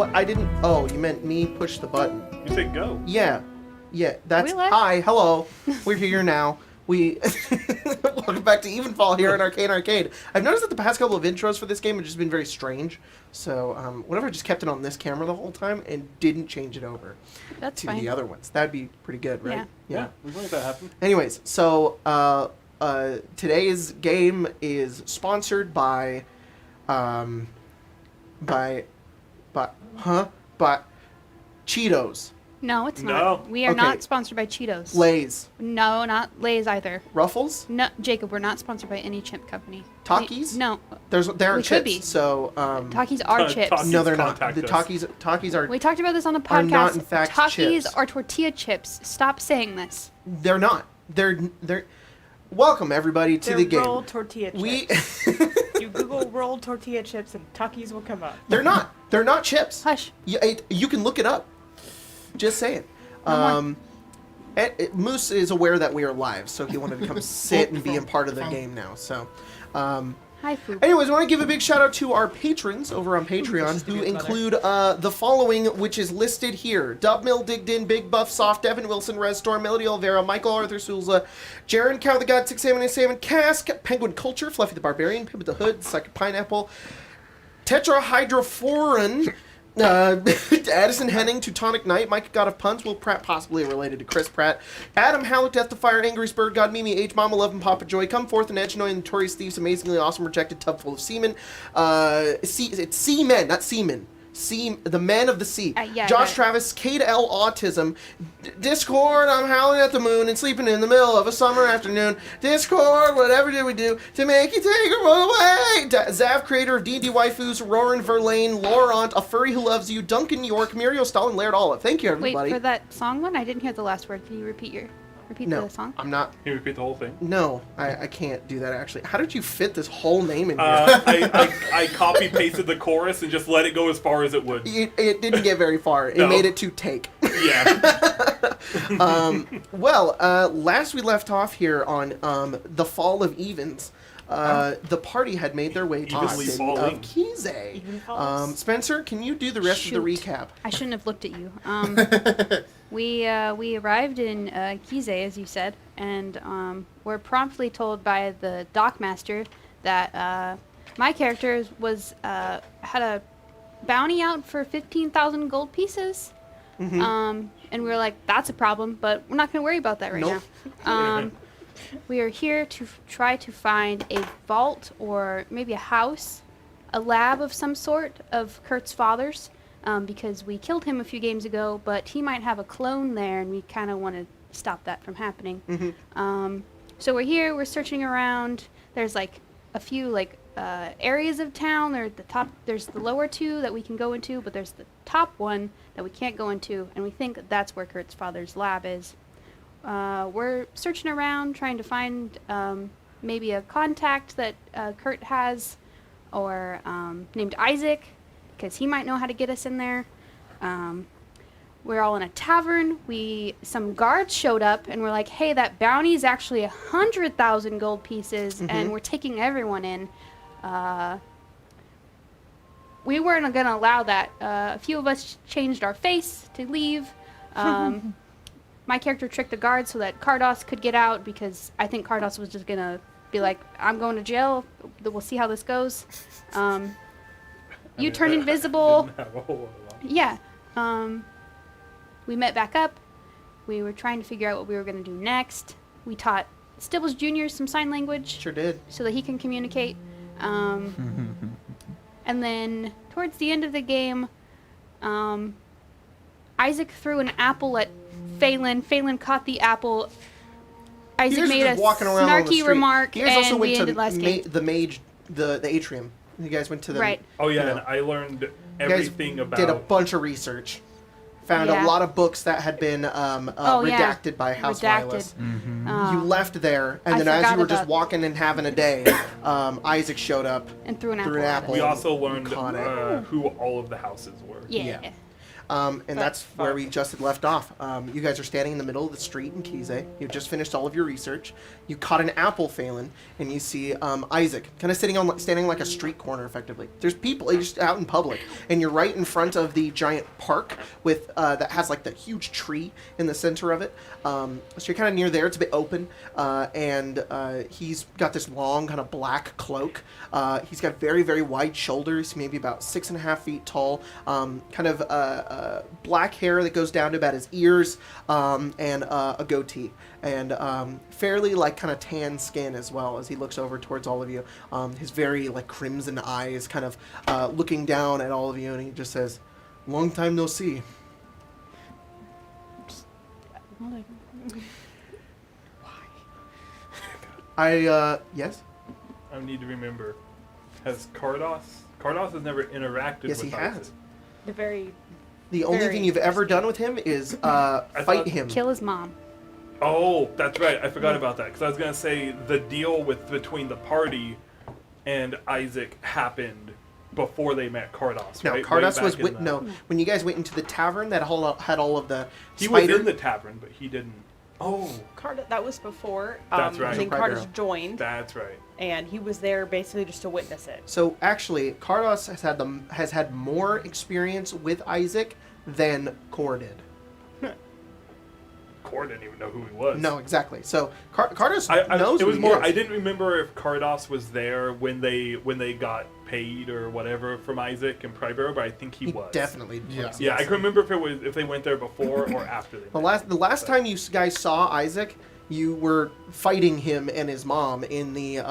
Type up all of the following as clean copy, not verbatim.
What? I didn't... Oh, you meant me push the button. You said go. Yeah. Yeah, that's... Hi, hello. We're here now. Welcome back to EVENFALL here in Arcade. I've noticed that the past couple of intros for this game have just been very strange. So, whatever, I just kept it on this camera the whole time and didn't change it over to the other ones. That'd be pretty good, right? Yeah, we've let that happen. Anyways, so today's game is sponsored by Cheetos. No, it's not. We are not sponsored by Cheetos. Lay's. No, not Lay's either. Ruffles? No, Jacob, we're not sponsored by any chip company. Takis? No. There aren't chips. Could be. So, Takis are chips. No, they're not. The Takis are. We talked about this on the podcast. Are not in fact Takis chips. are tortilla chips. Stop saying this. They're not. They're. Welcome everybody to the game. Rolled tortilla chips. You Google rolled tortilla chips and Takis will come up. They're not. They're not chips. Hush. You can look it up. Just saying. Moose is aware that we are live, so he wanted to come sit and be a part of the game now. So, Hi, Food. anyways, I want to give a big shout out to our patrons over on Patreon, who include the following, which is listed here: Dub Mill, Digged In, Big Buff, Soft, Devin Wilson, Res Storm, Melody Olvera, Michael Arthur Sulza, Jaren, Cow the God, Six Salmon and Salmon, Cask, Penguin Culture, Fluffy the Barbarian, Pip the Hood, Psychic Pineapple, Tetrahydrophorin, Addison Henning, Teutonic Knight, Mike God of Puns, Will Pratt, possibly related to Chris Pratt, Adam Halleck, Death to Fire, Angry Bird God, Mimi, H Mama, Love and Papa Joy, Come Forth, and Edge Noy, Notorious Thieves, Amazingly Awesome, Rejected, Tub Full of Seamen, it's Seamen, not Seamen. The Men of the Sea. Josh Travis, Kate L. Autism, Discord, I'm howling at the moon and sleeping in the middle of a summer afternoon. Discord, whatever did we do to make you take her away? Zav, creator of D&D Waifus, Roran Verlaine, Laurent, A Furry Who Loves You, Duncan York, Muriel Stalin, Laird Olive. Thank you, everybody. Wait, for that song one, I didn't hear the last word. Can you repeat the song? I'm not. Can you repeat the whole thing? No, I can't do that, actually. How did you fit this whole name in here? I copy-pasted the chorus and just let it go as far as it would. It didn't get very far. It made it to take. Yeah. Last we left off here on the Fall of Evens, the party had made their way to the city of Kise. Spencer, can you do the rest of the recap? I shouldn't have looked at you. We arrived in Kise, as you said, and were promptly told by the dockmaster that my character had a bounty out for 15,000 gold pieces. Mm-hmm. And we were like, that's a problem, but we're not going to worry about that right now. We are here to try to find a vault or maybe a house, a lab of some sort of Kurt's father's. Because we killed him a few games ago, but he might have a clone there, and we kind of want to stop that from happening. Mm-hmm. So we're here, we're searching around. There's like a few areas of town. There's the lower two that we can go into, but there's the top one that we can't go into, and we think that's where Kurt's father's lab is. We're searching around, trying to find maybe a contact that Kurt has, or named Isaac, because he might know how to get us in there. We're all in a tavern. Some guards showed up and were like, hey, that bounty is actually 100,000 gold pieces, and we're taking everyone in. We weren't going to allow that. A few of us changed our face to leave. My character tricked the guards so that Kardos could get out, because I think Kardos was just going to be like, I'm going to jail. We'll see how this goes. You turn invisible. Yeah. We met back up. We were trying to figure out what we were going to do next. We taught Stibbles Jr. some sign language. Sure did. So that he can communicate. And then towards the end of the game, Isaac threw an apple at Phelan. Phelan caught the apple. Isaac made a snarky remark, and we ended last game. The atrium. You guys went to the... Right. Oh, yeah, and I learned everything about... did a bunch of research. Found a lot of books that had been redacted by House Vilas. Mm-hmm. You left there, and then as you were just walking and having a day, Isaac showed up and threw an apple. We also learned who all of the houses were. Yeah. And that's Fuck. where we just had left off. You guys are standing in the middle of the street in Kise. You've just finished all of your research. You caught an apple, Phelan, and you see Isaac kind of standing like a street corner, effectively. There's people just out in public, and you're right in front of the giant park with that has like the huge tree in the center of it. So you're kind of near there. It's a bit open, and he's got this long kind of black cloak. He's got very, very wide shoulders, maybe about 6.5 feet tall. Kind of black hair that goes down to about his ears, and a goatee, and fairly like kind of tan skin as well as he looks over towards all of you. His very like crimson eyes kind of looking down at all of you, and he just says, "Long time no see." Yes? I need to remember. Has Cardos has never interacted Yes, with he Isaac. has. The only Very thing you've ever done with him is fight him. Kill his mom. Oh, that's right. I forgot about that because I was gonna say the deal between the party and Isaac happened before they met Cardos. No, right? Cardos Way was back in the- no. When you guys went into the tavern that had all of the He was spider. in the tavern, but he didn't. Oh, That was before. That's right. Then Right, Cardus girl. joined, that's right. and he was there basically just to witness it. So actually, Cardos has had more experience with Isaac than Cor did. Core didn't even know who he was. No, exactly. So Cardos I knows it who was he more. is. I didn't remember if Cardos was there when they got paid or whatever from Isaac and Pribero, but I think he was. Definitely. Yeah. was. Yeah, I can remember if they went there before or after they. The last time you guys saw Isaac, you were fighting him and his mom in the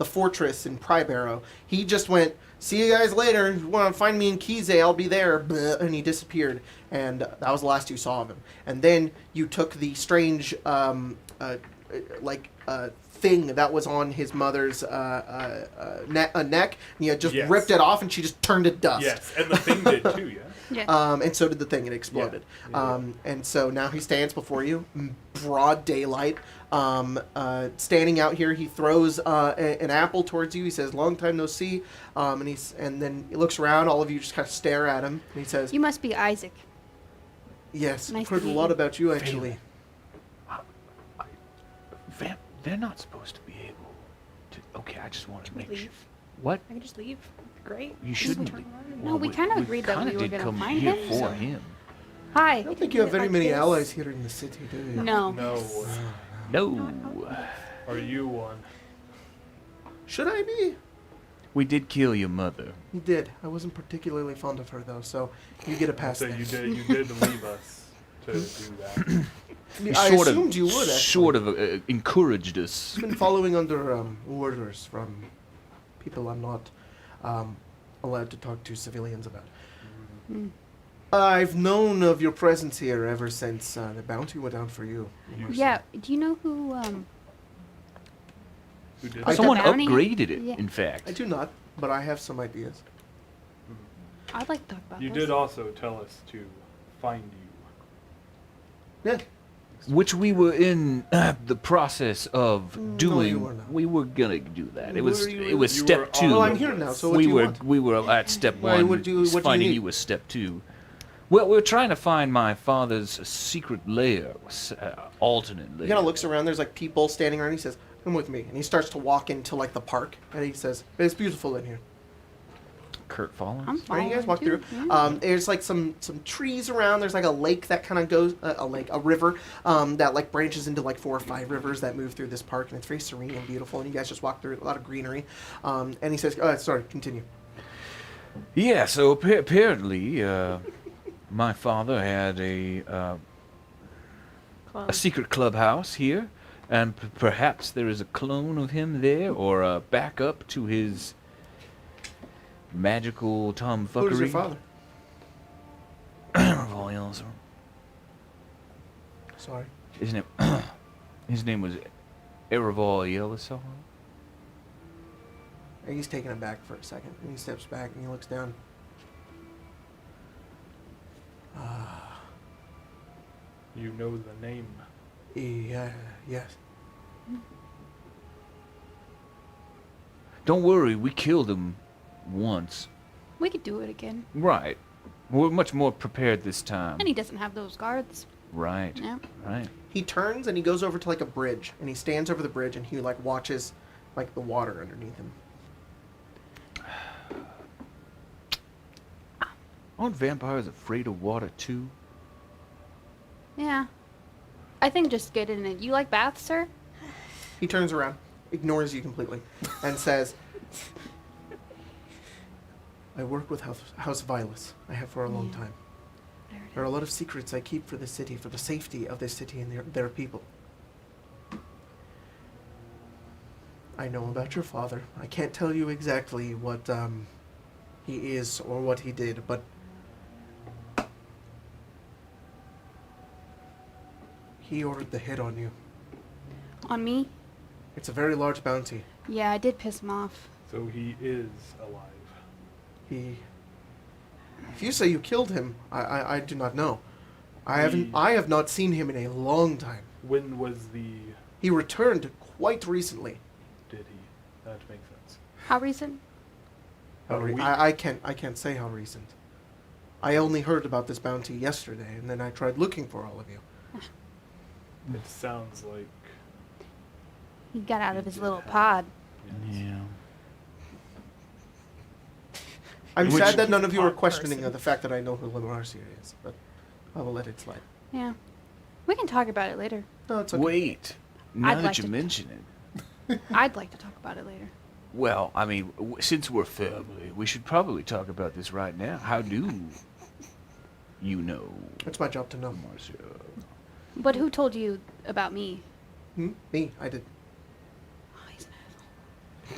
fortress in Pribero. He just went, "See you guys later. If you want to find me in Kise, I'll be there." And he disappeared. And that was the last you saw of him. And then you took the strange thing that was on his mother's neck, and you just Yes. ripped it off, and she just turned to dust. Yes, and the thing did too. Yeah. Yeah. And so did the thing. It exploded. Yeah. And so now he stands before you, broad daylight. Standing out here, he throws an apple towards you. He says, "Long time no see." And then he looks around. All of you just kind of stare at him. And he says, You must be Isaac. "Yes, Nice I've heard to a meet lot you." about you, actually." They're not supposed to be able to. Okay, I just want to Can we make sure. leave? What? I can just leave. Great. You shouldn't. Turn around. No, we kind of agreed that kinda we were did going to come find here him. for so- him. Hi. I don't think you have very Like many this. allies here in the city, do you? No. No. No, Are you one? Should I be? we did kill your mother. You did. I wasn't particularly fond of her, though, so you get a pass So there. you did leave us to do that. I sort of- assumed you would, actually. Sort of encouraged us. I've been following under orders from people I'm not allowed to talk to civilians about. Mm. I've known of your presence here ever since the bounty went down for you. Yeah. Do you know who? Who did I that? Someone bounty? upgraded it. Yeah. In fact, I do not, but I have some ideas. I'd like to talk about You this. did also tell us to find you. Yeah. which we were in the process of doing. you were not. We were gonna do that. It was Were you- it was You step were two. on Well, the I'm here now, so what we do you were want? we were at step Why, one. what do you finding need? you was step two. Well, we're trying to find my father's secret lair, alternate lair. He kind of looks around. There's like people standing around. He says, "Come with me," and he starts to walk into like the park. And he says, "It's beautiful in here." Kurt Follins. I'm Right, following you guys walk too. through. Yeah. There's like some trees around. There's like a lake that kind of goes a river that like branches into like 4 or 5 rivers that move through this park, and it's very serene and beautiful. And you guys just walk through a lot of greenery. And he says, "Sorry, continue." Yeah, so apparently, my father had a secret clubhouse here, and perhaps there is a clone of him there, or a backup to his magical tomfuckery. Who's your father? Volumes. Sorry. Isn't it? His name was Ereval Yelisar. And he's taken aback for a second, and he steps back and he looks down. You know the name. Yeah, yes. Don't worry, we killed him once. We could do it again. Right. We're much more prepared this time. And he doesn't have those guards. Right. Yeah. Right. He turns and he goes over to like a bridge, and he stands over the bridge and he like watches like the water underneath him. Aren't vampires afraid of water too? Yeah. I think just get in it. You like baths, sir? He turns around, ignores you completely, and says, I work with House Vilas. I have for a long time. There are a lot of secrets I keep for the city, for the safety of this city and their people. I know about your father. I can't tell you exactly what he is or what he did, but he ordered the hit on you. On me? It's a very large bounty. Yeah, I did piss him off. So he is alive. If you say you killed him, I do not know. I have not seen him in a long time. When was the... He returned quite recently. Did he? That makes sense. How recent? I can't say how recent. I only heard about this bounty yesterday, and then I tried looking for all of you. It sounds like... He got out of his little pod. Yeah. I'm Which- sad that none of you are Odd questioning person. the fact that I know who Lamarcia is, but I will let it slide. Yeah. We can talk about it later. No, it's okay. Wait. Now I'd that like you to- mention it. I'd like to talk about it later. Well, I mean, since we're family, we should probably talk about this right now. How do you know, It's my job to know. Marcia? But who told you about me? Me, I did. Oh, he's an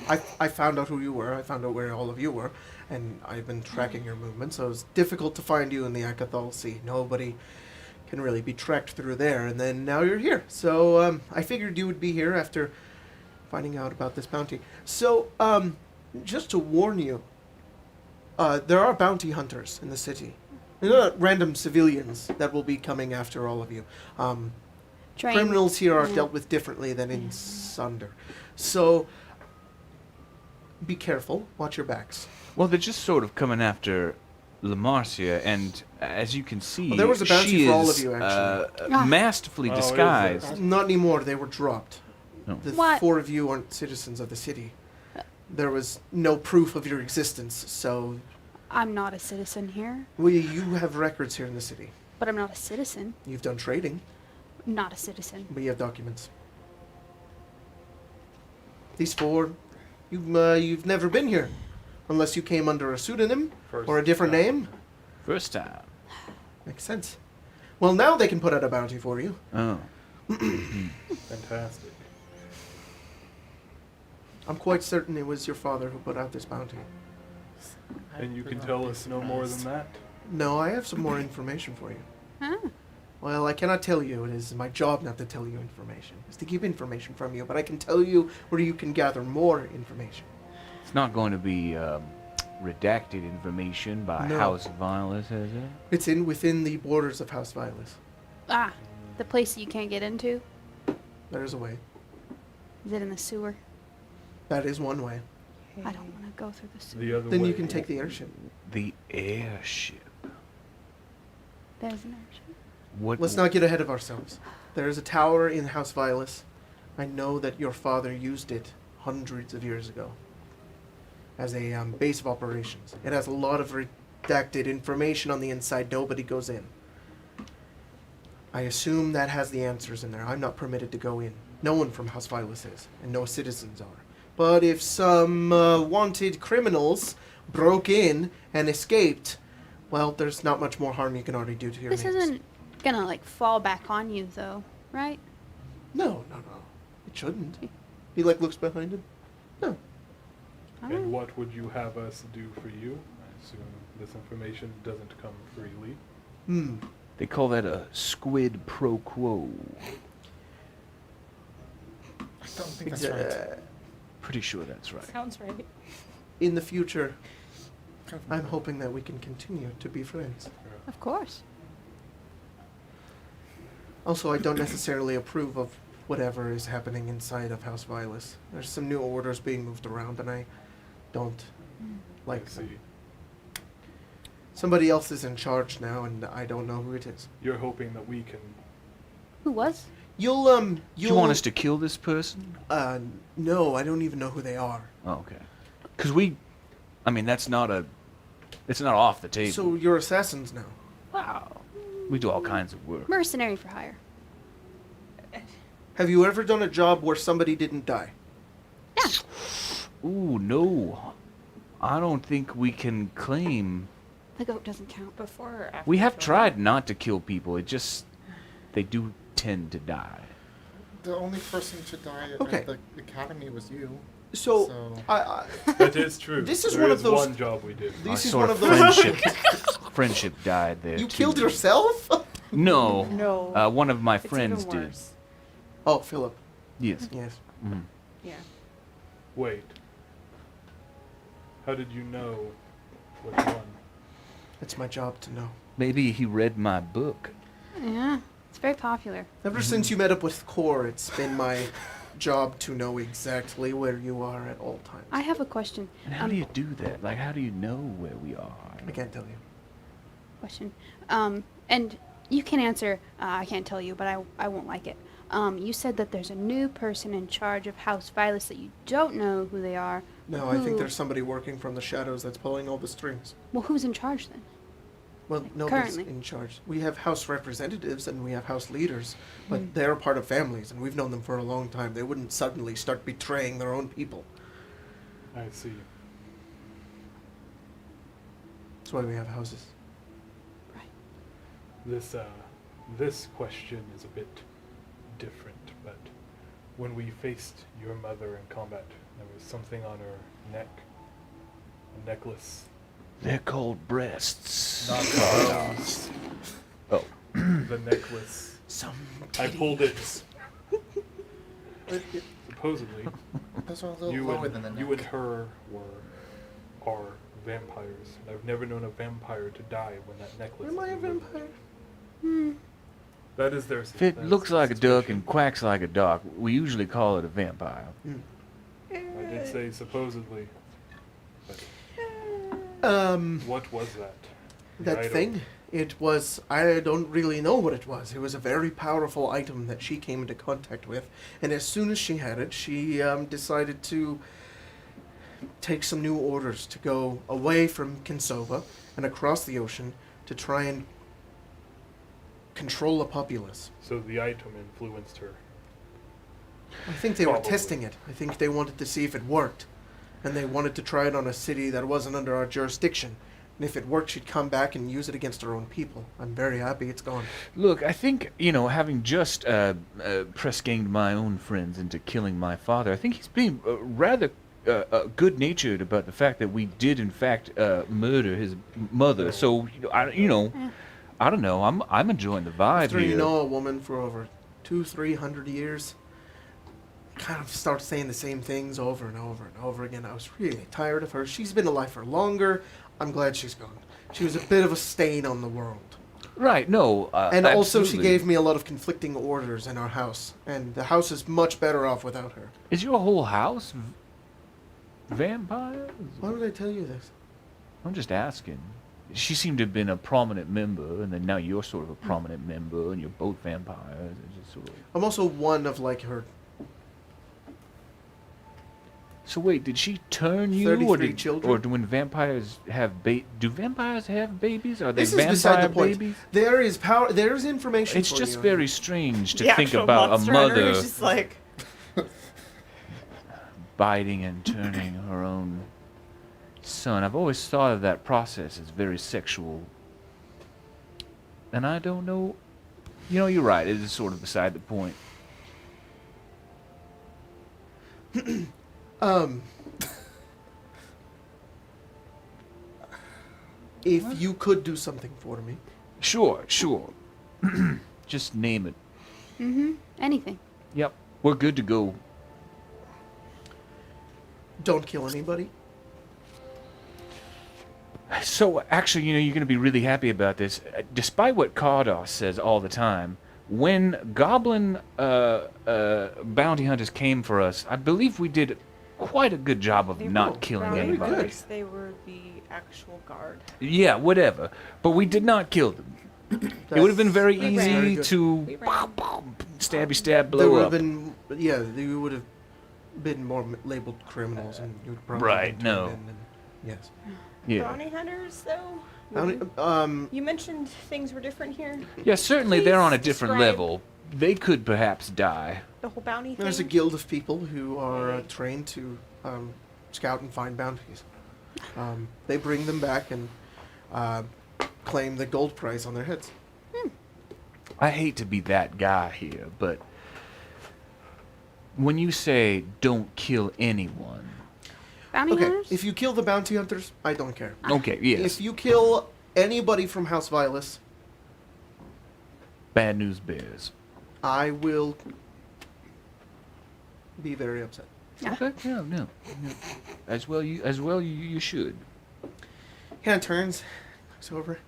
asshole. I found out who you were. I found out where all of you were, and I've been tracking your movements. So it was difficult to find you in the Akathal Sea. Nobody can really be tracked through there. And then now you're here. So I figured you would be here after finding out about this bounty. So just to warn you, there are bounty hunters in the city. They're not random civilians that will be coming after all of you. Train. Criminals here are Yeah. dealt with differently than in Sunder. So be careful. Watch your backs. Well, they're just sort of coming after Lamarcia, and as you can see, Well, there was a bounty she for all is, of you, actually. masterfully Oh, is disguised. there? Not anymore. They were dropped. No. The What? 4 of you aren't citizens of the city. There was no proof of your existence, so I'm not a citizen here, you have records here in the city. but I'm not a citizen. You've done trading, Not a citizen. but you have documents. These 4, you've never been here, unless you came under a pseudonym First or a different time. name. First time. Makes sense. Well, now they can put out a bounty for you. Oh. Fantastic. I'm quite certain it was your father who put out this bounty. And you can tell us no more than that? No, I have some more information for you. Huh? Well, I cannot tell you. It is my job not to tell you information. It's to keep information from you, but I can tell you where you can gather more information. It's not going to be redacted information by No. House Violence, is it? It's within the borders of House Vilas. Ah, the place that you can't get into? There is a way. Is it in the sewer? That is one way. I don't want to go through the sewer. The other Then way. you can take the airship. The airship. There's an airship. What? Let's not get ahead of ourselves. There is a tower in House Vilas. I know that your father used it hundreds of years ago as a base of operations. It has a lot of redacted information on the inside. Nobody goes in. I assume that has the answers in there. I'm not permitted to go in. No one from House Vilas is, and no citizens are. But if some wanted criminals broke in and escaped, well, there's not much more harm you can already do to your This names. isn't gonna, like, fall back on you, though, right? No. It shouldn't. He, looks behind him. No. Alright. And what would you have us do for you? I assume this information doesn't come freely. They call that a squid pro quo. I don't think that's right. Pretty sure that's right. Sounds right. In the future, I'm hoping that we can continue to be friends. Of course. Also, I don't necessarily approve of whatever is happening inside of House Vilas. There's some new orders being moved around, and I don't like I them. see. Somebody else is in charge now, and I don't know who it is. You're hoping that we can. Who was? You'll Do you want us to kill this person? No, I don't even know who they are. Oh, okay. Because that's not off the table. So you're assassins now. Wow. We do all kinds of work. Mercenary for hire. Have you ever done a job where somebody didn't die? Yeah. Ooh, no. I don't think we can claim. The goat doesn't count. Before or after? We have the tried not to kill people. They do tend to die. The only person to die Okay. at the academy was you. So, I That is true. This is There one of those- one job we did. this Our is sort one of those. friendship died there. You too. killed yourself? No. No. One of my It's friends even did. worse. Oh, Philip. Yes. Yes. Mhm. Yeah. Wait. How did you know which one? It's my job to know. Maybe he read my book. Yeah. It's very popular. Ever since you met up with Core, it's been my job to know exactly where you are at all times. I have a question. And how do you do that? Like, how do you know where we are? I can't tell you. Question. And you can answer, I can't tell you, but I won't like it. You said that there's a new person in charge of House Vilas that you don't know who they are. No, I think Who- there's somebody working from the shadows that's pulling all the strings. Well, who's in charge then? Well, nobody's currently. in charge. We have house representatives and we have house leaders, but Hmm. they're part of families, and we've known them for a long time. They wouldn't suddenly start betraying their own people. I see. That's why we have houses. This question is a bit different, but when we faced your mother in combat, there was something on her neck, a necklace. They're called breasts. Not called. Oh. The necklace. Some I pulled it. Supposedly, Those are a little you lower than the and, neck. you and her are vampires. I've never known a vampire to die when that necklace. Am I is a removed. vampire? That is their. If it looks like a duck and quacks like a duck, we usually call it a vampire. I did say supposedly. But what was that? The That item? thing? It was, I don't really know what it was. It was a very powerful item that she came into contact with. And as soon as she had it, she decided to take some new orders to go away from Kinsova and across the ocean to try and control a populace. So the item influenced her. I think they were Probably. testing it. I think they wanted to see if it worked. And they wanted to try it on a city that wasn't under our jurisdiction. And if it worked, she'd come back and use it against her own people. I'm very happy it's gone. Look, I think, having just press-ganged my own friends into killing my father, I think he's being rather good-natured about the fact that we did, in fact, murder his mother. So, I don't know. I'm enjoying the vibe After here. you know a woman for over 200-300 years, you kind of start saying the same things over and over and over again. I was really tired of her. She's been alive for longer. I'm glad she's gone. She was a bit of a stain on the world. Right, no. And also she absolutely. gave me a lot of conflicting orders in our house. And the house is much better off without her. Is your whole house vampires? Why would I tell you this? I'm just asking. She seemed to have been a prominent member, and then now you're sort of a prominent member, and you're both vampires. It's just sort of... I'm also one of like her So wait, did she turn you, 33 children? or do when vampires have do vampires have babies? Are they This is vampire beside the point. babies? There is power. There is information. It's for just you. very strange to The think actual about a monster hunter mother is just like, biting and turning her own son. I've always thought of that process as very sexual. And I don't know. You're right. It is sort of beside the point. If you could do something for me, Sure. Just name it. Mm-hmm. Anything. Yep. We're good to go. don't kill anybody. So, actually, you're going to be really happy about this. Despite what Kardos says all the time, when goblin bounty hunters came for us, I believe we did quite a good job of They not were killing bounty very good. anybody. hunters. They were the actual guard. Yeah, whatever. But we did not kill them. It would have been very We easy ran. Very good. to We ran. stabby stab, There blow would up. have been, yeah, they would have been more labeled criminals, and you would probably Right, been turned no. in and- yes. Yeah. Bounty hunters, though? You You mentioned things were different here. Yeah, certainly they're on a Please different describe- level. They could perhaps die. The whole bounty thing? There's a guild of people who are trained to scout and find bounties. They bring them back and claim the gold price on their heads. I hate to be that guy here, but when you say don't kill anyone, Bounty Okay, hunters? if you kill the bounty hunters, I don't care. okay, yes, If you kill anybody from House Violus, bad news bears. I will be very upset. Yeah. Okay, no. As well, you should. Kind of turns, looks over.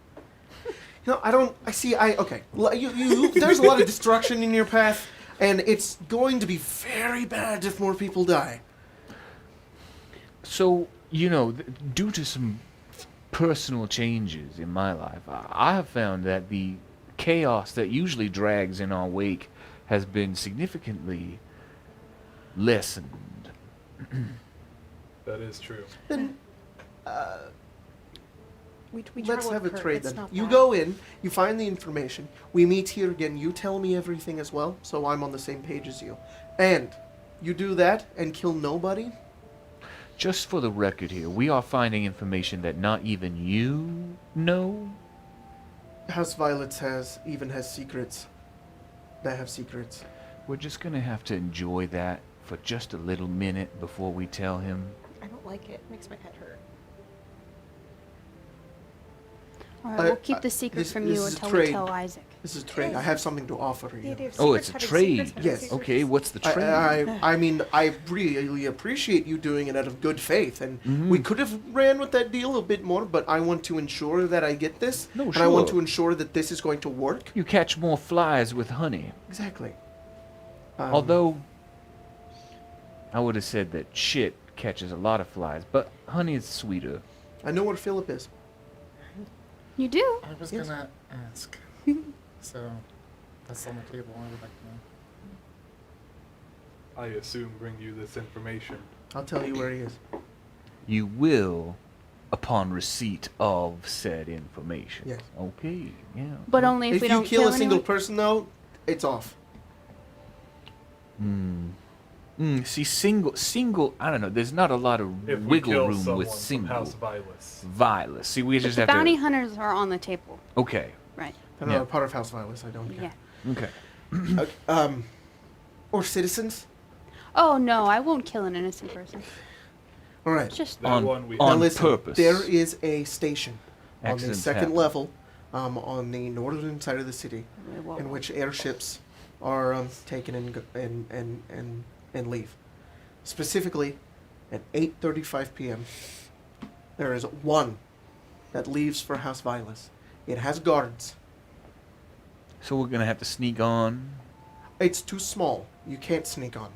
Okay. There's a lot of destruction in your path, and it's going to be very bad if more people die. So, due to some personal changes in my life, I have found that the chaos that usually drags in our wake has been significantly lessened. That is true. Then We let's travel have a with Kurt, trade it's then. not You bad. go in, you find the information, we meet here again, you tell me everything as well, so I'm on the same page as you. And you do that and kill nobody? Just for the record here, we are finding information that not even you know. House Violets has secrets. They have secrets. We're just gonna have to enjoy that for just a little minute before we tell him. I don't like it. It makes my head hurt. All right, we'll keep the this- secret from this you is a until trade. we tell Isaac. This is a trade. I have something to offer The you. idea of Oh, secrets it's a having trade. secrets having Yes. secrets. Okay, what's the trade? I mean, I really appreciate you doing it out of good faith, and Mhm. we could have ran with that deal a bit more, but I want to ensure that I get this, No, and I want sure. to ensure that this is going to work. You catch more flies with honey. Exactly. Although, I would have said that shit catches a lot of flies, but honey is sweeter. I know where Philip is. You do? I was Yes. gonna ask. So, that's on the table. I would like to know. I assume bring you this information. I'll tell you where he is. You will, upon receipt of said information. Yes. Okay, yeah. But only if, If we you don't kill a single anyone? person, though, it's off. See, single, I don't know, there's not a lot of If we wiggle kill room someone with from single. House Violus. Violence. See, we just The have bounty to... hunters are on the table. Okay, Right. They're Yeah. not a part of House Violence. I don't Yeah. care. okay. Or citizens. Oh, no, I won't kill an innocent person. All right. It's just... That On- one we on Now listen, purpose. there is a station on the Accidents second happen. level, on the northern side of the city, Whoa. in which airships are taken and leave. Specifically, at 8:35 p.m., there is one that leaves for House Violus. It has guards. So we're gonna have to sneak on. It's too small. You can't sneak on.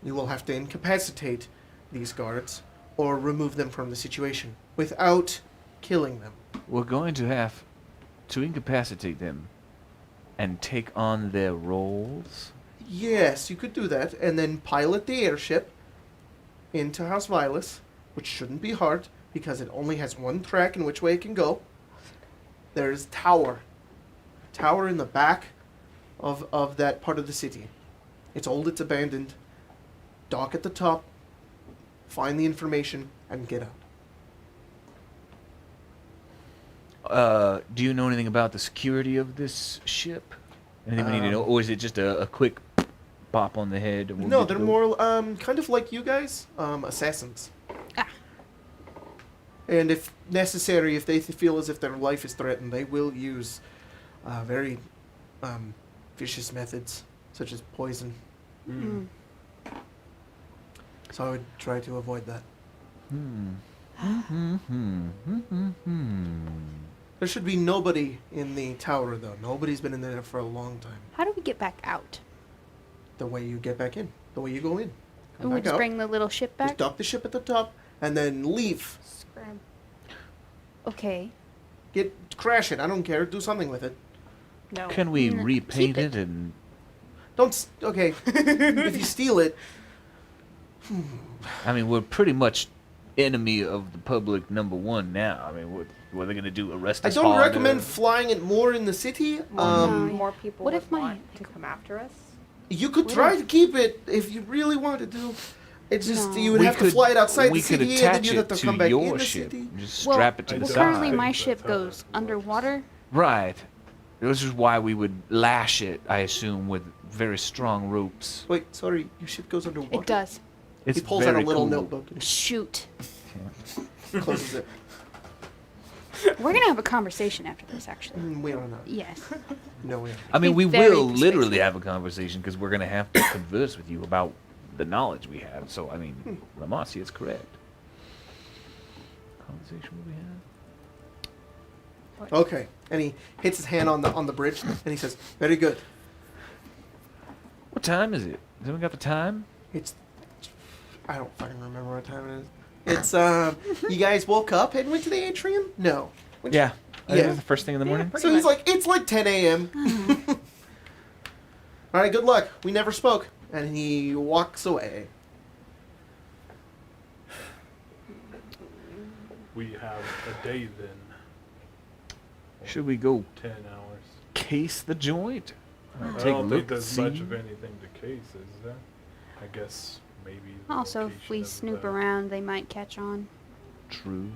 You will have to incapacitate these guards or remove them from the situation without killing them. We're going to have to incapacitate them and take on their roles. Yes, you could do that, and then pilot the airship into House Violus, which shouldn't be hard because it only has one track in which way it can go. There's tower in the back of that part of the city. It's old, it's abandoned. Dock at the top, find the information, and get out. Do you know anything about the security of this ship? Anything we need to know, or is it just a quick pop on the head? And we'll No, get to they're go? more kind of like you guys, assassins. Ah. And if necessary, if they feel as if their life is threatened, they will use very vicious methods, such as poison. Mm. So I would try to avoid that. There should be nobody in the tower, though. Nobody's been in there for a long time. How do we get back out? The way you get back in, the way you go in. Come We back just out, bring the little ship just back? dock the ship at the top, and then leave. Scram. Okay. Crash it. I don't care. Do something with it. No. Can we Mm, repaint keep it and... Okay. If you steal it, I mean, we're pretty much enemy of the public #1 now. I mean, what are they going to do, arrest I us don't all? recommend flying it more in the city. More people what would if my- want to come after us. You could What try if- to keep it if you really wanted to. It's just No. you would We have to could- fly it outside we the could city, and then attach you'd have it to to come back in your the ship. city. Just Well, strap it to I the don't currently side. my think ship that's how goes that works. underwater. Right. This is why we would lash it, I assume, with very strong ropes. Wait, sorry, your ship goes underwater. It does. It's He pulls out a very little cool. notebook and Shoot. closes it. We're gonna have a conversation after this, actually. We don't know. Yes. No, we don't. I mean, Be we very will literally persuasive. have a conversation because we're going to have to converse with you about the knowledge we have. So, I mean, Ramasi is correct. Conversation will be had. Okay, and he hits his hand on the bridge, and he says, "Very good. What time is it? Has anyone got the time? It's I don't fucking remember what time it is. It's you guys woke up and went to the atrium? No. What'd you- Yeah. I think Yeah. it was the first thing in the morning. So he's like, it's like 10 a.m. All right, good luck. We never spoke, and he walks away. We have a day then. Should we go 10 hours. case the joint? I Take a don't look, think there's see? much of anything to case, is there? I guess maybe. the Also, if location we of snoop the- around, they might catch on. True.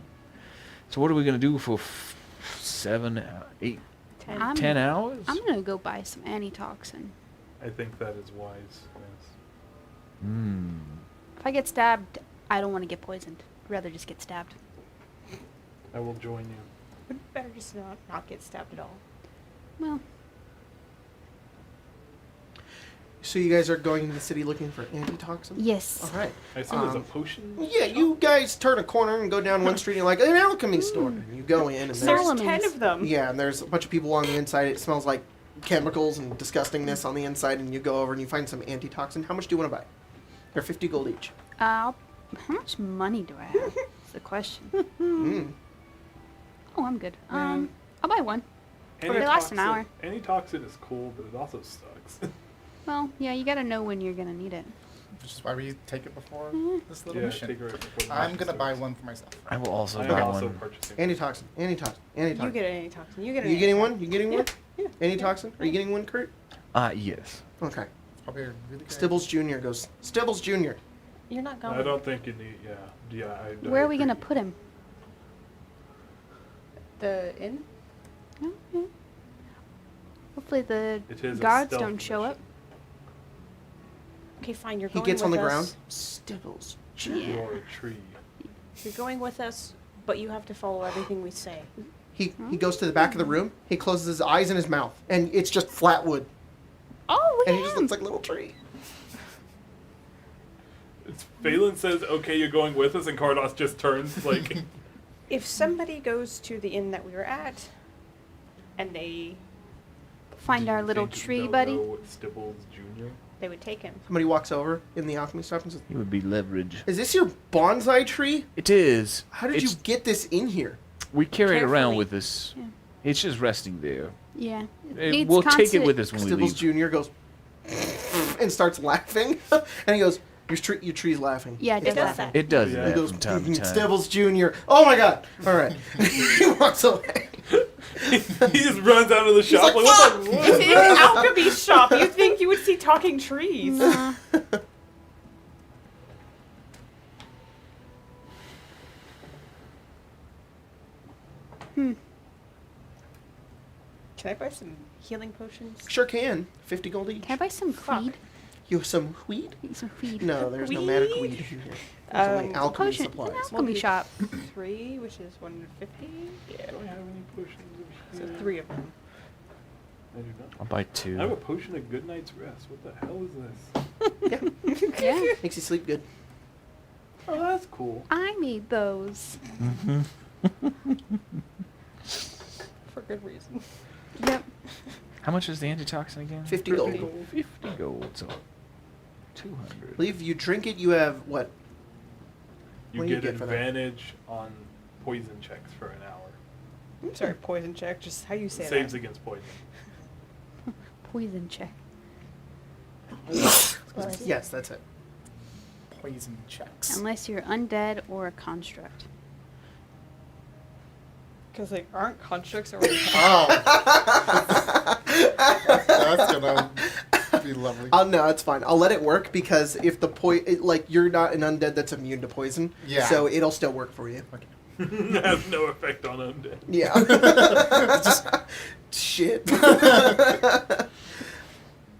So what are we going to do for 7, 8, 10. 10 hours? I'm gonna go buy some antitoxin. I think that is wise. Yes. Hmm. If I get stabbed, I don't want to get poisoned. I'd rather just get stabbed. I will join you. Would better just not get stabbed at all. Well, So you guys are going to the city looking for antitoxin? yes. All right. I assume there's a Um, potion. Yeah, you guys turn a corner and go down one street, and you're like, an alchemy store. And you go in, and There's there's... Solomon's. 10 of them. Yeah, and there's a bunch of people on the inside. It smells like chemicals and disgustingness on the inside, and you go over and you find some antitoxin. How much do you want to buy? They're 50 gold each. How much money do I have? That's the question. Oh, I'm good. I'll buy one. They last an hour. Antitoxin is cool, but it also sucks. Well, yeah, you gotta know when you're gonna need it. Which is why we take it before this little yeah, mission. take it right before the I'm mission gonna buy starts. one for myself. I will also I buy am also one. purchasing. Antitoxin, antitoxin, antitoxin. You get an antitoxin. You get an You getting antitoxin. one? You getting one? Yeah. Antitoxin? Are you getting one, Kurt? Yes. Okay. It's probably a really good Stibbles Jr. goes, Stibbles Jr. You're not going. I don't think you need. Yeah. I Where are we agree. gonna put him? The inn? Oh, yeah. Hopefully the It is a guards stealth don't show up. mission. Okay, fine. You're He going gets with on the us. ground. Stibbles Jr. Yeah. You're a tree. You're going with us, but you have to follow everything we say. He goes to the back of the room. He closes his eyes and his mouth, and it's just flat wood, Oh, look and at he just him. looks like a little tree. Phelan says, "Okay, you're going with us," and Cardos just turns like. If somebody goes to the inn that we were at, and they Find Do our you little think tree they'll buddy. know it's Stibbles Jr.? they would take him. Somebody walks over in the alchemy shop and says, It would be leverage. "Is this your bonsai tree? It is. How did It's- you get this in here?" We carry it around Carefully. with us. Yeah. It's just resting there. Yeah. Eh, we'll take it with us when we Stibbles leave. Jr. goes and starts laughing, and he goes, "Your tree's laughing." Yeah, it It does does that. that. It does Yeah. He that goes, from time to time. "Stibbles Jr." Oh my god! All right, he walks away. He just runs out of the shop. like, Like, what the? "Fuck!" What? It's an alchemy shop. You'd think you would see talking trees. Nah. Can I buy some healing potions? Sure can. 50 gold each. Can I buy some Fuck. weed? You have some weed? Some weed. No, there's no magic weed in here. There's only alchemy Potion. supplies. An alchemy shop. 3, which is 150. Yeah. Do I have any potions of So healing? 3 of them. I do not. I'll buy 2. I have a potion of good night's rest. What the hell is this? Yeah. Makes you sleep good. Oh, that's cool. I made those. For good reason. Yep. How much is the antitoxin again? 50 gold. 50 gold. So 200. I believe you drink it, you have what? You What do you get get for that? advantage on poison checks for an hour. Sorry, poison check. Just how you say Saves that. against poison. Poison check. Yes, that's it. Poison checks. Unless you're undead or a construct. Because like, aren't constructs already? Oh. That's gonna be lovely. No, it's fine. I'll let it work because if the like you're not an undead that's immune to poison, Yeah. so it'll still work for you. Okay. It has no effect on undead. Yeah. Just shit.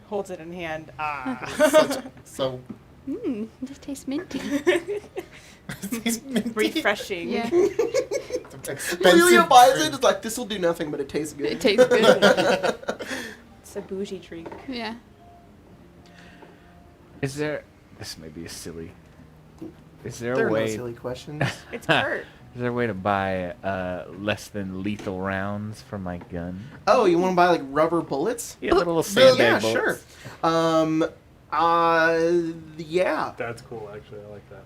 Holds it in hand. Ah. So This tastes minty. these minty- Refreshing. Yeah. expensive Julia buys it. drink. It's like this will do nothing, but it tastes good. It tastes good. It's a bougie drink. Yeah. Is there? This may be a silly. Is there There a are no way? silly questions. It's Kurt. Is there a way to buy less than lethal rounds for my gun? Oh, you want to buy like rubber bullets? Yeah, little Yeah, sandbag sure. bullets. Yeah. That's cool, actually. I like that.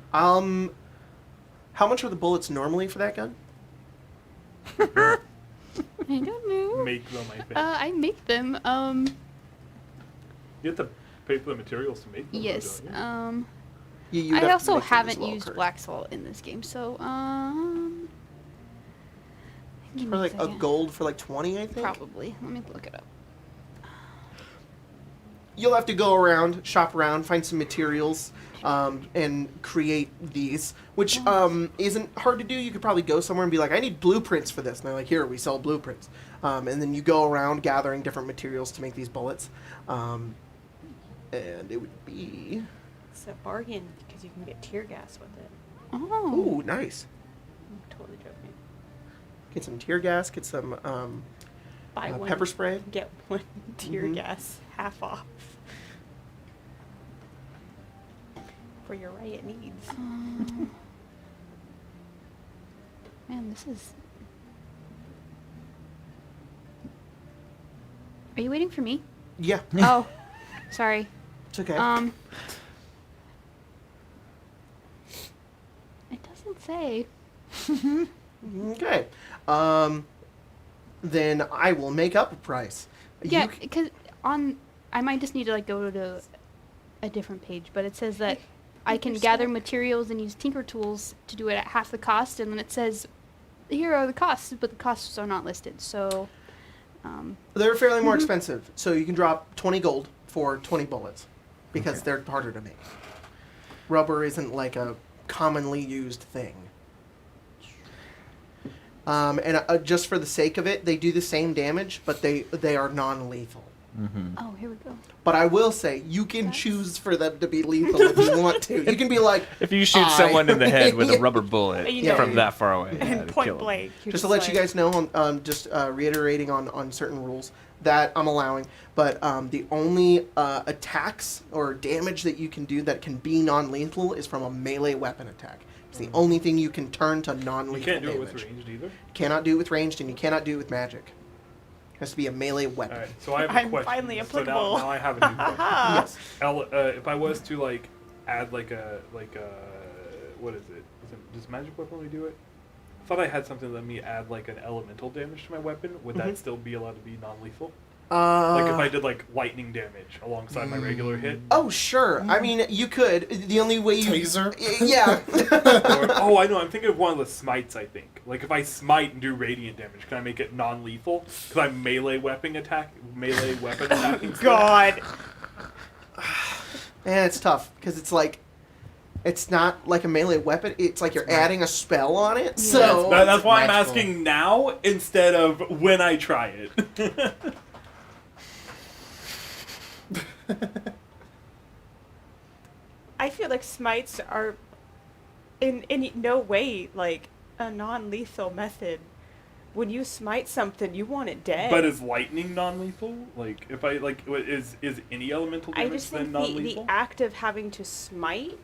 How much are the bullets normally for that gun? I don't know. Make them, I think. I make them. You have to pay for the materials to make them. though, Yes. don't you? You'd have I to also make them as haven't well, used Kurt. black salt in this game, so give me For like a second. gold for like 20, I think. Probably. Let me look it up. You'll have to go around, shop around, find some materials, and create these, which isn't hard to do. You could probably go somewhere and be like, I need blueprints for this. And they're like, here, we sell blueprints. And then you go around gathering different materials to make these bullets. And it would be... It's a bargain because you can get tear gas with it. Oh. Ooh, nice. I'm totally joking. Get some tear gas, get some Buy one, pepper spray. get one tear Mhm. gas half off for your riot needs. Man, this is. Are you waiting for me? Yeah, Oh, sorry. it's okay. It doesn't say. Okay. Then I will make up a price. Yeah, You c- because I might just need to like go to a different page, but it says that I can gather materials and use tinker tools to do it at half the cost, and then it says here are the costs, but the costs are not listed. So, They're fairly more expensive, so you can drop 20 gold for 20 bullets because they're harder to make. Rubber isn't like a commonly used thing. And just for the sake of it, they do the same damage, but they are non-lethal. oh, here we go. But I will say, you can choose for them to be lethal if you want to. You can be like, If you shoot someone in the head with a Yeah. rubber bullet You know. from that far away, And it'd point kill 'em. blank. You're just to let you like, guys know, just reiterating on certain rules that I'm allowing, but the only attacks or damage that you can do that can be non-lethal is from a melee weapon attack. It's the only thing you can turn to non-lethal You can't do it damage. with ranged either. Cannot do it with ranged, and you cannot do it with magic. It has to be a melee weapon. Alright, so I have a I'm question. finally So applicable. now I have a new question. Yes. If I was to like add like a what is it? Does magic weapon really do it? I thought I had something that let me add like an elemental damage to my weapon. Would that still be allowed to be non-lethal? Like if I did like lightning damage alongside my regular hit? Oh, sure. I mean, you could. The only way you... Taser? Yeah. Or, I know. I'm thinking of one of the smites. I think like if I smite and do radiant damage, can I make it non-lethal? Because I'm melee weapon attacking. God. Yeah, it's tough, because it's like... It's not like a melee weapon. It's like you're adding a spell on it. So... That's why I'm Magical. asking now instead of when I try it. I feel like smites are in no way like a non-lethal method. When you smite something, you want it dead. But is lightning non-lethal? Like, if I like, is any elemental I damage just then think the non-lethal? act of having to smite,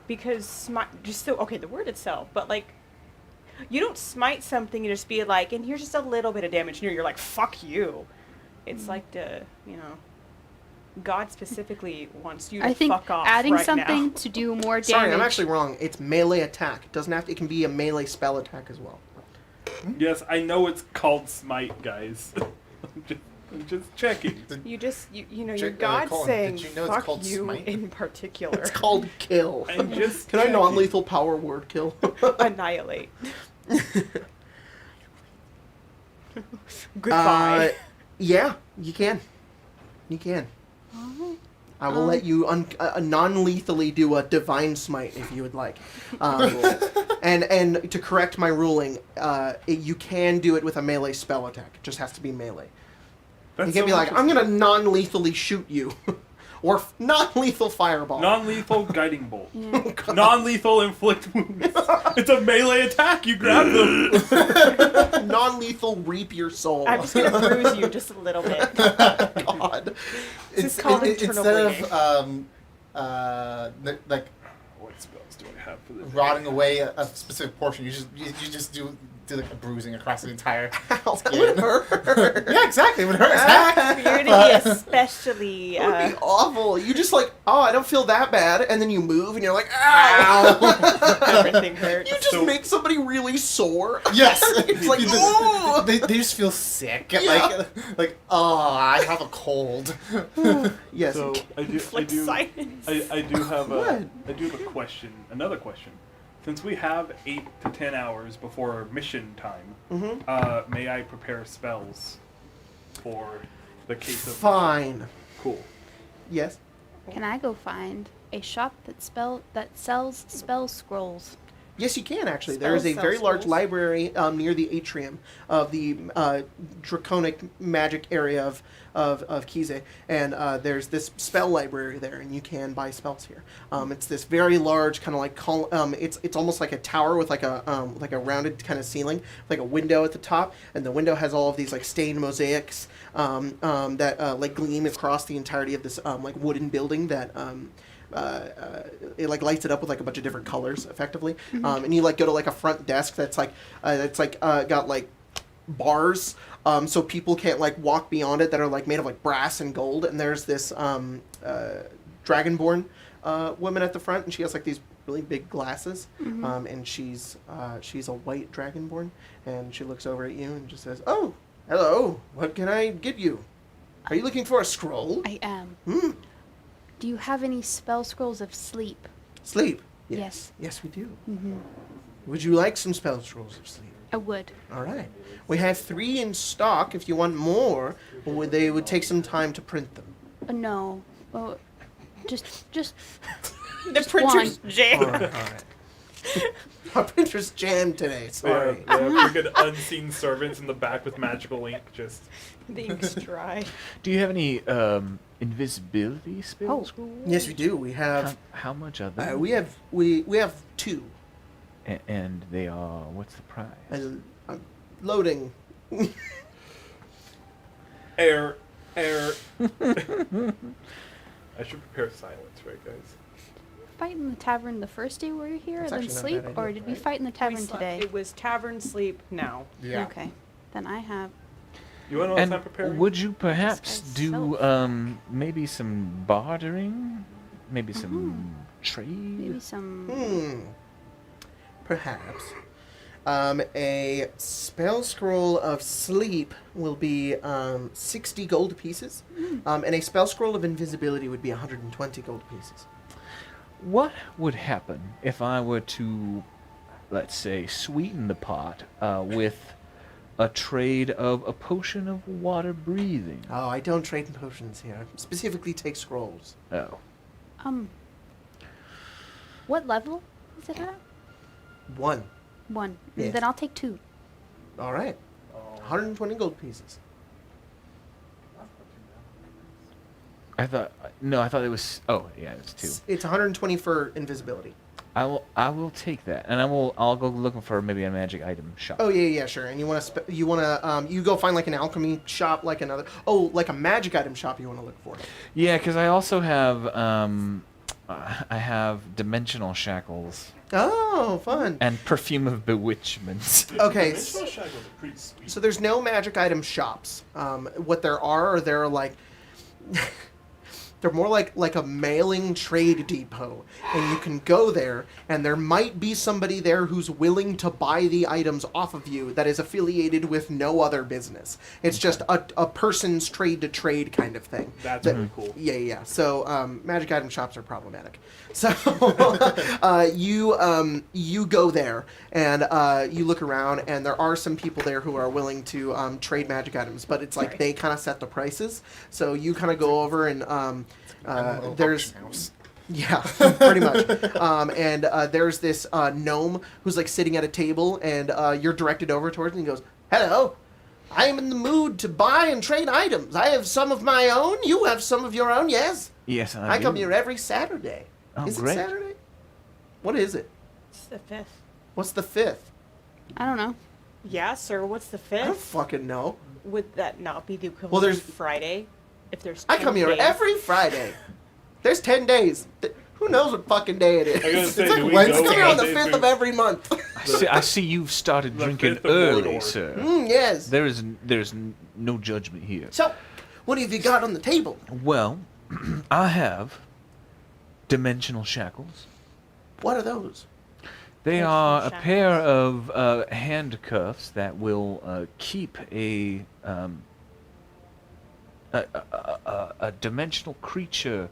because smite just so okay the word itself, but like you don't smite something and just be like, and here's just a little bit of damage, and you're like, fuck you. It's like the God specifically wants you to I think fuck off adding right something now. to do more damage. Sorry, I'm actually wrong. It's melee attack. It doesn't have to... It can be a melee spell attack as well. Yes, I know it's called smite, guys. I'm just checking. You just, you know, your Colton, God's saying, did you know it's fuck called you smite? in particular. It's called kill. I'm just Can I checking. non-lethal power word kill? Annihilate. Goodbye. Yeah, you can. You can. I will let you non-lethally do a divine smite if you would like. And to correct my ruling, you can do it with a melee spell attack. It just has to be melee. That's You can so be like, I'm interesting. gonna non-lethally shoot you, or non-lethal fireball. Non-lethal guiding bolt. Yeah. Non-lethal inflict wounds. It's a melee attack. You grab them. Non-lethal reap your soul. I'm just going to bruise you just a little bit. God. This is called internal bleeding. instead of like What spells do I have for this? rotting away a specific portion, you just do like a bruising across the entire Ow, that skin. would hurt. Yeah, exactly. It would hurt as heck. You're going to be especially... It would be awful. You just like, oh, I don't feel that bad, and then you move, and you're like, ow. everything hurts. You just So- make somebody really sore. Yes. It's like, "Ooh." they just feel sick. Yeah. Like, oh, I have a cold. Yes. So I do silence. I do have What? a question. Another question. Since we have 8 to 10 hours before mission time, may I prepare spells for the case of Fine. Cool. Yes. Can I go find a shop that sells spell scrolls? Yes, you can actually. There is a Spell very large schools. library near the atrium of the draconic magic area of Kise, and there's this spell library there, and you can buy spells here. It's this very large kind of like it's almost like a tower with like a rounded kind of ceiling, like a window at the top, and the window has all of these like stained mosaics that like gleam across the entirety of this like wooden building that. It like lights it up with like a bunch of different colors effectively, and you like go to like a front desk that's got like bars so people can't like walk beyond it that are like made of like brass and gold, and there's this dragonborn woman at the front, and she has like these really big glasses, and she's a white dragonborn, and she looks over at you and just says, "Oh, hello, what can I get you? Are you looking for a scroll?" I am. Hmm. Do you have any spell scrolls of sleep? Sleep. Yes. Yes, we do. Mm-hmm. Would you like some spell scrolls of sleep? I would. All right. We have 3 in stock. If you want more, they would take some time to print them. No. Oh, just The printer's All jam. right. All right. Our printer's jammed today. Sorry. Yeah, freaking unseen servants in the back with magical ink. Just The ink's dry. Do you have any invisibility spell Oh. scrolls? Yes, we do. We have. How much are they? We have 2. And they are. What's the price? I'm loading. air. I should prepare silence, right, guys? fight in the tavern the first day we were here, That's and then actually not a sleep, bad idea, or did we right? fight in the tavern We slept- today? It was tavern sleep now. Yeah. Okay. Then I have. You want to know And what I'm preparing? would you perhaps guy's do self. maybe some bartering, maybe some trade? Maybe some. Perhaps. A spell scroll of sleep will be 60 gold pieces, and a spell scroll of invisibility would be 120 gold pieces. What would happen if I were to, let's say, sweeten the pot with a trade of a potion of water breathing? Oh, I don't trade in potions here. I specifically take scrolls. Oh. What level is it at? 1. 1. Yeah. Then I'll take 2. All right. 120 gold pieces. I thought it was. Oh, yeah, it's 2. It's 120 for invisibility. I will take that, and I'll go looking for maybe a magic item shop. Oh yeah, sure. And you want to you go find like an alchemy shop, like another. Oh, like a magic item shop you want to look for. Yeah, because I also have I have dimensional shackles Oh, fun. and perfume of bewitchment. Okay. Dimensional shackles are pretty sweet. So there's no magic item shops. What there are like They're more like a mailing trade depot, and you can go there, and there might be somebody there who's willing to buy the items off of you that is affiliated with no other business. It's just a person's trade to trade kind of thing. That's really cool. Yeah. So magic item shops are problematic. So you go there and you look around, and there are some people there who are willing to trade magic items, but it's like they kind of set the prices. So you kind of go over and there's yeah, pretty much. And there's this gnome who's like sitting at a table, and you're directed over towards him, and he goes, "Hello. I am in the mood to buy and trade items. I have some of my own. You have some of your own, yes? Yes, I do. come here every Saturday. Oh, is great. it Saturday? What is it? It's the 5th. What's the 5th? I don't know. Yeah, sir. What's the I don't 5th? fucking know. Would that not be the equivalent Well, there's- of Friday? If there's I 10 come here days? every Friday. There's 10 days. Who knows what fucking day it is? I gotta say, It's do like we Wednesday. go Come here on the Wednesday 5th through- of every month. I see you've started The drinking 5th of early, Mordor. sir. Yes. There's no judgment here. So, what have you got on the table? Well, I have dimensional shackles. What are those? They Dimensional are a shackles. pair of handcuffs that will keep a dimensional creature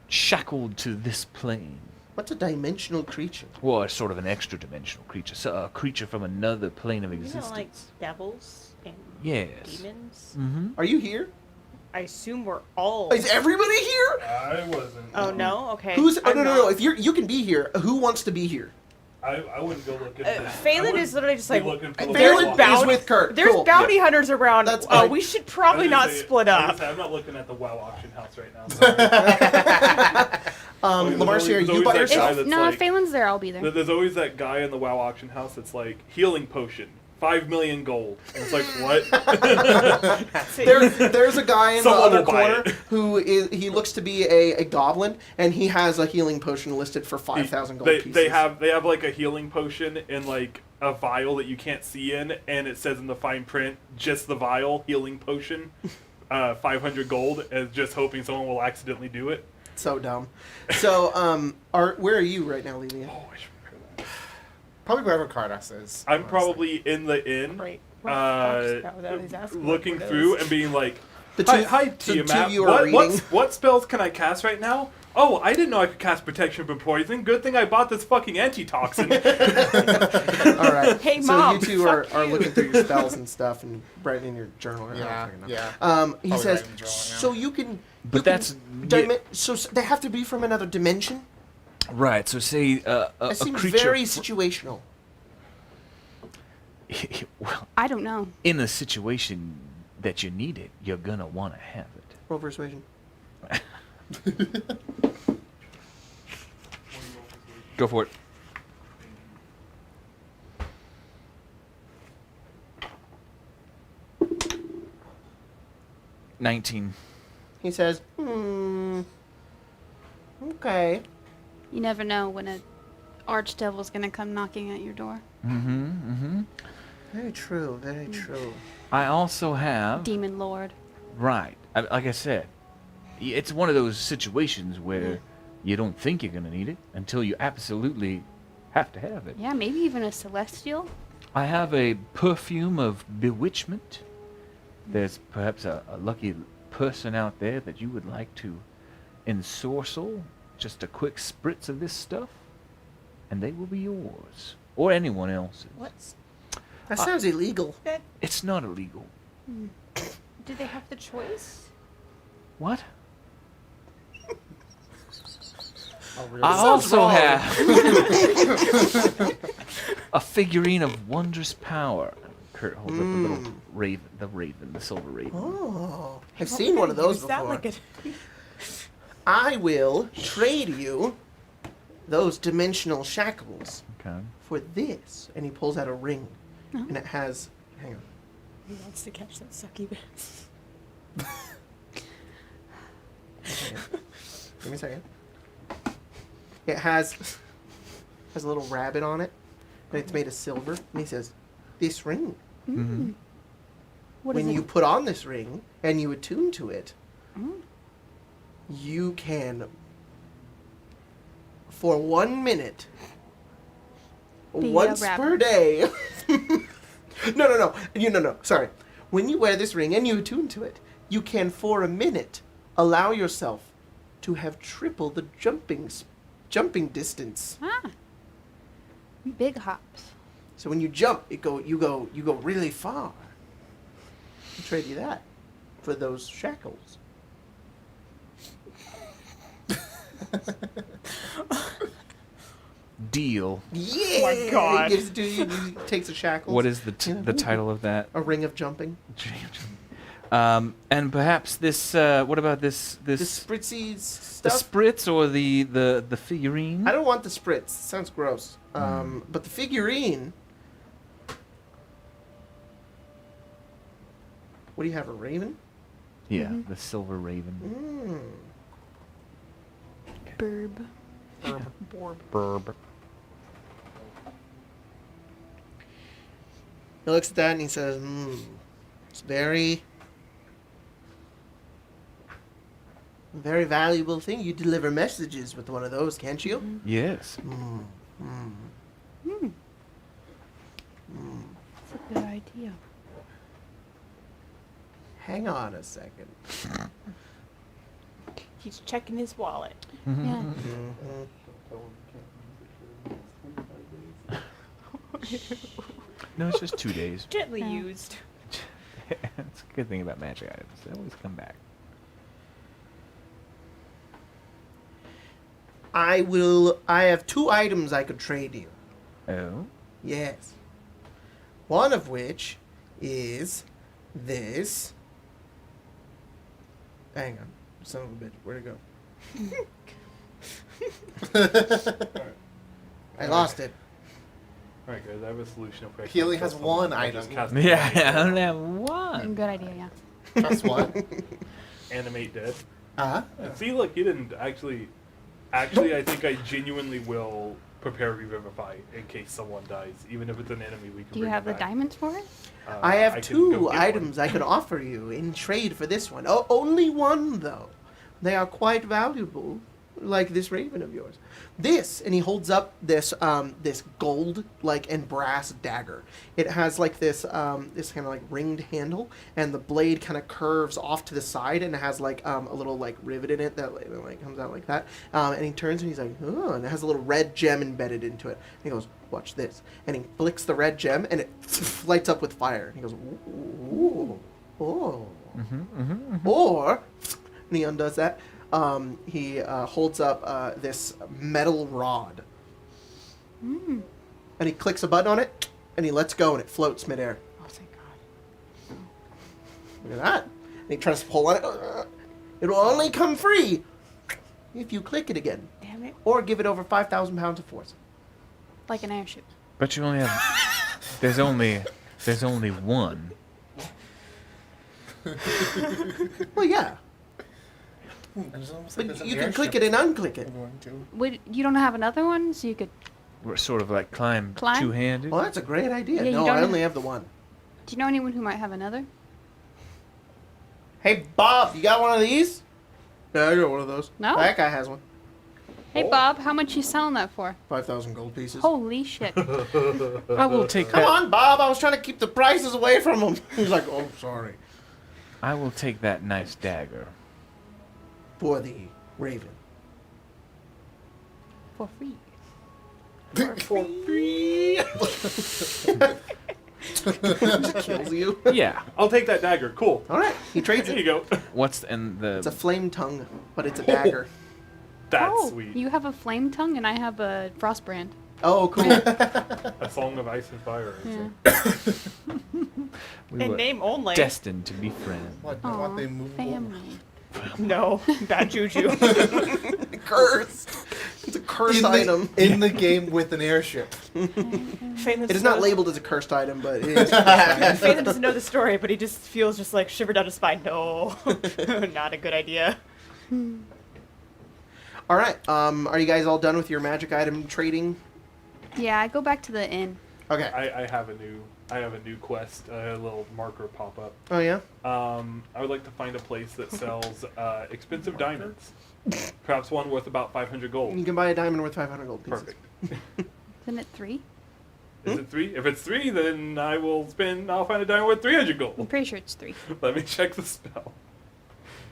shackled to this plane. What's a dimensional creature? Well, sort of an extra dimensional creature, so a creature from another plane of You know, existence. like devils and Yes. demons. Mm-hmm. Are you here? I assume we're all. Is everybody here? I wasn't. Oh no. Okay. Who's? Oh I'm no. not. If you can be here, who wants to be here? I wouldn't go looking. Phelan is literally just like. looking for the Phelan WoW is box. with Kurt. There's Cool. bounty hunters around. That's fine. We should I probably was not gonna say- split I was gonna up. say, I'm not looking at the WoW auction house right now. Sorry. Lamarcia, are There's you always by that yourself? guy that's No, like- if Phelan's there, I'll be there. There's always that guy in the WoW auction house that's like healing potion, 5 million gold. And it's like what? There's a guy in the Someone other will buy corner it. who he looks to be a goblin, and he has a healing potion listed for 5,000 gold pieces. They have like a healing potion in like a vial that you can't see in, and it says in the fine print, just the vial, healing potion, 500 gold, as just hoping someone will accidentally do it. So dumb. So where are you right now, Lelia? Oh, I should remember that. Probably wherever Cardass is. I'm probably in the inn, Right. looking through and being like, The hi the two Tiamat. of you are reading. What spells can I cast right now? Oh, I didn't know I could cast protection from poison. Good thing I bought this fucking antitoxin. All right. Hey, so Mom, you two fuck are you. looking through your spells and stuff and writing in your journal. I don't Yeah, fucking know. yeah. He Probably says, writing in the journal, yeah. so you can. But you that's- can yeah. so they have to be from another dimension. Right. So say a That seems creature. very situational. Well, I don't know. in a situation that you need it, you're gonna want to have it. Roll persuasion. Go for it. $19. He says, okay. You never know when a archdevil's gonna come knocking at your door. Mm-hmm. Mm-hmm. Very true. Very true. I also have. Demon lord. Right. Like I said, it's one of those situations where you don't think you're gonna need it until you absolutely have to have it. Yeah, maybe even a celestial. I have a perfume of bewitchment. There's perhaps a lucky person out there that you would like to ensorcel just a quick spritz of this stuff, and they will be yours. Or anyone else's. What's That sounds illegal. that? It's not illegal. Do they have the choice? What? Oh, really? I sounds also wrong. have a figurine of wondrous power. Kurt holds up the little raven, the silver raven. Oh, I've How seen can one I of those use that before. like a- I will trade you those dimensional shackles Okay. for this. And he pulls out a ring. Oh. And it has. Hang on. He wants to catch that sucky bits. Give me a second. It has a little rabbit on it. And it's made of silver. And he says, this ring. Mm-hmm. What When is you it? put on this ring and you attune to it, you can, for 1 minute, Be a once rabbit. per day. No. Sorry. When you wear this ring and you attune to it, you can, for a minute, allow yourself to have triple the jumping distance. Ah. Big hops. So when you jump, you go really far. I'll trade you that for those shackles. Deal. Yeah. my God. He gives it to you. He takes the shackles. What is the title of that? A ring of jumping. And perhaps this. What about this? The This spritzy the stuff. spritz or the figurine? I don't want the spritz. Sounds gross. But the figurine. What do you have? A raven? Yeah, the silver raven. Burb. Burb. He looks at that and he says, it's very valuable thing. You deliver messages with one of those, can't you? Yes. That's a good idea. Hang on a second. He's checking his wallet. Yeah. No, it's just 2 days. Gently Yeah. used. That's a good thing about magic items. They always come back. I have 2 items I could trade you. Oh? Yes. One of which is this. Hang on. Son of a bitch. Where'd it go? I lost it. Alright, guys, I have a solution. If I He only can't has cast one something, I'll just item. cast Yeah, animate I dead. only have one. Good idea, yeah. Just what? Animate dead. Uh-huh. And see, look, you didn't actually. Actually, I think I genuinely will prepare Revivify in case someone dies, even if it's an enemy. We can. Do you bring have the them back. diamonds for it? I have can go 2 get one. items I could offer you in trade for this one. Oh, only one, though. They are quite valuable, like this raven of yours. This, and he holds up this this gold and brass dagger. It has this this kind of ringed handle, and the blade kind of curves off to the side, and it has a little rivet in it that comes out like that. And he turns and he's like, oh, and it has a little red gem embedded into it. And he goes, watch this, and he flicks the red gem, and it lights up with fire. And he goes, ooh, oh, or, and he undoes that. He holds up this metal rod. And he clicks a button on it, and he lets go, and it floats midair. Oh, thank God. Look at that. And he tries to pull on it. It will only come free if you click it again. Damn it. Or give it over 5,000 pounds of force. Like an airship. But you only have. There's only one. Well, yeah. It's almost like there's But an you can airship click it and unclick it. we're going to. Would you don't have another one, so you could? We're sort of climb Climb? two-handed. Well, that's a great idea. Yeah, you No, don't I have- only have the one. Do you know anyone who might have another? Hey, Bob, you got one of these? Yeah, I got one of those. No? That guy has one. Hey, Bob, how much you selling that for? 5,000 gold pieces. Holy shit! I will take Come that. on, Bob. I was trying to keep the prices away from him. He's like, oh, sorry. I will take that nice dagger. For the Raven. For free. For free. Kills you. Yeah. I'll take that dagger. Cool. All right. He trades There it. you go. What's in the? It's a flame tongue, but it's a dagger. That's oh, sweet. you have a flame tongue and I have a frost brand. Oh, cool. A song of ice and fire. Is Yeah. we In were name only. destined to be friends. What? Aw, They move family. No. Bad juju. Cursed. It's a cursed item. in the game with an airship. Phelan It is not knows- labeled as a cursed item, but it is. Phelan doesn't know the story, but he just feels just shivered down his spine. No. Not a good idea. All right. Are you guys all done with your magic item trading? Yeah, I go back to the inn. Okay. I have a new quest, a little marker pop up. Oh yeah. I would like to find a place that sells expensive diamonds. Perhaps one worth about 500 You gold. can buy a diamond worth 500 gold pieces. Perfect. Isn't it 3? Is it 3? If it's 3, then I'll find a diamond worth 300 I'm gold. pretty sure it's 3. Let me check the spell.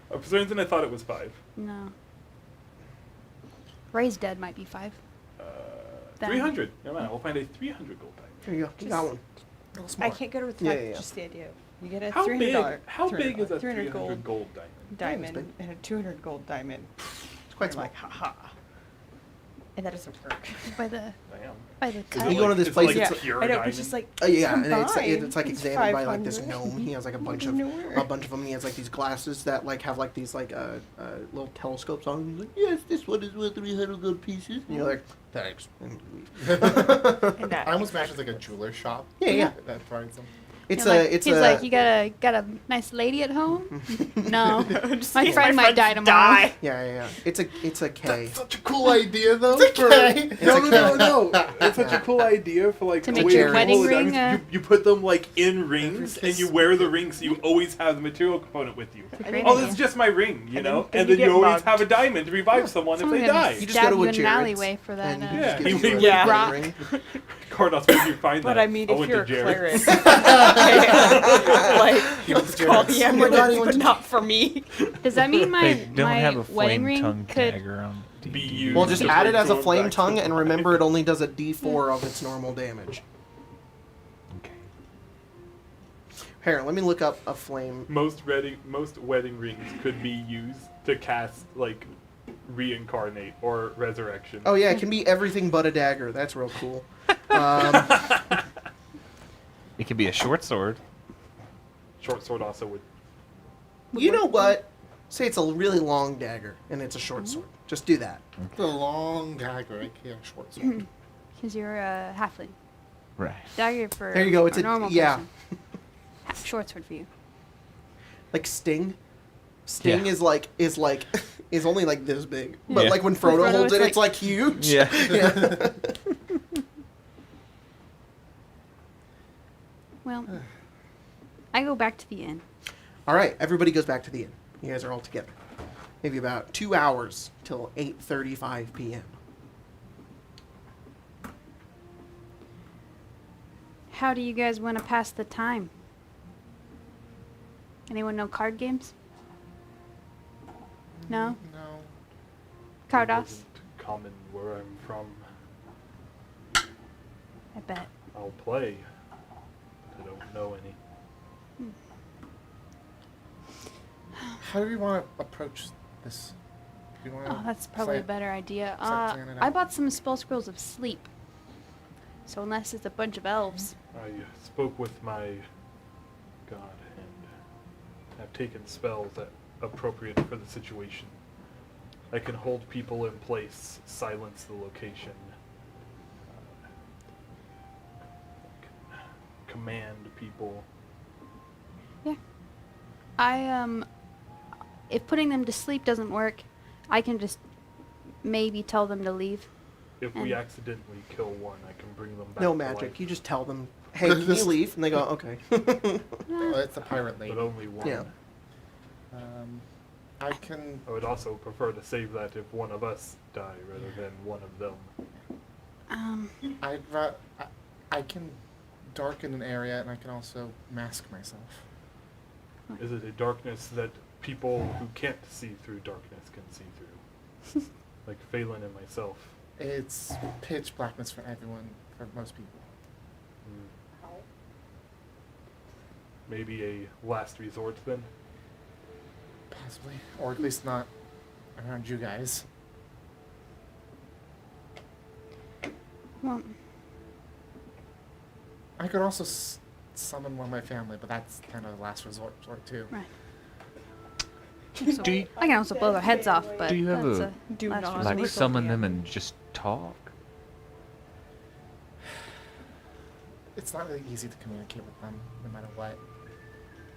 For some reason I thought it was 5. No. Ray's dead might be 5. Then- 300. No man, we'll find a 300 gold diamond. There you go. You got one. I can't go with Yeah, that. yeah, yeah. Just the idea. You get a How $300 big? How big is a 300 300 gold diamond? big. diamond and a 200 gold diamond? It's quite You're small. like, haha. And that doesn't work. By the Damn. by the Is cut. it You go to this it's place, like it's- pure I know, diamond? but just like Yeah, and combined, it's like examined by like this 500. gnome. He has like a bunch of them. He has like these glasses that like have like these like little telescopes on. He's like, yes, this one is worth 300 gold pieces. And you're like, thanks. And you leave. And that I almost imagine it's like a jeweler shop. Yeah. That provides them. It's You're a like, it's he's a like, you got a nice lady at home? No. Just My in case friend might friends die tomorrow. die. yeah. It's a K. That's such a cool idea, though. It's a K. for- No. It's such a cool idea for like To a make way your to wedding hold the ring, diamonds. You put them like in rings and you wear the ring so you always have the material component with you. It's a great Oh, idea. this is just my ring, you And know? then And you then get you always mugged. have a diamond to revive someone if Someone's they gonna die. You just stab go to you a in an Jared's, alleyway for that. and he Yeah, just he gives you a would- Yeah. rock. ring. Cardos, where did you find But that? I mean, if went you're a to Jared's. clerist, like, He went to call the Jared's. ambulance, but not for me. Does that mean my They don't my have a wedding flame ring tongue could dagger on Be D&D. used. Well, just Just add it like as a going flame back to tongue, the and line. remember it only does a D4 of its normal damage. Okay. Here, let me look up a flame. Most wedding rings could be used to cast like reincarnate or resurrection. Oh yeah, it can be everything but a dagger. That's real cool. It could be a short sword. Short sword also would. You know what? Say it's a really long dagger and it's a short sword. Just do that. The long dagger, yeah, short sword. because you're a halfling. Right. Dagger for There you go, it's a a- normal yeah. person. Short sword for you. Like Sting. Sting Yeah. is only like this big. But Yeah. like when Frodo Frodo, holds it's it, it's like huge. Yeah. Yeah. Well, I go back to the inn. All right, everybody goes back to the inn. You guys are all together. Maybe about 2 hours till 8:35 p.m. How do you guys want to pass the time? Anyone know card games? No? No. Cardos? Wasn't common where I'm from. I bet. I'll play. But I don't know any. How do we want to approach this? Do you want Oh, that's probably a Start- better idea. start planning it I out. bought some spell scrolls of sleep. So unless it's a bunch of elves. I spoke with my god and have taken spells that appropriate for the situation. I can hold people in place, silence the location, command people. Yeah. If putting them to sleep doesn't work, I can just maybe tell them to leave. If we And- accidentally kill one, I can bring them back No to magic. life, You just tell them, "Hey, can you leave?" And they go, "Okay." Oh, it's a pirate lady. but only one. Yeah. I can. I would also prefer to save that if one of us die rather than one of them. I can darken an area, and I can also mask myself. Is it a darkness that people who can't see through darkness can see through? Like Phelan and myself. It's pitch blackness for everyone, for most people. Maybe a last resort then? Possibly. Or at least not around you guys. Well, I could also summon one of my family, but that's kind of the last resort too. right. Do you, I can also blow their heads off, but Do you have that's a- Do last not. resort. like summon them and just talk? It's not really easy to communicate with them, no matter what.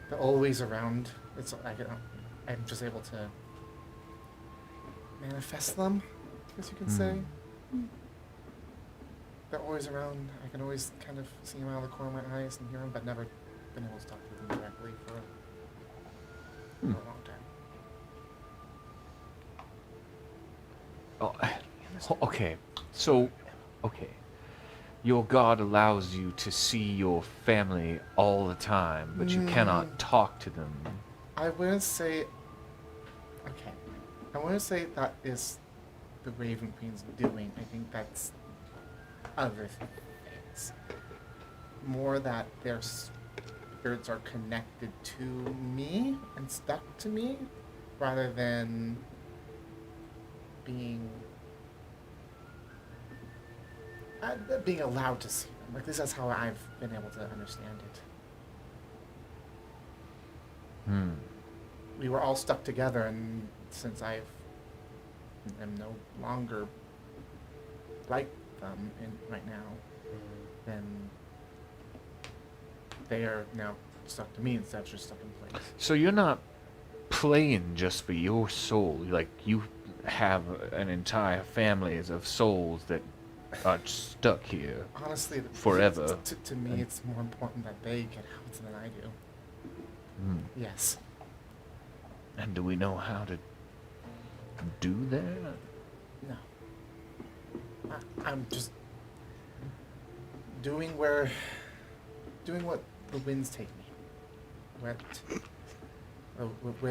They're always around. I'm just able to manifest them, I guess you could say. they're always around. I can always kind of see them out of the corner of my eyes and hear them, but never been able to talk to them directly for a long time. Okay. So, okay. Your God allows you to see your family all the time, but you cannot talk to them. I wouldn't say. Okay. I wouldn't say that is the Raven Queen's doing. I think that's other things. More that their spirits are connected to me and stuck to me, rather than being allowed to see them. Like, this is how I've been able to understand it. We were all stuck together, and since I am no longer like them right now, then they are now stuck to me instead of just stuck in place. So you're not playing just for your soul. Like, you have an entire family of souls that are stuck here. Honestly, forever. To me, it's more important that they get out than I do. Yes. And do we know how to do that? No. I'm just doing what the winds take me. Where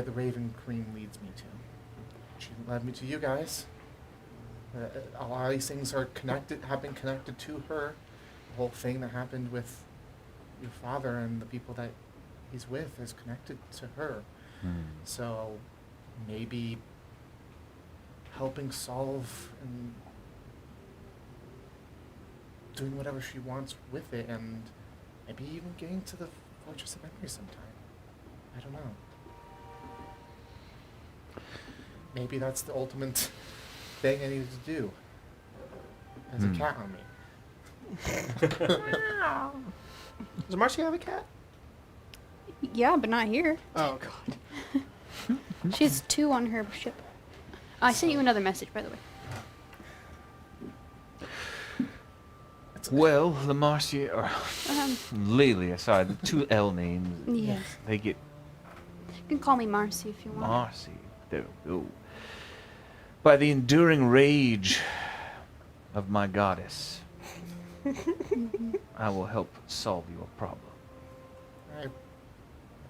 the Raven Queen leads me to. She led me to you guys. A lot of these things have been connected to her. The whole thing that happened with your father and the people that he's with is connected to her. So maybe helping solve and doing whatever she wants with it, and maybe even getting to the Fortress of Memory sometime. I don't know. Maybe that's the ultimate thing I needed to do. There's a cat on me. Does Marcy have a cat? Yeah, but not here. Oh, God. She has 2 on her ship. I sent you another message, by the way. Well, the Marcia, or Lelia, sorry, the 2 L names. Yes. They get You can call me Marcy if you want. Marcy. There we go. By the enduring rage of my goddess, I will help solve your problem. I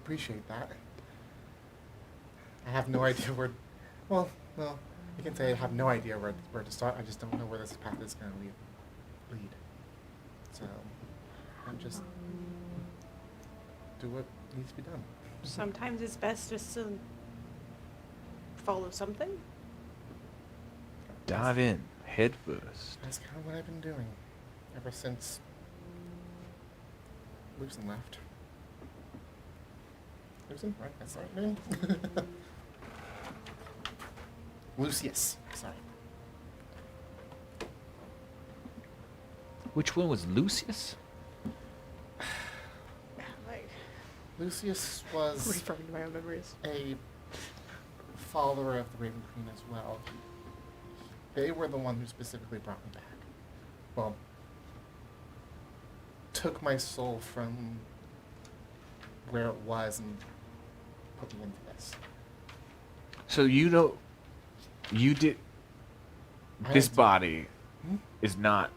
appreciate that. I have no idea where. Well, I can say I have no idea where to start. I just don't know where this path is going to lead. So, I'm just do what needs to be done. Sometimes it's best just to follow something. Dive in, head first. That's kind of what I've been doing ever since Lucien left. Lucien, right? That's the right name. Lucius, sorry. Which one was Lucius? Like, Lucius was referring to my own memories. a follower of the Raven Queen as well. They were the one who specifically brought me back. Well, took my soul from where it was and put me into this. So you did. This did- body Hmm? is not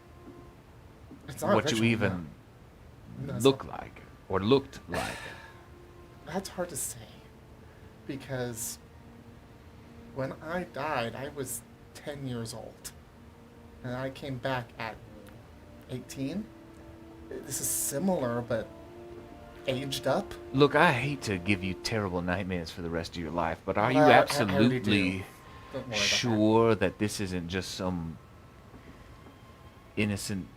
It's not what you original, even no, it's look not. like or looked like. That's hard to say, because when I died, I was 10 years old, and I came back at 18. This is similar, but aged up. Look, I hate to give you terrible nightmares for the rest of your life, but are you Well, I already absolutely do. Don't worry about that. sure that this isn't just some innocent,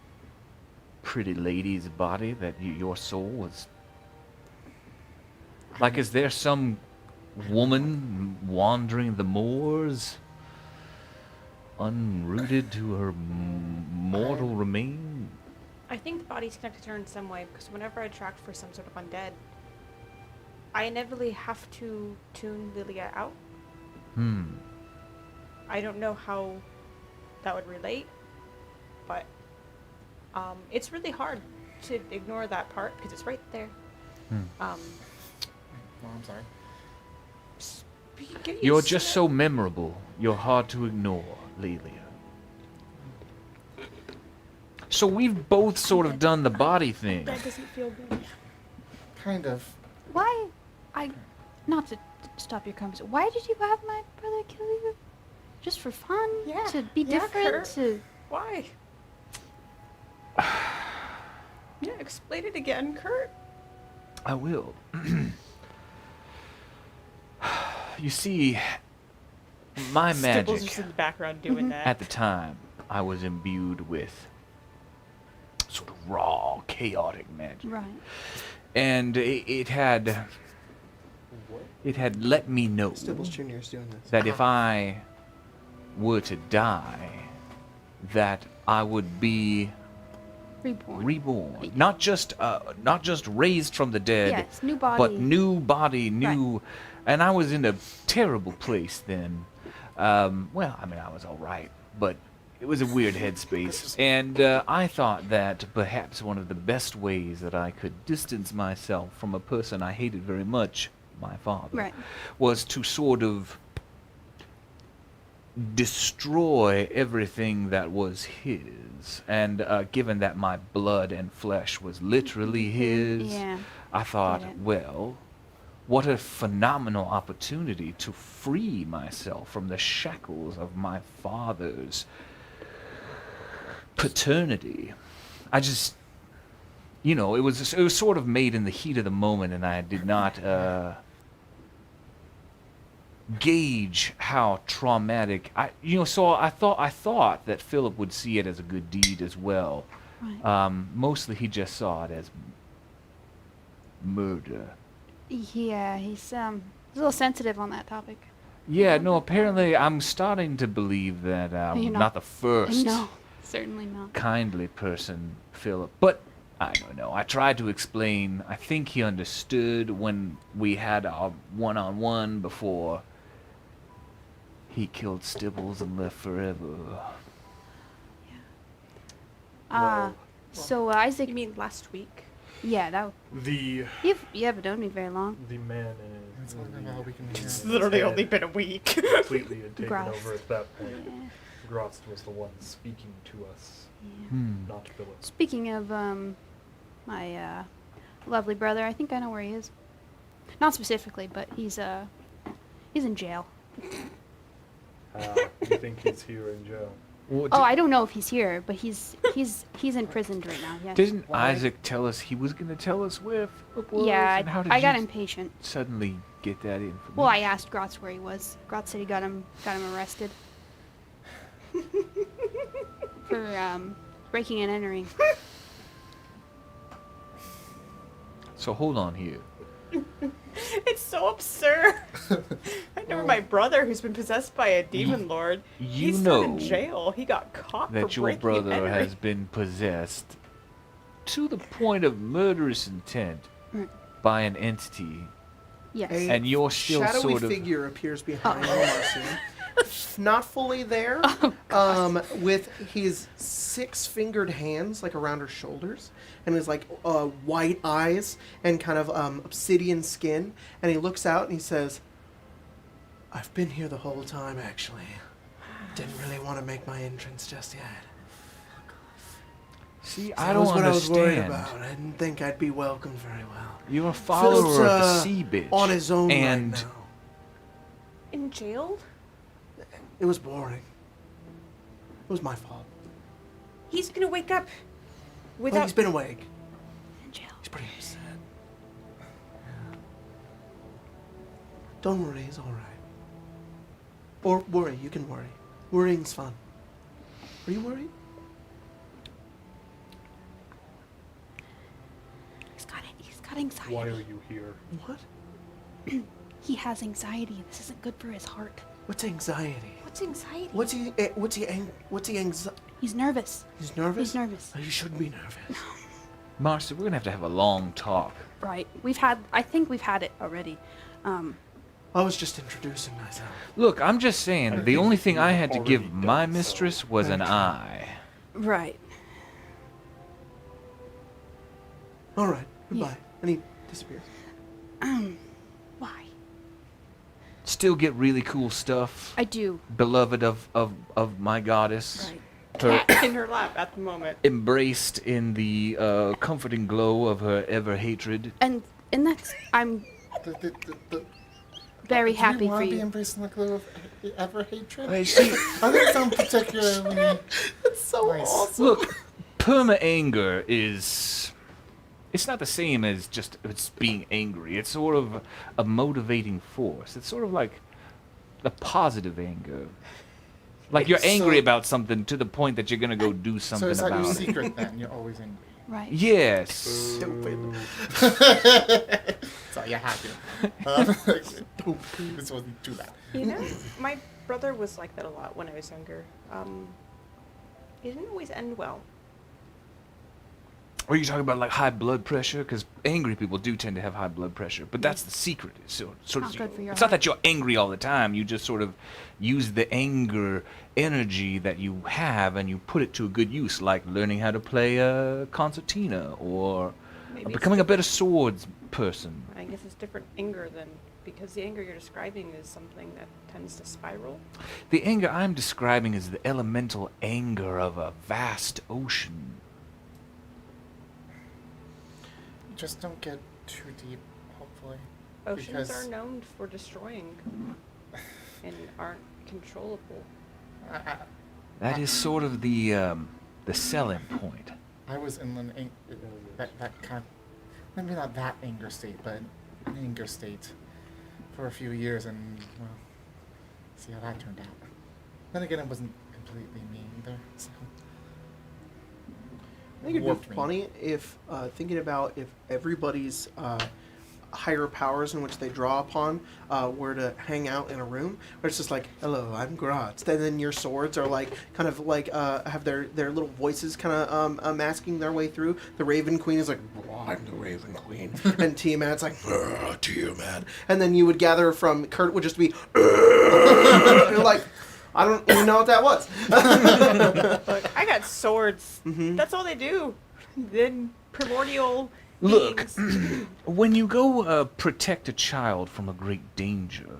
pretty lady's body, that your soul was... Like, is there some woman wandering the moors, unrooted to her mortal remain? I think the body's connected to her in some way, because whenever I track for some sort of undead, I inevitably have to tune Lilia out. I don't know how that would relate, but It's really hard to ignore that part because it's right there. Well, I'm sorry. Get You're used to just it. so memorable. You're hard to ignore, Lelia. So we've both sort of done the body thing. That doesn't feel good. Kind of. Why? Not to stop your conversation. Why did you have my brother kill you? Just for fun? Yeah. To be Yeah, different? Kurt. To Why? Yeah, explain it again, Kurt. I will. You see, my Stipple's magic just in the background doing that. at the time, I was imbued with sort of raw, chaotic magic. right. And it had let me know Stibbles Jr. is doing this. that if I were to die, that I would be Reborn. reborn. Not just raised from the dead, Yes, new body. but new body, new. And I was in a terrible place then. Well, I mean, I was all right, but it was a weird headspace. And I thought that perhaps one of the best ways that I could distance myself from a person I hated very much, my father, Right. was to sort of destroy everything that was his. And given that my blood and flesh was literally his, Yeah. I thought, Get it. well, what a phenomenal opportunity to free myself from the shackles of my father's paternity. I just, it was sort of made in the heat of the moment, and I did not gauge how traumatic. So I thought that Philip would see it as a good deed as well. Right. Mostly he just saw it as murder. Yeah, he's a little sensitive on that topic. Yeah, no, apparently I'm starting to believe that You're not the first No, certainly not. kindly person, Philip. But I don't know. I tried to explain. I think he understood when we had our one-on-one before he killed Stibbles and left forever. So Isaac. You mean last week? Yeah, that. The You haven't known me very long. the man It's is only about we can hear. It's literally only been a week. completely had taken Gross. over at that point. Yeah. Grost was the one speaking to us, Yeah. not Philip. Speaking of my lovely brother, I think I know where he is. Not specifically, but he's in jail. You think he's here in jail? Well, Oh, I don't know if he's here, but he's imprisoned right now. Yes. didn't Why? Isaac tell us he was going to tell us where Philip was? Yeah, and how did I got you impatient. suddenly get that information? Well, I asked Grotz where he was. Grotz said he got him arrested for breaking and entering. So hold on here. It's so absurd. I know my brother, who's been possessed by a demon lord. You He's not know in jail. He got caught that for your breaking brother and entering. has been possessed to the point of murderous intent Mm. by an entity, Yes. A and you're still shadowy sort of figure appears behind Marcy. Not fully there, Oh, with his 6-fingered hands like around her shoulders, and his like white eyes and kind of obsidian skin. And he looks out and he says, "I've been here the whole time, actually. Didn't really want to make my entrance just yet. See, So I that don't was what understand. I was worried about. I didn't think I'd be welcomed very well. You're a follower Philip's, of the sea bitch. on his own and right now. In jail? It was boring. It was my fault. He's gonna wake up Well, without. he's been awake. in jail. He's pretty upset. Yeah. Don't worry, he's all right. Or worry, you can worry. Worrying's fun. Are you worried? He's got anxiety. Why are you here? What? He has anxiety. This isn't good for his heart. What's anxiety? What's anxiety? What's he anxiety? He's nervous. He's nervous? He's nervous. Oh, you shouldn't be nervous. Marcy, we're gonna have a long talk. Right. I think we've had it already. I was just introducing myself. Look, I'm just saying, I the think only thing I you've had to already give my done so. mistress was an eye. Right. All right, goodbye. Yeah. And he disappears. Why? Still get really cool stuff. I do. Beloved of my goddess. Right. Her In her lap at the moment. embraced in the comforting glow of her ever hatred. And that's I'm very happy Do you for want to be you. embraced in the glow of ever hatred? Wait, see, I think it sounds particularly That's so nice. awesome. look, perma anger is. It's not the same as just it's being angry. It's sort of a motivating force. It's sort of like a positive anger. Like you're angry So- about something to the point that you're gonna go do So something is that your about it. secret then? You're always angry. Right. Yes. Stupid. So you have to. This wasn't too bad. You know, my brother was like that a lot when I was younger. It didn't always end well. Or are you talking about like high blood pressure? Because angry people do tend to have high blood pressure, but that's the secret. So, sort Not of, good for your it's not heart. that you're angry all the time. You just sort of use the anger energy that you have and you put it to a good use, like learning how to play a concertina or Maybe it's becoming a better swords person. I guess it's different anger than because the anger you're describing is something that tends to spiral. The anger I'm describing is the elemental anger of a vast ocean. Just don't get too deep, hopefully. Oceans Because- are known for destroying and aren't controllable. That is sort of the selling point. I was in that kind of, maybe not that anger state, but an anger state for a few years, and well, see how that turned out. Then again, it wasn't completely me either. So I think it'd warped be me. funny if thinking about if everybody's higher powers in which they draw upon were to hang out in a room where it's just like, hello, I'm Graz. And then your swords are like kind of like have their little voices kind of masking their way through. The Raven Queen is like, "Oh, I'm the Raven Queen," and Tiamat's like, Tiamat. And then you would gather from Kurt would just be, you're like, I don't even know what that was. Look, I got swords. Mhm. That's all they do. Then primordial Look, beings. when you go protect a child from a great danger,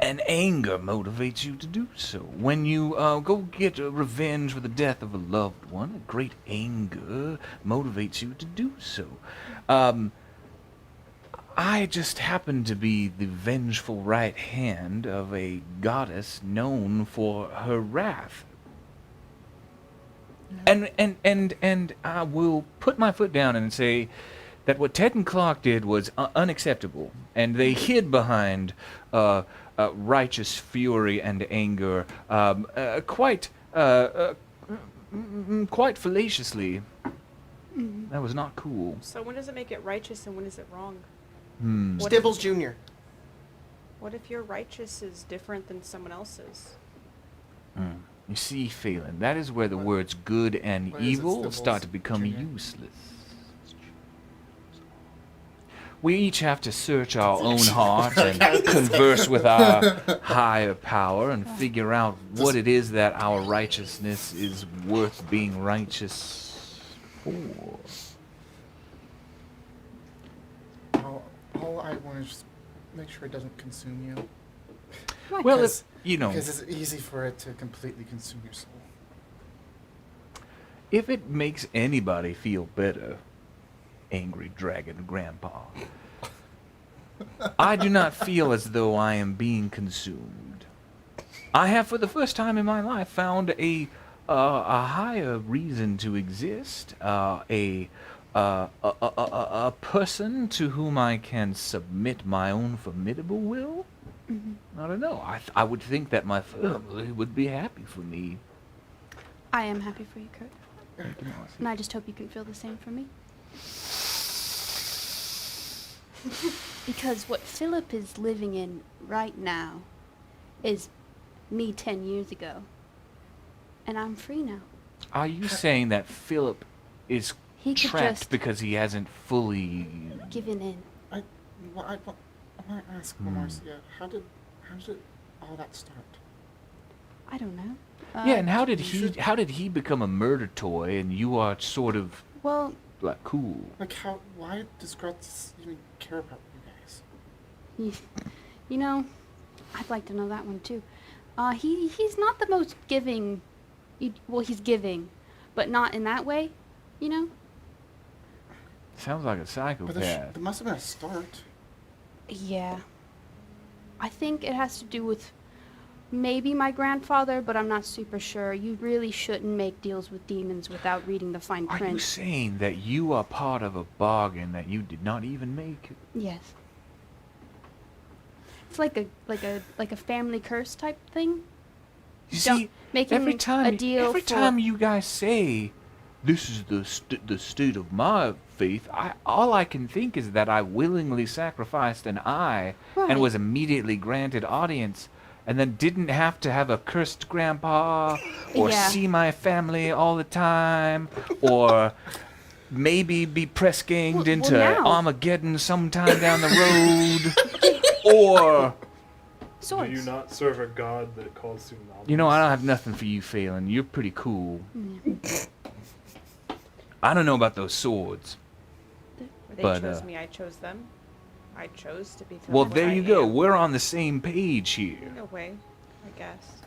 an anger motivates you to do so. When you go get revenge for the death of a loved one, a great anger motivates you to do so. I just happen to be the vengeful right hand of a goddess known for her wrath. And I will put my foot down and say that what Ted and Clark did was unacceptable, and they hid behind righteous fury and anger quite fallaciously. That was not cool. So when does it make it righteous and when is it wrong? What Stibbles Jr. What if your righteous is different than someone else's? You see, Phelan, that is where the words good and What is it, evil Stibbles start to become Jr.? useless. We each have to search our own heart and converse with our higher power and figure out what it is that our righteousness is worth being righteous for. All I want is just make sure it doesn't consume you. Why? Well, Because- you know, Because it's easy for it to completely consume your soul. if it makes anybody feel better, angry dragon grandpa, I do not feel as though I am being consumed. I have, for the first time in my life, found a higher reason to exist, a person to whom I can submit my own formidable will. I don't know. I would think that my family would be happy for me. I am happy for you, Kurt. And I just hope you can feel the same for me. Because what Philip is living in right now is me 10 years ago. And I'm free now. Are you saying that Philip is He could trapped just because he hasn't fully... given in. I want to ask Marcia, how did all that start? I don't know. Yeah, and how did you he should- how did he become a murder toy and you are sort of Well, like cool. Like how? Why does Grutz even care about you guys? You know, I'd like to know that one too. He's not the most giving. Well, he's giving, but not in that way. You know. Sounds like a But psychopath. there must have been a start. Yeah. I think it has to do with maybe my grandfather, but I'm not super sure. You really shouldn't make deals with demons without reading the fine Are print. you saying that you are part of a bargain that you did not even make? Yes. It's like a family curse type thing. You Don't- see, making every time, a deal every for- time you guys say, "This is the state of my faith," all I can think is that I willingly sacrificed an eye Right. and was immediately granted audience, and then didn't have to have a cursed grandpa or Yeah. see my family all the time or maybe be press ganged Well, into now- Armageddon sometime down the road or. Swords. Do you not serve a god that calls student albums? You know, I don't have nothing for you, Phelan. You're pretty cool. I don't know about those swords. They But, chose me. I chose them. I chose to become. Well, what there I you go. am. We're on the same page here. In a way, I guess.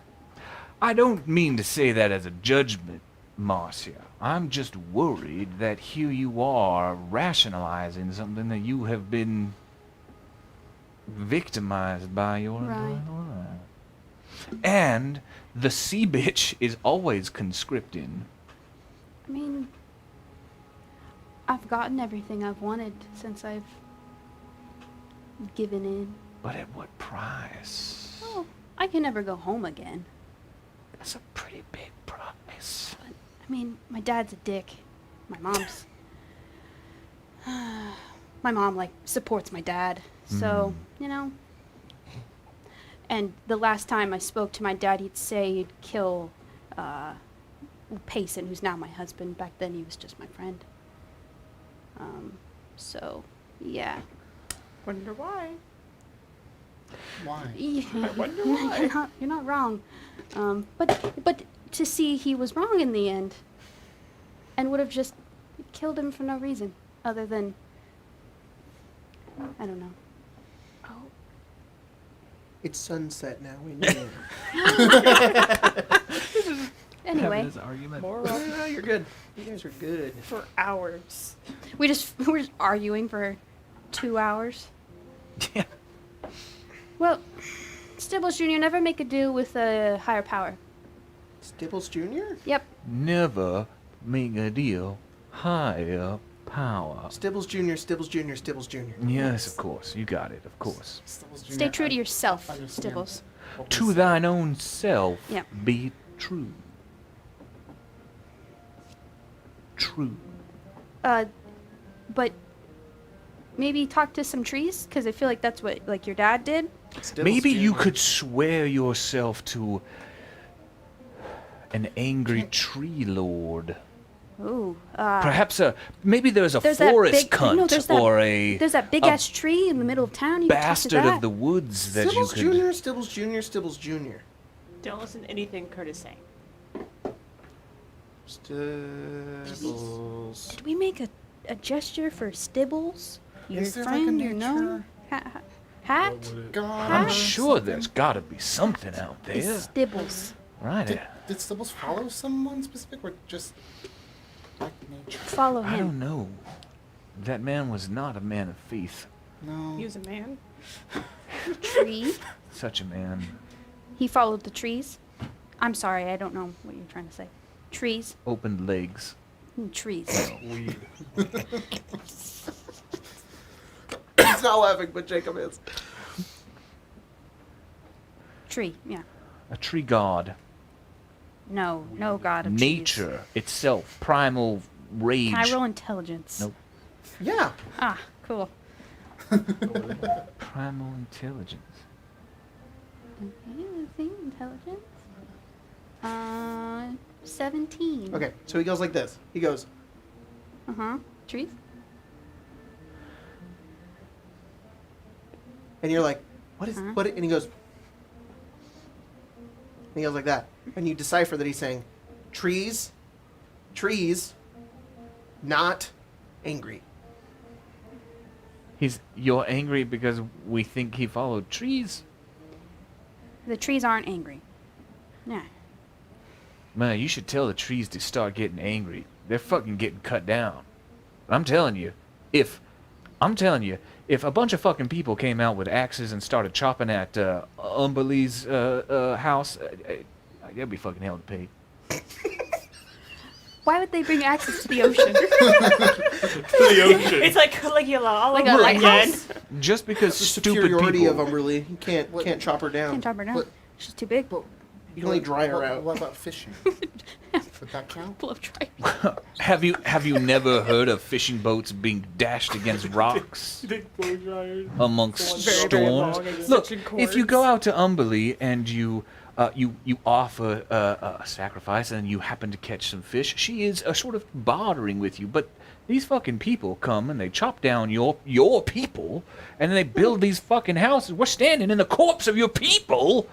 I don't mean to say that as a judgment, Marcia. I'm just worried that here you are rationalizing something that you have been victimized by your Right. entire life. And the sea bitch is always conscripting. I mean, I've gotten everything I've wanted since I've given in. But at what price? Oh, I can never go home again. That's a pretty big price. I mean, my dad's a dick. My mom's... my mom, like, supports my dad. So, you know... And the last time I spoke to my dad, he'd say he'd kill, Payson, who's now my husband. Back then, he was just my friend. So, yeah. Wonder why. Why? I wonder why. You're not wrong. But to see he was wrong in the end, and would have just killed him for no reason other than, I don't know. Oh, It's sunset now. We know. Anyway, This argument. more Oh, you're good. You guys are good. for hours. we're just arguing for 2 hours. Yeah. Well, Stibbles Jr., never make a deal with a higher power. Stibbles Jr.? Yep. Never make a deal. Higher power. Stibbles Jr., Stibbles Jr., Stibbles Jr. Yes, of course. You got it. Of course. Stay true to yourself, understand. Stibbles. To thine own self Yep. be true. True. But maybe talk to some trees, because I feel like that's what, like, your dad did. Stibbles Maybe you Jr.. could swear yourself to an angry tree lord. Ooh. Perhaps maybe there's a There's that forest big- cunt no, there's that- or a There's that big ass tree in the middle of town. You can talk to bastard that. of the woods that you Stibbles could. Jr., Stibbles Jr., Stibbles Jr. Don't listen to anything Kurt is saying. Stibbles. Did we make a gesture for Stibbles? Your Is there like a friend, your gnome? nature Hat? What would it- God, I'm or sure something? there's got to be something out there. It's Stibbles. Right. Did Stibbles follow someone specific or just like nature? Follow I him. don't know. That man was not a man of faith. No. He was a man. Tree. Such a man. He followed the trees. I'm sorry, I don't know what you're trying to say. Trees. Open legs. Trees. Weed. He's not laughing, but Jacob is. Tree. Yeah. A tree god. No god of trees. Nature itself. Primal rage. Can I roll intelligence? Nope. Yeah. Ah, cool. Primal intelligence. Okay, let's see. Intelligence. 17. Okay, so he goes like this. He goes, Uh-huh. Trees? and you're like, what is, Huh? what? And he goes like that. And you decipher that he's saying, trees, not angry. You're angry because we think he followed trees? The trees aren't angry. Yeah. Man, you should tell the trees to start getting angry. They're fucking getting cut down. I'm telling you, if a bunch of fucking people came out with axes and started chopping at Umberlee's house, that'd be fucking hell to pay. Why would they bring axes to the ocean? The ocean. It's like Caligula all Like a over lighthouse? again. Just because The stupid superiority people. of Umberlee. You can't chop her down. Can't chop her down. What? She's too big. But You can only dry her out. What about fishing? Would that count? Full of dry. Have you never heard of fishing boats being dashed against rocks Dick blow dryers. amongst Very, very long storms? and Look, such if you cords. go out to Umberlee and you offer a sacrifice and you happen to catch some fish, she is sort of bartering with you. But these fucking people come and they chop down your people and then they build these fucking houses. We're standing in the corpse of your people.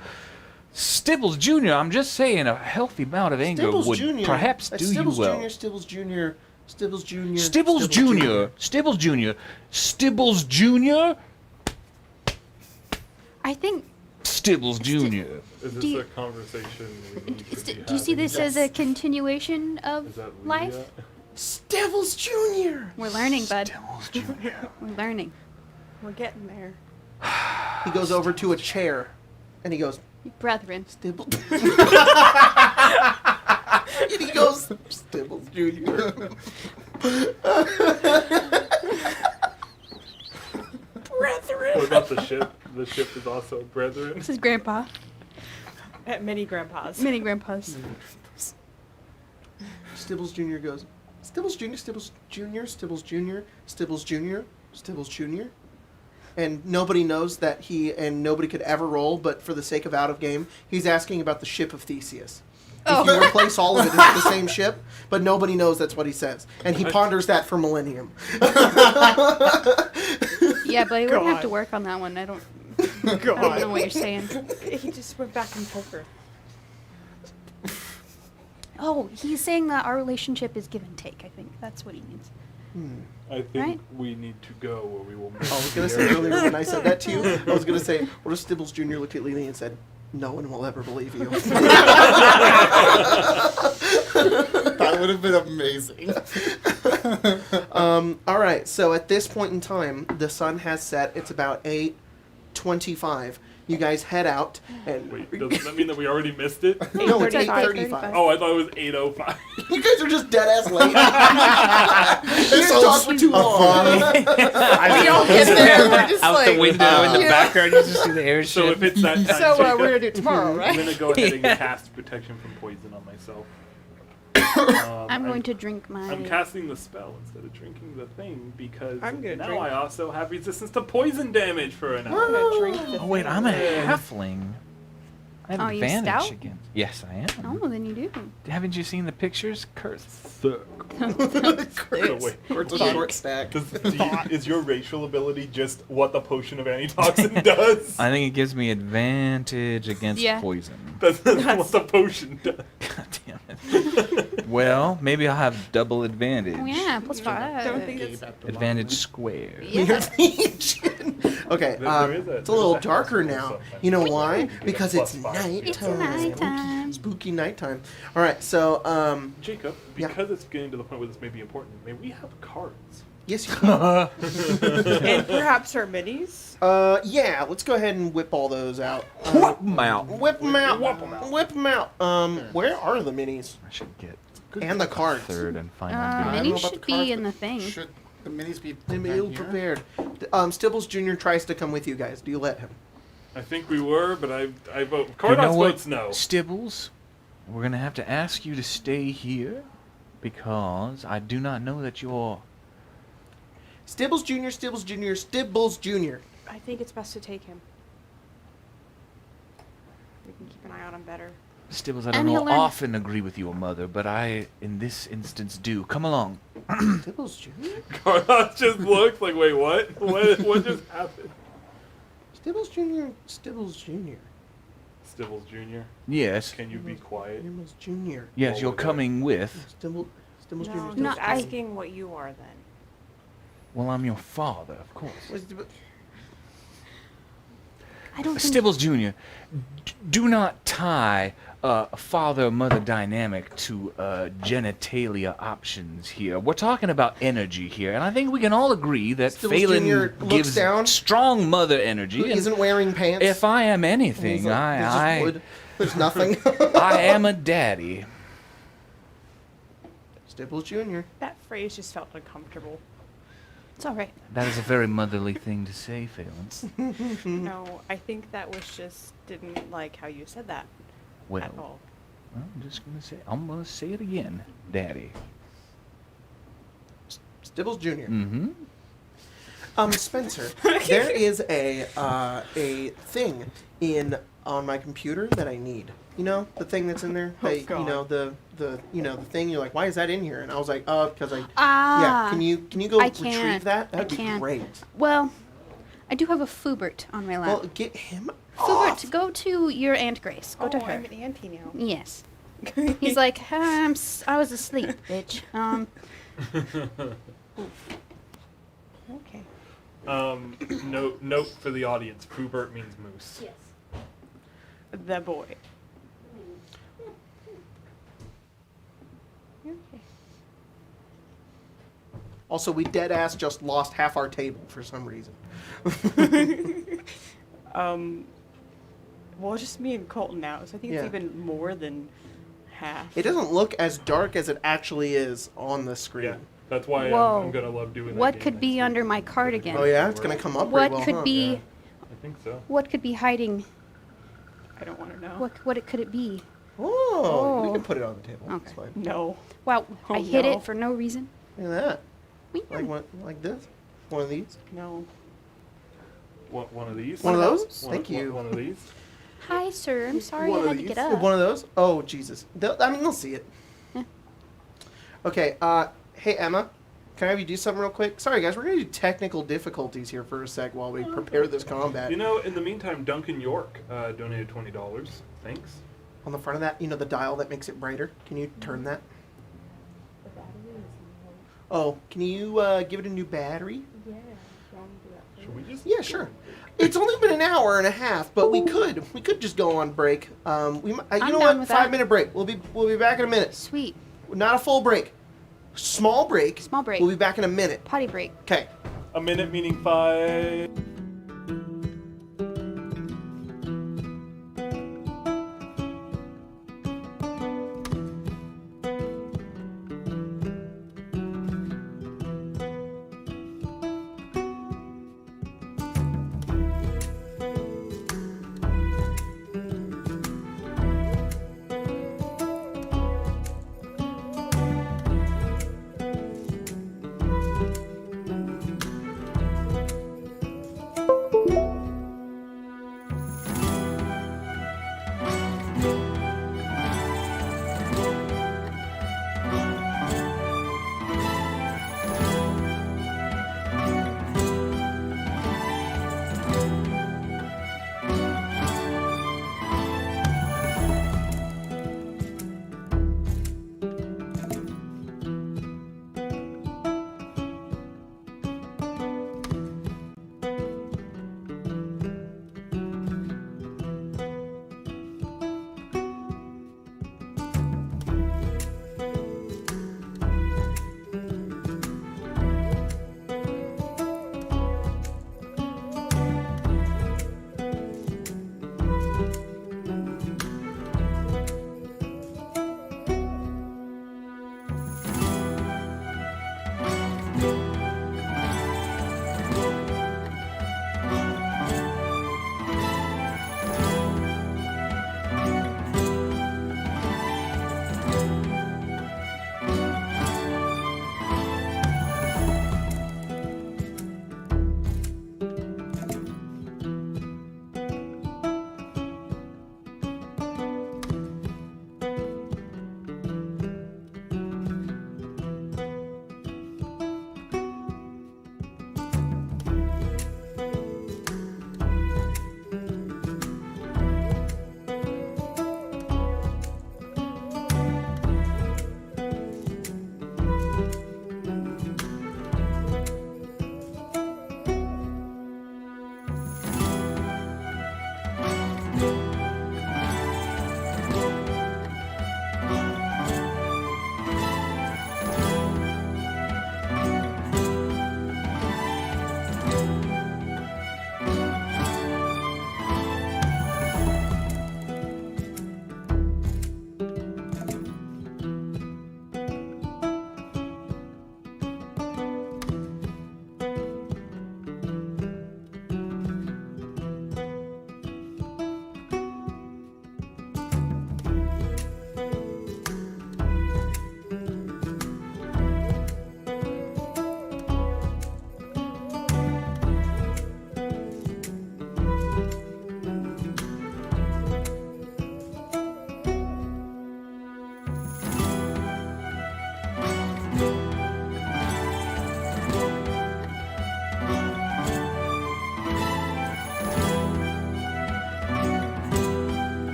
Stibbles Jr., I'm just saying, a healthy amount of anger Stibbles would Jr. perhaps That's do you Stibbles well. Jr., Stibbles Jr., Stibbles Jr. Stibbles Jr. Stibbles Jr. Stibbles Jr. I think. Stibbles Jr. Is Do this you- a conversation we need to be Do you see having? this as a continuation of Is that life? Lydia? Stibbles Jr. We're learning, bud. Stibbles Jr. We're learning. We're getting there. He goes over to a chair, and he goes, Brethren. Stibbles. And he goes, Stibbles Jr. What about the ship? The ship is also brethren. This is Grandpa. At many grandpas. Mini Grandpas. Stibbles Jr. goes, Stibbles Jr., Stibbles Jr., Stibbles Jr., Stibbles Jr., Stibbles Jr. And nobody knows that and nobody could ever roll, but for the sake of out of game, he's asking about the ship of Theseus. If you replace all of it into the same ship, but nobody knows that's what he says. And he ponders that for millennium. Yeah, but he wouldn't have to God. work on that one. I don't know what you're saying. He just went back in poker. Oh, he's saying that our relationship is give and take. I think that's what he means. I think Right? we need to go or we will miss I was going to the say air. earlier when I said that to you, I was going to say, what if Stibbles Jr. looked at Lily and said, no one will ever believe you. That would have been amazing. All right, so at this point in time, the sun has set. It's about 8:25. You guys head out and Wait, doesn't that mean that we already missed it? no, it's 8:35. 8:35. Oh, I thought it was 8:05. You guys are just dead ass late. You This talk for too long. We all get there. We're just Out like, the window in the yeah. background, you just see the airship. So if it's that time, So Jacob, we're gonna do it tomorrow, I'm right? gonna go ahead and cast protection from poison on myself. I'm going to drink my. I'm casting the spell instead of drinking the thing because I'm gonna now drink. I also have resistance to poison damage for an I'm hour. gonna drink the Oh wait, I'm a Yeah. halfling. I have Oh, you advantage stout? again. Yes, I am. Oh, then you do. Haven't you seen the pictures? Kurt Thurk. So wait, It's a short stack. is your racial ability just what the potion of antitoxin does? I think it gives me advantage against Yeah. poison. That's what the potion does. God damn it. Well, maybe I'll have double advantage. Oh yeah, plus Don't 5. think it's Advantage square. Yeah. Okay, There is it's a little there's a darker house rule now. sometimes. You know why? You get a Because it's +5. It's nighttime. nighttime. Spooky nighttime. All right, so Jacob, Yeah. because it's getting to the point where this may be important, may we have cards? yes, you can. and perhaps our minis. Yeah, let's go ahead and whip all those out. Whoop 'em out. Whip them out. Whip 'em out. Whip them out. Where are the minis I should get and the cards? third and final. I don't know Minis about should the be cards, in but the thing. Should the minis be I'm ill prepared. Stibbles Jr. tries to come with you guys. Do you let him? I think we were, but I vote. You Cardox know what, votes no. Stibbles? We're gonna have to ask you to stay here because I do not know that you're. Stibbles Jr., Stibbles Jr., Stibbles Jr. I think it's best to take him. We can keep an eye on him better. Stibbles, I And don't he'll learn- often agree with your mother, but I, in this instance, do. Come along. Stibbles Jr.? Cardox just looks like, wait, what? What just happened? Stibbles Jr., Stibbles Jr. Stibbles Jr., Yes. can you be quiet? Stibbles Jr. Yes, Well, you're with coming with. Stibbles Jr. No, Stibbles he's No, I- asking what you are then. Well, I'm your father, of course. I don't think Stibbles Jr., do not tie a father-mother dynamic to genitalia options here. We're talking about energy here, and I think we can all agree that Stibbles Phelan Jr. looks gives down. strong mother energy. Who and isn't wearing pants? if I am He's anything, like, there's just wood. There's nothing. I am a daddy. Stibbles Jr. That phrase just felt uncomfortable. it's all right. That is a very motherly thing to say, Phelan. No, I think that was just didn't like how you said that Well, at all. I'm gonna say it again, daddy. Stibbles Jr. Mm-hmm. Spencer, there is a thing on my computer that I need. You know, the thing that's in there. Oh, You God. know, the thing. You're like, why is that in here? And I was like, because I. Ah. Yeah. Can you go I retrieve can't. that? I That'd be can't. great. Well, I do have a Fubert on my lap. Well, get him. Fubert, go to your Aunt Grace. Go to her. I'm an auntie now. Yes. He's like, I was asleep, bitch. Okay. Note for the audience: Poobert means moose. Yes. The boy. Okay. Also, we dead ass just lost half our table for some reason. Well, it's just me and Colton now, so I think Yeah. it's even more than half. It doesn't look as dark as it actually is on the screen. Yeah, that's why Whoa. I'm gonna love doing that. What game could next be week. under my cardigan? Oh yeah, it's gonna come up. What pretty well, could huh? be? Yeah, I think so. What could be hiding? I don't want to know. What could it be? Oh, we Oh. can put it on the table. It's Okay. fine. No. Wow, I Oh, hid no. it for no reason. Look at that. Weird. Like this. One of these. No. One of these. One of those. One- Thank you. One of these. Hi, sir. I'm sorry One I of had to these. get up. One of those. Oh Jesus. They'll see it. Yeah. Okay. Hey Emma, can I have you do something real quick? Sorry guys, we're gonna do technical difficulties here for a sec while we prepare this combat. You know, in the meantime, Duncan York donated $20. Thanks. On the front of that, the dial that makes it brighter. Can you turn that? Oh, can you give it a new battery? Should we just? Yeah, sure. It's only been an hour and a half, but we could just go on break. You I'm know down what? with 5-minute break. We'll be back in a minute. Sweet. Not a full break. Small break. Small break. We'll be back in a minute. Potty break. Okay. A minute meaning 5.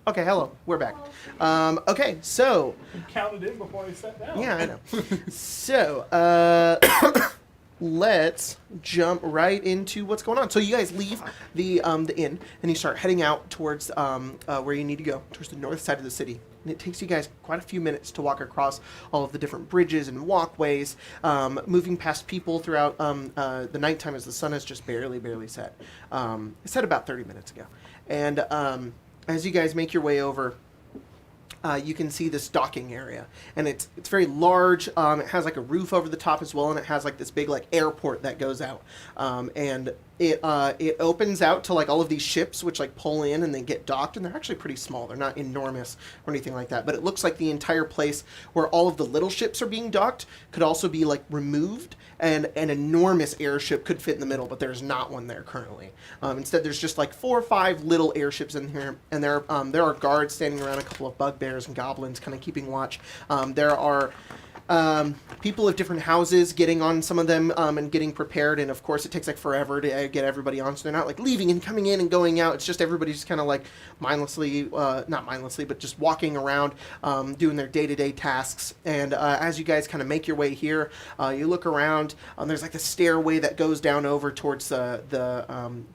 Okay, hello. We're back. Okay, so Counted in before I sat down. yeah, I know. So let's jump right into what's going on. So you guys leave the inn and you start heading out towards where you need to go, towards the north side of the city. And it takes you guys quite a few minutes to walk across all of the different bridges and walkways, moving past people throughout the nighttime as the sun has just barely set. It set about 30 minutes ago. And as you guys make your way over, you can see this docking area, and it's very large. It has like a roof over the top as well, and it has like this big like airport that goes out, and it opens out to like all of these ships which like pull in and they get docked, and they're actually pretty small. They're not enormous or anything like that, but it looks like the entire place where all of the little ships are being docked could also be like removed, and an enormous airship could fit in the middle, but there's not one there currently. Instead, there's just like 4 or 5 little airships in here, and there are guards standing around, a couple of bugbears and goblins kind of keeping watch. There are people of different houses getting on some of them and getting prepared, and of course it takes like forever to get everybody on, so they're not like leaving and coming in and going out. It's just everybody's kind of like mindlessly, not mindlessly, but just walking around doing their day-to-day tasks. And as you guys kind of make your way here, you look around, there's like a stairway that goes down over towards the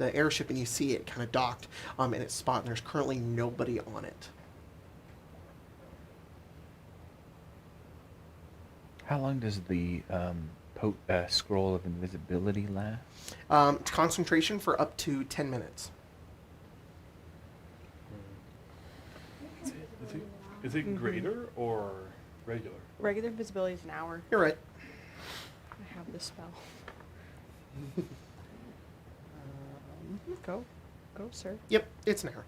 airship, and you see it kind of docked in its spot, and there's currently nobody on it. How long does the scroll of invisibility last? It's concentration for up to 10 minutes. Is it greater or regular? Regular invisibility is an hour. You're right. I have this spell. Go, sir. Yep, it's an hour.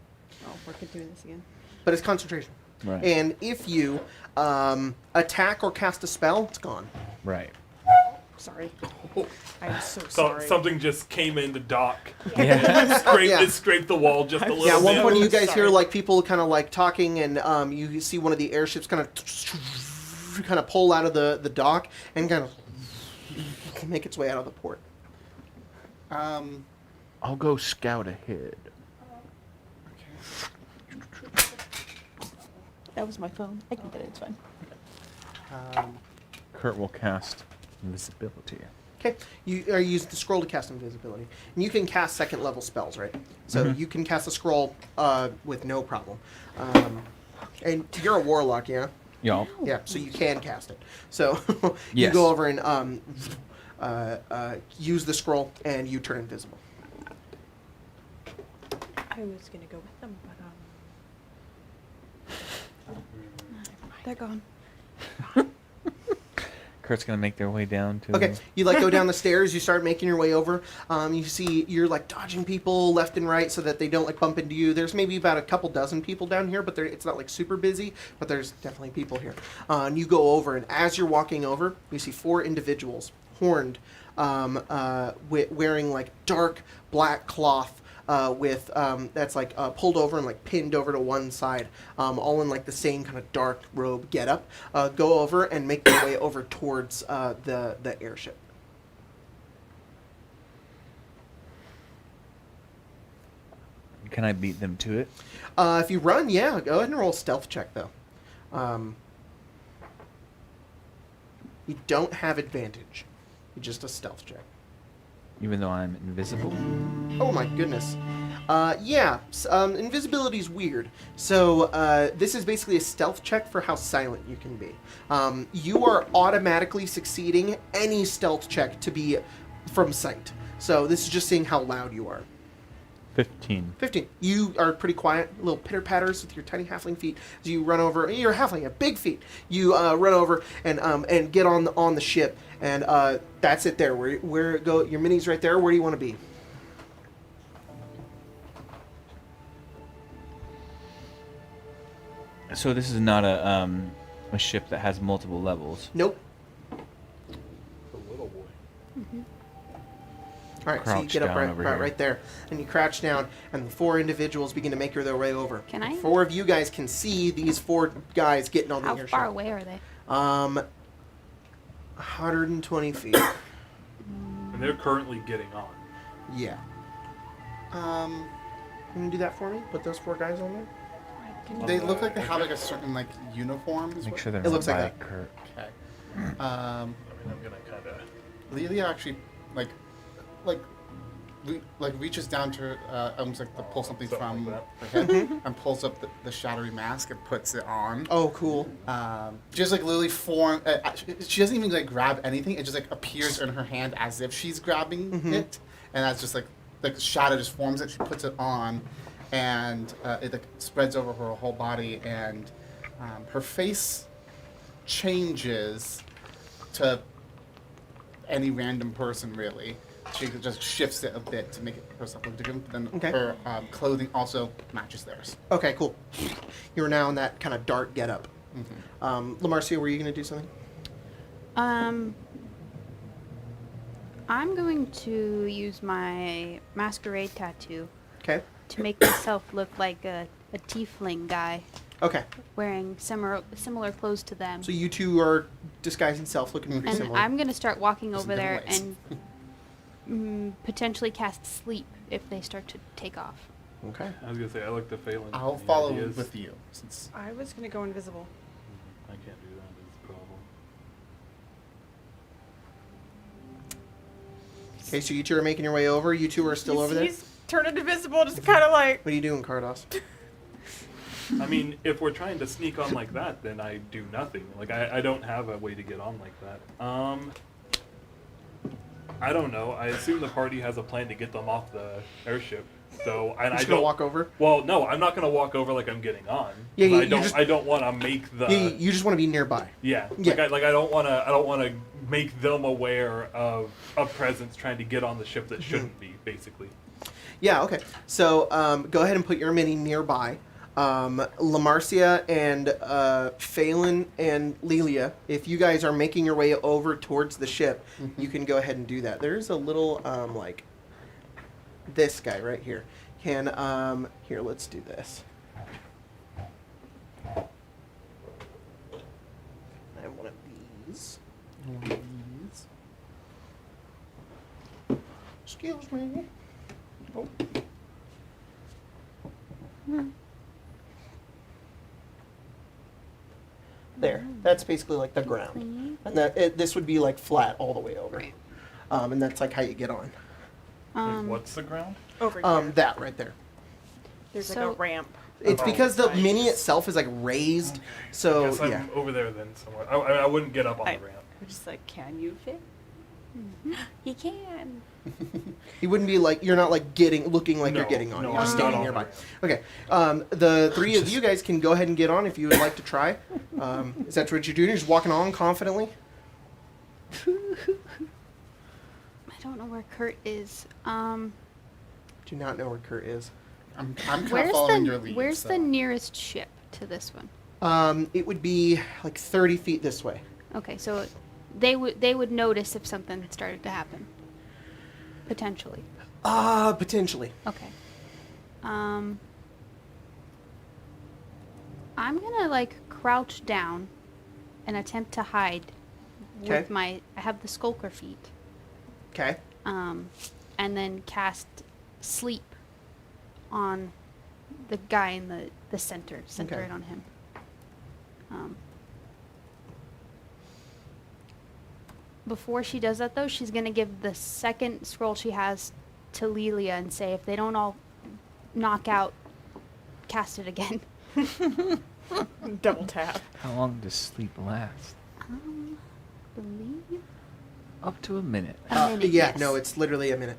Oh, we're doing this again. But it's concentration. Right. And if you attack or cast a spell, it's gone. Right. Sorry. I'm so So sorry. something just came in the dock. Yeah. Yeah. It scraped the wall just a little Yeah, at one bit. point you guys Sorry. hear like people kind of like talking, and you see one of the airships kind of pull out of the dock and kind of make its way out of the port. I'll go scout ahead. That was my phone. I can get it. It's fine. Kurt will cast invisibility. Okay, you use the scroll to cast invisibility, and you can cast second level spells, right? So you can cast a scroll with no problem. And you're a warlock, yeah? Yeah. Yeah, so you can cast it. So you Yes. go over and use the scroll, and you turn invisible. I was gonna go with them, but they're gone. Kurt's gonna make their way down to. Okay, you like go down the stairs. You start making your way over. You see you're like dodging people left and right so that they don't like bump into you. There's maybe about a couple dozen people down here, but it's not like super busy. But there's definitely people here. And you go over, and as you're walking over, you see 4 individuals, horned, wearing like dark black cloth. With that's like pulled over and like pinned over to one side, all in like the same kind of dark robe getup. Go over and make their way over towards the airship. Can I beat them to it? If you run, yeah, go ahead and roll a stealth check though. You don't have advantage. You just a stealth check. Even though I'm invisible? Oh my goodness. Yeah, invisibility's weird. So this is basically a stealth check for how silent you can be. You are automatically succeeding any stealth check to be from sight. So this is just seeing how loud you are. 15. 15. You are pretty quiet, little pitter-patters with your tiny halfling feet. As you run over, you're a halfling, you have big feet. You run over and get on the ship, and that's it there. Where go? Your mini's right there. Where do you want to be? So this is not a ship that has multiple levels. Nope. The little boy. All right, so you Crouch get up down over here. right there, and you crouch down, and the 4 individuals begin to make their way over. Can I? 4 of you guys can see these 4 guys getting on the How airship. far away are they? 120 feet. And they're currently getting on. Yeah. Can you do that for me? Put those 4 guys on there. They look like they have like a certain like uniform. is Make what- sure they're It not looks like by that. Kurt. Okay. I mean, I'm gonna kind of. Lelia actually like reaches down to almost like to pull something Something from like her head and pulls up the shadowy mask and puts it on. Oh, cool. Just like literally form. She doesn't even like grab anything. It just like appears in her hand as if she's grabbing it, and that's just like the shadow just forms it. She puts it on, and it like spreads over her whole body, and her face changes to any random person really. She just shifts it a bit to make it herself look different. Then Okay. her clothing also matches theirs. Okay, cool. You're now in that kind of dark getup. Lamarcia, were you going to do something? I'm going to use my masquerade tattoo Okay. to make myself look like a tiefling guy Okay. wearing similar clothes to them. So you two are disguising self, looking pretty And similar. I'm going to start walking Just in over there different and potentially cast sleep if they start to take off. Okay. I was gonna say I like the Phelan. I'll The follow idea is- with you since I was gonna go invisible. I can't do that. Is the problem. Okay, so you two are making your way over. You two are still over there. He's turned invisible, just kind of like. What are you doing, Cardos? I mean, if we're trying to sneak on like that, then I do nothing. Like I don't have a way to get on like that. I don't know. I assume the party has a plan to get them off the airship. So and You're I just gonna don't walk over. Well, no, I'm not gonna walk over like I'm getting on. Yeah, 'Cause you're just- I don't want to make the. You just want to be nearby. Yeah. Yeah. Like I don't want to make them aware of a presence trying to get on the ship that shouldn't be, basically. Yeah. Okay. So go ahead and put your mini nearby. Lamarcia and Phelan and Lelia, if you guys are making your way over towards the ship, you can go ahead and do that. There's a little like this guy right here. Can here, let's do this. I have one of these. Excuse me. Oh. There. That's basically like the ground. And this would be like flat all the way over. Right. And that's like how you get on. Like, what's the ground? Over here. That right there. There's like So- a ramp. It's Oh, because the nice. mini itself is like raised. So Guess I'm yeah. over there then somewhere. I wouldn't get up on I- the ramp. I'm just like, can you fit? He can. You wouldn't be like you're not like looking like you're No, getting on. no, You're just I'm standing not on nearby. the Okay. The three of you guys can go ahead and get on if you would like to try. Is that what you're doing? You're just walking on confidently? I don't know where Kurt is. Do not know where Kurt is. I'm kind of Where's following your lead. where's so. the nearest ship to this one? It would be like 30 feet this way. Okay, so they would notice if something started to happen. Potentially. Potentially. Okay. I'm gonna like crouch down and attempt to hide with Okay. I have the skulker feet. Okay. And then cast sleep on the guy in the center Okay. it on him. Before she does that though, she's gonna give the second scroll she has to Lelia and say if they don't all knock out, cast it again. Double tap. How long does sleep last? Believe Up to a minute. a minute. Yeah, yes. no, it's literally a minute.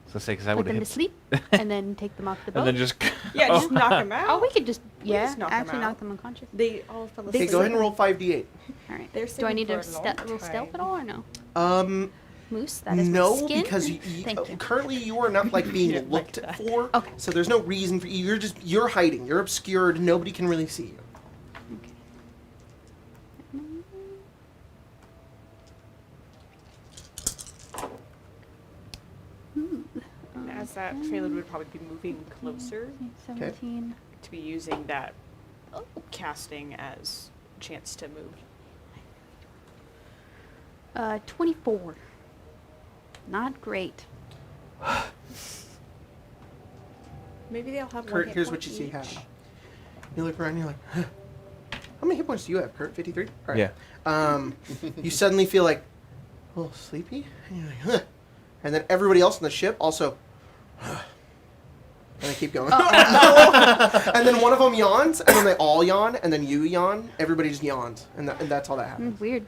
So say because I Put would them have to hit. sleep and then take them off the boat. And then just. Yeah, just knock him out. Oh, we could just We just knock 'em actually out. knock them unconscious. They all fell Okay, asleep. go ahead and roll 5d8. All right. They're Do I need sleeping to for a long roll stealth time. at all or no? Moose, that is my No, skin. because Thank you. currently you are not like being Yeah, like looked that. for. Okay. So there's no reason for you. You're hiding. You're obscured. Nobody can really see you. Okay. As that Phelan would probably be moving closer 17. to be using that casting as a chance to move. 24. Not great. Maybe they'll have Kurt, one here's hit what you point see each. happen. You look around and you're like, huh. How many hit points do you have, Kurt? 53? All right. Yeah. You suddenly feel like a little sleepy. And you're like, huh. And then everybody else on the ship also, huh. And they keep going. And then one of them yawns, and then they all yawn, and then you yawn. Everybody just yawns. And that's all that happens. Weird.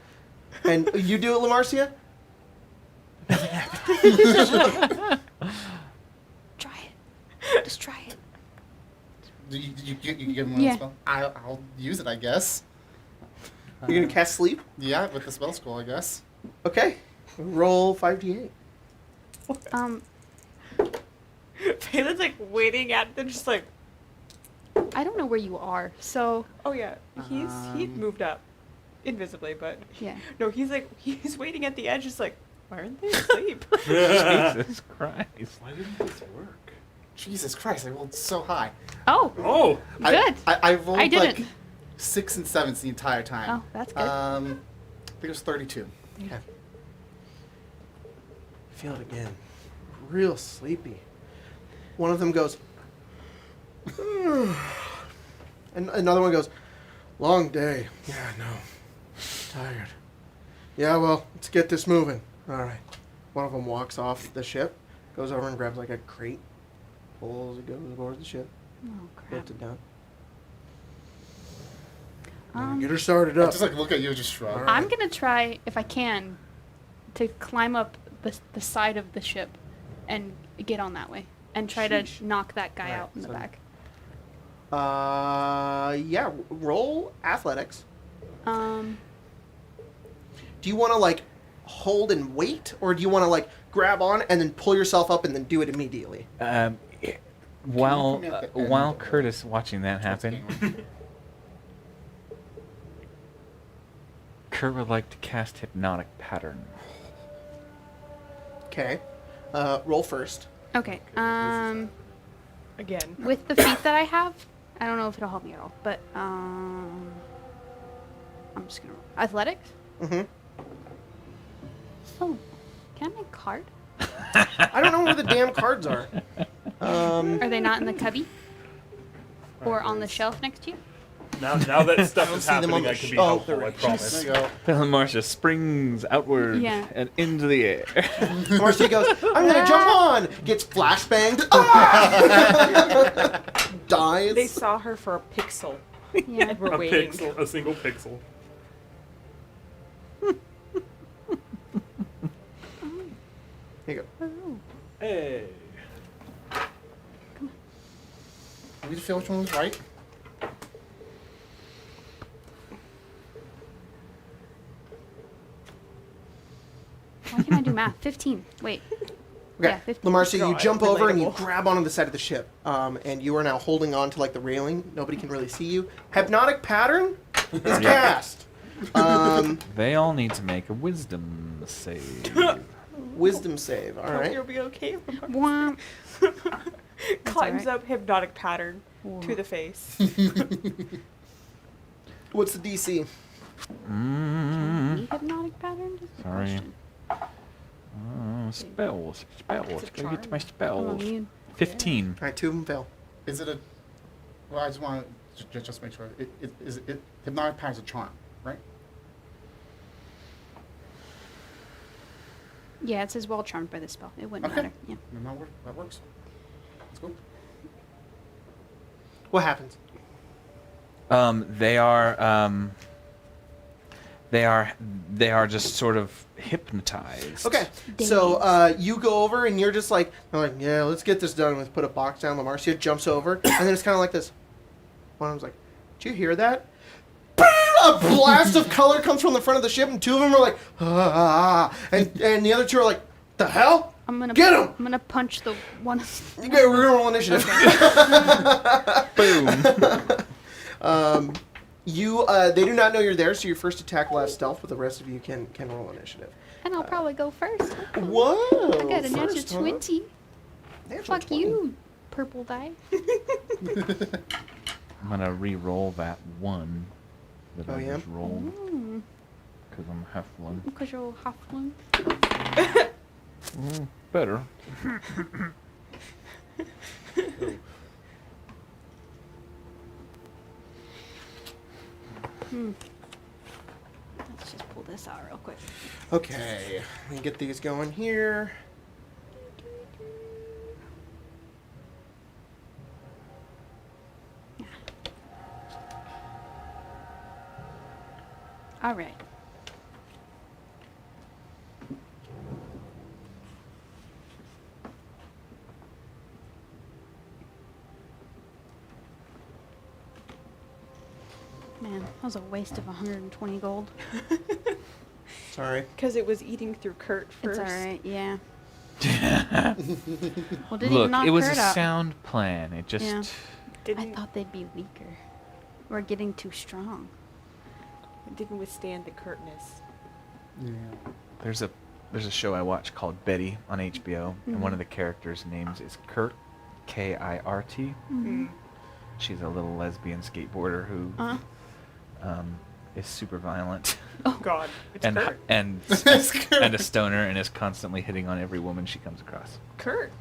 And you do it, LaMarcia? Try it. Just try it. You give him one Yeah. spell? I'll use it, I guess. You're going to cast sleep? Yeah, with the spell scroll, I guess. Okay. Roll 5d8. Phelan's like waiting at them, just like, I don't know where you are, so oh yeah, he moved up, invisibly, but yeah. no, he's waiting at the edge, just like, why aren't they asleep? Jesus Christ. Why didn't this work? Jesus Christ, I rolled so high. Oh, Oh! good. I rolled I didn't. like 6 and 7s the entire time. Oh, that's good. I think it was 32. Okay. Feel it again. Real sleepy. One of them goes, and another one goes, long day. Yeah, no. Tired. Yeah, well, let's get this moving. All right. One of them walks off the ship, goes over and grabs like a crate, pulls it, goes aboard the ship, Oh crap. puts it down. Um, Get her started I up. just like look at you, just shrug. Alright. I'm gonna try, if I can, to climb up the side of the ship and get on that way and try to knock that guy Right, out in the so- back. Yeah, roll athletics. Um, Do you want to like hold and wait, or do you want to like grab on and then pull yourself up and then do it immediately? While put me at the end? while Curtis watching that happen, Kurt would like to cast Hypnotic Pattern. Okay. Roll first. okay. Again. With the feat that I have, I don't know if it'll help me at all, but I'm just gonna roll. Athletics. Mm-hmm. Oh, can I make a card? I don't know where the damn cards are. Are they not in the cubby or on the shelf next to you? Now that stuff don't is see them on happening, the I can be oh, helpful, there I it is. promise. There you go. Phil and Marcia springs outward Yeah. and into the air. Marcy goes, I'm gonna jump on. Gets flashbanged. Ah! Dies. They saw her for a pixel, Yeah. and we're A waiting. pixel, a single pixel. Here you go. Hey. We just feel which one was right. Why can't I do math? 15. Wait. Okay, Yeah, 15. Lamarcia, you God, jump over and you relatable. grab onto the side of the ship, and you are now holding on to like the railing. Nobody can really see you. Hypnotic pattern is cast. They all need to make a Wisdom save. Wisdom save. All Hope right. you'll be okay. Womp. Climbs alright. up hypnotic pattern Whoa. to the face. What's the DC? Mm, Hypnotic pattern? Just a Sorry. question. Spells. Gotta get to my Oh, spells. immune. 15. All right, 2 of them fail. Is it a? Well, I just want to just make sure. Is it hypnotic pattern is a charm, right? Yeah, it says well charmed by the spell. It wouldn't Okay. matter. Yeah. Then that works. Let's go. What happens? They are just sort of hypnotized. Okay, so you go over and you're just like, yeah, let's get this done. Let's put a box down. Lamarcia jumps over, and then it's kind of like this. One of them's like, did you hear that? A blast of color comes from the front of the ship, and 2 of them are like, and the other 2 are like, the hell? I'm gonna Get 'em! I'm gonna punch the one. Okay, we're gonna roll initiative. Boom. They do not know you're there, so your first attack will have stealth, but the rest of you can roll initiative. And I'll probably go first. Whoa! I got a natural first, huh? 20. Natural Fuck 20. you, purple die. I'm gonna re-roll that 1 that Oh, I yeah? just rolled Mm, because I'm Hafley. because you're Hafley. Better. Let's just pull this out real quick. Okay, let me get these going here. All right. Man, that was a waste of 120 gold. Sorry. Because it was eating through Kurt first. It's all right. Yeah. Well, didn't Look, knock it was a Kurt out. sound plan. It just. Yeah. I Didn't thought they'd be weaker. We're getting too strong. didn't withstand the Kurtness. Yeah. There's a show I watch called Betty on HBO, and one of the characters' names is Kurt, K-I-R-T. She's a little lesbian skateboarder who is super violent. Oh God, it's and Kurt. and It's Kurt. and a stoner, and is constantly hitting on every woman she comes across. Kurt.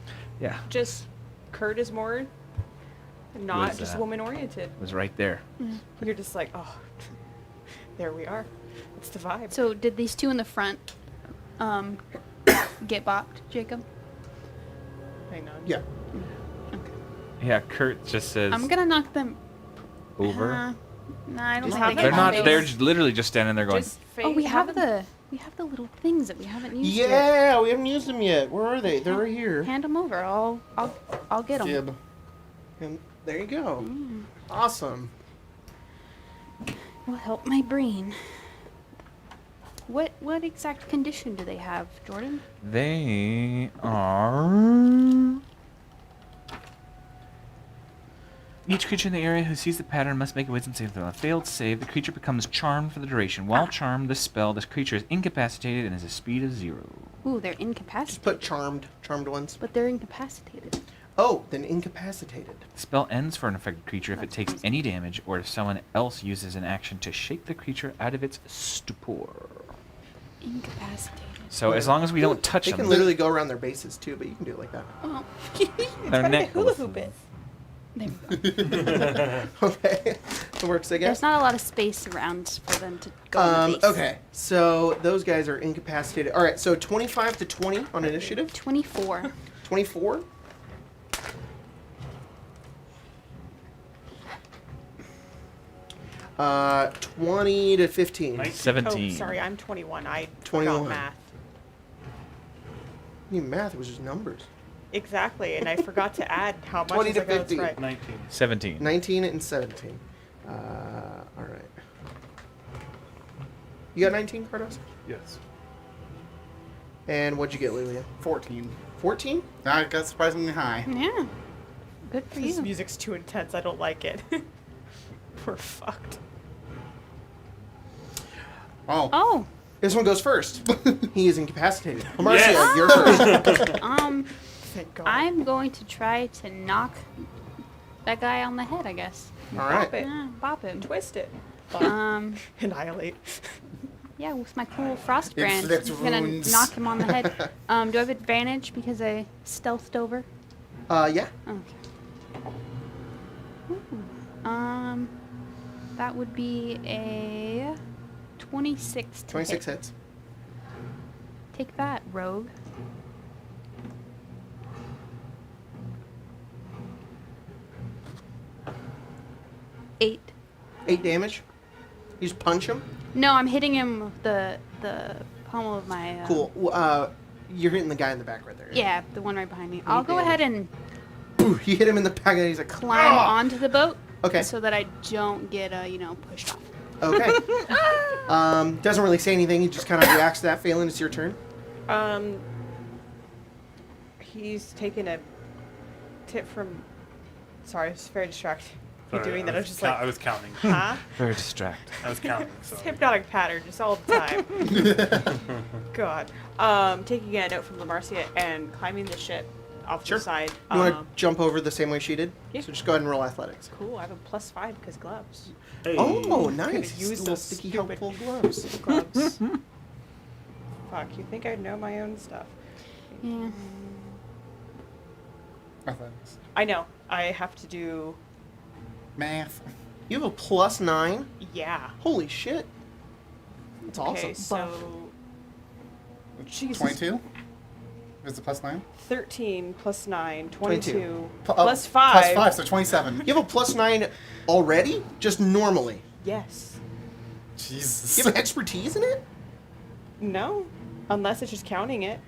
Yeah, Just Kurt is more not Was, just woman oriented. it was right there. You're just like, oh, there we are. It's the vibe. So did these two in the front get bopped, Jacob? Hang on. Yeah. Yeah, Kurt just says I'm gonna knock them over. No, I don't Just think have they They're can not. face. They're literally just standing there going. Just Oh, we have them- the little things that we haven't used yet. Yeah, we haven't used them yet. Where are they? They're right here. Hand them over. I'll get them. Gib. And there you go. Mm. Awesome. Will help my brain. What exact condition do they have, Jordan? They are. Each creature in the area who sees the pattern must make a wisdom save throw. On a failed save, the creature becomes charmed for the duration. While charmed, this creature is incapacitated and has a speed of 0. Ooh, they're Just incapacitated. put charmed ones. But they're incapacitated. Oh, then incapacitated. The spell ends for an affected creature if it That's takes easy. any damage or if someone else uses an action to shake the creature out of its stupor. Incapacitated. So as long as we don't touch They them, can literally go around their bases too, but you can do it like that. Oh, their neck. hula hoop it. there we go. Okay. It works, I guess. There's not a lot of space around for them to go on the base. Okay, so those guys are incapacitated. All right, so 25 to 20 on initiative. 24. 24. Uh, 20 to 15. Nice. 17. Oh, sorry, I'm 21. I 21. forgot math. I mean, math, it was just numbers. Exactly, and I forgot to add how much. 20 I was to like, oh, that's 50. right. 19. 17. 19 and 17. All right. You got 19, Cardos? Yes. And what'd you get, Lilia? 14. 14? I got surprisingly high. Yeah. Good for This you. music's too intense. I don't like it. We're fucked. Oh. Oh, This one goes first. He is incapacitated. Marcia, Yes. you're first. Thank God. I'm going to try to knock that guy on the head, I guess. All right. Bop it. Yeah, bop him. Twist it. Um, Annihilate. yeah, with my cool frost brand, Inflict I'm gonna wounds. knock him on the head. Do I have advantage because I stealthed over? Yeah. Okay. Ooh. That would be a 26 to 26 hit. hits. Take that, rogue. Eight. 8 damage. You just punch him. No, I'm hitting him with the pommel of my. Cool. You're hitting the guy in the back right there. Yeah, the one right behind me. I'll go damage. ahead and Ooh, you hit him in the back and he's like, climb "Ah!" onto the boat. Okay. So that I don't get pushed off. Okay. Doesn't really say anything. He just kind of reacts to that. Phelan, it's your turn. He's taken a tip from. Sorry, I was very distracted. You doing that? I was just I like, was counting. huh? Very distracted. I was counting. So. It's hypnotic pattern just all the time. God. Taking a note from Lamarcia and climbing the ship off Sure. the side. You want to jump over the same way she did? Yeah. So just go ahead and roll athletics. Cool. I have a +5 because gloves. Hey. Oh, Could've nice. used Little those sticky, stupid helpful gloves. Gloves. Fuck. You think I'd know my own stuff? Yeah. Athletics. I know. I have to do. Math. You have a +9? Yeah. Holy shit. That's awesome. Okay, so... Jesus. 22? Is it +9? 13 plus 9, 22. 22. Oh, Plus 5. Plus 5, so 27. You have a +9 already? Just normally? Yes. Jesus. You have expertise in it? No. Unless it's just counting it.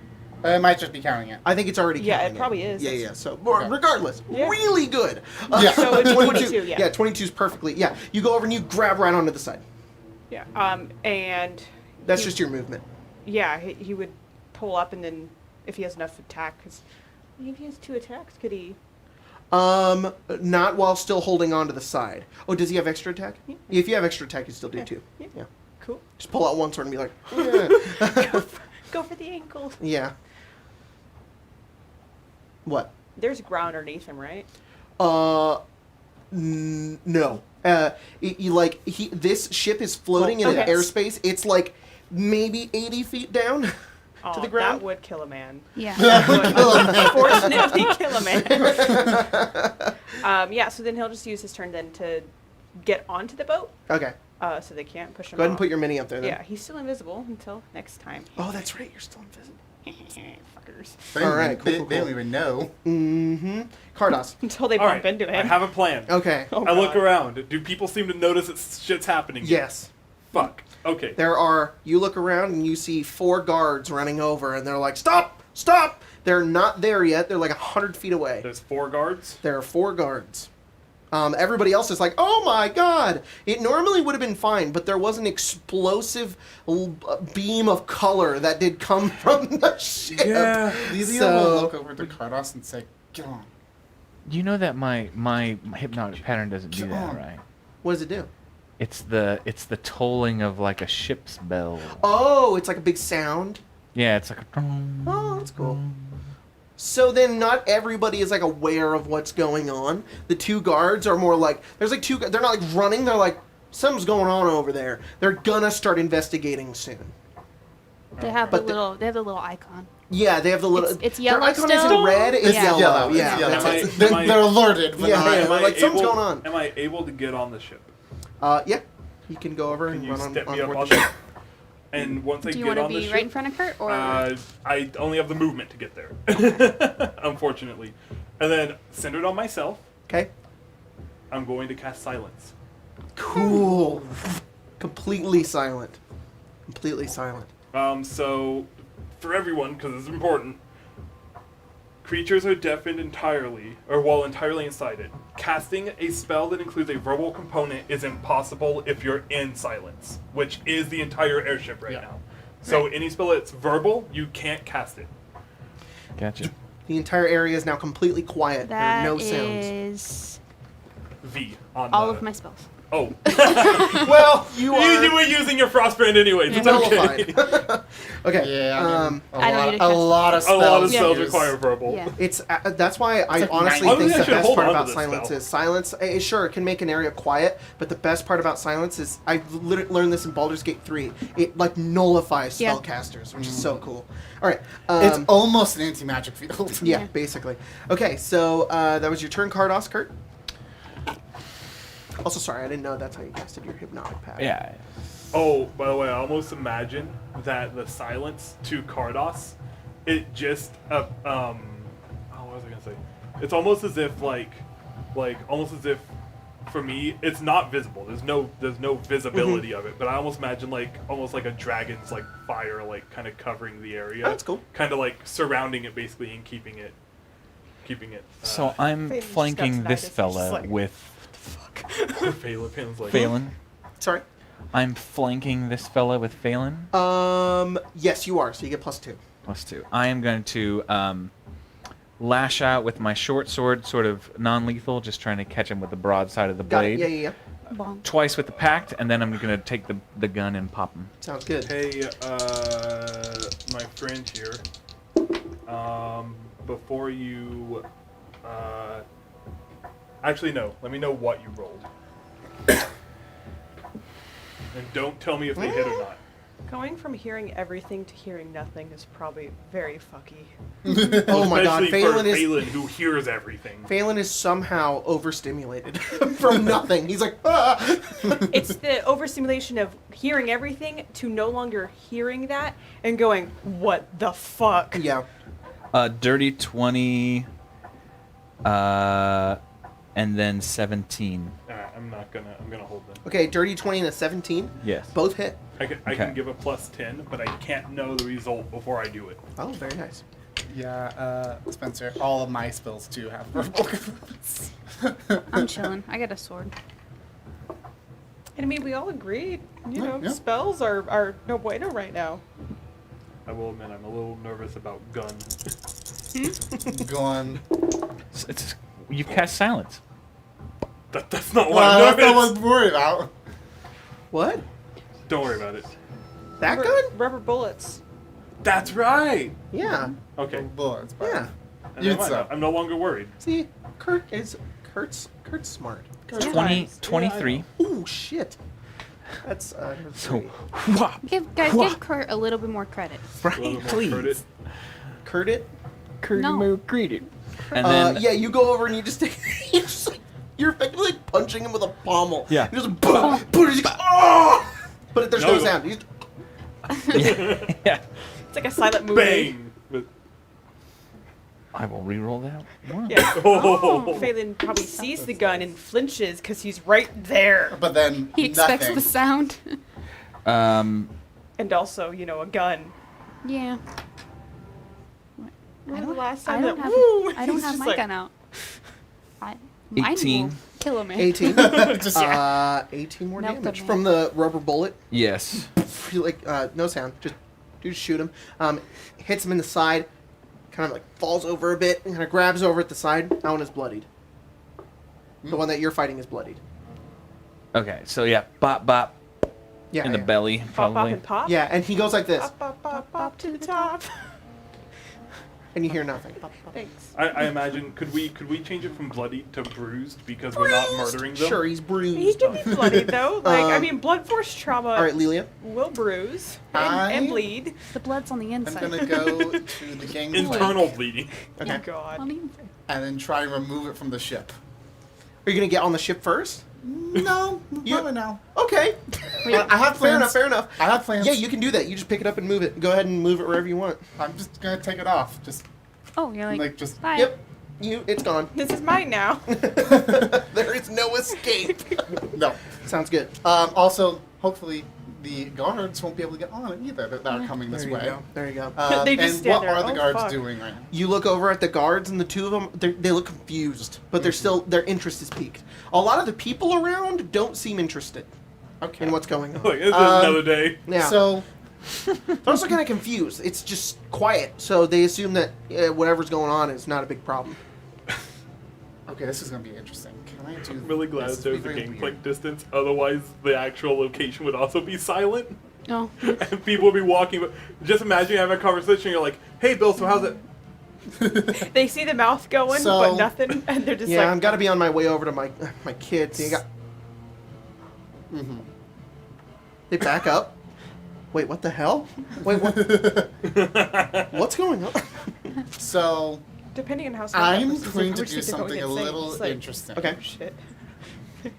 It might just be counting it. I think it's already Yeah, counting it probably is. Yeah, yeah. So, Okay. regardless, Yeah. really good. Yeah. So it's 22, yeah. Yeah, 22 is perfectly. Yeah, you go over and you grab right onto the side. Yeah. And... That's he- just your movement. Yeah, he would pull up and then, if he has enough attack, because if he has 2 attacks, could he... Not while still holding on to the side. Oh, does he have extra attack? Yeah. If you have extra attack, you still do Yeah. too. Yeah. Yeah. Cool. Just pull out one sword and be like, "Eh." Go for the ankle. Yeah. What? There's ground underneath him, right? No. This ship is floating Well, in an okay. airspace. It's like maybe 80 feet down Oh, to the ground. that would kill a man. Yeah. That would unfortunately kill a man. Yeah, so then he'll just use his turn then to get onto the boat, Okay. so they can't push him Go ahead and off. put your mini up there then. Yeah, he's still invisible until next time. Oh, that's right. You're still invisible. Fuckers. They don't Alright, even- cool, they, cool, they don't cool. even know. Mm-hmm. Cardos. Until they All bump right, into him. I have a plan. Okay. Oh, I look God. around. Do people seem to notice that shit's happening? Yes. Fuck. Okay. You look around and you see 4 guards running over and they're like, stop! Stop! They're not there yet. They're like 100 feet away. There's 4 guards. There are 4 guards. Everybody else is like, oh my god! It normally would have been fine, but there was an explosive beam of color that did come from the ship. Lizzie So- will look over to Cardos and say, "Get on." You know that my hypnotic pattern doesn't do Come that, on. right? What does it do? It's the tolling of like a ship's bell. Oh, it's like a big sound. Yeah, it's like a. Oh, that's cool. So then not everybody is like aware of what's going on. The 2 guards are more like, there's like 2, they're not like running, they're like, something's going on over there. They're gonna start investigating soon. They have But the little icon. Yeah, they have the little, It's yellow their icon still? isn't red, it's Yeah. yellow. It's Yeah, yellow. that's it. They're alerted, but Yeah, not. yeah. like, something's going on. Am I able to get on the ship? Yeah, you can go over Can and you run step on me up board on the the ship. And once I Do you get want to on the be ship, right in front of Kurt, or I only have the movement to get there, unfortunately. And then centered on myself, Okay. I'm going to cast silence. Cool. Completely silent. Completely silent. So for everyone, because it's important, creatures are deafened entirely, or while entirely inside it. Casting a spell that includes a verbal component is impossible if you're in silence, which is the entire airship right now. So any spell that's verbal, you can't cast it. Gotcha. The entire area is now completely quiet. that there are no sounds. is V on all the- of my spells. Oh, Well, you are you were using your frostbrand anyways. It's okay. nullified. Okay. Yeah, I mean, I don't need to a cast lot of A spells. lot of spells use- require verbal. Yeah. It's that's why I like honestly 90. think I the should best hold part on to about this silence spell. is silence. Sure, it can make an area quiet, but the best part about silence is I learned this in Baldur's Gate 3. It like nullifies Yeah. spellcasters, which is so cool. All right, It's almost an anti-magic field. yeah, Yeah. basically. Okay, so that was your turn, Cardos, Kurt. Also, sorry, I didn't know that's how you casted your hypnotic pattern. Yeah. Oh, by the way, I almost imagine that the silence to Cardos, it just what was I gonna say? It's almost as if almost as if for me it's not visible. There's no visibility of it, but I almost imagine almost like a dragon's fire kind of covering the area. Oh, that's cool. Kind of surrounding it basically and keeping it. So I'm Phelan's just flanking got this tinnitus, fella just like- with Phelan's like Phelan. Sorry. I'm flanking this fella with Phelan. Yes, you are. So you get +2. +2. I am going to lash out with my short sword, sort of non-lethal, just trying to catch him with the broad side of the Got it. blade. Yeah. Bonk. Twice with the pact, and then I'm going to take the gun and pop him. Sounds good. Hey, my friend here. Before you, actually no. Let me know what you rolled, and don't tell me if they hit or not. Going from hearing everything to hearing nothing is probably very fucky. Oh my god, Especially Phelan for is Phelan, who hears everything. Phelan is somehow overstimulated from nothing. He's like, ah! It's the overstimulation of hearing everything to no longer hearing that and going, what the fuck? Yeah. Dirty 20, and then 17. Alright, I'm gonna hold them. Okay, dirty 20 and a 17. Yes. Both hit. I can Okay. give a +10, but I can't know the result before I do it. Oh, very nice. Yeah, Spencer, all of my spells too have verbal components. I'm chilling. I got a sword. And I mean, we all agreed, you know, Yeah. spells are no bueno right now. I will admit, I'm a little nervous about gun. Go on. You've cast silence. That's not what Well, I'm that's not nervous. what I'm worried about. What? Don't worry about it. That gun? Rubber bullets. That's right. Yeah. Okay. Bullets, but Yeah. And You'd never mind, so. I'm no longer worried. See, Kurt's smart. 23. Ooh, shit. That's So, three. whop. Give Kurt a little bit more credit. A little Right, more please. credit. Kurt it. No. Greeted. And then, Yeah, you go over and you just take. You just like, you're effectively like punching him with a pommel. Yeah. You just boom, boom, he's like, oh! But there's no No. sound. He's, yeah. It's like a silent movie. Bang! With- I will re-roll that one. Yeah. Oh. Phelan probably sees the gun and flinches because he's right there. but then He expects nothing. the sound. And also, you know, a gun. Yeah. When was the last I time don't that have. woo, I don't he's have just my like, gun out. Mine 18. will kill a man. 18. Just, yeah. 18 more Melt the damage man. from the rubber bullet. Yes. You like no sound. Just shoot him. Hits him in the side. Kind of like falls over a bit and kind of grabs over at the side. That one is bloodied. The one that you're fighting is bloodied. Okay, so yeah, bop bop Yeah. in the yeah. belly, pop, pop, probably. and pop. Yeah, and he goes like this, Pop, pop, pop, pop to the top. and you hear nothing. Thanks. I imagine could we change it from bloodied to bruised because we're not murdering them? Sure, he's bruised. He can be bloodied though. Like, I mean, blood force trauma All right, Lilia. will bruise I- and bleed. The blood's on the I'm inside. gonna go to the gangplank Internal bleeding. Okay. Oh, God. On the inside. and then try and remove it from the ship. Are you gonna get on the ship first? No, You- probably now. Okay. I have Fair plans. enough. Fair enough. I have plans. Yeah, you can do that. You just pick it up and move it. Go ahead and move it wherever you want. I'm just gonna take it off. Just Oh, you're like, like just. bye. Yep. It's gone. This is mine now. There is no escape. No. Sounds good. Also, hopefully, the guards won't be able to get on it either. That are coming this There you way. go. There you go. They just and stand what there, are the "Oh, guards fuck." doing right now? You look over at the guards, and the two of them, they look confused, but they're still, their interest is piqued. A lot of the people around don't seem interested Okay. in what's going on. Like, it's another day. Yeah. So, They're also kind of confused. It's just quiet, so they assume that whatever's going on is not a big problem. okay, this is gonna be interesting. Can I do? I'm really glad this? there's It'd a be very gangplank weird. distance. Otherwise, the actual location would also be silent, Oh. and people would be walking. But just imagine having a conversation. You're like, "Hey, Bill, so how's it?" They see the mouth going, So- but nothing, and they're just Yeah, like, I'm gotta be on my way over to my kids. You got. They back up. Wait, what the hell? Wait, what? What's going on? So, depending on how smart that I'm person's, going I to wish do they'd go something a insane. little It's like, interesting. Okay. oh, shit.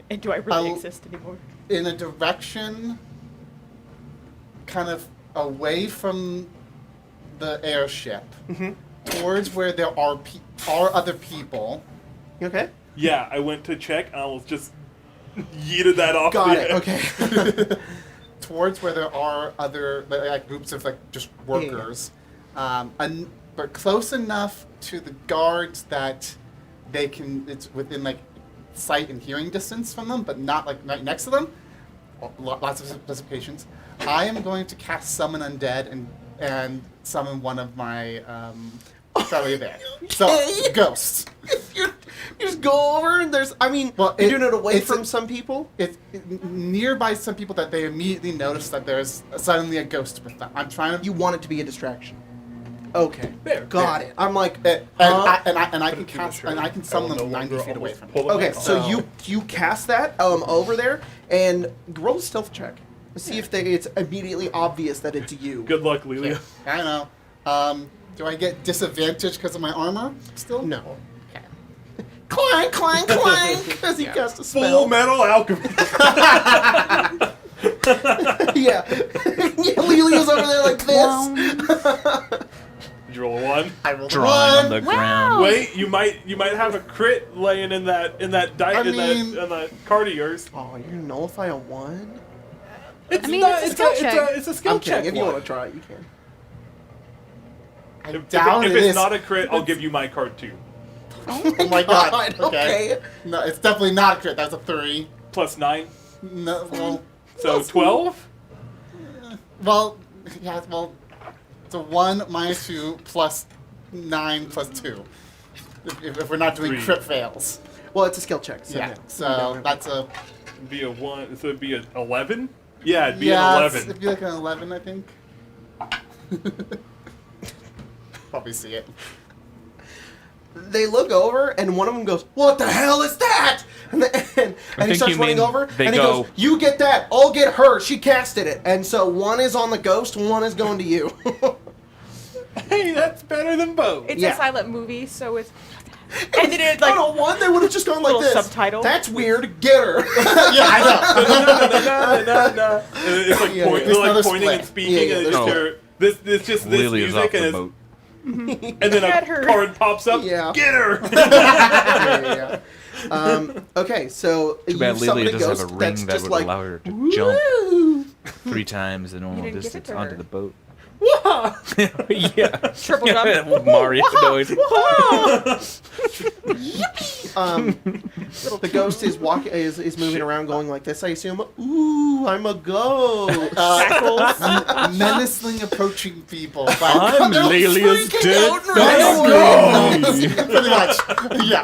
And do I really I'll- exist anymore? In a direction, kind of away from the airship, towards where there are other people. You okay? Yeah, I went to check, and I was just yeeted that off. Got the it. Okay. Towards where there are other like groups of like just workers, but close enough to the guards that they can. It's within like sight and hearing distance from them, but not like right next to them. Lots of specifications. I am going to cast Summon Undead and summon one of my Charlie there. So Okay. ghosts. you just go over and there's. I mean, Well, you're doing it away it's from a- some people. It's nearby some people that they immediately notice that there's suddenly a ghost with them. I'm trying to. You want it to be a distraction. Okay. There, Got there. it. I'm like. And huh? I can Put it to the cast shirt. and I can I summon will them no 90 longer feet away almost from pull them. them Okay, out. so you cast that over there and roll a stealth check. See if it's immediately obvious that it's you. Good luck, Lelia. I know. Do I get disadvantage because of my armor still? No. Okay. Clank, clank, clank, because he cast a Full spell. Metal Alchemist. Yeah. Yeah, Lilia's over there like this. Did you roll a 1? I rolled Drawing on the one. ground. Wait, you might have a crit laying in that that card of yours. Oh, you're gonna nullify a 1? It's mean, not, it's a skill check. It's a skill I'm check. kidding. If you one. want to try it, you can. I If doubt if it it's is. not a crit, I'll give you my card too. Oh my god. Okay. No, it's definitely not a crit. That's a 3. Plus 9, No, well, so 12. well, yeah, well, it's a 1 minus 2 plus 9 plus 2. If we're not doing 3. crit fails. Well, it's a skill check. So Yeah, no. so that's a... It'd be a 1, so it'd be an 11. Yeah, it'd be yeah, an it'd 11. be like an 11, I think. Probably see it. They look over, and one of them goes, "What the hell is that?" And he think starts you running mean over, they and he go- goes, "You get that? I'll get her. She casted it." And so one is on the ghost, one is going to you. Hey, that's better than both. It's Yeah. a silent movie, so it's. And then it like. on a one, they would have just gone like Little this. subtitle. That's weird. Get her. Yeah, I know. It's like, Yeah, point, it's like another pointing split. and speaking, Yeah, and yeah, just there's hear this just this Lilia's off music, and the it's, boat. and then Get a her. card pops up. Yeah. Get her. Yeah. Okay, so Too bad you summon Lilia a doesn't ghost have a that's ring that just would like, allow her to jump "Woo!" 3 times the normal didn't give it distance to onto her. the boat. Wah! Yeah. Triple jump. With Mario noise. The ghost is walking, is moving around, going like this. I assume. Ooh, I'm a ghost. Shackles. Menacingly approaching people. I'm They're Lilia's freaking dead out and running family. Pretty much. Yeah.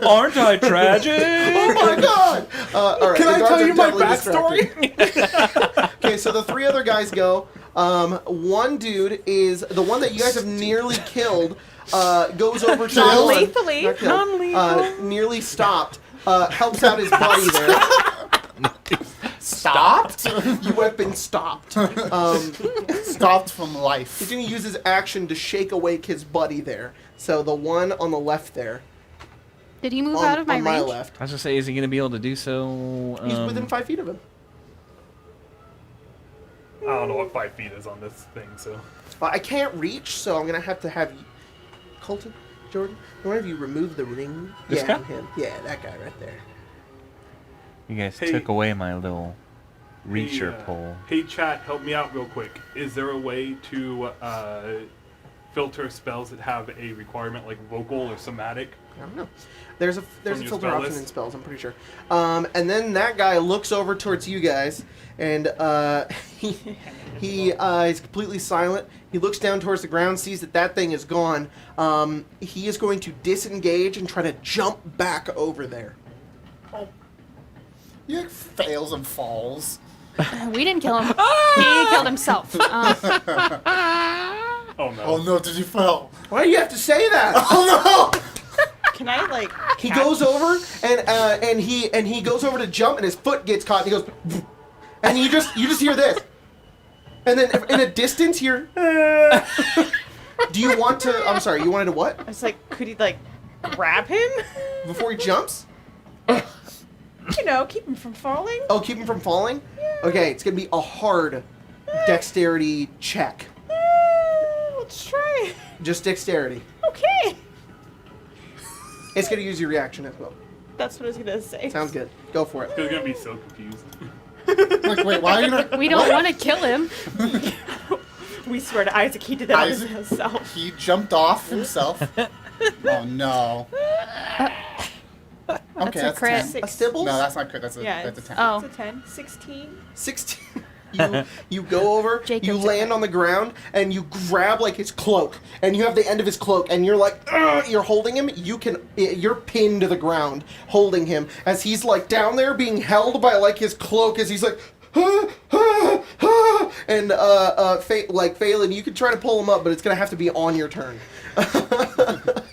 Aren't I tragic? Oh my god! All right, Can the I guards tell are you my definitely backstory? distracted. Okay, so the 3 other guys go. One dude is the one that you guys have nearly killed. Goes over to Not the one- lethally. not killed, Non-lethal. nearly stopped. Helps out his buddy there. Stopped? You have been stopped. Stopped from life. He's going to use his action to shake awake his buddy there. So the one on the left there. Did he move On, out of my on range? my left. I was gonna say, is he gonna be able to do so? He's within 5 feet of him. I don't know what 5 feet is on this thing, so. I can't reach, so I'm going to have you... Colton? Jordan? One of you remove the ring. This yeah, guy? him. Yeah, that guy right there. You guys Hey. took away my little reacher Hey, pole. Hey, chat, help me out real quick. Is there a way to filter spells that have a requirement like vocal or somatic? I don't know. There's a From your filter spell option list? in spells, I'm pretty sure. And then that guy looks over towards you guys, and he is completely silent. He looks down towards the ground, sees that thing is gone. He is going to disengage and try to jump back over there. He like fails and falls. We didn't kill him. He killed himself. Oh no. Oh no, did you fail? Why do you have to say that? Oh no! Can I like? He catch- goes over and he goes over to jump and his foot gets caught and he goes, and you just hear this, and then in a distance you're. Do you want to? I'm sorry. You wanted to what? I was like, could he like grab him? Before he jumps? You know, keep him from falling. Oh, keep him from falling? Okay, it's gonna be a hard dexterity check. Let's try. Just dexterity. Okay. It's gonna use your reaction as well. That's what I was gonna say. Sounds good. Go for it. He's gonna be so confused. Like, wait, why are you not? We don't want to kill him. We swear to Isaac, he did that on Isaac? himself. He jumped off himself. Oh no. That's Okay, a crit. 10. A stibbles? No, that's not crit. That's a, Yeah, that's a 10. Oh. It's a 10. 16. 16. You go over, Jacob's you a land crit. on the ground, and you grab like his cloak, and you have the end of his cloak, and you're like, "Ugh," you're holding him. You're pinned to the ground, holding him as he's like down there being held by like his cloak as he's like, and Phelan, you can try to pull him up, but it's gonna have to be on your turn. Why the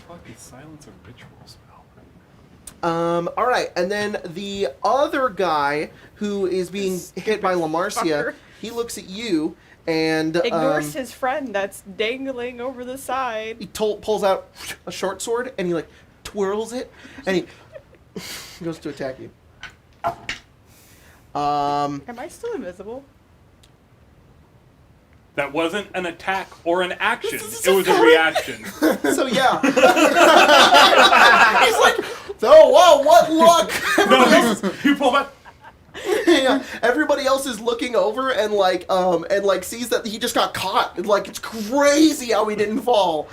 fuck is silence a ritual spell? All right, and then the other guy who is being hit by Lamarcia, fucker. he looks at you and Ignores his friend that's dangling over the side. he pulls out a short sword and he like twirls it and he goes to attack you. Am I still invisible? That wasn't an attack or an action. It was a reaction. So yeah, he's like, oh whoa, what luck! Everybody else is, You pull back. yeah, everybody else is looking over and sees that he just got caught. Like it's crazy how he didn't fall.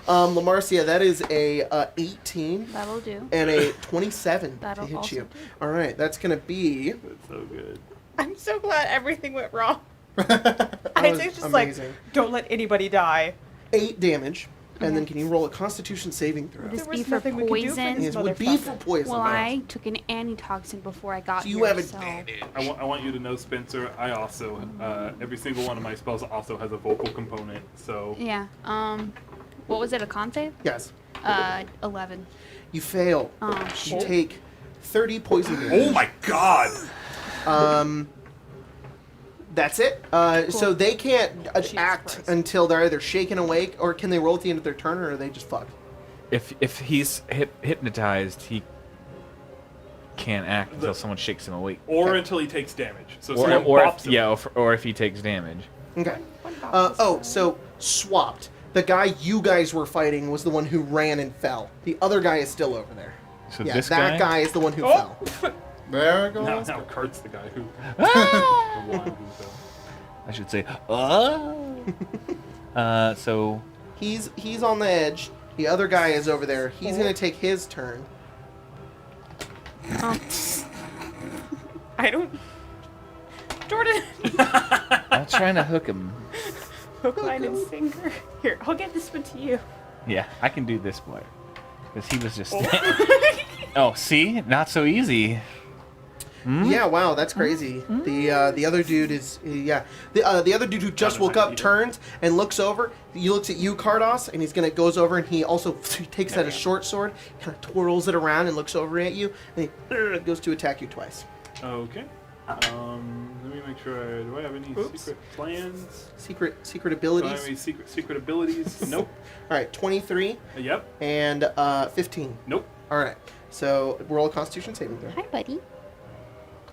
Lamarcia, that is a 18 That'll do. and a 27 That'll to hit also you. do. All right, that's gonna be. That's so good. I'm so glad everything went wrong. That I was think just amazing. like, don't let anybody die. 8 damage, and then Okay. can you roll a Constitution saving throw? Would this There be was for nothing we could do for poison? this It would be for motherfucker. poison. Well, I took an antitoxin before I got So you here, have so... advantage. I want you to know, Spencer, I also, every single one of my spells also has a vocal component, so... Yeah. What was it? A con save? Yes. 11. You fail. Oh, You shit. take 30 poison damage. Oh my god! That's it. So they can't act Christ. until they're either shaken awake, or can they roll at the end of their turn, or are they just fucked? If he's hypnotized, he can't act until someone shakes him awake. Or Okay. until he takes damage. So Or, someone or bops if, him. yeah, or if he takes damage. Okay. What about this? So swapped. The guy you guys were fighting was the one who ran and fell. The other guy is still over there. So Yeah, this that guy is the one who Oh! fell. There it Now, goes. now Kurt's the guy who... Ah! the one who fell. I should say, so He's on the edge. The other guy is over there. He's gonna take his turn. Oh. I don't... Jordan! I'm trying to hook him. Hook, line, and sinker. Here, I'll get this one to you. Yeah, I can do this boy. Because he was just... Oh, see? Not so easy. Yeah, wow, that's crazy. The other dude is the other dude who just woke up turns and looks over. He looks at you, Cardos, and goes over and he also takes out a short sword, kind of twirls it around and looks over at you, and he goes to attack you twice. Okay. Let me make sure. Do I have any Oops. secret plans? Secret Do I have abilities. any secret abilities? Nope. All right, 23 Yep. and 15. Nope. All right, so roll a Constitution saving throw. Hi, buddy.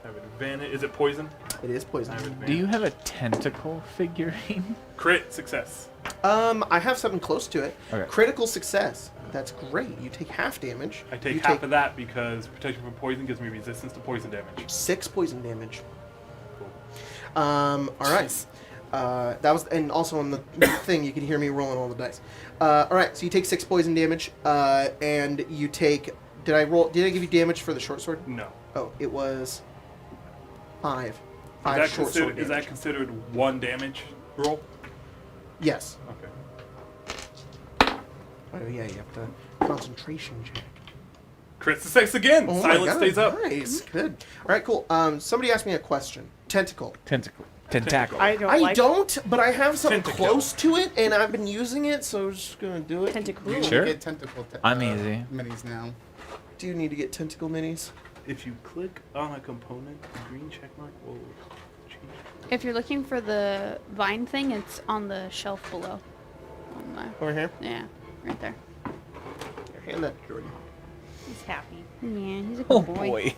I have advantage. Is it poison? It is poison. I have advantage. Do you have a tentacle figurine? Crit success. I have something close to it. Okay. Critical success. That's great. You take half damage. I take You half of that because protection from poison gives me resistance to poison damage. 6 poison damage. Cool. All right. That was, and also on the thing you can hear me rolling all the dice. All right, so you take 6 poison damage, and you take. Did I give you damage for the short sword? No. Oh, it was 5. Is 5 that, short sword is that damage. considered one damage roll? Yes. Okay. Oh yeah, you have to concentration check. Crit success again. Oh my Silence God, stays up. Nice, good. All right, cool. Somebody asked me a question. Tentacle. Tentacle. Tentacle. I don't I like don't, but I have something Tentacle. close to it, and I've been using it, so I'm just gonna do it. tentacle. You Sure. get tentacle I'm easy. minis now. Do you need to get tentacle minis? If you click on a component, the green checkmark will change. If you're looking for the vine thing, it's on the shelf below. On Over here. the, yeah, right there. Here, hand that to Jordan. He's happy. Yeah, he's a good Oh boy. boy.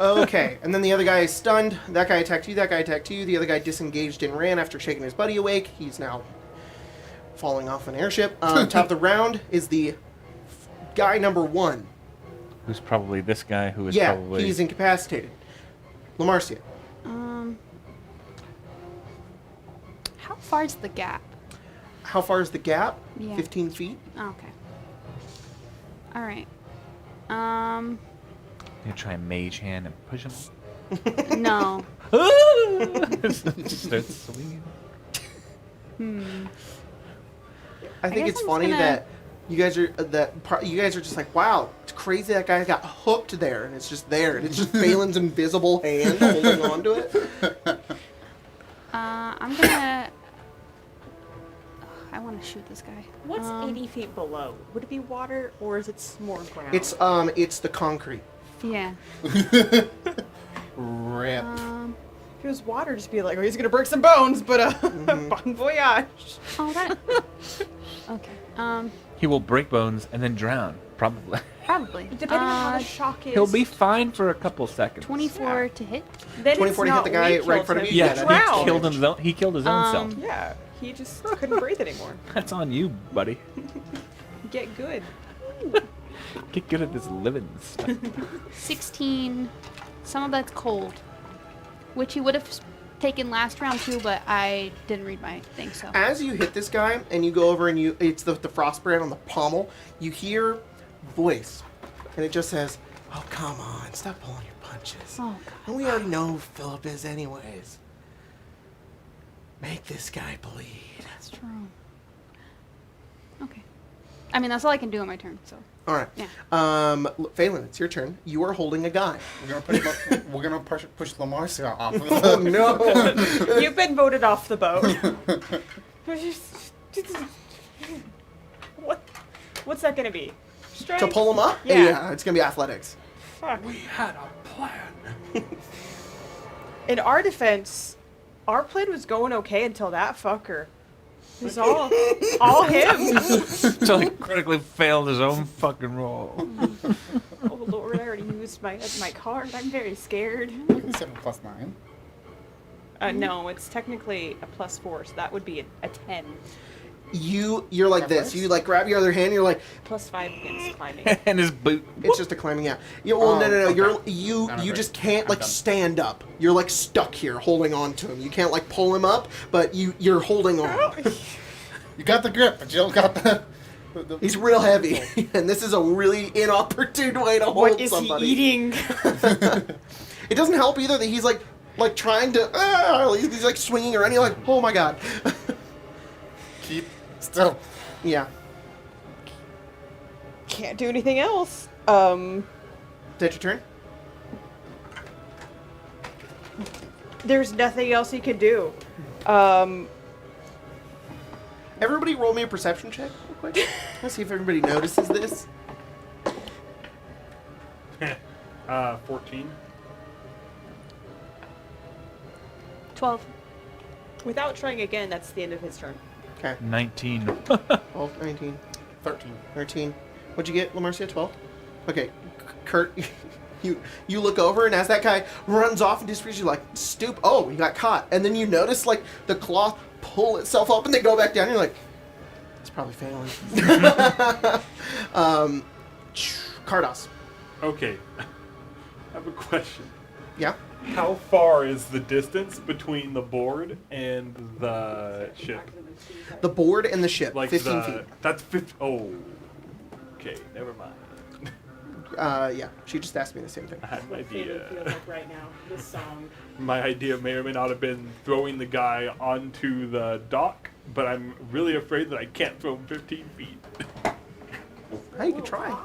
Okay, and then the other guy is stunned. That guy attacked you. That guy attacked you. The other guy disengaged and ran after shaking his buddy awake. He's now falling off an airship. Top of the round is the guy number 1. Who's probably this guy who is Yeah, probably... he's incapacitated. Lamarcia. How far's the gap? How far is the gap? Yeah. 15 feet. Oh, okay. All right. You try and mage hand and push him. No. Starts swinging. I think guess it's I'm funny gonna- that you guys are you guys are just like, wow, it's crazy that guy got hooked there, and it's just there, and it's just Balin's invisible hand holding onto it. I'm gonna. I want to shoot this guy. What's 80 feet below? Would it be water or is it more ground? It's the concrete. Yeah. Rip. If it was water, just be like, oh, he's gonna break some bones, but bon voyage. Oh, that. Okay. He will break bones and then drown, probably. Probably. Depending on how the shock is. He'll be fine for a couple seconds. 24 to hit. Then 24 it's to hit the not guy we right in killed front of him, you? Yeah, he Yeah, drowned. he killed his own self. Yeah, he just couldn't breathe anymore. That's on you, buddy. Get good. Get good at this living stuff. 16. Some of that's cold, which he would have taken last round too, but I didn't read my thing, so. As you hit this guy and you go over and it's the frost brand on the pommel, you hear voice, and it just says, "Oh, come on, stop pulling your punches. Oh, And we already know who Philip is anyways. Make this guy bleed." that's true. Okay. I mean, that's all I can do on my turn, so. All right. Yeah. Phelan, it's your turn. You are holding a guy. We're gonna push Lamarcia off. Oh, no. You've been voted off the boat. What's that gonna be? Strength? To pull him up? Yeah. It's going to be athletics. Fuck. We had a plan. In our defense, our plan was going okay until that fucker. It was all him. So he critically failed his own fucking roll. Oh Lord, I already used my card. I'm very scared. 7 plus 9. No, it's technically a +4, so that would be a 10. You're like this. You like grab your other hand. You're like, +5 against climbing. And his boot. it's just a climbing out. Yeah. Well, no. Okay. You just can't I'm like done. stand up. You're like stuck here, holding on to him. You can't like pull him up, but you're holding on. You got the grip, but you don't got the He's real heavy, and this is a really inopportune way to hold What is somebody. he eating? It doesn't help either that he's like trying to. He's like swinging around. You're like, oh my god. keep still. Yeah. Can't do anything else. Did your turn? There's nothing else he can do. Everybody roll me a perception check real quick. Let's see if everybody notices this. 14. 12. Without trying again, that's the end of his turn. Okay. 19. 12, 19, 13. 13. What'd you get, Lamarcia? 12? Okay. Kurt, you look over, and as that guy runs off and disappears, you like, stoop. Oh, you got caught. And then you notice, like, the cloth pull itself up, and they go back down. And you're like, it's probably failing. Kardos. Okay. I have a question. Yeah? How far is the distance between the board and the ship? The board and the ship, Like 15 feet. That's 50. Oh. Okay, never mind. Yeah, she just asked me the same thing. I had an idea. feels like right now. This song. My idea may or may not have been throwing the guy onto the dock, but I'm really afraid that I can't throw him 15 feet. Hey, you can try.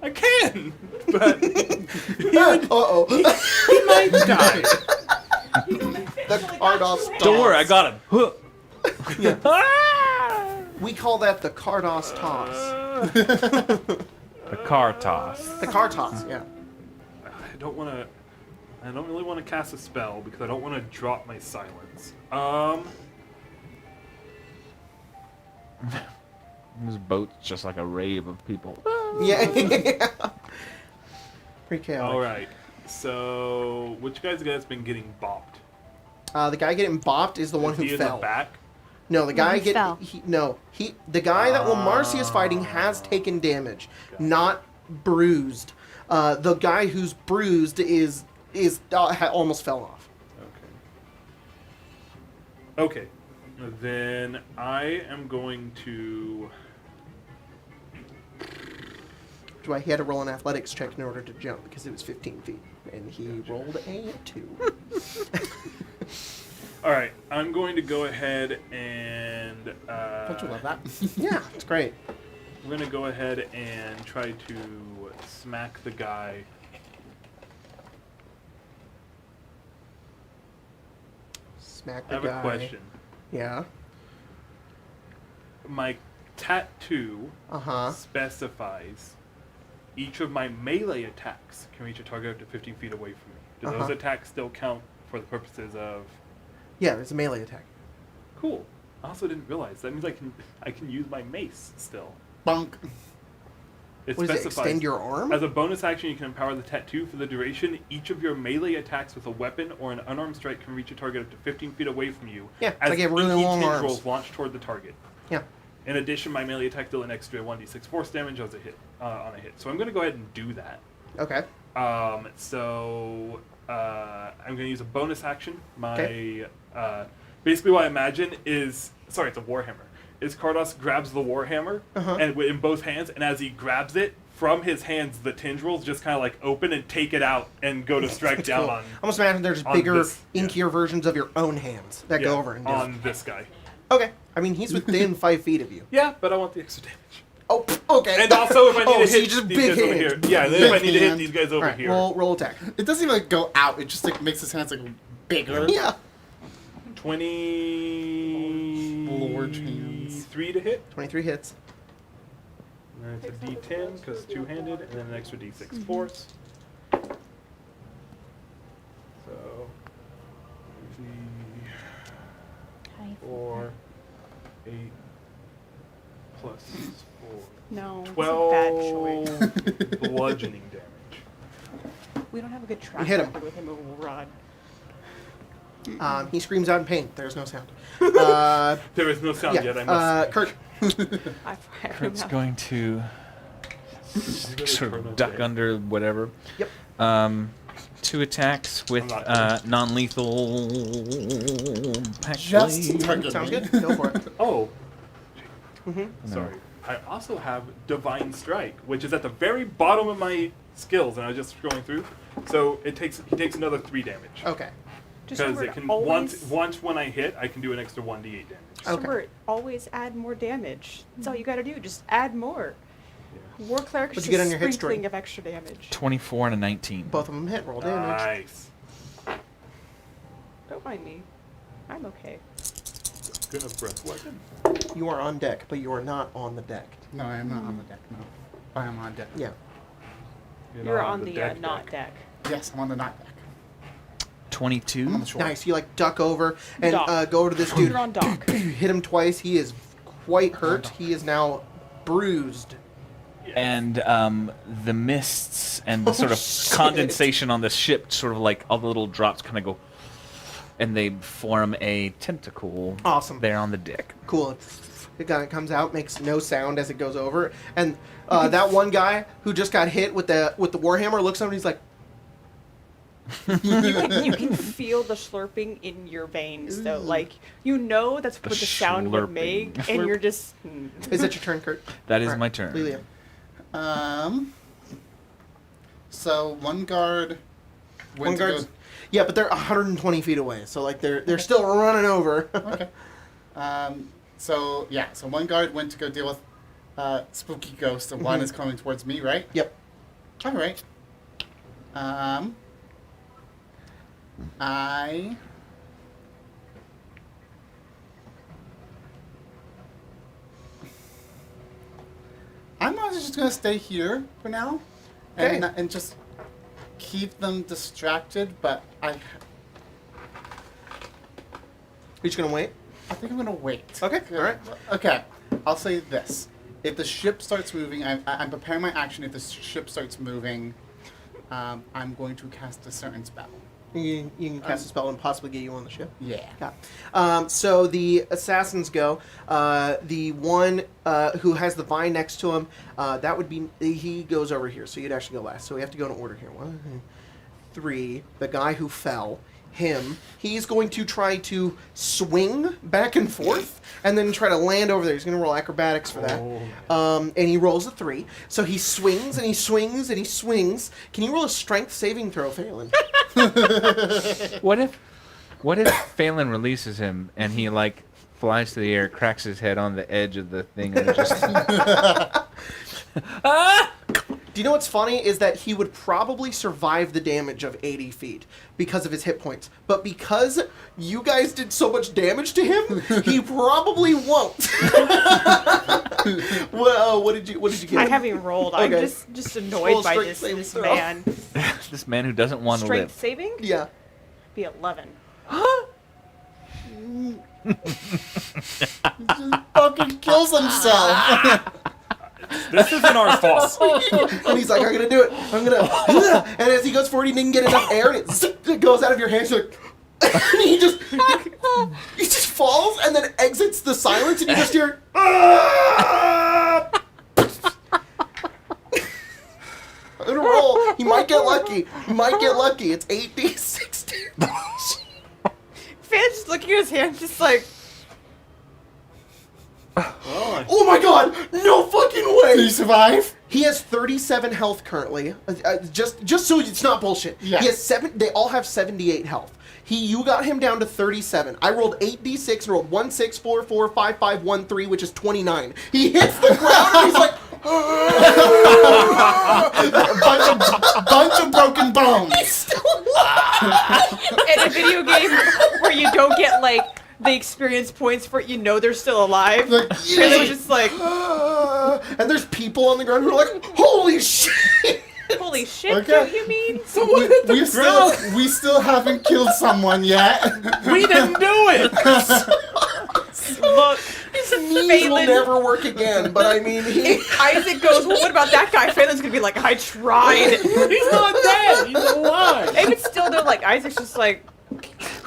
I can, but Uh-oh. he might die. The Kardos toss. Don't worry, I got him. We call that the Kardos toss. The car toss. The car toss, yeah. I don't really want to cast a spell because I don't want to drop my silence. This boat's just like a rave of people. Yeah. Pretty chaotic. All right. So, which guy's been getting bopped? The guy getting bopped is the one Is who he fell. in the back? No, the guy he fell. The guy that Lamarcia is fighting has taken damage, not bruised. The guy who's bruised is almost fell off. Okay. Then I am going to. He had to roll an athletics check in order to jump because it was 15 feet, and he rolled a 2. All right. I'm going to go ahead and. Don't you love that? Yeah, it's great. I'm going to go ahead and try to smack the guy. Smack I the have guy. a question. Yeah. my tattoo Uh-huh. specifies each of my melee attacks can reach a target up to 15 feet away from me. Do those Uh-huh. attacks still count for the purposes of? Yeah, it's a melee attack. Cool. I also didn't realize that means I can use my mace still. Bonk. It What does it, specifies extend your arm? as a bonus action you can empower the tattoo for the duration. Each of your melee attacks with a weapon or an unarmed strike can reach a target up to 15 feet away from you. Yeah, it's as like you have really any long tendrils arms. launch toward the target. Yeah. In addition, my melee attack deal an extra 1d6 force damage as a hit on a hit. So I'm going to go ahead and do that. Okay. So I'm going to use a bonus action. My Okay. basically what I imagine is it's a warhammer. Is Kardos grabs the warhammer Uh-huh. and in both hands, and as he grabs it from his hands, the tendrils just kind of like open and take it out and go to strike That's down cool. on. I almost imagine there's on bigger, this, yeah. inkier versions of your own hands that go Yeah, over and do on it. this guy. Okay. I mean, he's within 5 feet of you. Yeah, but I want the extra damage. Oh, okay. And also, if I need to so hit you just these big guys over here, hand. yeah, and then if I Big need to hit hand. these guys over Alright, here, roll attack. It doesn't even like go out. It just like makes his hands like bigger. Yeah. large hands. 23 to hit. 23 hits. And then it's a D10 because it's two-handed, and then an extra D6 force. So, Hi. 4, 8 plus 4. No, 12 it's a bad choice. bludgeoning damage. We don't have a good track hit him. record with him with a rod. He screams out in pain. There's no sound. There is no sound Yeah. yet, I must say. Kurt. I fire him Kurt's out. going to really sort turn of up duck there. under whatever. Yep. 2 attacks with I'm not non-lethal pack Just blade. target Sounds me. good. Go for it. Oh, Mm-hmm. sorry. I also have Divine Strike, which is at the very bottom of my skills, and I was just scrolling through. So he takes another 3 damage. Okay. Just Because remember it to can always, once when I hit, I can do an extra 1d8 damage. just Okay. remember, always add more damage. That's all you gotta do. Just add more. War cleric is What'd just you get on your hit sprinkling string? of extra damage. 24 and a 19. Both of them hit. Roll damage. Nice. Don't mind me. I'm okay. Gonna breath weapon. You are on deck, but you are not on the deck. No, I am not on the deck. No, I am on deck. Yeah. You're not on the deck not deck. Yes, I'm on the not deck. 22. I'm on the shore. Nice. You like duck over and Dock. go over to this dude. You're on dock. You hit him twice. He is quite hurt. He is now bruised. And the mists and the Oh, sort of shit. condensation on the ship, sort of like all the little drops kind of go, and they form a tentacle Awesome. there on the deck. Cool. It kind of comes out, makes no sound as it goes over, and that one guy who just got hit with the warhammer looks at him and he's like, You can feel the slurping in your veins, though. Like, you know that's The what the sound would slurping. make, Slurp. and you're just... "Is that your turn, Kurt?" That is Alright, my turn. Lilia. So one guard One went to guard's, yeah, but they're 120 feet away, so like they're still running over. Okay. So one guard went to go deal with spooky ghosts, and one Mhm. is coming towards me, right? Yep. All right. I'm honestly just gonna stay here for now, and Okay. and just keep them distracted. But You're just gonna wait. I think I'm gonna wait. Okay, all right. Okay, I'll say this: if the ship starts moving, I'm preparing my action. If the ship starts moving, I'm going to cast a certain spell. You can cast a spell and possibly get you on the ship. Yeah. Yeah. So the assassins go. The one who has the vine next to him, that would be, he goes over here. So you'd actually go last. So we have to go in order here. 1, 3. The guy who fell, him. He's going to try to swing back and forth and then try to land over there. He's going to roll acrobatics for that. And he rolls a 3. So he swings and he swings and he swings. Can you roll a strength saving throw, Phelan? What if Phelan releases him and he like flies to the air, cracks his head on the edge of the thing, and just Do you know what's funny is that he would probably survive the damage of 80 feet because of his hit points. But because you guys did so much damage to him, he probably won't. Well, what did you get? I haven't even rolled. I'm Okay. just annoyed Roll by strength this saving throw. man. This man who doesn't want to Strength live. saving? Yeah. Be 11. Fucking kills himself. This isn't our fault. And he's like, I'm gonna do it. I'm gonna. And as he goes forward, he didn't get enough air, and it goes out of your hands. You're like, and he just falls, and then exits the silence, and you just hear. I'm gonna roll. He might get lucky. He might get lucky. It's 8d6 damage. Fan's just looking at his hand, just like, Oh my god! No fucking way! Did he survive? He has 37 health currently. Just so it's not bullshit. Yeah. He has they all have 78 health. You got him down to 37. I rolled 8d6 and rolled 1, 6, 4, 4, 5, 5, 1, 3, which is 29. He hits the ground and he's like, bunch of broken bones. he's still alive. in a video game where you don't get, like, the experience points for it, you know they're still alive. Like, And they're just like, And there's people on the ground who are like, holy shit! holy shit, Okay. don't you mean? we still haven't killed someone yet. We didn't do it. Look, His knees will Phelan- never work again, but I mean, he... Isaac goes, well, what about that guy? Phelan's gonna be like, I tried. He's not dead. He's alive. Even still, they're like, Isaac's just like,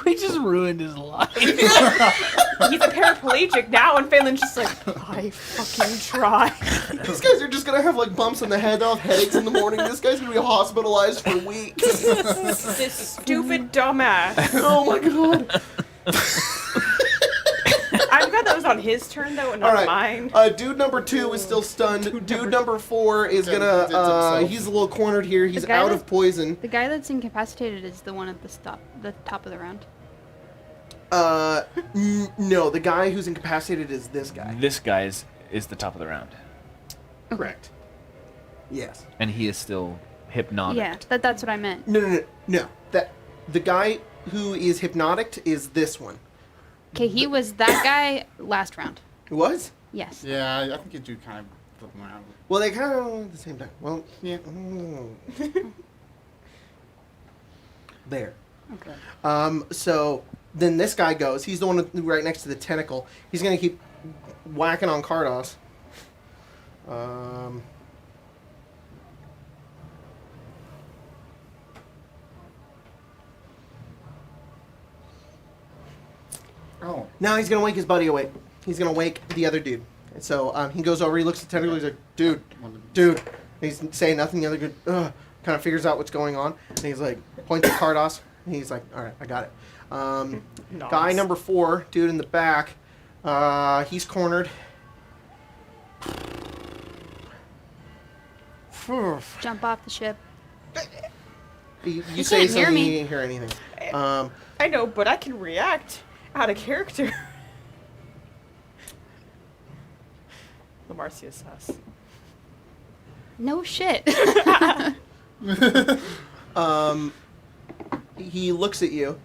We just ruined his life. he's a paraplegic now, and Phelan's just like, I fucking tried. These guys are just gonna have like bumps in the head, they'll have headaches in the morning. This guy's gonna be hospitalized for weeks. This stupid dumbass. Oh my god. I'm glad that was on his turn, though, and not Alright. mine. Dude number 2 is still stunned. Dude number 4 is gonna, himself. he's a little cornered here. He's guy out that- of poison. The guy that's incapacitated is the one at the top of the round. No, the guy who's incapacitated is this guy. This guy is the top of the round. Correct. Yes. And he is still hypnotic. Yeah, that's what I meant. No. The guy who is hypnotic is this one. Okay, he was that guy last round. Who was? Yes. Yeah, I think you do kind of flip them around. Well, they kind of at the same time. Well, Yeah. There. Okay. So then this guy goes. He's the one right next to the tentacle. He's gonna keep whacking on Kardos. Oh. Now he's gonna wake his buddy awake. He's gonna wake the other dude. And so he goes over. He looks at the tentacle. He's like, dude. And he's saying nothing. The other dude kind of figures out what's going on. And he's like, points at Kardos. And he's like, all right, I got it. Guy number 4, dude in the back. He's cornered. Jump off the ship. You He say can't hear something, me. he didn't hear anything. I know, but I can react out of character. Lamarcia's sus. No shit. He looks at you.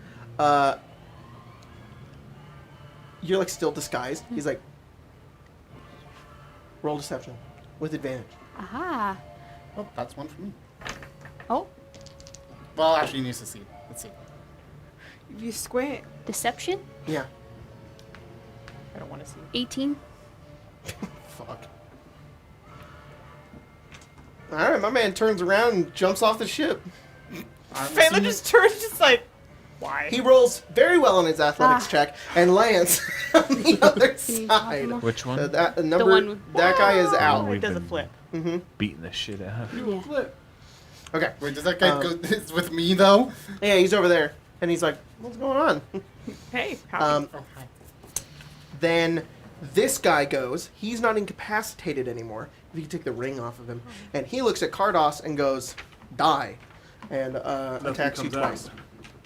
You're like still disguised. He's like, roll deception with advantage. Aha. Oh, that's one for me. Oh, Well, actually, he needs to see. Let's see. If you squint, deception? Yeah. I don't want to see. 18. Fuck. All right, my man turns around and jumps off the ship. Phelan just turns, just like, why? He rolls very well on his athletics check and lands on the other Can you side. talk more? Which one? So that number, one with- that guy is Oh, out. we've it does a been flip. beating the shit out of. Yeah. Okay. Wait, does that guy go it's with me, though? Yeah, he's over there, and he's like, "What's going on?" Hey, how? Um, then this guy goes. He's not incapacitated anymore. If you can take the ring off of him, and he looks at Kardos and goes, "Die," and attacks you comes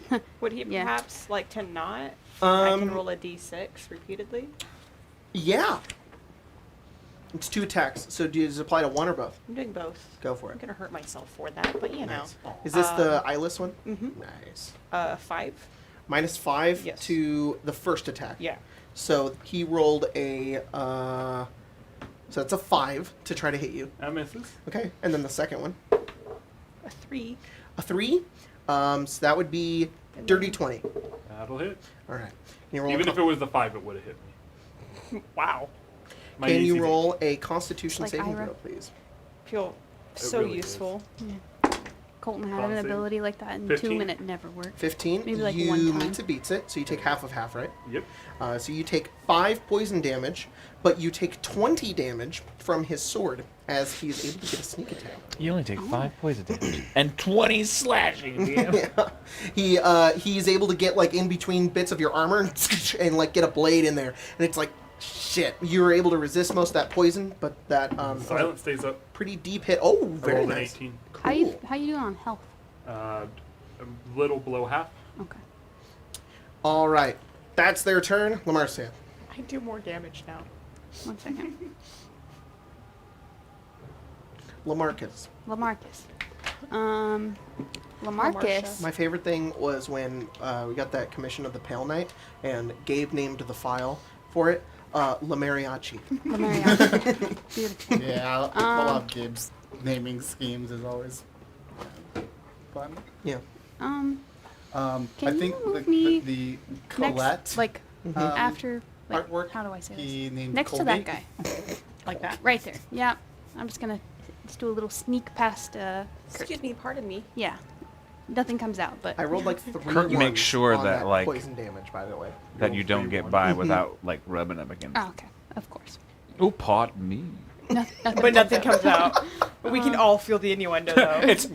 twice. Would he yeah. perhaps like to not? I can Um, roll a d6 repeatedly. Yeah. It's 2 attacks. So do you just apply to one or both? I'm doing both. Go for I'm it. gonna hurt myself for that, but you know. Nice. Is this the eyeless one? Mm-hmm. Nice. 5. -5 Yes. to the first attack. Yeah. So he rolled a. So that's a 5 to try to hit you. That misses. Okay. And then the second one, A 3. a 3. So that would be dirty 20. That'll hit. All right. Can you roll? Even a if it was the 5, it would have hit me. Wow. My Can you AC's roll a Constitution Like saving Ira. throw, please? Feel so really is. useful. Colton had an Con save. ability like that in 15. 2 and it never worked. 15. Maybe like you one time. meets it, beats it. So you take half of half, right? Yep. So you take 5 poison damage, but you take 20 damage from his sword as he's able to get a sneak attack. You only take 5 poison damage and 20 slashing. Yeah. He's able to get like in between bits of your armor and like get a blade in there, and it's like shit. You were able to resist most of that poison, but that Silence stays up. pretty deep hit. Oh, I very rolled an nice. 18. How you doing on health? A little below half. Okay. All right, that's their turn. Lamarcia. I do more damage now. 1 second. Lamarcus. Lamarcus. Lamarcus. My favorite thing was when we got that commission of the Pale Knight, and Gabe named the file for it Lamariachi. Lamariachi. Beautiful. Yeah, I love Gibbs' naming schemes is always fun. Yeah. Can I you think move me the Colette Next, like after like, artwork, how do I say he this? named Next to Colby. that guy. Like that. Right there. Yeah. I'm just gonna just do a little sneak past Kurt. Excuse me, pardon me. Yeah. Nothing comes out, but I rolled like 3 Kurt makes ones sure on that, like- poison damage, by the way. that you don't get by without like rubbing up against. oh, okay. Of course. Oh, pardon me. Nothing But nothing comes out. But we can all feel the innuendo, though. It's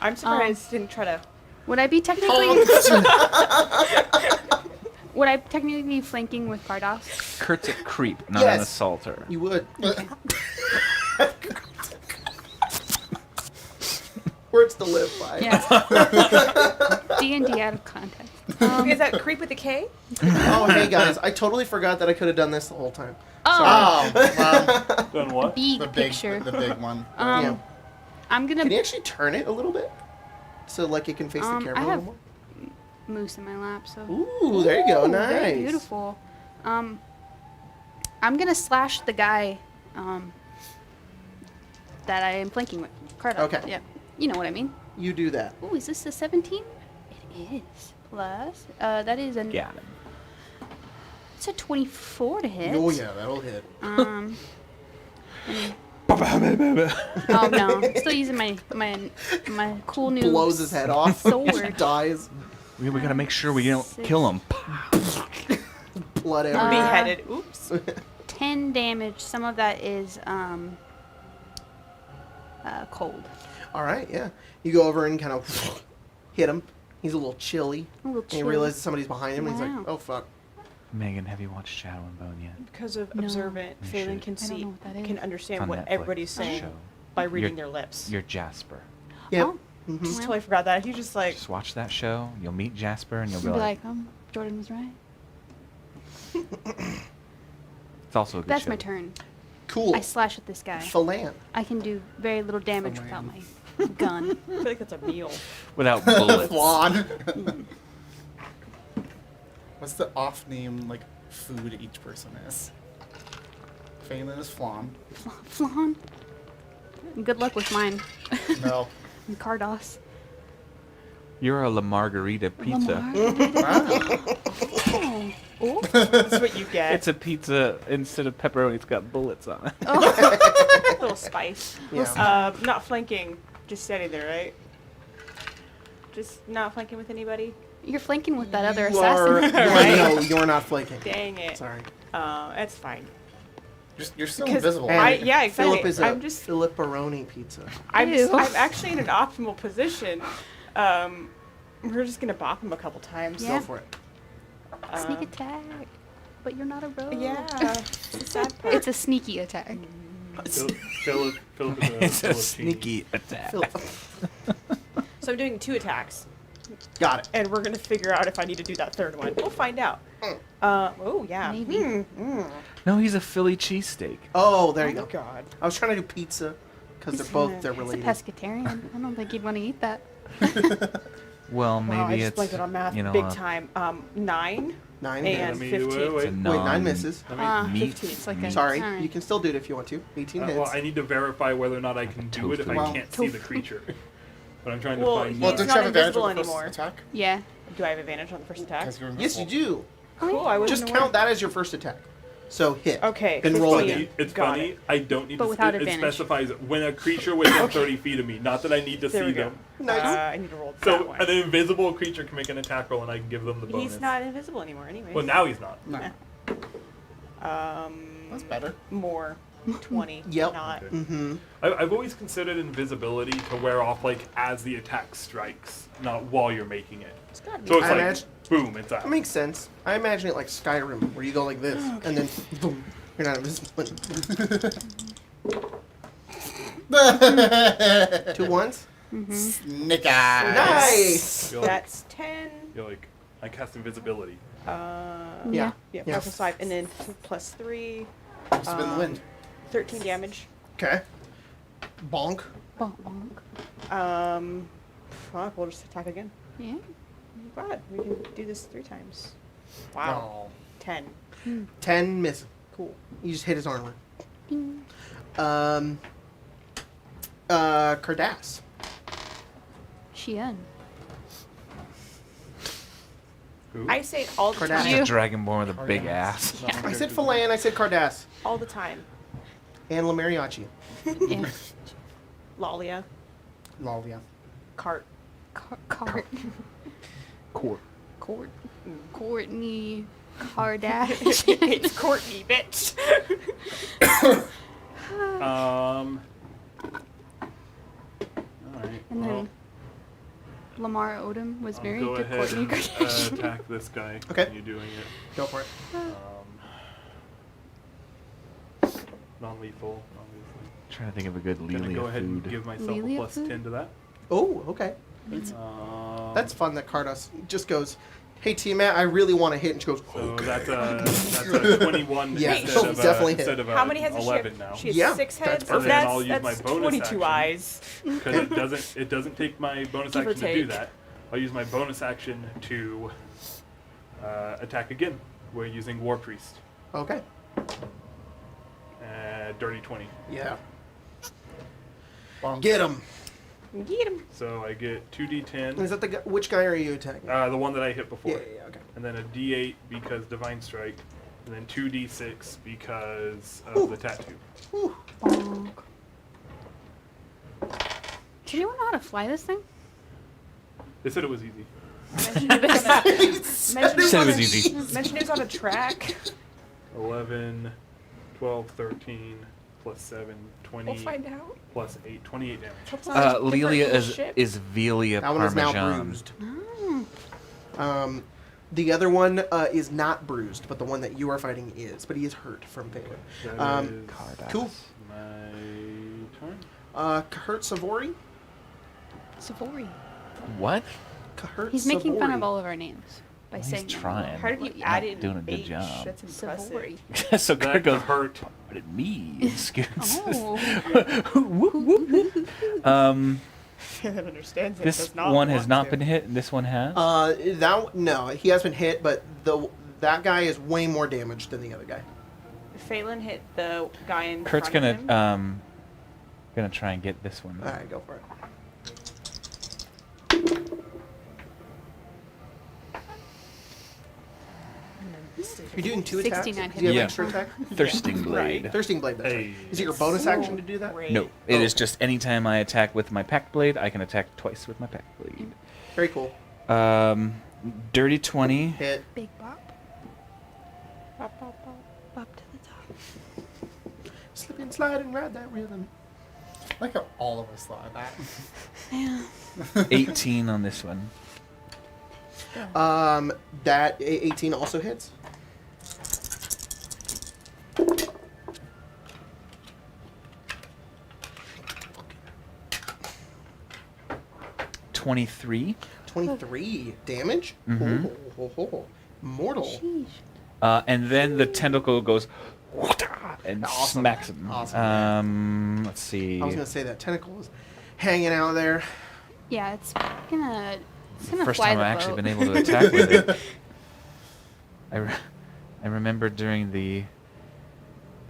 I'm surprised didn't try to. Would I be technically would I technically be flanking with Cardos? Kurt's a creep, not an Yes. assaulter. You would. Words to live by. Yeah. D&D out of context. Is that creep with a K? Oh, hey guys, I totally forgot that I could have done this the whole time. Oh, Done what? big the big, picture. the big one. Yeah. I'm Can gonna you actually turn it a little bit? So like it can face the camera I a little have more? moose in my lap, so. Ooh, there you go. Ooh, Nice. Very beautiful. I'm gonna slash the guy that I am flanking with. Cardo. Okay. Yeah. You know what I mean. You do that. Ooh, is this a 17? It is. Plus, that is an. Yeah. It's a 24 to hit. Oh yeah, that'll hit. Oh no, I'm still using my cool new Blows his head off. sword. Dies. We gotta make sure we don't 6. kill him. Blood everywhere. Beheaded. Oops. 10 damage. Some of that is cold. All right, yeah. You go over and kind of hit him. He's a little chilly. A little And he chilly. realizes somebody's behind him. And he's Wow. like, oh fuck. Megan, have you watched Shadow and Bone yet? Because of No. observant, You Phelan should. can I don't see, know what that can is. understand On what Netflix. everybody's saying Show. by reading You're- their lips. You're Jasper. Yep. Oh. Mhm. Just totally forgot that. He just like, Just watch that show. You'll meet Jasper, and you'll You'll be be like, like, Jordan was right. it's also a good That's show. my turn. Cool. I slash at this guy. Phalan. I can do very little damage without my gun. I feel like that's a meal. Without bullets. Flan. What's the off name like food each person is? Phelan is flan. Flan. Good luck with mine. No. And Cardos. You're a La Margarita pizza. Oh. Oh. That's what you get. It's a pizza instead of pepperoni. It's got bullets on it. a little spice. Yeah. Not flanking. Just standing there, right? Just not flanking with anybody? You're flanking with that other You are- assassin. Right. No, you're not flanking. Dang it. Sorry. That's fine. You're still 'Cause invisible. And yeah, exactly. Philip is a I'm just- Philipperoni pizza. I'm Ew. actually in an optimal position. We're just gonna bop him a couple times. Yeah. Go for it. Sneak attack. But you're not a rogue. Yeah. It's the sad part. It's a sneaky attack. Philip is a It's a Philippine. sneaky attack. Philip. So I'm doing 2 attacks. Got it. and we're gonna figure out if I need to do that third one. We'll find out. Mm. Oh yeah. Maybe. No, he's a Philly cheesesteak. Oh, there Oh you my go. God. I was trying to do pizza because they're He's a related. pescatarian. I don't think he'd want to eat that. Well, maybe Wow, I just it's blanked on math you know big time. 9 9 and hits. 15. It's a Wait, Wait, 9 non- misses. meat. 15. It's like a, Sorry, alright. you can still do it if you want to. 18 hits. well, I need to verify whether or not I can do it if I Tofu. can't see the creature. But I'm trying to Well, find. He's Well, don't you not have advantage on the invisible first anymore. attack? Yeah. Do I have advantage on the first attack? 'Cause you're Yes, you invisible. do. Cool. I Just count that as your first attack. So hit. Okay. Then roll 15. again. It's Got funny. it. I don't need But to. without It advantage. specifies when a creature within 30 feet of me. Not that I need to There see we go. them. Nice. I need to roll that So one. an invisible creature can make an attack roll, and I can give them the bonus. He's not invisible anymore, anyway. Well, now he's not. No, that's better. More. 20. Yep. Not. Okay. Mm-hmm. I've always considered invisibility to wear off like as the attack strikes, not while you're making it. It's gotta be. So it's I like imagine- boom, it's out. That makes sense. I imagine it like Skyrim, where you go like this, and then boom, you're not invisible. 2 ones. Snake eyes. Nice. You're like, That's 10. you're like, I cast invisibility. Yeah. Yeah, Yeah. 5 and then plus 3. Spin the wind. 13 damage. Okay. Bonk. Bonk, bonk. Fuck, we'll just attack again. Yeah. God, we can do this 3 times. Wow. 10. 10 miss. Cool. You just hit his armor. Ding. Cardass. Xian. Who? I say it all the Cardass. He's time. a dragonborn with a big ass. I said Filet and I said Cardass. All the time. And Lamariachi. Yeah. Lalia. Lalia. Cart. Cart. Court. Court. Courtney. Kardashian. It's Courtney, bitch. Alright. And well, then Lamar Odom was I'll married go to ahead Courtney and Kardashian. attack this guy. Okay. Continue doing it. Go for it. Non-lethal, obviously. Trying to think of a good Gonna go Lelia ahead and food. give myself Lelia a plus food? 10 to that. Oh, okay. That's fun that Cardass just goes, hey, Tiamat, I really want to hit. And she goes, So okay. that's a 21 Yeah, instead of definitely hit. instead of How many heads does she 11 have? now. She has Yeah, 6 that's heads. perfect. And then I'll use my That's bonus 22 action. eyes. Because it doesn't take my bonus Give or action to do take. that. I'll use my bonus action to attack again. We're using War Priest. Okay. Dirty 20. Yeah. Bonk. Get him. Get him. So I get 2d10. Is that the guy, which guy are you attacking? The one that I hit before. Yeah, okay. And then a d8 because Divine Strike. And then 2d6 because of Ooh. the tattoo. Whew. Bonk. Does anyone know how to fly this thing? They said it was easy. Mention it was Said it was easy. Mention it was on a track. 11, 12, 13, plus 7, 20, We'll find out. plus 8, 28 damage. Hope it's not just a Lelia different is ship. Velia That one is now Parmesan. bruised. Oh. The other one is not bruised, but the one that you are fighting is. But he is hurt from Phaelin. That is Cool. my turn. Kahert Savori? Savori. What? Kahert He's making fun Savori. of all of our names by He's saying them. trying. How did you Yeah. add it in Doing a good H? job. That's impressive. Savori. So That Kurt goes, hurt. what it means. Oh. Whoop, whoop, whoop. That understands it. This does not one has want not to. been hit, and this one has. No, he has been hit, but that guy is way more damaged than the other guy. Phelan hit the guy in Kurt's front of him. gonna try and get this one. All right, go for it. You're doing 2 attacks? 69 Do you have hits. extra attack? Thirsting blade. Thirsting Blade, that's right. Hey. Is it your bonus action to do that? Great. No, it is okay. just anytime I attack with my pact blade, I can attack twice with my pact blade. Very cool. Dirty 20. Hit. Big bop. Bop, bop, bop. Bop to the top. Slip and slide and ride that rhythm. I like how all of us thought of that. Yeah. 18 on this one. That 18 also hits. 23 damage. Mhm. Mortal. Sheesh. And then the tentacle goes and Awesome. smacks him. Awesome. Let's see. I was gonna say that tentacle was hanging out there. Yeah, it's gonna First fly time the I've actually boat. been able to attack with it. I remember during the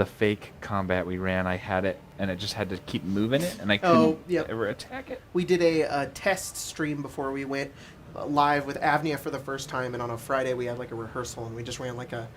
fake combat we ran, I had it, and I just had to keep moving it, and I couldn't yep. ever attack it. We did a test stream before we went live with Avnia for the first time, and on a Friday we had like a rehearsal, and we just ran like a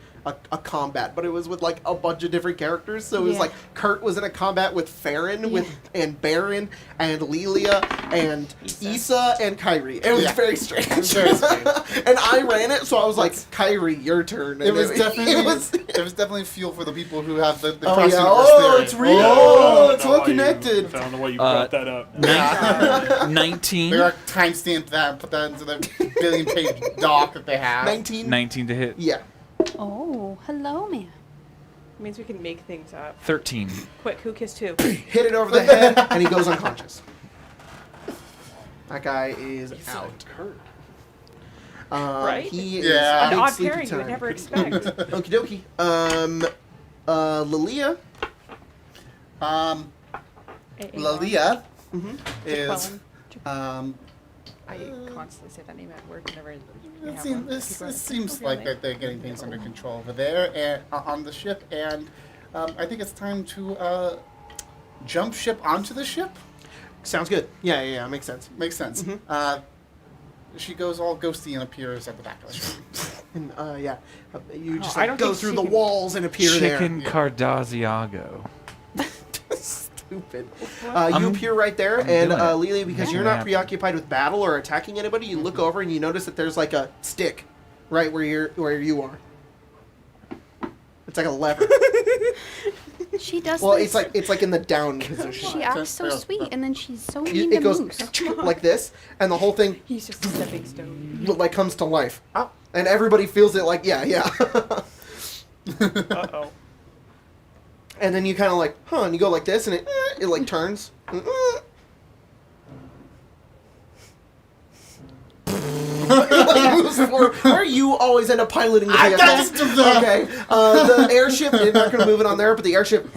combat, but it was with like a bunch of different characters. So it was Yeah. like Kurt was in a combat with Farron and Baron and Lelia and Issa and Kyrie. It was Yeah. very strange. Very strange. And I ran it, so I was like, Kyrie, your turn. It And was definitely it was, it was definitely fuel for the people who have the oh cross yeah, universe oh theory. it's real. Oh, It's I don't know all why you- connected. I don't know why you brought that up. 19. They are timestamped that and put that into the billion-page doc that they have. 19. 19 to hit. Yeah. Oh, hello, man. Means we can make things up. 13. Quick, who kissed who? Hit it over the head, and he goes unconscious. That guy is out. Right? He is Yeah. An big odd sleepy pairing you would time. never expect. Okie dokie. Lilia. Lalia Mm-hmm. is I constantly say that name at work whenever you it have seems, one. this, People are it seems like that they're getting things under control over there and on the ship, and I think it's time to jump ship onto the ship. Sounds good. Yeah, makes sense. Makes sense. Mhm. She goes all ghosty and appears at the back of the ship. And you just I like, don't go think through she the can- walls and appear Chicken Yeah. Cardaziago. there. Stupid. You appear right there, I'm and doing it. Lilia, because Making you're it not happen. preoccupied with battle or attacking anybody, you look over and you notice that there's like a stick right where you are. It's like a lever. She does Well, this. it's like in the down position. She acts so Yeah. sweet, and then she's so mean It to goes Moose. like this, and the whole thing He's just a stepping stone. like comes to life. And everybody feels it like, yeah. Uh-oh. And then you kind of like, and you go like this, and it like turns. Like moves forward. Where you always end up piloting the thing. Okay. The airship, you're not going to move it on there, but the airship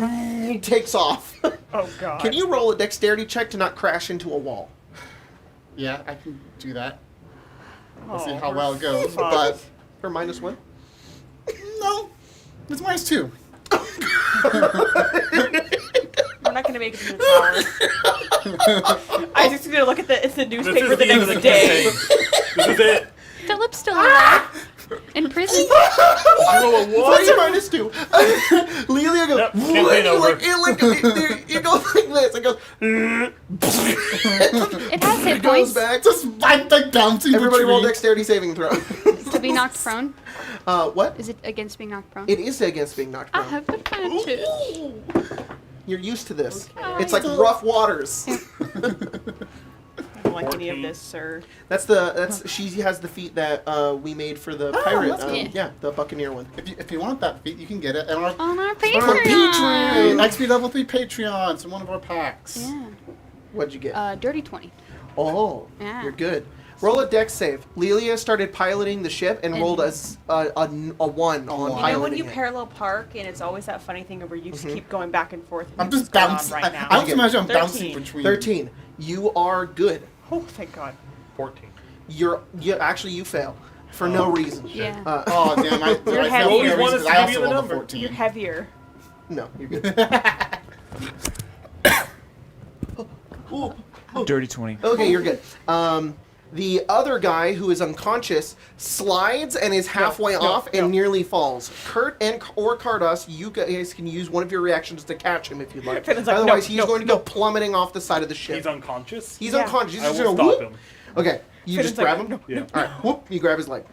takes off. Oh, God. Can you roll a dexterity check to not crash into a wall? Yeah, I can do that. We'll Oh, see how well it goes. fuck. But For -1? no, it's -2. We're not going to make it to the tower. I just going to look at the newspaper the end of next the day. campaign. This is it. Philip's still alive. In prison. Roll a What's one. your -2? Lelia goes, Yep, campaign what? You over. like, it goes like this. It goes, It has hit it goes points back. Just like bouncing Everybody the roll tree. dexterity saving throw. to be knocked prone. What? Is it against being knocked prone? It is against being knocked I prone. have advantage. You're used to this. Okay. It's like rough waters. I don't like any of this, sir. She has the feat that we made for the pirate. that's cool. Yeah, the Buccaneer one. If you want that feat, you can get it at our On our our Patreon. XP level 3 Patreons in one of our packs. Yeah. What'd you get? Dirty 20. Oh, Yeah. you're good. Roll a dex save. Lelia started piloting the ship and rolled a 1 on You know piloting You know when you it. parallel park and it's always that funny thing where you just keep going back and forth. And I'm this just is going on bouncing. right now. I have to imagine I'm 13. bouncing between. 13. You are good. Oh, thank God. 14. You fail for no reason. Yeah. Oh damn! I You're I heavy. failed You for no want reason us to 'cause I give also you the rolled a number. 14. You're heavier. No, you're good. Ooh. Dirty 20. Okay, you're good. The other guy who is unconscious slides and is halfway off and nearly falls. Kurt or Cardos, you guys can use one of your reactions to catch him if you'd like. Finn's like, Otherwise, no, he's going to go plummeting off the side of the ship. He's unconscious. He's Yeah. unconscious. He's I just will gonna stop whoop. him. Okay, you Finn's just like, grab him. no. Yeah. All right, whoop! You grab his leg.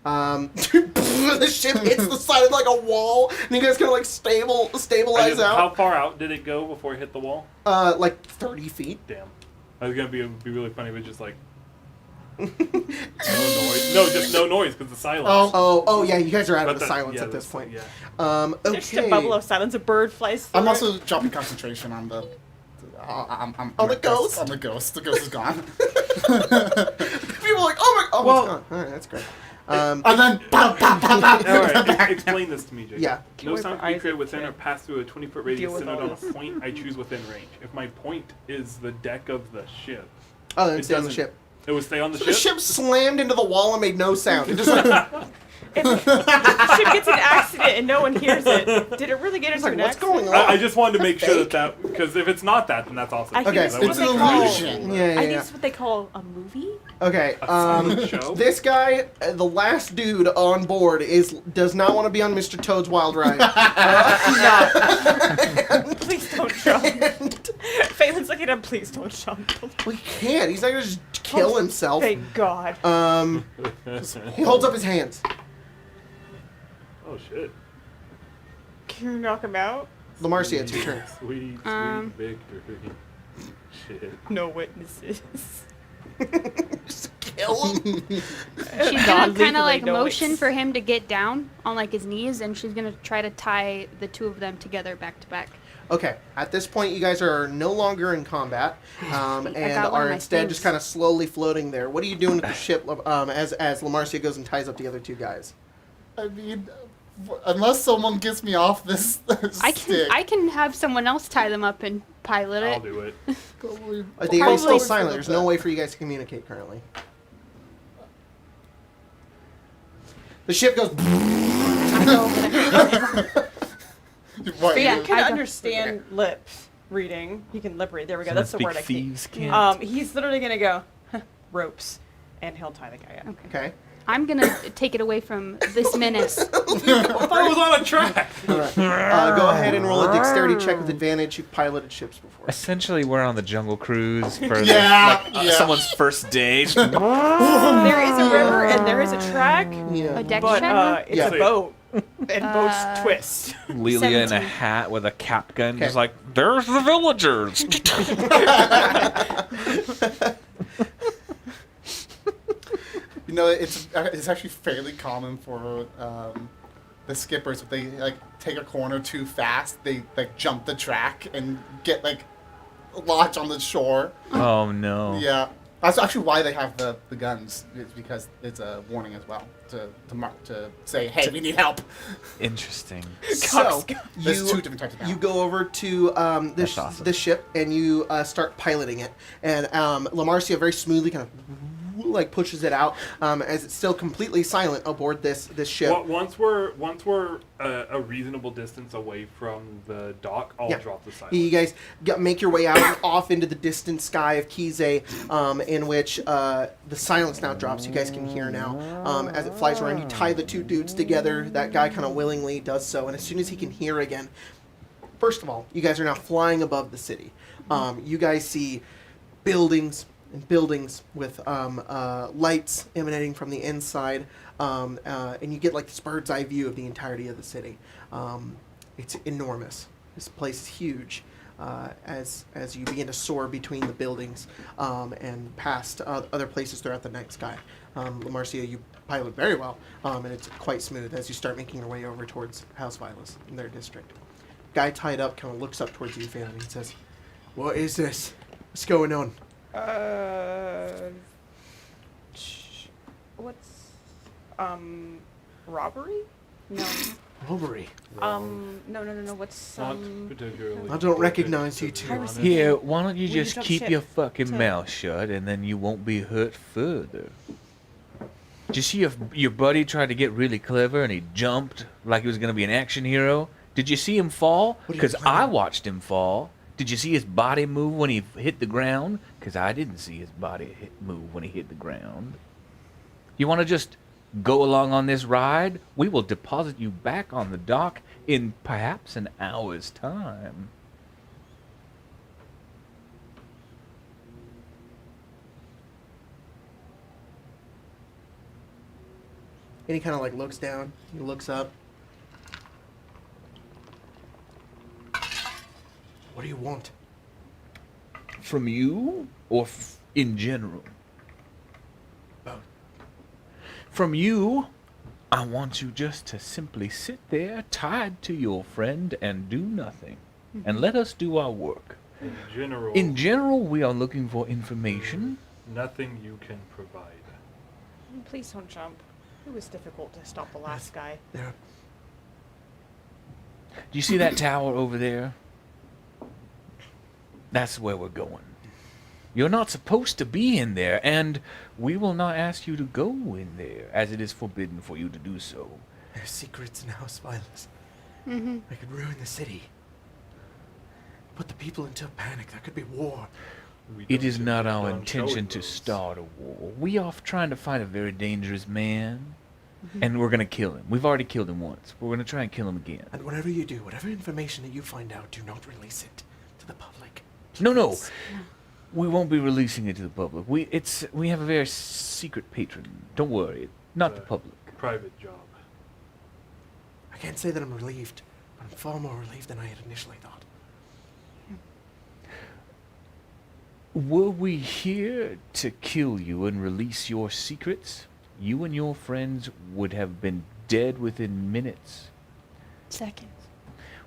The ship hits the side of like a wall, and you guys kind of like stabilize How out. far out did it go before it hit the wall? Like 30 feet. Damn. I was gonna be really funny, but just like no noise. No, just no noise because the silence. Oh, yeah! You guys are out of But the that- silence yeah, at this that's- point. Yeah. Okay. Just a bubble of silence. A bird flies through I'm it. also dropping concentration on the. I'm On the ghost? On the ghost. The ghost is gone. People like, oh my, Well- it's gone. All right, that's great. And then pop, pop, pop, pop. All right, explain this to me, Jacob. Yeah. Can No we sound put can be eyes created on within it? or pass through a 20-foot Deal radius with centered all on a this. point I choose within range. If my point is the deck of the ship, Oh, then it stay on the doesn't- ship. it would stay on the So ship. the ship slammed into the wall and made no sound. It just like, If the ship gets in an accident and no one hears it, did it really get into like, an what's accident? going on? I just wanted to make sure Fake. that because if it's not that, then that's awesome. I think Okay, it's it's what an they call. illusion. Yeah, yeah, I think yeah. it's what they call a movie. Okay, A silent show? this guy, the last dude on board, does not want to be on Mr. Toad's Wild Ride. Please don't jump. And Phelan's looking at him. Please don't jump. we can't. He's not gonna just kill himself. Thank God. He holds up his hands. Oh shit. Can you knock him out? Lamarcia, it's your turn. Sweet, sweet victory. Shit. No witnesses. Just kill him. She's God, gonna kind legally, of like no motion ways. for him to get down on like his knees, and she's gonna try to tie the two of them together back to back. Okay, at this point, you guys are no longer in combat, and got one are of my instead things. just kind of slowly floating there. What are you doing with the ship as Lamarcia goes and ties up the other two guys? I mean, unless someone gets me off this stick. I can have someone else tie them up and pilot I'll it. do it. Probably- The air is still probably silent. for There's the no best. way for you guys to communicate currently. The ship goes. What, Yeah, you- He can I don't- understand lip reading. He can lip read. There we go. So That's the big word I thieves can't. can't. He's literally gonna go ropes, and he'll tie the guy up. Okay. I'm gonna take it away from this menace. I thought it was on a track. All right. Go ahead and roll a dexterity check with advantage. You've piloted ships before. Essentially, we're on the jungle cruise for Yeah, yeah. someone's first day. There is a river and there is a track, Yeah. A deck but check? it's Yeah. a boat, and boats twist. Lelia in a 17. hat with a cap gun, Okay. just like, there's the villagers. You know, it's actually fairly common for the skippers if they like take a corner too fast, they like jump the track and get like lodged on the shore. Oh no. Yeah, that's actually why they have the guns. It's because it's a warning as well to say, hey, we need help. Interesting. So There's two different types of you help. go over to this That's awesome. this ship and you start piloting it, and Lamarcia very smoothly kind of like pushes it out as it's still completely silent aboard this ship. Well, once we're a reasonable distance away from the dock, I'll Yeah. drop the silence. You guys make your way out off into the distant sky of Kise, in which the silence now drops. You guys can hear now as it flies around. You tie the two dudes together. That guy kind of willingly does so, and as soon as he can hear again, first of all, you guys are now flying above the city. You guys see buildings and buildings with lights emanating from the inside, and you get like this bird's eye view of the entirety of the city. It's enormous. This place is huge. As you begin to soar between the buildings and past other places throughout the night sky. Lamarcia, you pilot very well, and it's quite smooth as you start making your way over towards House Vilas in their district. Guy tied up kind of looks up towards you, Phantom, and says, "What is this? What's going on?" What's robbery? No. Robbery. No. What's Not particularly. I don't recognize you two. Piracy. Here, why don't you Will you just jump keep ship your fucking to- mouth shut, and then you won't be hurt further. Did you see your buddy tried to get really clever, and he jumped like he was going to be an action hero? Did you see him fall? What are you Because playing? I watched him fall. Did you see his body move when he hit the ground? Because I didn't see his body move when he hit the ground. You want to just go along on this ride? We will deposit you back on the dock in perhaps an hour's time. And he kind of like looks down. He looks up. What do you want? From you or in general? Both. From you, I want you just to simply sit there tied to your friend and do nothing. And let us do our work. In general, In general, we are looking for information. nothing you can provide. Please don't jump. It was difficult to stop the last guy. There. Do you see that tower over there? That's where we're going. You're not supposed to be in there, and we will not ask you to go in there, as it is forbidden for you to do so. There's secrets in House Violence. Mm-hmm. I could ruin the city. Put the people into a panic. There could be war. We It don't is not our condone intention showing to those. start a war. We are trying to find a very dangerous man, and we're going to kill him. We've already killed him once. We're going to try and kill him again. And whatever you do, whatever information that you find out, do not release it to the public. No. Please. We won't be releasing it to the public. We have a very secret patron. Don't worry, not the public. Private job. I can't say that I'm relieved, but I'm far more relieved than I had initially thought. Were we here to kill you and release your secrets, you and your friends would have been dead within minutes. Seconds.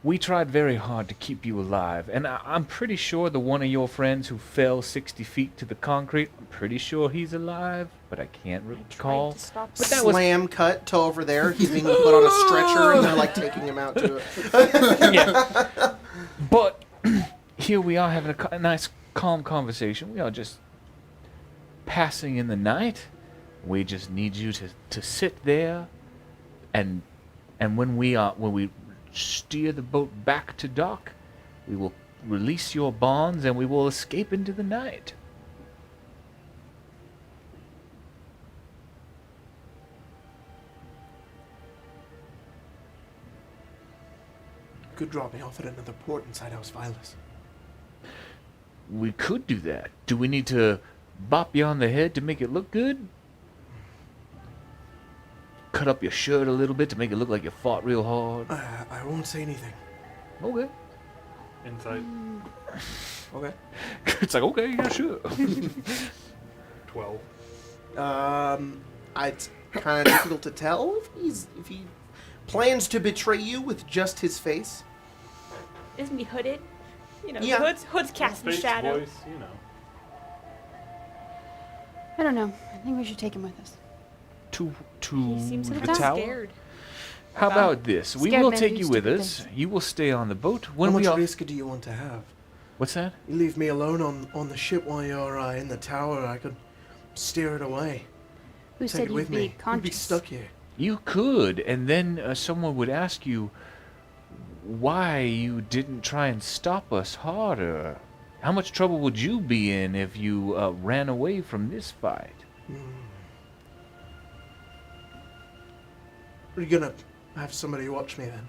We tried very hard to keep you alive, and I'm pretty sure the one of your friends who fell 60 feet to the concrete, I'm pretty sure he's alive, but I can't I recall. tried to stop But that was- Slam cut to over there. He's being put on a stretcher, and they're like taking him out to it. Yeah. But here we are having a nice, calm conversation. We are just passing in the night. We just need you to sit there, and when we steer the boat back to dock, we will release your bonds and we will escape into the night. Could drop me off at another port inside House Vilas. We could do that. Do we need to bop you on the head to make it look good? Cut up your shirt a little bit to make it look like you fought real hard? I won't say anything. Okay. Inside Okay. It's like, okay, yeah, sure. 12. It's kind of difficult to tell if he plans to betray you with just his face. Isn't he hooded? You know, Yeah. Hood's casting Face, shadow. voice, you know. I don't know. I think we should take him with us. to He seems a the little tower? scared. How about this? We Scared will men take do you with stupid us. things. You will stay on the boat. How When much we are... risk do you want to have? What's that? You leave me alone on the ship while you're in the tower. I could steer it away. Who Take said it you'd with be me. You'd be conscious? stuck here. You could, and then someone would ask you why you didn't try and stop us harder. How much trouble would you be in if you ran away from this fight? Are you gonna have somebody watch me then?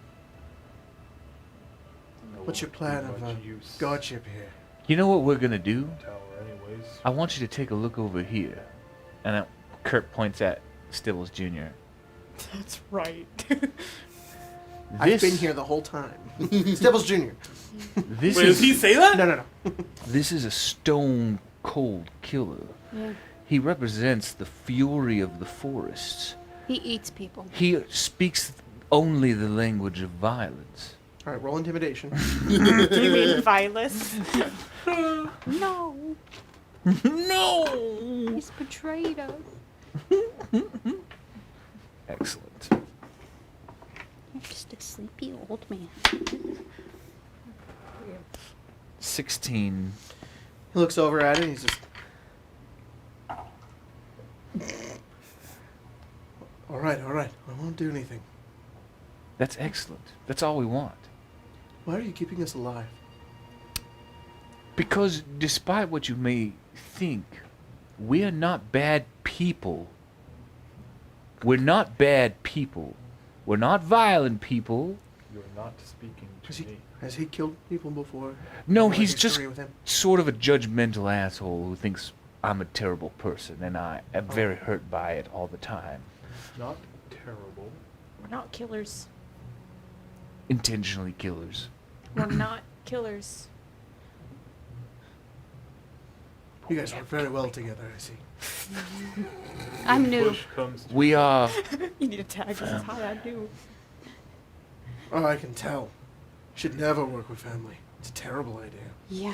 No What's your too plan of much a use guardship here? You know what we're gonna do? tower anyways. I want you to take a look over here. And Kurt points at Stibbles Jr. That's right. I've been here the whole time. Stibbles Jr. This Wait, does he say that? No. This is a stone cold killer. Yeah. He represents the fury of the forests. He eats people. He speaks only the language of violence. All right, roll intimidation. You mean Vilas? No, No! he's betrayed us. Excellent. You're just a sleepy old man. 16. He looks over at it and he's just. All right. I won't do anything. That's excellent. That's all we want. Why are you keeping us alive? Because despite what you may think, we're not bad people. We're not bad people. We're not violent people. You're not speaking Has to he, me. has he killed people before? No, Have a he's just history with him? sort of a judgmental asshole who thinks I'm a terrible person, and I am Oh. very hurt by it all the time. Not terrible. We're not killers. Intentionally killers. We're not killers. You guys work very well together, I see. I'm new. Push comes to We are... You need a tag. This is how I do. Oh, I can tell. Should never work with family. It's a terrible idea. Yeah.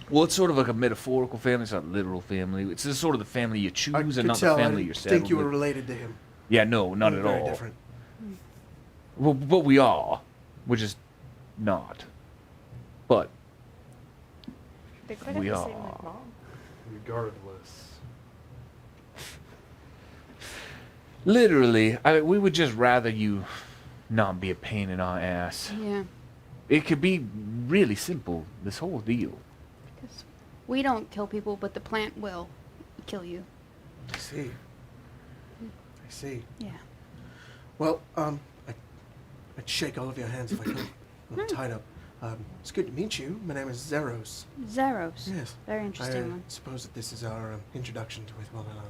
Well, it's sort of like a metaphorical family. It's not a literal family. It's just sort of the family you choose I and could not tell. the I family you're didn't think you were with. related to him. Yeah, no, not at Very all. different. Well, but we are. We're just not. But They could We have the same are. like mom. Regardless. literally, we would just rather you not be a pain in our ass. Yeah. It could be really simple, this whole deal. Because we don't kill people, but the plant will kill you. I see. I see. Yeah. Well, I'd shake all of your hands if I could. I'm tied up. It's good to meet you. My name is Zeros. Zeros. Yes. Very interesting I one. suppose that this is our introduction to with one another.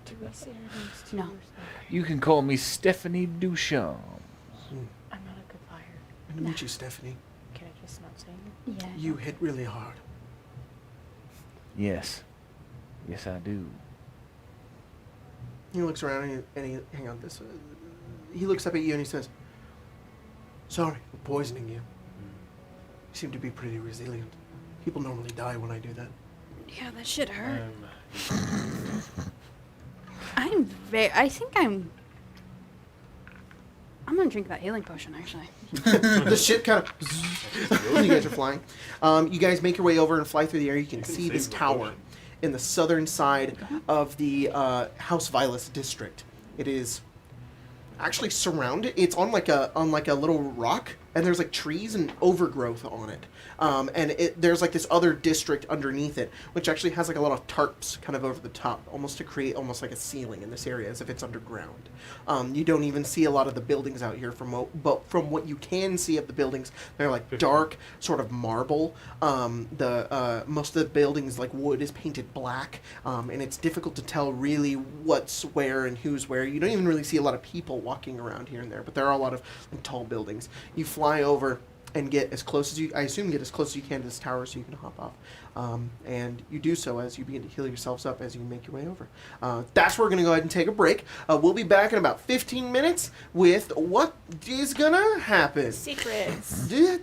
Do we say our names too? No. or something? You can call me Stephanie Duchamp. I'm not a good liar. Good to meet you, Stephanie. Can I just not say it? Yeah. You hit really hard. Yes. Yes, I do. He looks around and he hang on this. He looks up at you and he says, "Sorry for poisoning you. You seem to be pretty resilient. People normally die when I do that." Yeah, that shit hurt. Um, I think I'm gonna drink that healing potion, actually. The ship kind of. You guys are flying. You guys make your way over and fly through the air. You can see this save the tower potion. in the southern side of the House Vilas district. It is actually surrounded. It's on like a little rock, and there's like trees and overgrowth on it. And there's like this other district underneath it, which actually has like a lot of tarps kind of over the top, almost to create almost like a ceiling in this area, as if it's underground. You don't even see a lot of the buildings out here but from what you can see of the buildings, they're like dark, sort of marble. Most of the buildings, like wood, is painted black, and it's difficult to tell really what's where and who's where. You don't even really see a lot of people walking around here and there, but there are a lot of like, tall buildings. You fly over and get as close as you can to this tower so you can hop off. And you do so as you begin to heal yourselves up as you make your way over. That's where we're going to go ahead and take a break. We'll be back in about 15 minutes with what is going to happen. Secrets. Do.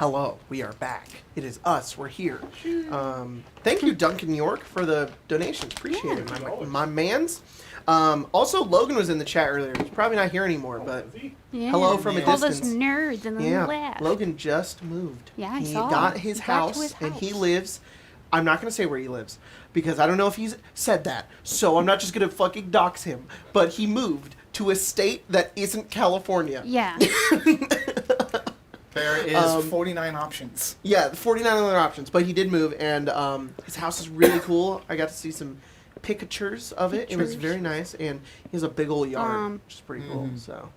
hello, we are back. It is us. We're here. Thank you, Duncan York, for the donations. Appreciate it, my mans. Also, Logan was in the chat earlier. He's probably not here anymore, but Yeah. hello from a All those distance. nerds in the Yeah, lab. Logan just moved. Yeah, I he saw got him. his He got house, to his and he house. lives. I'm not gonna say where he lives because I don't know if he's said that. So I'm not just gonna fucking dox him. But he moved to a state that isn't California. Yeah. There is 49 options. Yeah, 49 other options, but he did move, and his house is really cool. I got to see some pictures of it. It was Pictures. very nice, and he has a big old yard, Um, which is pretty cool. So,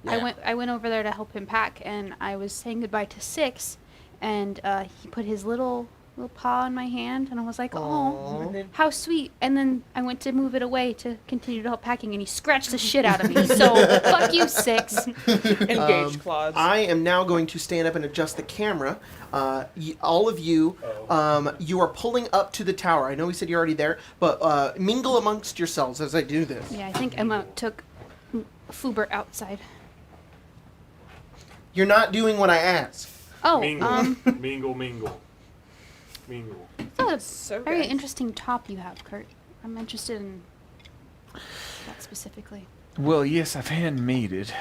I went over there to help him pack, and I was saying goodbye to Six, and he put his little paw on my hand, and I was like, oh, Aw. how sweet. And then I went to move it away to continue to help packing, and he scratched the shit out of me. So fuck you, Six. Engaged clause. I am now going to stand up and adjust the camera. All of you, you are pulling up to the tower. I know we said you're already there, but mingle amongst yourselves as I do this. Yeah, I think Emma took Fubert outside. You're not doing what I asked. Oh, Mingle. Mingle. that's a So very good. interesting top you have, Kurt. I'm interested in that specifically. Well, yes, I've handmade it.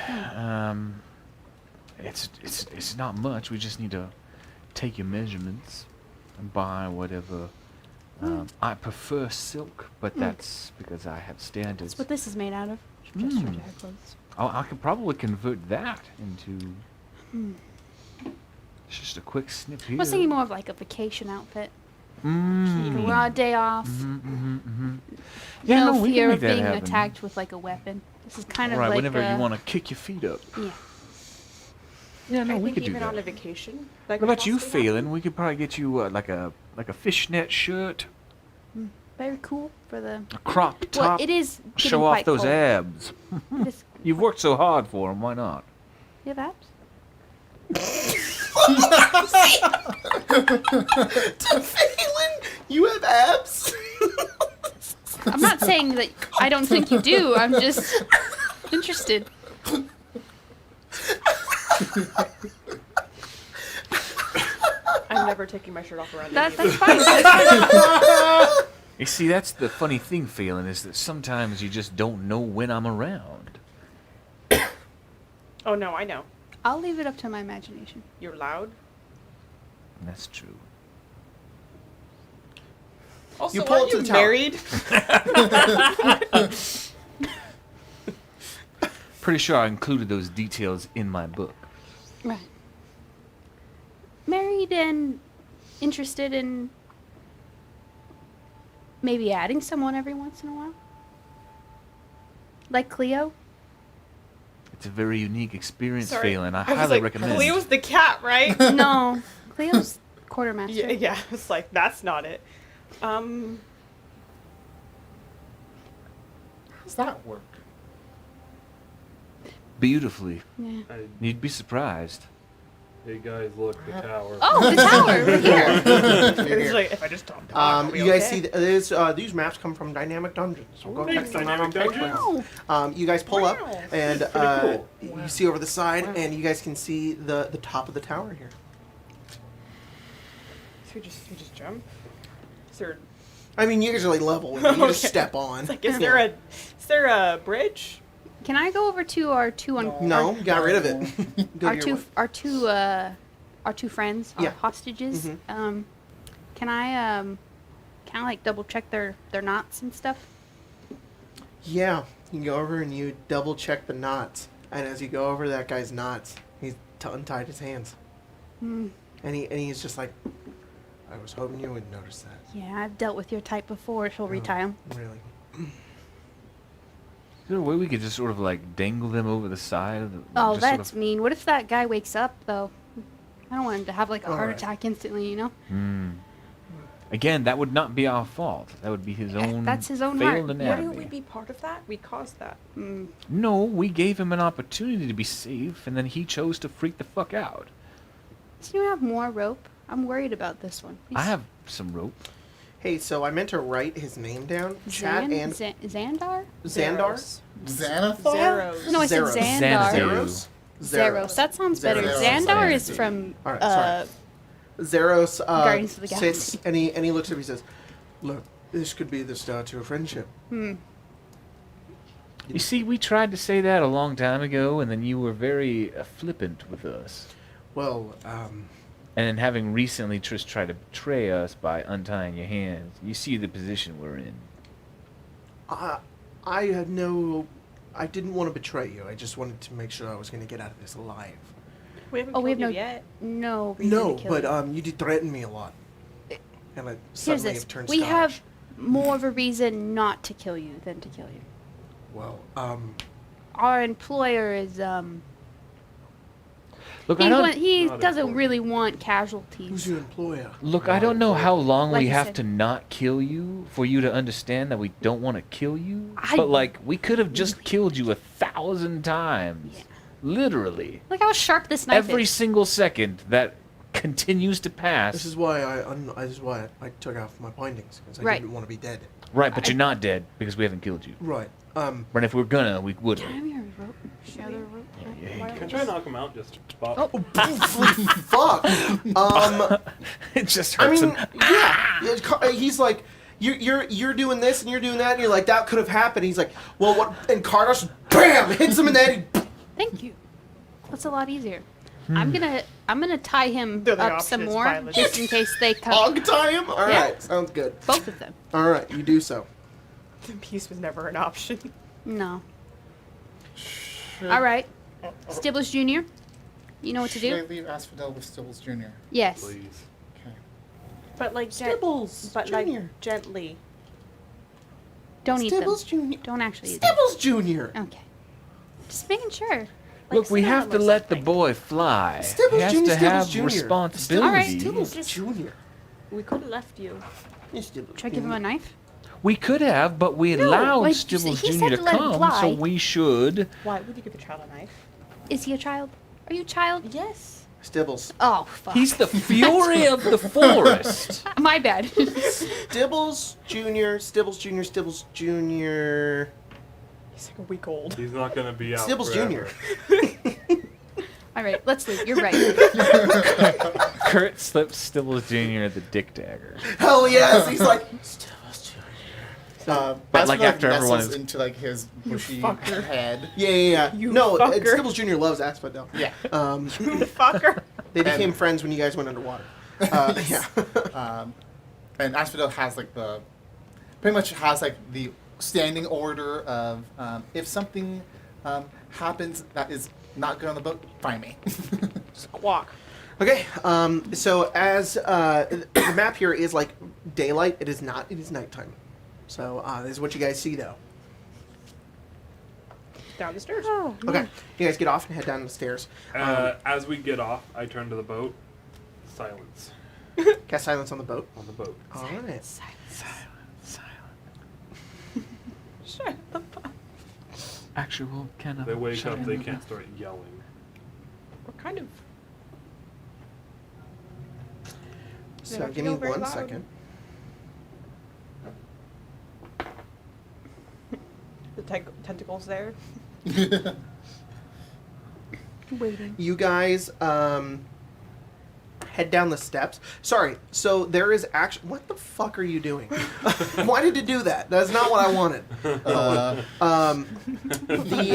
It's not much. We just need to take your measurements and buy whatever. I prefer silk, but that's because I have standards. That's what this is made out of. Just for Mm. dry clothes. I could probably convert that into. It's just a quick snip here. I was thinking more of like a vacation outfit. Mm. We're on a day off. Yeah, No no, we fear can of make that being happen. attacked with like a weapon. This is kind of Right, like whenever you want to kick your feet up. Yeah. Yeah, no, I we think could do even that. on a vacation. What about you, Phelan? We could probably get you like a fishnet shirt, Very cool for the. a crop top. Well, it is. Show getting off quite those cold. abs. It is- You've worked so hard for them. Why not? You have abs? Phelan, you have abs? I'm not saying that I don't think you do. I'm just interested. I'm never taking my shirt off around That's anybody. fine. That's fine. You see, that's the funny thing, Phelan, is that sometimes you just don't know when I'm around. Oh no, I know. I'll leave it up to my imagination. You're loud. That's true. Also, You pull are up to you the tower. married? Pretty sure I included those details in my book. Right. Married and interested in maybe adding someone every once in a while. Like Cleo. It's a very unique experience, Sorry. Phelan. I was highly like, recommend. Cleo's the cat, right? No, Cleo's quartermaster. yeah, yeah. It's like that's not it. How does that work? Beautifully. Yeah. You'd be surprised. Hey guys, look, the tower. Oh, the tower. We're here. It's like if I just don't talk, I'll be You guys okay. see these maps come from Dynamic Dungeons. So go check them out on Dynamic Patreon. Wow. You guys pull up Wow. and cool. you see over the side, and you guys can see the top of the tower here. So we just jump. Is there I mean, you guys are like level. You just Okay. step on. It's like, is there a bridge? Can I go over to our two No, got rid of it. Go our to your two way. our two friends, Yeah. our hostages? Mhm. Can I like double check their knots and stuff? Yeah, you can go over and you double check the knots. And as you go over that guy's knots, he's untied his hands. Hmm. And he's just like, I was hoping you would notice that. Yeah, I've dealt with your type before. She'll retie them. Really? Is there a way we could just sort of like dangle them over the side of the? Oh, just sort that's of- mean. What if that guy wakes up though? I don't want him to have like a heart Alright. attack instantly, you know? Hmm. Again, that would not be our fault. That would be his own. That's his own failed heart. anatomy. Wouldn't we be part of that? We caused that. Mm. No, we gave him an opportunity to be safe, and then he chose to freak the fuck out. Do you have more rope? I'm worried about this one. I have some rope. Hey, so I meant to write his name down. Chat and Xandar? Xandar? Xanathar? Zeros. No, I said Zeros. Xandar. Xanadu. Zeros? Zeros. That sounds better. Zeros. Xandar is Zeros. from. All right, sorry. Zeros Guardians of the sits Galaxy. and he looks at me and says, "Look, this could be the start to a friendship." You see, we tried to say that a long time ago, and then you were very flippant with us. Well, And then having recently just tried to betray us by untying your hands, you see the position we're in. I didn't want to betray you. I just wanted to make sure I was going to get out of this alive. We haven't Oh, killed we have you no yet. no reason No, to kill but you. you did threaten me a lot, and I Here's suddenly this. have turned We Scottish. have more of a reason not to kill you than to kill you. Well, Our employer is Look, I don't. he Not doesn't important. really want who's casualties. your employer? Look, I don't know how long Like we you have said. to not kill you for you to understand that we don't want to kill you. I- But like, we could have just killed you 1,000 times, Yeah. literally. Look how sharp this knife Every is. single second that continues to pass. This is why I took off my bindings because I Right. didn't want to be dead. Right, but you're not dead because we haven't killed you. Right. But if we're gonna, we would. Can I have your rope? Your other rope? Can I try to knock him out just spot? Oh. Fuck. It just I hurts mean, him. yeah. He's like, you're doing this and you're doing that, and you're like, that could have happened. He's like, well, what? And Kardash, bam, hits him in the head. Thank you. That's a lot easier. I'm gonna tie him The other up option some is more violence. just in case they come. Hog tie him. All Yeah. right, sounds good. Both of them. All right, you do so. The peace was never an option. No. Should, All right. Stibbles Jr. You know what to Should I do? leave Asphodel with Stibbles Jr.? Yes. Please. Okay. But like Stibbles but Jr. like gently. Don't eat them. Stibbles Jr. Don't actually eat them. Stibbles Jr. Okay. Just making sure. Look, we sit down have to or let the something. boy fly. Stibbles he has Jr., to Stibbles have Jr. responsibility. All right, Stibbles Just- Jr. We could have left you. Yeah, Stibbles Should I give him Jr. a knife? We could have, but we No, allowed like, Stibbles he Jr. said to to let him come, fly. so we should. Why would you give a child a knife? Is he a child? Are you a child? Yes. Stibbles. Oh, fuck. He's the fury of the forest. My bad. Stibbles Jr. Stibbles Jr. Stibbles Jr. He's like a week old. He's not gonna be out Stibbles forever. Jr. All right, let's leave. You're right. Kurt slips Stibbles Jr. the dick dagger. Hell yes, he's like Stibbles Jr. But, like, Asphodel after everyone nestles is- into like his bushy fucker. head. Yeah. You No, fucker. Stibbles Jr. loves Asphodel. Yeah. Fucker. They became friends when you guys went underwater. Yeah. And Asphodel has like pretty much has like the standing order of if something happens that is not good on the boat, find me. Squawk. Okay. So as the map here is like daylight, it is not. It is nighttime. So this is what you guys see though. Down the stairs. Oh, Okay. You guys get off and head down the stairs. As we get off, I turn to the boat. Silence Cast silence on the boat. on the boat. All right. Shut the fuck. Actual kind of. They wake up, they can't start yelling. We're kind of. So have to give me go very 1 loud. second. The tentacles there. waiting. You guys head down the steps. Sorry. So there is actually. What the fuck are you doing? Why did you do that? That's not what I wanted. It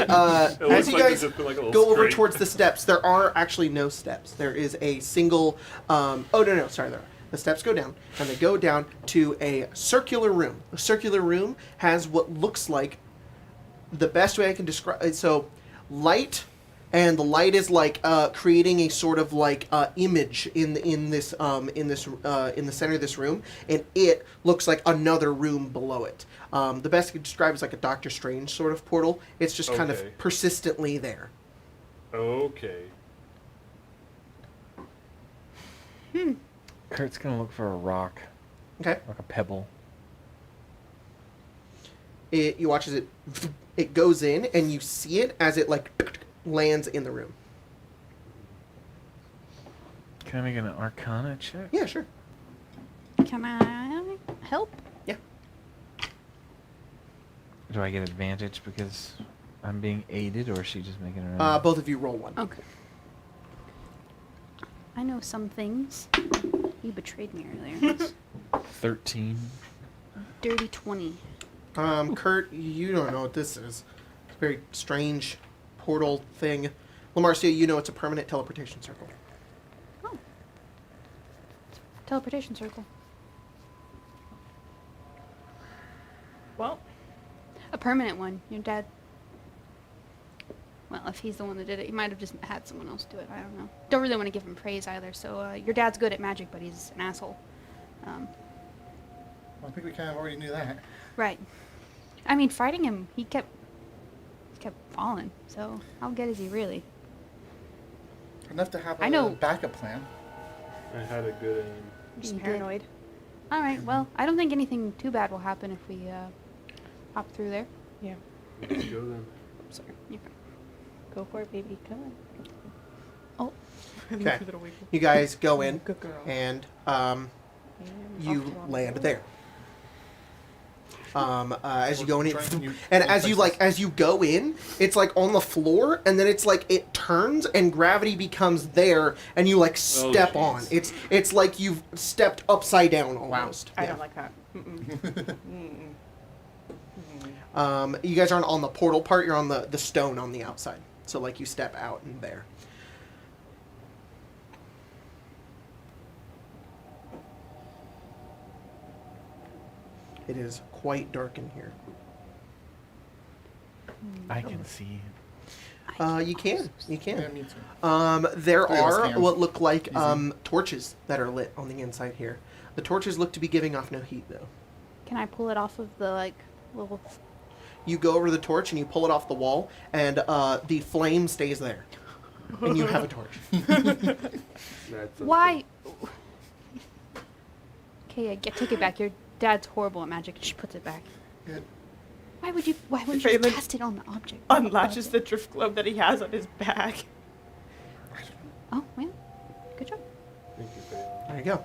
As looks you like guys there's just like a little go over scrape. towards the steps, there are actually no steps. There is a single. Oh no, sorry, there are. The steps go down, and they go down to a circular room. The circular room has what looks like. The best way I can describe it, so light, and the light is like creating a sort of like image in the center of this room, and it looks like another room below it. The best I can describe is like a Doctor Strange sort of portal. It's just kind Okay. of persistently there. Okay. Kurt's gonna look for a rock, Okay, like a pebble. you watch as it goes in, and you see it as it like lands in the room. Can I make an Arcana check? Yeah, sure. Can I help? Yeah. Do I get advantage because I'm being aided, or is she just making her own? Both of you roll one. Okay. I know some things. You betrayed me earlier. 13. Dirty 20. Kurt, you don't know what this is. It's a very strange portal thing. Lamarcia, you know it's a permanent teleportation circle. Oh. Teleportation circle. Well, A permanent one. Your dad. Well, if he's the one that did it, he might have just had someone else do it. I don't know. Don't really want to give him praise either. So your dad's good at magic, but he's an asshole. Well, I think we kind of already knew that. Right. I mean, fighting him, he kept falling. So how good is he really? Enough to have I a know. backup plan. I had a good aim. I'm just You did. paranoid. All right. Well, I don't think anything too bad will happen if we hop through there. Yeah. Let's go then. Sorry. You're fine. Go for it, baby. Come on. Oh, Okay. Little wiggle. You guys go in, Good girl. and And you off to our land road. there. As you go in, Trying new- and new as you places. as you go in, it's like on the floor, and then it's like it turns, and gravity becomes there, and you like step jeez. on. It's like you've stepped upside down almost. I Yeah. don't like that. Mm-mm. Mm-mm. You guys aren't on the portal part. You're on the stone on the outside. So like you step out and there. It is quite dark in here. I can see. You can. Yeah, me too. There Three of us are can. what look like Easy. torches that are lit on the inside here. The torches look to be giving off no heat though. can I pull it off of the like little? You go over the torch and you pull it off the wall, and the flame stays there, and you have a torch. That's Why? Okay, take it back. Your dad's horrible at magic. She puts it back. Yeah. Why would you? Why wouldn't you Phelan cast it on the object? Unlatches the drift globe that he has on his back. Oh well, good job. Thank you, Faye. There you go.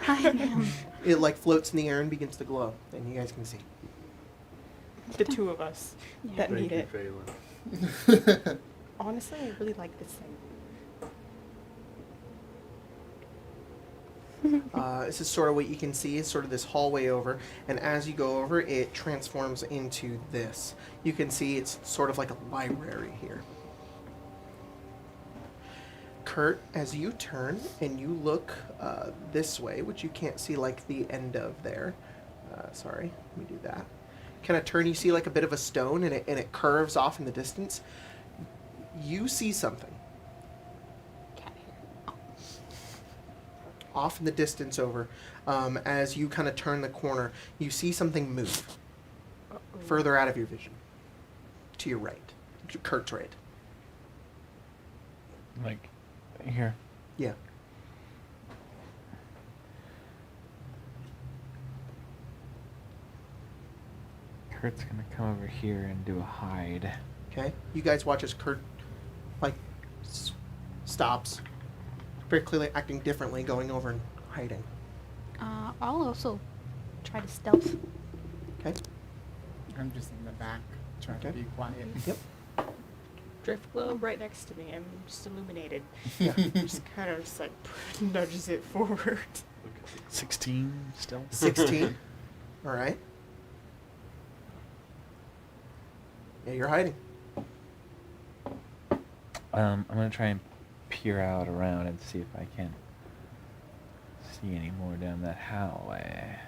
I am. It like floats in the air and begins to glow, and you guys can see. The two of us Yeah. that Thank need you, it. Phelan. Honestly, I really like this thing. This is sort of what you can see. It's sort of this hallway over, and as you go over, it transforms into this. You can see it's sort of like a library here. Kurt, as you turn and you look this way, which you can't see like the end of there. Sorry, let me do that. Kind of turn, you see like a bit of a stone, and it curves off in the distance. You see something. Can't hear. Off in the distance over, as you kind of turn the corner, you see something move further out of your vision, to your right, Kurt's right. Like, here. Yeah. Kurt's gonna come over here and do a hide. Okay. You guys watch as Kurt, like, stops, very clearly acting differently, going over and hiding. I'll also try to stealth. Okay. I'm just in the back, trying to Okay. be quiet. Yep. Drift globe right next to me. I'm just illuminated. Yeah. Just kind of just like nudges it forward. 16 still. 16. All right. Yeah, you're hiding. I'm gonna try and peer out around and see if I can see any more down that hallway.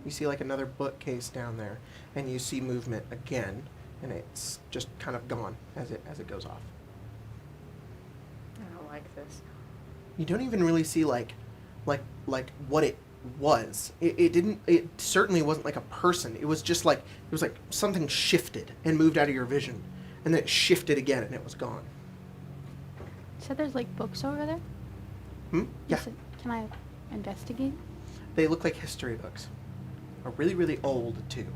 You see like another bookcase down there, and you see movement again, and it's just kind of gone as it goes off. I don't like this. You don't even really see like what it was. It certainly wasn't like a person. It was just like it was like something shifted and moved out of your vision, and then it shifted again and it was gone. You said there's like books over there. Hmm? Yeah. Can I investigate? They look like history books. Are really, really old too.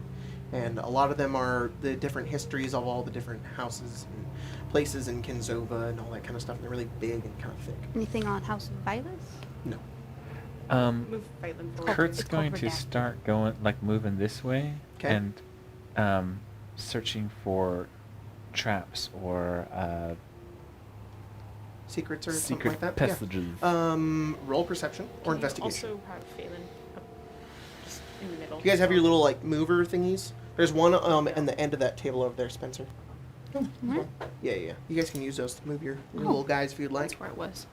And a lot of them are the different histories of all the different houses and places in Kinzova and all that kind of stuff. And they're really big and kind of thick. Anything on House of Vilas? No. Move Phelan forward. Kurt's it's called going to redacted. start going, like, moving this way. 'Kay. And searching for traps or Secrets or something secret like that. passages. Yeah. Roll perception or Can you investigation. also have Phelan up just in the middle. You guys have your little like mover thingies. There's one in the end of that table over there, Spencer. Where? Yeah. You guys can use those to move your little guys if you'd like. That's where it was.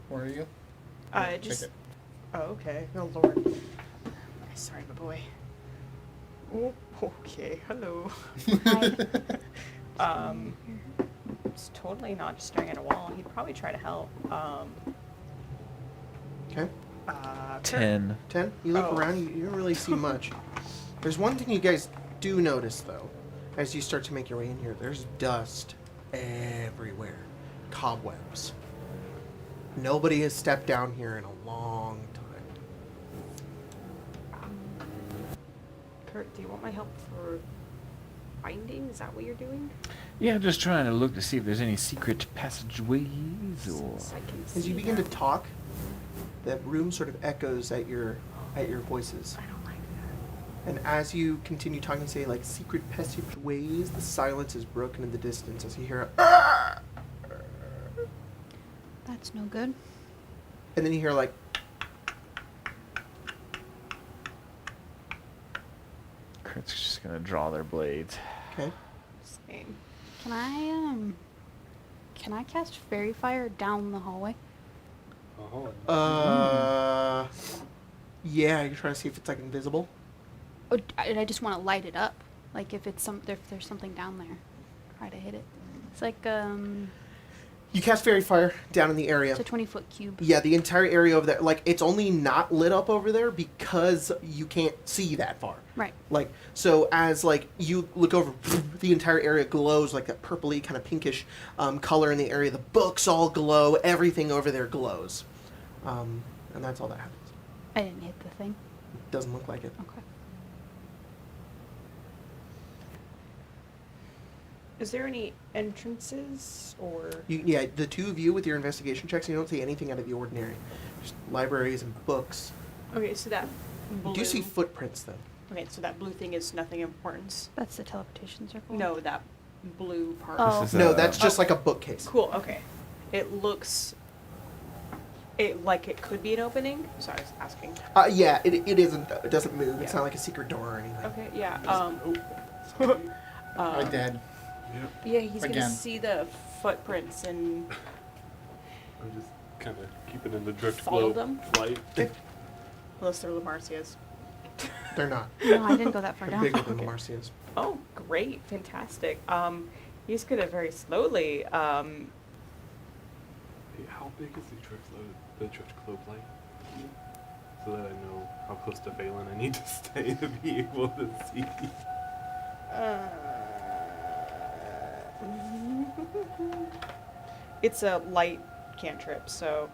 Where are you? Just. Take it. Oh, okay. Oh Lord. Sorry, my boy. Oh, okay. Hello. It's totally not just staring at a wall. He'd probably try to help. Okay. 10. 10. You look Oh. around. You don't really see much. There's one thing you guys do notice though, as you start to make your way in here. There's dust everywhere. Cobwebs. Nobody has stepped down here in a long time. Kurt, do you want my help for finding? Is that what you're doing? Yeah, I'm just trying to look to see if there's any secret passageways or. Since I can As you see begin to them. talk, that room sort of echoes at your voices. I don't like that. And as you continue talking and say like secret passageways, the silence is broken in the distance as you hear a That's no good. and then you hear like Kurt's just gonna draw their blades. okay. Same. Can I cast fairy fire down the hallway? Yeah, you're trying to see if it's like invisible. Oh, I just want to light it up. Like if it's if there's something down there, try to hit it. It's like You cast fairy fire down in the area. it's a 20-foot cube. Yeah, the entire area over there. Like it's only not lit up over there because you can't see that far. Right. Like so, as like you look over, the entire area glows like that purpley kind of pinkish color in the area. The books all glow. Everything over there glows, and that's all that happens. I didn't hit the thing. Doesn't look like it. Okay. Is there any entrances or? Yeah, the two of you with your investigation checks, you don't see anything out of the ordinary. Just libraries and books. Okay, so that blue. You do see footprints though. Okay, so that blue thing is nothing of importance. That's the teleportation circle. No, that blue part. Oh. This is No, a- that's just like a bookcase. Cool. Okay. It looks. It like it could be an opening. Sorry, I was asking. Yeah, it isn't. It doesn't move. It's Yeah. not like a secret door or anything. Okay. Yeah. I dead. Yeah, he's Again. gonna see the footprints and I'm just kind of keeping in the drift Follow glow them? light. unless they're Lamarcias. They're not. No, I didn't go that far They're down. bigger than the Okay. Marcias. Oh, great, fantastic. He's gonna very slowly. Hey, how big is the drift globe light? So that I know how close to Phelan I need to stay to be able to see. It's a light cantrip, so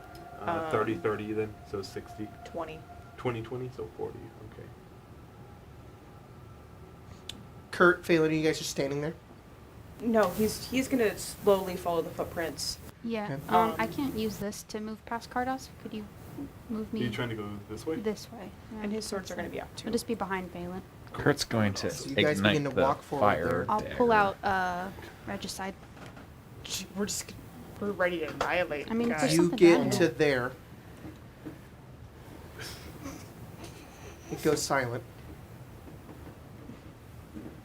30-30 then, so 60. 20. 20-20, so 40, okay. Kurt, Phelan, are you guys just standing there? No, he's gonna slowly follow the footprints. Yeah. Okay. I can't use this to move past Cardos. Could you move Are me you trying to go this way? this way? Yeah, And his swords are that's gonna it. be out too. I'll just be behind Phelan. Kurt's going to So you guys ignite begin to the walk forward fire. there. I'll pull dagger. out Regicide. We're ready to annihilate. I mean, guys. there's You something get bad in to it. there. It goes silent.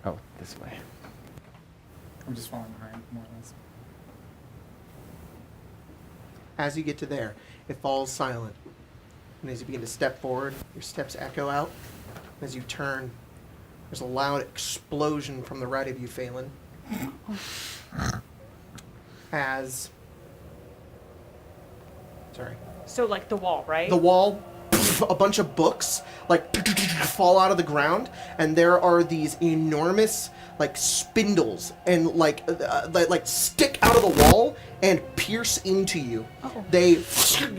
Oh, this way. I'm just falling behind, more or less. As you get to there, it falls silent. And as you begin to step forward, your steps echo out. As you turn, there's a loud explosion from the right of you, Phelan. As... Sorry. So like the wall, right? The wall, a bunch of books, like, fall out of the ground, and there are these enormous, like, spindles, and, like stick out of the wall and pierce into you. Uh-oh. They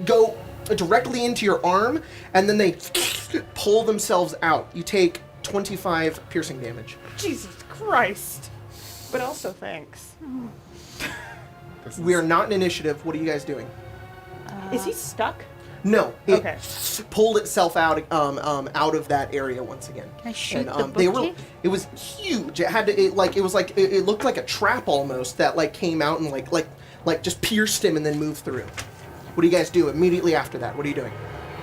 go directly into your arm, and then they pull themselves out. You take 25 piercing damage. Jesus Christ. But also thanks. This We are not in initiative. What are you guys doing? Is he stuck? No, it Okay. pulled itself out out of that area once again. Can I shoot And the they were bookcase? it was huge. It had to it looked like a trap almost that like came out and like just pierced him and then moved through. What do you guys do immediately after that? What are you doing?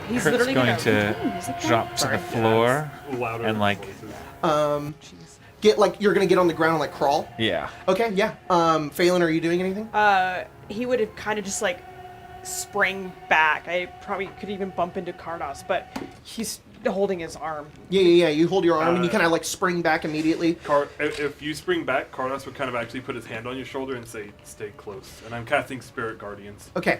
He's Kurt's literally going gonna. to music drop to Sorry. the floor Louder and like, voices. Get like you're gonna get on the ground and like crawl. yeah. Okay, yeah. Phelan, are you doing anything? He would have kind of just like sprang back. I probably could even bump into Kardos, but he's holding his arm. Yeah. You hold your arm and you kind of like spring back immediately. If you spring back, Kardas would kind of actually put his hand on your shoulder and say, "Stay close." And I'm casting Spirit Guardians. Okay.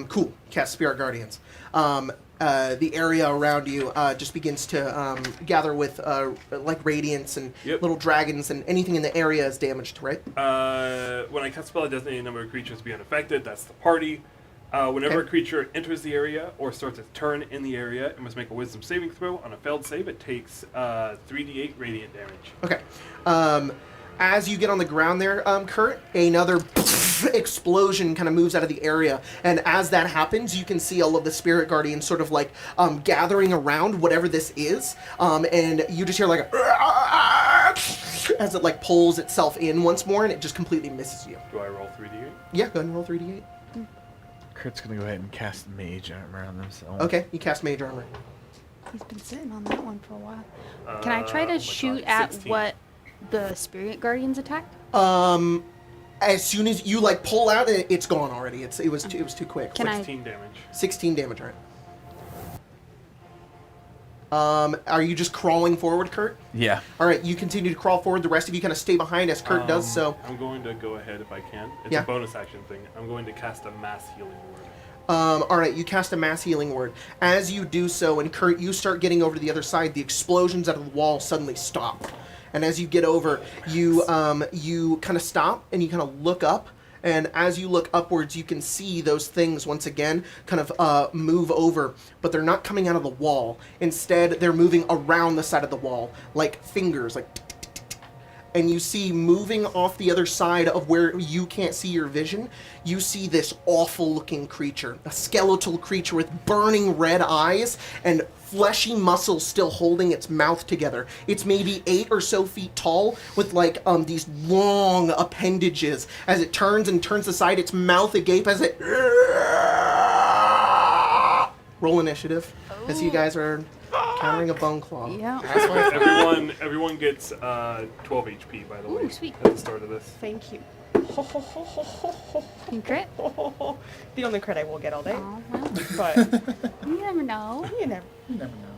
Cool. Cast Spirit Guardians. The area around you just begins to gather with like radiance and Yep. little dragons, and anything in the area is damaged, right? When I cast spell, a designated number of creatures be unaffected. That's the party. Whenever Okay. a creature enters the area or starts its turn in the area, it must make a Wisdom saving throw. On a failed save, it takes 3d8 radiant damage. Okay. As you get on the ground there, Kurt, another explosion kind of moves out of the area, and as that happens, you can see all of the spirit guardians sort of like gathering around whatever this is, and you just hear like a as it like pulls itself in once more, and it just completely misses you. Do I roll 3d8? Yeah, go ahead and roll 3d8. Kurt's gonna go ahead and cast Mage Armor on themselves. Okay, you cast Mage Armor. He's been sitting on that one for a while. Can I try oh my to shoot God, at 16. what the spirit guardians attacked? As soon as you like pull out, it's gone already. It was too quick. Can I- 16 damage. 16 damage, right? Are you just crawling forward, Kurt? Yeah. All right, you continue to crawl forward. The rest of you kind of stay behind as Kurt does so. I'm going to go ahead if I can. It's Yeah. a bonus action thing. I'm going to cast a mass healing word. All right, you cast a mass healing word. As you do so, and Kurt, you start getting over to the other side, the explosions out of the wall suddenly stop. And as you get over, you kind of stop and you kind of look up. And as you look upwards, you can see those things once again kind of move over, but they're not coming out of the wall. Instead, they're moving around the side of the wall, like fingers, like. And you see moving off the other side of where you can't see your vision, you see this awful looking creature, a skeletal creature with burning red eyes and fleshy muscles still holding its mouth together. It's maybe 8 or so feet tall with like these long appendages. As it turns aside, its mouth agape as it roll initiative as you guys are countering a bone claw. Yeah. That's why Everyone gets 12 HP, by the way, Ooh, sweet. at the start of this. Thank you. You crit? The only crit I will get all day. Oh, well, But you never know. you never. you never know.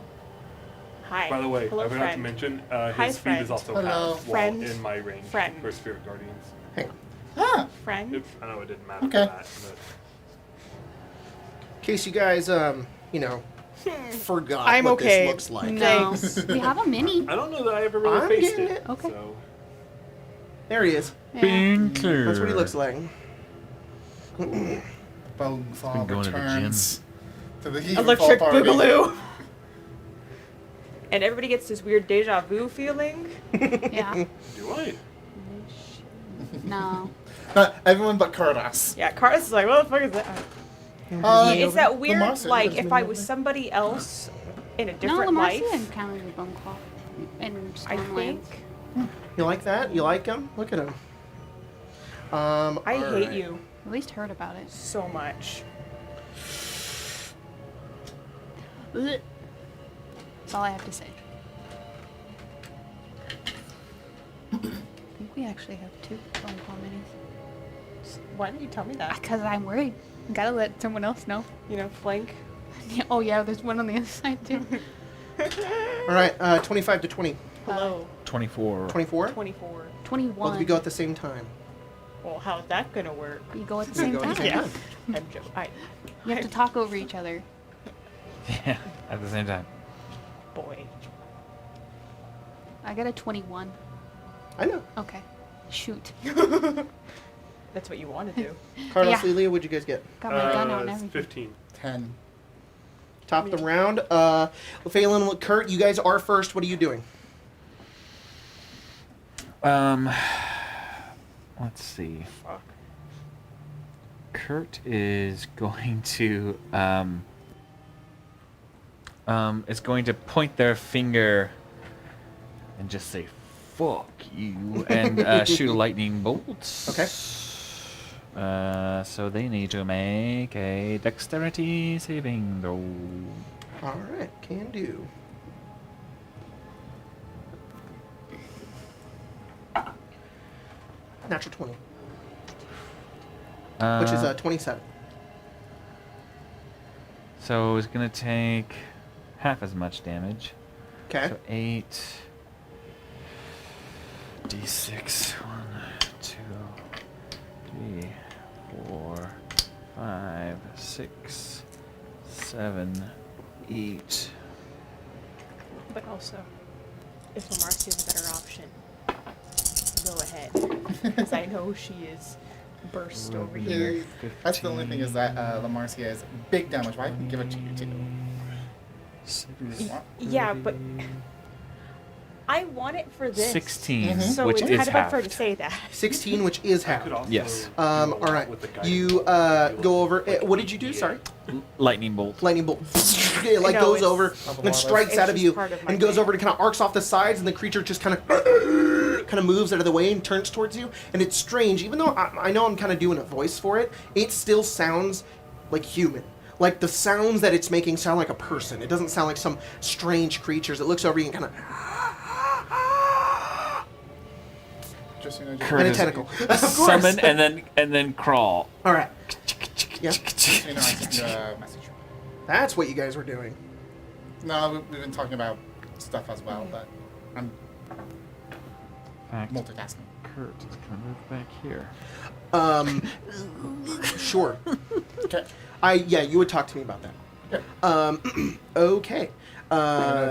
Hi. By the way, hello, I forgot to friend. mention, Hi, his speed friend. is also Hello. half Friend. while in my range Friend. for Spirit Guardians. Hang on. Ah, Friend. If, I know it didn't matter Okay. for that, but In case you guys, forgot I'm what okay. this looks like. No. Thanks. We have a mini. I don't know that I ever really I'm faced getting it. it. Okay. So. There he is. Yeah. That's what he looks like. Bonefall going to the returns to the Evenfall Electric party. Boogaloo. And everybody gets this weird deja vu feeling. Yeah. Do I? No. Not everyone but Kardas. Yeah, Cars is like, what the fuck is that? It's that the weird, monster like, has if been I over. was somebody else in a No, different life, Marcia encountered a bone claw in I Stormlands. think. You like that? You like him? Look at him. I hate alright. you At least heard about it. so much. Ugh. That's all I have to say. I think we actually have 2 bone claw minis. Why didn't you tell me that? Because I'm worried. Gotta let someone else know. You know, flank. Yeah, oh yeah, there's one on the other side too. All right, 25 to 20. Hello. 24. 24? 24. 21. Both of you go at the same time. Well, how's that gonna work? You go at the You same go at the time. same Yeah. time. I'm joking. You have to talk over each other. Yeah, at the same time. Boy. I got a 21. I know. Okay. Shoot. That's what you want to do. Carlos, Yeah. Lelia, what'd you guys get? Got my gun out and it's everything. 15. 10. Top of the round. Phelan, Kurt, you guys are first. What are you doing? Let's see. Fuck. Kurt is going to is going to point their finger and just say, "Fuck you," and shoot a lightning bolt. Okay. So they need to make a dexterity saving throw. All right, can do. Natural 20, which is 27. So it's gonna take half as much damage. Okay. So 8 d6. 1, 2, 3, 4, 5, 6, 7, 8. But also, if Lamarcia is a better option, go ahead. Because I know she is burst over here. That's the only thing is that Lamarcia is big damage. But I can give it to you too. Yeah, but I want it for this. 16, So which it's is kind of half. unfair to say that. 16, which is I half. could also Yes. All right. with the guy You who go over. like, What did you do? Sorry. Lightning bolt. Lightning bolt. It like No, goes it's- over and strikes It's out of just you part of my and goes thing. over to kind of arcs off the sides, and the creature just kind of moves out of the way and turns towards you. And it's strange, even though I know I'm kind of doing a voice for it, it still sounds like human. Like the sounds that it's making sound like a person. It doesn't sound like some strange creatures. It looks over you and kind of Just, you know, Kurt and a is- tentacle. Of course. Summon and then crawl. All right. Yeah. you know, I sent you a message. That's what you guys were doing. No, we've been talking about stuff as well, but I'm Fact, multitasking. Kurt is gonna move back here. Sure. Okay. Yeah, you would talk to me about that. Okay. Do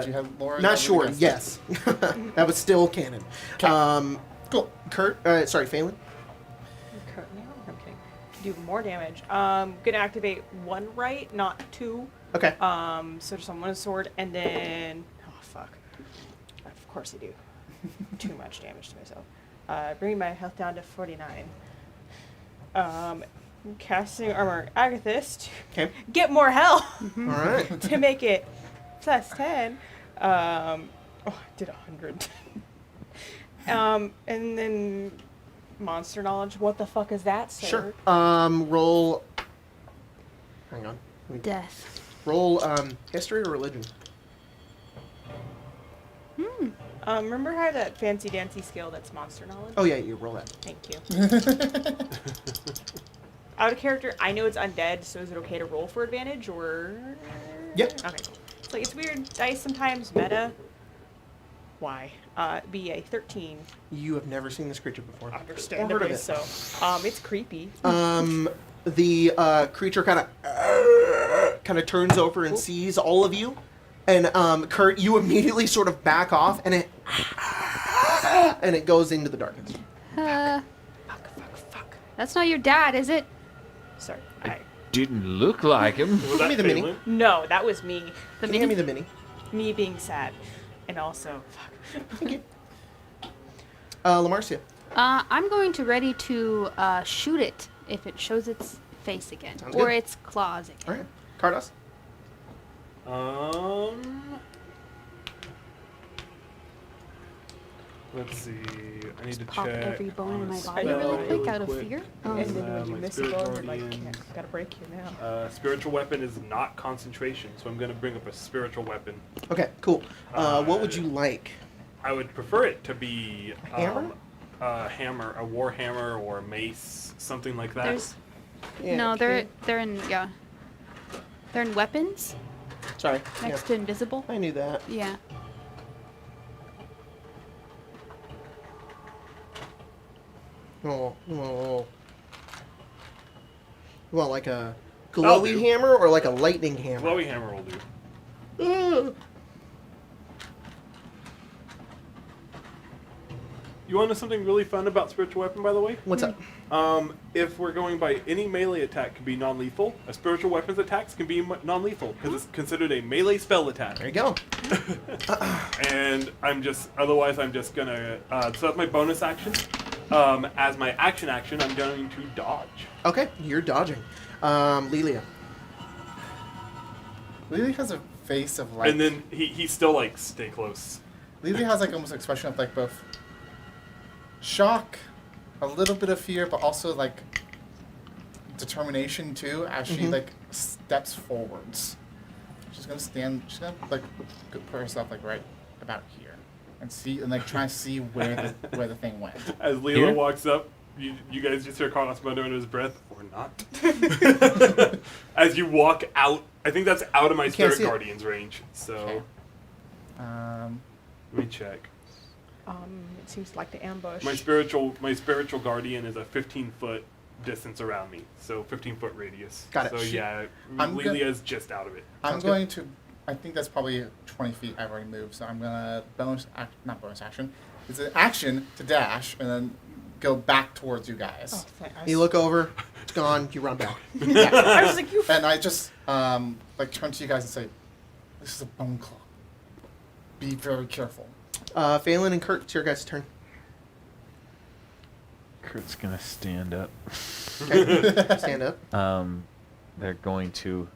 you have Laura? Not sure. against it? Yes, that was still canon. Cool. Kurt. Sorry, Phelan. I'm kidding. Do more damage. Gonna activate 1 right, not 2. Okay. So just on 1 sword, and then fuck. Of course I do. Too much damage to myself. Bringing my health down to 49. Casting armor Agathis to Okay. get more health All right. to make it plus 10. I did 100. And then monster knowledge. What the fuck is that, sir? Sure. Roll. Hang on. Death. Roll history or religion. Remember how that fancy dancy skill that's monster knowledge? Oh yeah, you roll that. Thank you. Out of character, I know it's undead, so is it okay to roll for advantage or? Yep. Okay, cool. It's like it's weird dice sometimes. Meta. Why? Be a 13. You have never seen this creature before. Understandably it. so. It's creepy. The creature kind of turns over and sees all of you, and Kurt, you immediately sort of back off, and it goes into the darkness. Fuck. That's not your dad, is it? Sorry. Didn't look like him. Was Give that me the mini. Phelan? No, that was me. The Can you give me mini. the mini? Me being sad, and also fuck. Thank you. Lamarcia. I'm going to ready to shoot it if it shows its face again, Sounds or good. its claws again. All right. Cardos. Let's see. I need to Pop check. every bone in my on body spell really quick really out of quick. fear. And then when you my miss a spirit bone, you're like, guardians. gotta break you now. Spiritual weapon is not concentration, so I'm going to bring up a spiritual weapon. Okay. Cool. What would you like? I would prefer it to be Hammer? A hammer, a war hammer or a mace, something like that. There's Yeah, no, okay. they're in weapons Sorry. next Yeah. to invisible. I knew that. Yeah. Oh. You want like a glowy do. hammer or like a lightning hammer? Glowy hammer will do. You want to know something really fun about spiritual weapon, by the way? What's up? If we're going by any melee attack can be non-lethal, a spiritual weapons attacks can be non-lethal because it's considered a melee spell attack. There you go. And I'm just gonna. So that's my bonus action. As my action, I'm going to dodge. Okay, you're dodging. Lilia. Lily has a face of like. And then he's still like, stay close. Lily has like almost an expression of like both shock, a little bit of fear, but also like determination too. As she like steps forwards, she's gonna stand. She's gonna like put herself like right about here and see and like try to see where the thing went. As Leela Here? walks up, you guys just hear Carlos mutter under his breath, or not. As you walk out, I think that's out of my can't Spirit see it. Guardian's range. So Okay. let me check. It seems like the ambush. My spiritual guardian is a 15-foot distance around me, so 15-foot radius. Got it. So yeah, I'm Lilia's just out of it. I'm Sounds going to. I think that's probably 20 feet. I've already moved, so I'm gonna not bonus action. It's an action to dash and then go back towards you guys. Oh, thank You look over, it's gone. You run back. I was like, you. And I just like turn to you guys and say, "This is a bone claw. Be very careful." Phelan and Kurt, it's your guys' turn. Kurt's gonna stand up. Okay. Stand up. They're going to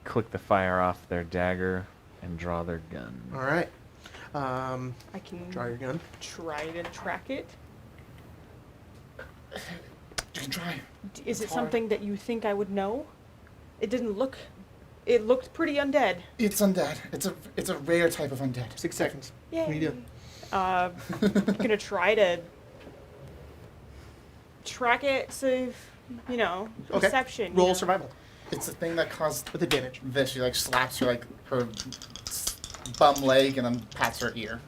click the fire off their dagger and draw their gun. All right. I can Draw your gun. try to track it. You can try. Is it It's hard. something that you think I would know? It didn't look. It looked pretty undead. It's undead. It's a rare type of undead. 6 seconds. Yay. What are you doing? Gonna try to track it. So, you know, Okay. perception. Roll you know. survival It's the thing that caused with advantage. this. She like slaps her like her bum leg and then pats her ear.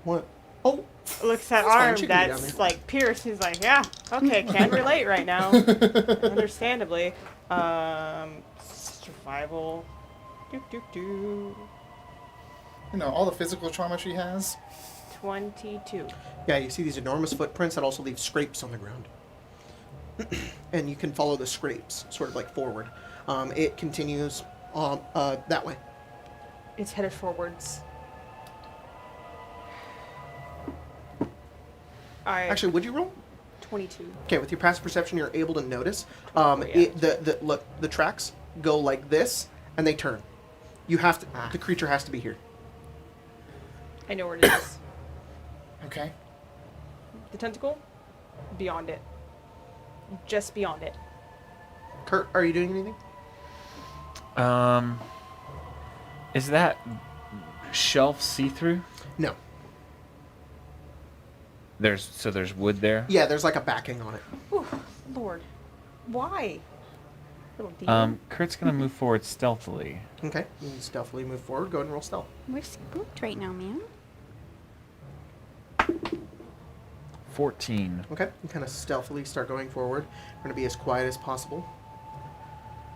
What? Oh, Looks at That's fine, arm she can be down that's there. like pierced. He's like, yeah, okay, can relate right now. Understandably. Survival. Do. You know all the physical trauma she has. 22. yeah. You see these enormous footprints that also leave scrapes on the ground, and you can follow the scrapes, sort of like forward. It continues that way. It's headed forwards. Actually, would you roll? 22. Okay, with your passive perception, you're able to notice. Yeah. The tracks go like this, and they turn. You have to. The creature has to be here. I know where it is. Okay. The tentacle? Beyond it. Just beyond it. Kurt, are you doing anything? Is that shelf see-through? No. There's wood there. Yeah, there's like a backing on it. Ooh, Lord. Why? Little demon. Kurt's gonna move forward stealthily. Okay, you can stealthily move forward. Go ahead and roll stealth. We're spooked right now, man. 14. Okay, you kind of stealthily start going forward. We're gonna be as quiet as possible.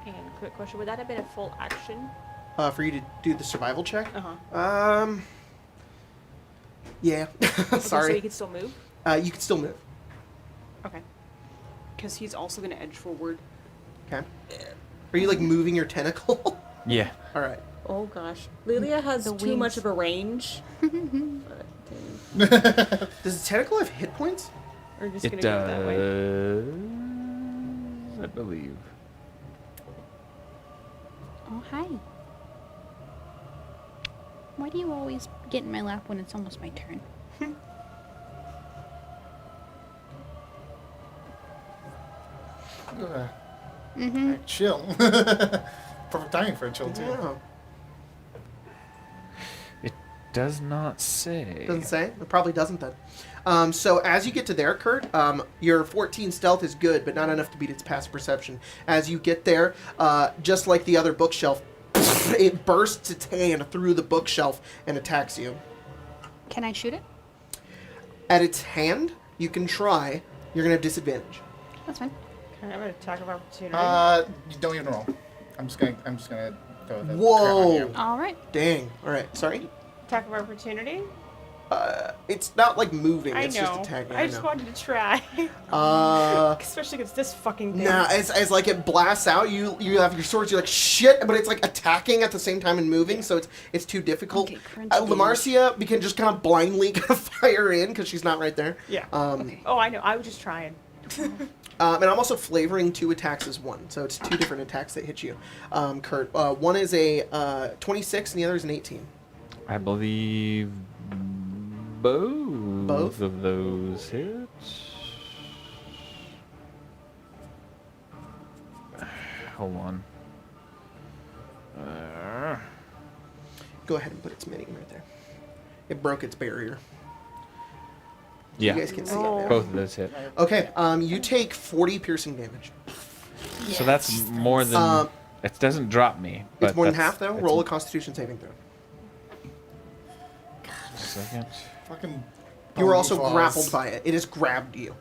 And quick question, would that have been a full action? For you to do the survival check. Uh-huh. Yeah. Okay, so Sorry. he can still move? You can still move. Okay. Because he's also going to edge forward. Okay. Are you like moving your tentacle? Yeah. All right. Oh gosh, Lilia has The too much wings. of a range. Does the tentacle have hit points? Or just It going to go that way? does. I believe. Oh, hi. Why do you always get in my lap when it's almost my turn? Mm-hmm. Chill. Perfect timing for a chill too. Yeah. It does not say. Doesn't say. It probably doesn't then. So as you get to there, Kurt, your 14 stealth is good, but not enough to beat its passive perception. As you get there, just like the other bookshelf, it bursts its hand through the bookshelf and attacks you. Can I shoot it? At its hand, you can try. You're gonna have disadvantage. That's fine. Can I have an attack of opportunity? You don't even roll. I'm just gonna throw the Whoa. crap on you. All right. Dang. All right. Sorry. Attack of opportunity? It's not like moving. I It's know. just attacking. I just wanted to try. Especially against this fucking thing. Nah, as like it blasts out, you have your swords. You're like shit, but it's like attacking at the same time and moving, so it's too difficult. Okay, crunch damage. Lamarcia, we can just kind of blindly kind of fire in because she's not right there. Yeah. Um, Okay. Oh, I know. I was just trying. And I'm also flavoring 2 attacks as 1, so it's 2 different attacks that hit you, Kurt. One is a 26 and the other is an 18. I believe both of those hit. Hold on. Go ahead and put its mini right there. It broke its barrier. Yeah, You guys can see it Roll. now. both of those hit. Okay, you take 40 piercing damage. So that's more than. It doesn't drop me. But It's more than that's- half, though. it's Roll a Constitution saving throw. a second. Fucking. You were bone also claws. grappled by it. It has grabbed you.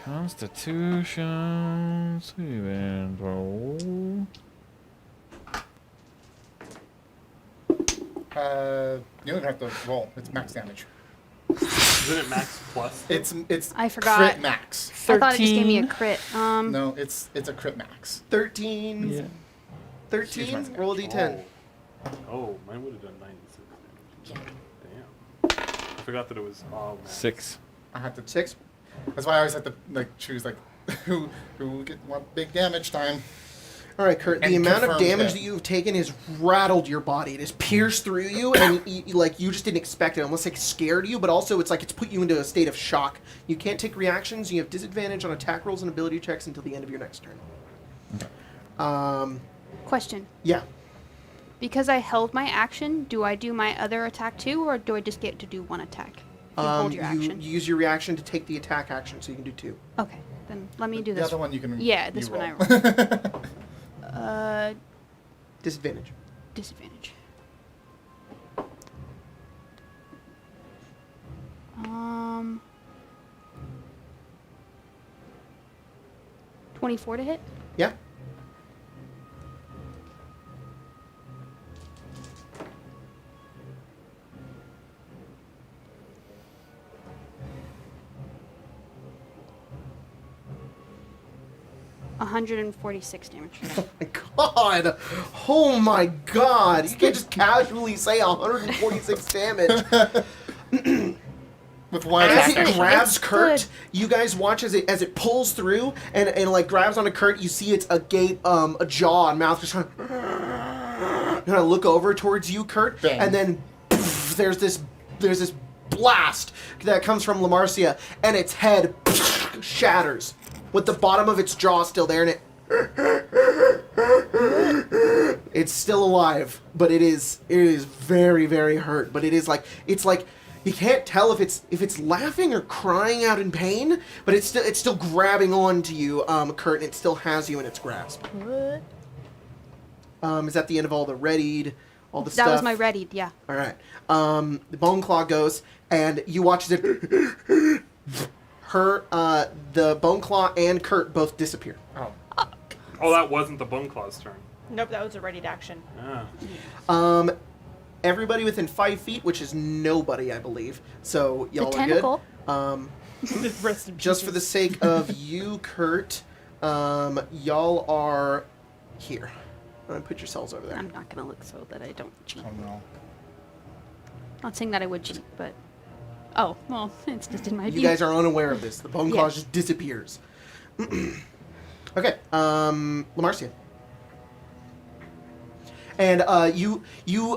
Constitution saving throw. You don't have to roll. It's max damage. Isn't it max plus? It's I forgot. crit max. I thought it just gave me a 13. crit. No, it's a crit max. 13. Yeah. 13. Roll a d10. Oh, mine would have done 96 damage. Damn. I forgot that it was all max. 6. I had to. 6. That's why I always have to like choose like who what big damage time. All right, Kurt. The And amount of confirmed damage hit. that you've taken has rattled your body. It has pierced through you, and you just didn't expect it. Almost like scared you, but also it's like it's put you into a state of shock. You can't take reactions. You have disadvantage on attack rolls and ability checks until the end of your next turn. Question. Yeah. Because I held my action, do I do my other attack too, or do I just get to do one attack? You hold your action. You use your reaction to take the attack action, so you can do 2. Okay, then let me do The this. other one you can. Yeah, this one I roll. Disadvantage. Disadvantage. 24 to hit? Yeah. $146 damage. God! Oh my God! You can't just casually say 146 damage. With one As attack. it grabs It's Kurt, good. you guys watch as it pulls through and like grabs onto Kurt. You see it's a gape, a jaw and mouth just trying to look over towards you, Kurt, Bang. and then poof, there's this blast that comes from Lamarcia, and its head shatters with the bottom of its jaw still there, and it's still alive, but it is very, very hurt. But it's like you can't tell if it's laughing or crying out in pain, but it's still grabbing onto you, Kurt, and it still has you in its grasp. What? Is that the end of all the readied, all the stuff? That was my readied, yeah. All right. The bone claw goes, and you watch as it. The bone claw and Kurt both disappear. Oh. Oh, that wasn't the Bone Claw's turn. Nope, that was a ready to action. Ah. Everybody within 5 feet, which is nobody, I believe. So y'all The are tentacle. good. Rest in Just for the pieces. sake of you, Kurt, y'all are here. Put yourselves over there. I'm not going to look so that I don't cheat. Oh no. Not saying that I would cheat, but... Oh, well, it's just in my You view. guys are unaware of this. The bone claw Yeah. just disappears. Okay, Lamarcia. And you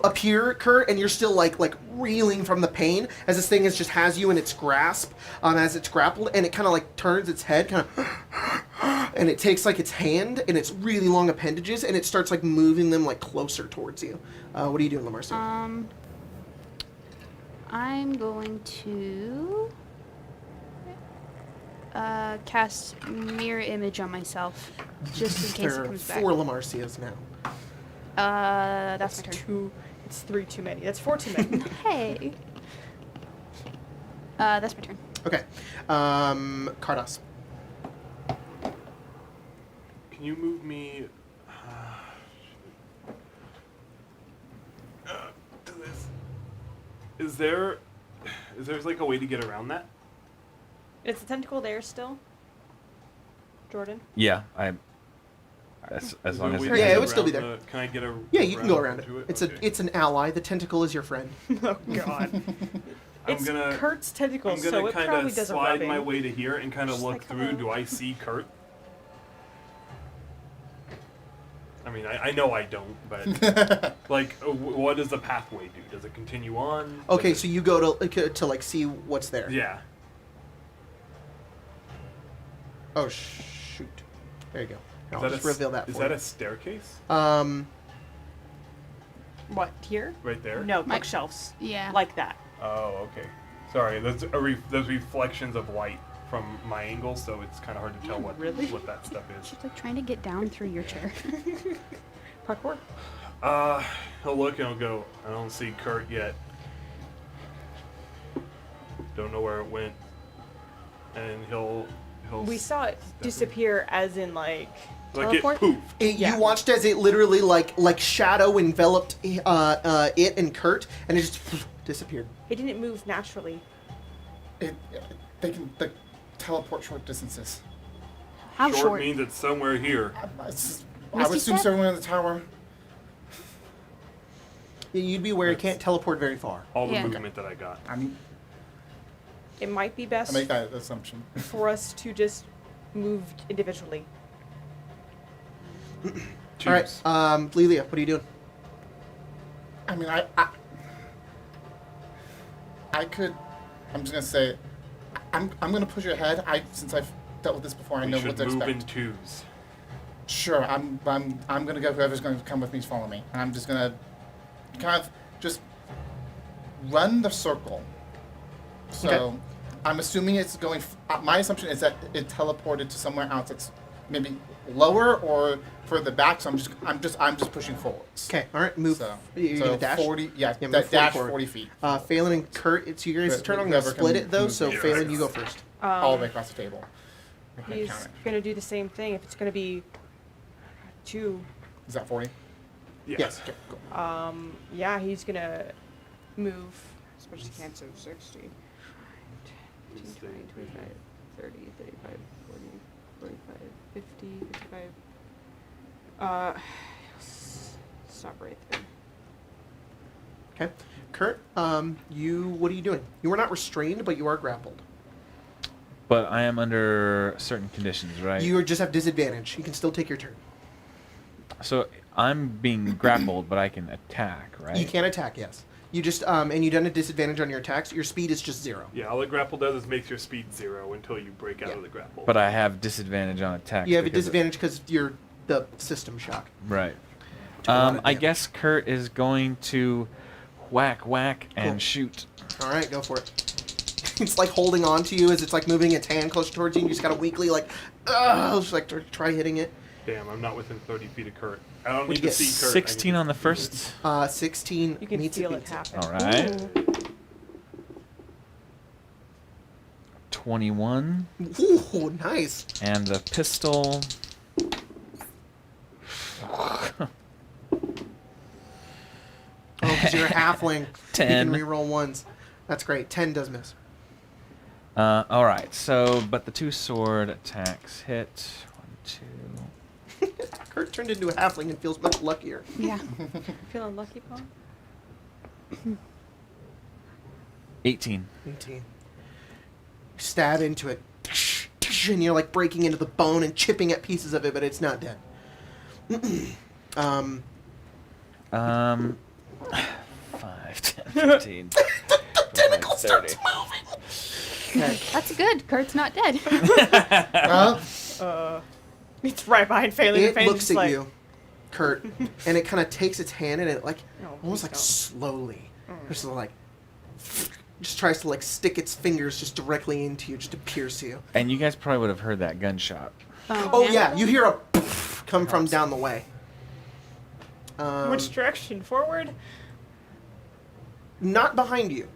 appear, Kurt, and you're still like reeling from the pain as this thing has you in its grasp, as it's grappled, and it kind of like turns its head, kind of, and it takes like its hand and its really long appendages, and it starts like moving them like closer towards you. What are you doing, Lamarcia? I'm going to cast mirror image on myself, just in case There it are comes back. 4 Lamarcias now. That's my turn. 2. It's 3 too many. That's 4 too many. Hey. That's my turn. Okay, Kardas. Can you move me to this? Is there like a way to get around that? Is the tentacle there still? Jordan? Yeah, as Is long there a as way it to Yeah, get it would still be around there. Can I get a? Yeah, you can go around it. into It's Okay. it's an ally. The tentacle is your friend. Oh god. It's Kurt's tentacles, I'm so gonna it kind probably of does a slide rubbing. my way to here and kind of Just look like, through. hello. Do I see Kurt? I mean, I know I don't, but like, what does the pathway do? Does it continue on? Okay, Does so you go to like see what's there. it, yeah. Oh shoot! There you go. I'll Is just that reveal that Is for that you. a staircase What, here? right there? No, My- bookshelves. Yeah. Like that. Oh, okay. Sorry, there's reflections of light from my angle, so it's kind of hard to tell what that stuff is. She's like trying to get down through your chair. Parkour. He'll look and he'll go, I don't see Kurt yet. Don't know where it went. And he'll We saw it step in. disappear as in like Teleport? it poofed. Yeah. You watched as it literally like shadow enveloped it and Kurt, and it just disappeared. it didn't move naturally. They can teleport short distances. How short? means it's somewhere here. I would Misty assume step? somewhere in the tower. You'd be aware it That's- can't teleport very far. All the Yeah. movement that I got. I mean, It might be I best make that assumption. for us to just move individually. All right, Lelia, what are you doing? I mean, I could. I'm just gonna say, I'm gonna push you ahead. Since I've dealt with this before, I We know should what to move expect. in twos. Sure, I'm gonna go. Whoever's gonna come with me, follow me. And I'm just gonna kind of just run the circle. So Okay. I'm assuming it's going. My assumption is that it teleported to somewhere else that's maybe lower or further back. So I'm just pushing forwards. Okay, all right, move. So, You're so gonna dash. 40. Yeah, Yeah, move that dash 40 40 feet. Phelan and Kurt, it's your guys' Wh- turn. I'm gonna whoever split can it though. move So it. Phelan, you go first. All the way across the table. I can't He's count it. gonna do the same thing. If it's gonna be 2, Is that 40? Yeah. Yes. Okay, cool. yeah, he's gonna move as much as he can. So 60, 15, 20, 25, 30, 35, 40, 45, 50, 55. Stop right there. Okay, Kurt, what are you doing? You are not restrained, but you are grappled. But I am under certain conditions, right? You just have disadvantage. You can still take your turn. So I'm being grappled, but I can attack, right? You can attack, yes. You just and you done a disadvantage on your attacks. Your speed is just 0. Yeah, all the grapple does is makes your speed 0 until you break out of the grapple. But I have disadvantage on attacks. You have a because of- disadvantage because you're the system shock. Right. To a lot of I damage. guess Kurt is going to whack, and Cool. shoot. All right, go for it. It's like holding on to you as it's like moving its hand closer towards you. And you just gotta weakly like, just like try hitting it. Damn, I'm not within 30 feet of Kurt. I don't What'd need you to get? see Kurt. 16 on the first. 16 You can meets feel it. it Beats it. happen. All right. Ooh. 21. Ooh, nice. And the pistol. Oh, because you're a halfling. 10. You can reroll ones. That's great. 10 does miss. All right. So, but the 2 sword attacks hit. 1, 2. Kurt turned into a halfling and feels much luckier. Yeah. Feeling lucky, Paul? 18. 18. Stab into it. And you're like breaking into the bone and chipping at pieces of it, but it's not dead. 5, 10, 15. Tentacles 30. starts moving. Okay. That's good. Kurt's not dead. Well, It's right behind Phelan. It Phelan's looks just at like, you, Kurt, and it kind of takes its hand and it like No, almost please like don't. slowly, just like tries to like stick its fingers just directly into you, just to pierce you. And you guys probably would have heard that gunshot. Oh yeah, you hear a come from down the way. which direction? Forward? Not behind you.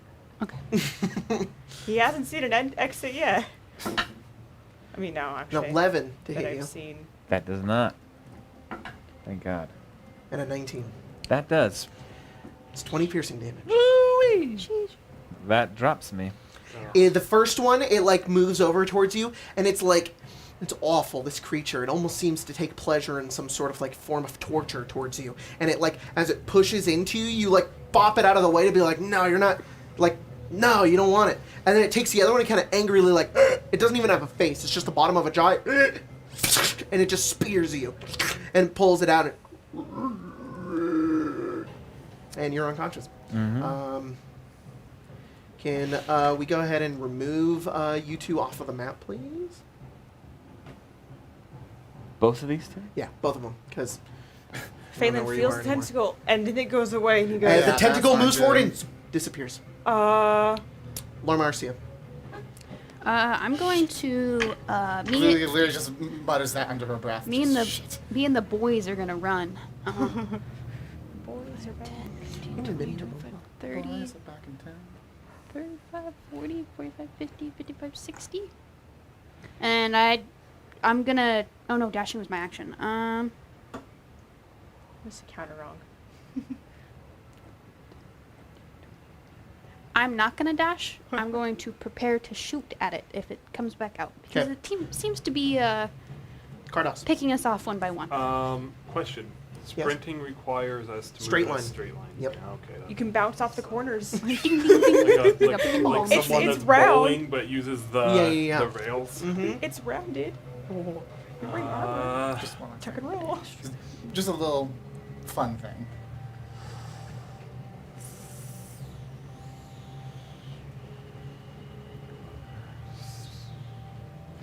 Okay. He hasn't seen an exit yet. I mean, no, An actually. 11 to that hit I've you, seen. That does not. Thank God. and a 19. That does. It's 20 piercing damage. That drops me. The first one, it like moves over towards you, and it's like, it's awful, this creature. It almost seems to take pleasure in some sort of like form of torture towards you. And it like, as it pushes into you, you like bop it out of the way to be like, no, you're not, like, no, you don't want it. And then it takes the other one and kind of angrily, like, it doesn't even have a face. It's just the bottom of a jaw. And it just spears you. And pulls it out. And you're unconscious. Mm-hmm. Can we go ahead and remove you two off of the map, please? Both of these two? Yeah, both of them. Because Phelan feels the tentacle, and then it goes away, and he goes. the that's tentacle not moves forward good. and disappears. Uh, Lord Marcia. I'm going to Literally just mutters that under her breath. me and the Shit. me and the boys are gonna run. boys are back. 10, 15, 20, 25, 30, Boys are back in town. 35, 40, 45, 50, 55, 60. And I'm gonna. Oh no, dashing was my action. What's the counter wrong? I'm not gonna dash. I'm going to prepare to shoot at it if it comes back out because 'Kay. the team seems to be Cardos. picking us off one by one. Question. Sprinting requires us to Straight move in a line. straight line. Yep. Yeah, okay. You can bounce off the corners. Ding, ding, ding, ding. Like, Like a like ball. someone It's that's round. bowling but uses the Yeah. the rails. Mm-hmm. It's rounded. You're wearing armor. Just one Tuck and roll. Just a little fun thing.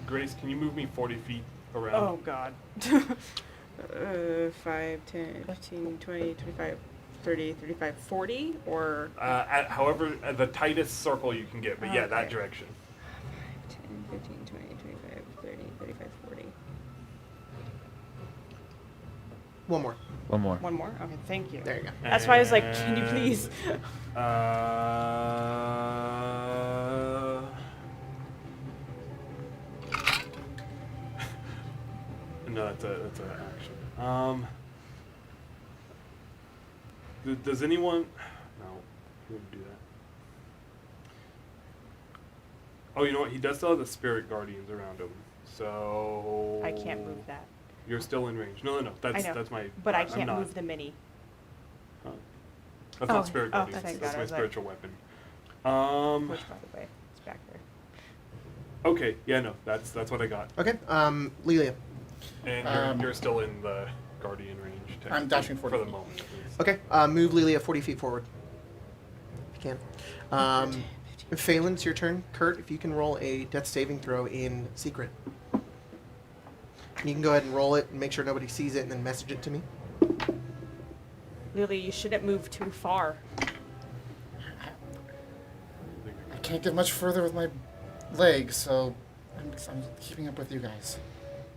Grace, can you move me 40 feet around? Oh god. 5, 10, 15, 20, 25, 30, 35, 40, or However, the tightest circle you can get, but yeah, that Okay. direction. 10, 15, 20, 25, 30, 35, 40. One more. One more. One more? Okay, thank you. There you go. That's why I was like, can you please? No, that's an action. Does anyone? No, he wouldn't do that. Oh, you know what? He does still have the spirit guardians around him, so I can't move that. You're still in range. No. That's I know, that's my. But I I'm can't not. move the mini. Huh. That's Oh, not spirit oh, guardians. thank That's God, I my was like- spiritual weapon. Which, by the way, is back there. Okay. Yeah. No. That's what I got. Okay. Lelia. And you're still in the guardian range. I'm dashing 40 for the feet. moment. At least. Okay. Move Lelia 40 feet forward. If you can. Phelan, it's your turn. Kurt, if you can roll a death saving throw in secret. You can go ahead and roll it and make sure nobody sees it and then message it to me. Lily, you shouldn't move too far. I can't get much further with my leg, so I'm keeping up with you guys.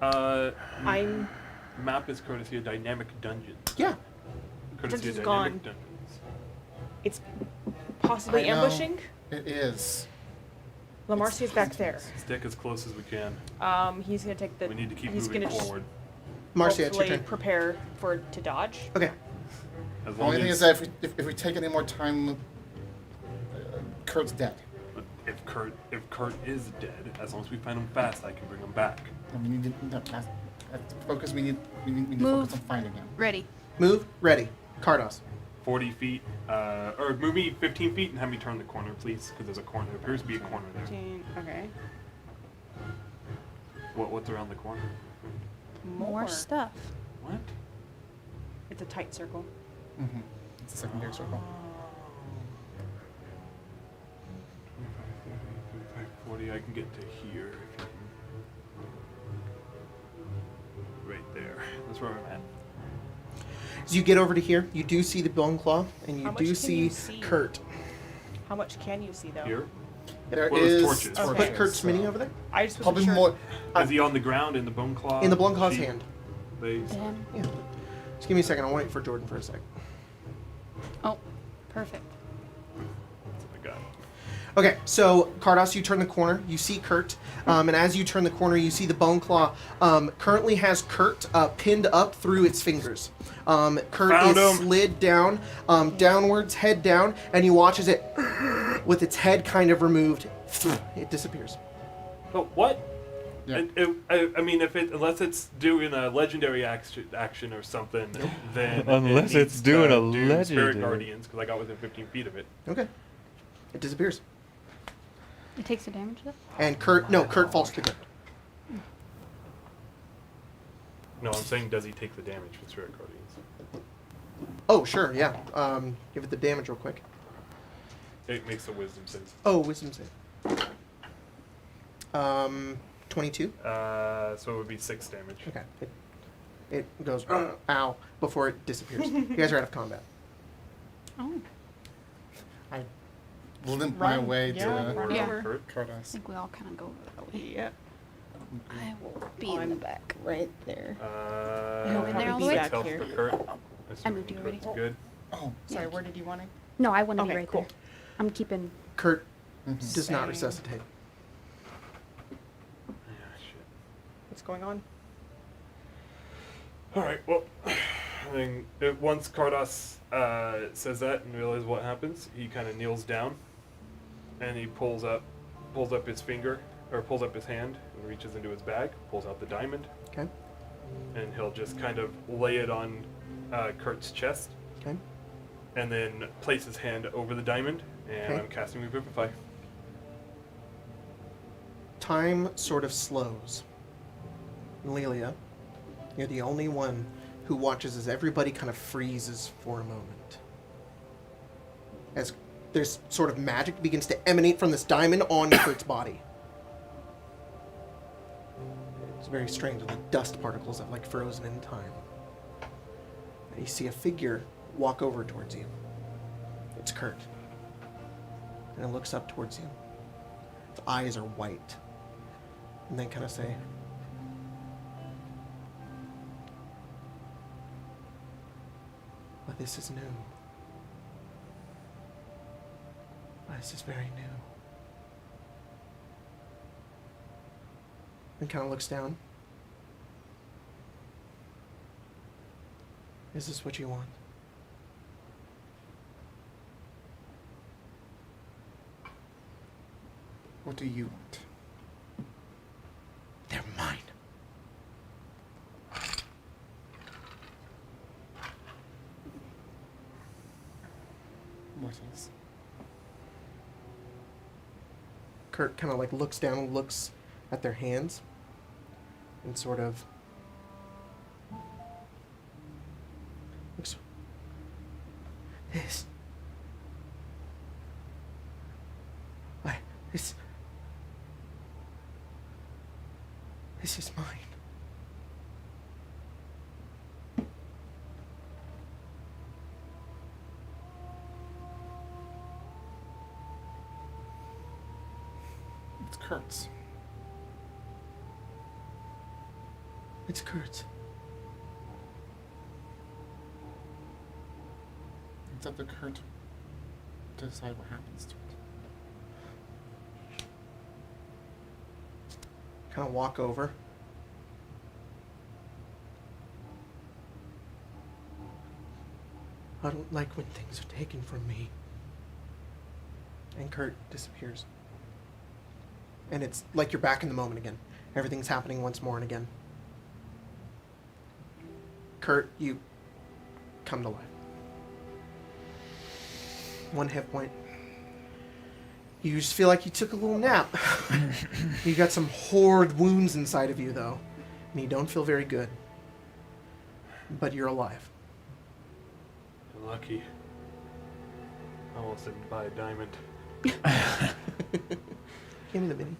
I'm. Map is courtesy of Dynamic Dungeons. Yeah. Courtesy Dungeon's of gone. Dynamic Dungeons. It's possibly I know. ambushing. It is. Lamarcia's back there. Stick as close as we can. He's gonna take the. We need to keep he's moving gonna forward. Marcia, it's your hopefully turn. prepare to dodge. Okay. As The long only thing as is that if we take any more time, Kurt's dead. if Kurt is dead, as long as we find him fast, I can bring him back. And we need to that's the focus. We need to Move. focus on finding him. Ready. Move. Ready. Cardos. 40 feet, or move me 15 feet and have me turn the corner, please, because there's a corner. There appears to be a corner there. 15, okay. What's around the corner? More stuff. What? It's a tight circle. Mm-hmm. It's a secondary circle. 25, 40, I can get to here. If you can. Right there. That's where I'm at. As you get over to here, you do see the bone claw, and you How much do can see you see? Kurt. How much can you see though? Here? There Well, there's is torches. Okay. Put Kurt's mini over there. I just wasn't probably sure. more. Is he on the ground in the bone claw? In the bone claw's sheet? hand. Please. Damn. Yeah. Just give me a second. I'll wait for Jordan for a sec. Oh, perfect. That's what I got. Okay, so Cardos, you turn the corner, you see Kurt, and as you turn the corner, you see the bone claw currently has Kurt pinned up through its fingers. Kurt Found is him. slid down, downwards, head down, and you watch as it, with its head kind of removed, it disappears. Oh, what? Yeah. I mean, unless it's doing a legendary action or something, then Unless it it's needs doing to a do Spirit legendary. Guardians, because I got within 15 feet of it. Okay, it disappears. It takes the damage though? And Kurt falls to the ground. No, I'm saying does he take the damage with Spirit Guardians? Oh, sure, yeah. Give it the damage real quick. It makes a wisdom save. Oh, wisdom save. 22. So it would be 6 damage. Okay. It goes, ow, before it disappears. You guys are out of combat. Oh. I limp my Run. way Yeah, to run Yeah. over. Kurt? I Curtis. think we all kind of go that way. Yep. I will be in the back right there. Go in there all the way? Back Health here. for Kurt. I moved you already. Kurt's good. Oh, Sorry, where did you want to? No, I want to be Okay, right cool. there. I'm keeping. Kurt mhm. does not Same. resuscitate. Yeah, shit. What's going on? Alright, well, I think once Kardas says that and realizes what happens, he kind of kneels down and he pulls up his finger, or pulls up his hand and reaches into his bag, pulls out the diamond, Okay. and he'll just kind of lay it on Kurt's chest, Okay. and then place his hand over the diamond, and Okay. I'm casting Revivify. Time sort of slows. Lelia, you're the only one who watches as everybody kind of freezes for a moment. As there's sort of magic begins to emanate from this diamond on Kurt's body. It's very strange. The dust particles have like frozen in time. And you see a figure walk over towards you. It's Kurt. And it looks up towards you. Its eyes are white. And then kind of say, "But this is new. This is very new." And kind of looks down. "Is this what you want?" What do you want? They're mine. What is? Kurt kind of like looks down and looks at their hands and sort of looks. This. This is mine. It's Kurt's. It's Kurt's. It's up to Kurt to decide what happens to it. Kind of walk over. I don't like when things are taken from me. And Kurt disappears. And it's like you're back in the moment again. Everything's happening once more and again. Kurt, you come to life. 1 hit point. You just feel like you took a little nap. You got some horrid wounds inside of you, though. And you don't feel very good. But you're alive. You're lucky. I almost didn't buy a diamond. Give me the mini.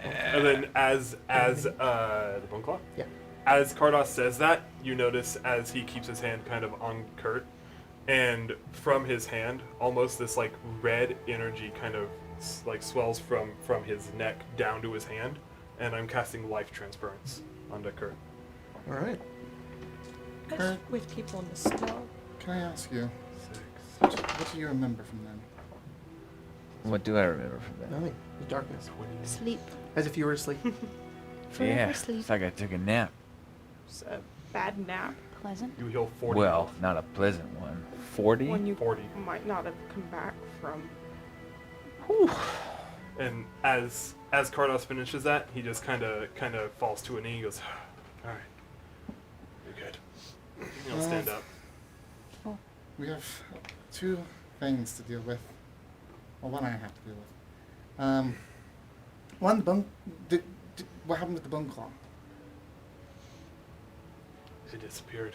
And then as the bone claw? Yeah. As Kardas says that, you notice as he keeps his hand kind of on Kurt, and from his hand, almost this like red energy kind of like swells from his neck down to his hand, and I'm casting life transference onto Kurt. All right. Kurt, With people in the snow. can I ask you, 6, what do you remember from then? What do I remember from that? Nothing. The darkness. Sleep. As if you were asleep. Forever Yeah, sleep. it's like I took a nap. It's a bad nap. Pleasant. You heal 40 Well, health. not a pleasant one. 40? When you 40. might not have come back from. And as Kardas finishes that, he just kind of falls to a knee. He goes, "All right, you're good." He'll stand up. We have 2 things to deal with. Well, one I have to deal with. One, the bone... what happened with the bone claw? It disappeared.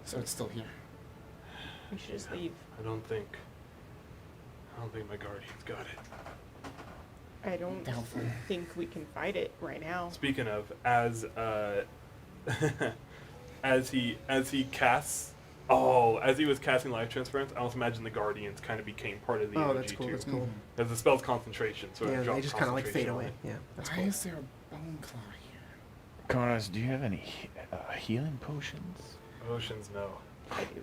So it's still here. We should just leave. I don't think my guardian's got it. I don't Doubtful. think we can fight it right now. Speaking of, as as he casts, as he was casting life transference, I also imagine the guardians kind of became part of the Oh, energy that's cool. too. That's cool. Because the spell's concentration, so Yeah, it drops they just kind of like fade concentration on away. it. Yeah, that's Why cool. is there a bone claw here? Karas, do you have any healing potions? Oceans, no. I do.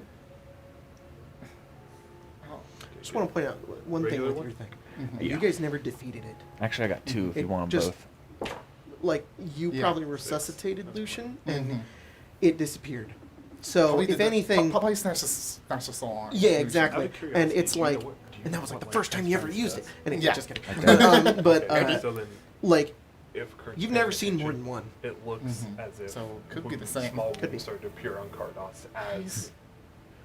Oh, Just want to point out one thing Regular with one? your thing. mhm. You guys never defeated it. Actually, I got two if It you want them just- both. Like you Yeah. probably resuscitated Lucian, and Mhm. it disappeared. So Probably if did the- anything, probably snatched us all on. yeah, exactly. Out of And curiosity, it's do you know like, what- do you and know that was like what the first time you ever life used it. transference And it, Yeah. just kidding. I But Okay, so then, like if Kurt's you've never paying seen more attention, than one. It looks Mhm. as if So, could be the same. small Could be. wounds started to appear on Kardos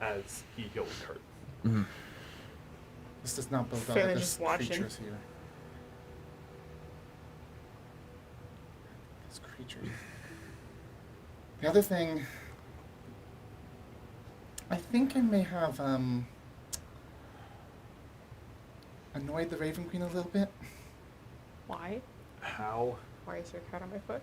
as he healed Kurt. Mm-hmm. This does not build Fairly out this just watching. creatures here. This creature. The other thing, I think I may have annoyed the Raven Queen a little bit. Why? How? Why is there a cat on my foot?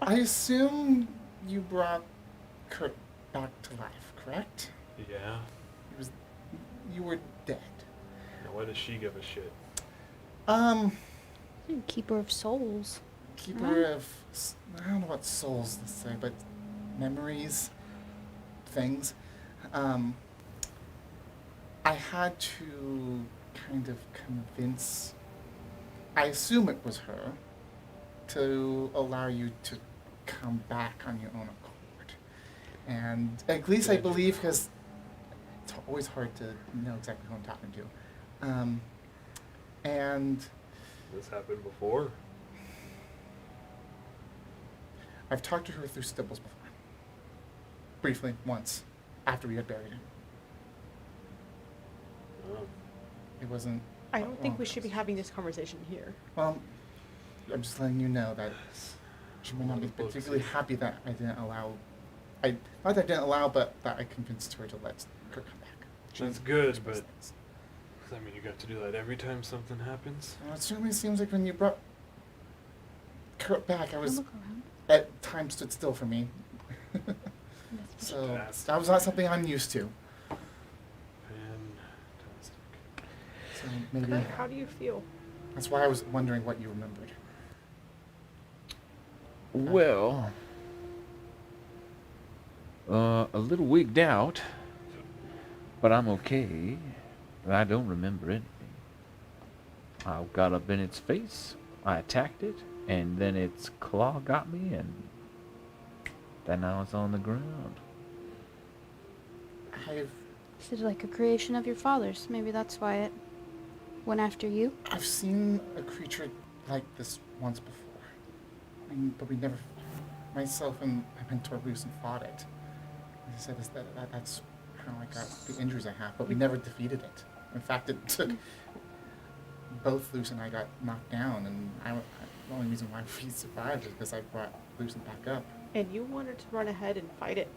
I assume you brought Kurt back to life, correct? Yeah. You were dead. Now, why does she give a shit? Keeper of souls. Keeper of, I don't know what souls to say, but memories, things. I had to kind of convince, I assume it was her, to allow you to come back on your own accord. And at least I believe, because it's always hard to know exactly who I'm talking to. And This happened before. I've talked to her through Stibbles before. Briefly, once, after we had buried him. Oh. It wasn't... I don't think well, we should be having this conversation here. Well, I'm just letting you know that she may not be particularly happy that I didn't allow... not that I didn't allow, but that I convinced her to let Kurt come back. That's good, She but was- does that mean you got to do that every time something happens? Well, it certainly seems like when you brought Kurt back, I was... Look around. At times stood still for me. So, Fantastic. that was not something I'm used to. Fantastic. So, maybe... Kurt, how do you feel? That's why I was wondering what you remembered. Well, a little wigged out, but I'm okay. I don't remember anything. I got up in its face, I attacked it, and then its claw got me, and then I was on the ground. Is it like a creation of your father's? Maybe that's why it went after you. I've seen a creature like this once before. But we never... Myself and my mentor Lucian fought it. As I said, that's how I got the injuries I have, but we never defeated it. In fact, it took... Both Lucian and I got knocked down, and the only reason why we survived is because I brought Lucian back up. And you wanted to run ahead and fight it.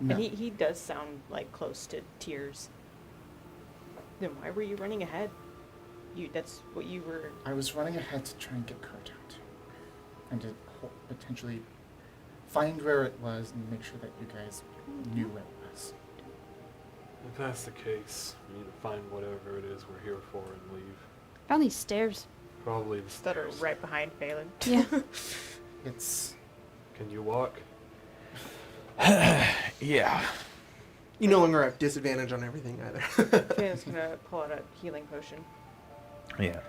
No. And he does sound like close to tears. Then why were you running ahead? That's what you were... I was running ahead to try and get Kurt out. And to potentially find where it was and make sure that you guys knew where it was. If that's the case, we need to find whatever it is we're here for and leave. Found these stairs. Probably the that are stairs. right behind Phelan. Yeah. It's... Can you walk? Yeah. You no longer have disadvantage on everything either. Phelan's gonna pull out a healing potion. Yeah.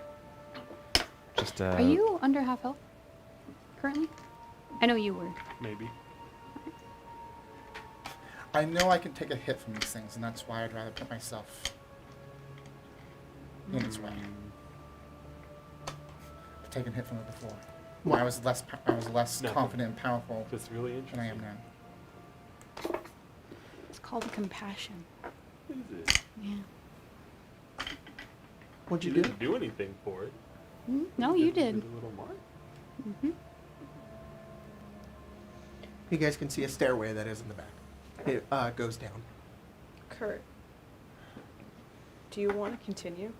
Just, Are you under half health currently? I know you were. Maybe. I know I can take a hit from these things, and that's why I'd rather put myself in its way. I've taken a hit from it before. What? I was less Nothing. confident and powerful If it's really than interesting. I am now. It's called compassion. Is it? Yeah. What'd you You do? didn't do anything for it. No, you did. A little mark. You guys can see a stairway that is in the back. It goes down. Kurt, do you want to continue?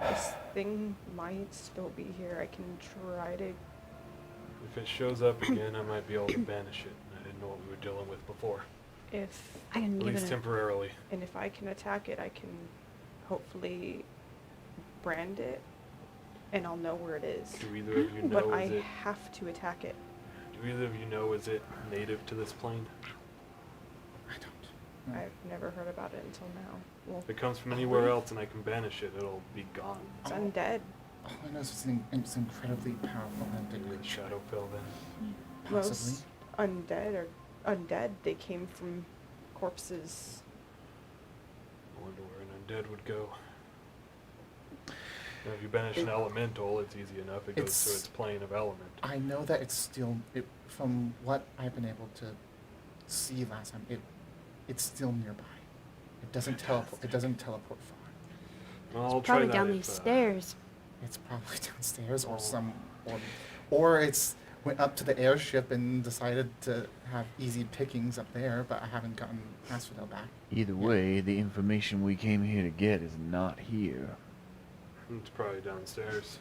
This thing might still be here. I can try to. If it shows up again, I might be able to banish it. I didn't know what we were dealing with before. If I can At give least it a... temporarily. and if I can attack it, I can hopefully brand it, and I'll know where it is. Do either of you know But I is it? have to attack it. Do either of you know is it native to this plane? I don't. No. I've never heard about it until now. Well, If it comes from anywhere else and I can banish it, it'll be gone. it's undead. All I know is it's incredibly powerful and Maybe creature. Shadowfell then. Possibly. Most undead. They came from corpses. I wonder where an undead would go. Now, if you banish an elemental, it's easy enough. It goes to It's- its plane of element. I know that it's still, from what I've been able to see last time, it's still nearby. It doesn't teleport. It doesn't teleport far. I'll try Probably that down if, these stairs. It's probably downstairs or it's went up to the airship and decided to have easy pickings up there, but I haven't gotten Asphodel back. Either way, the information we came here to get is not here. It's probably downstairs.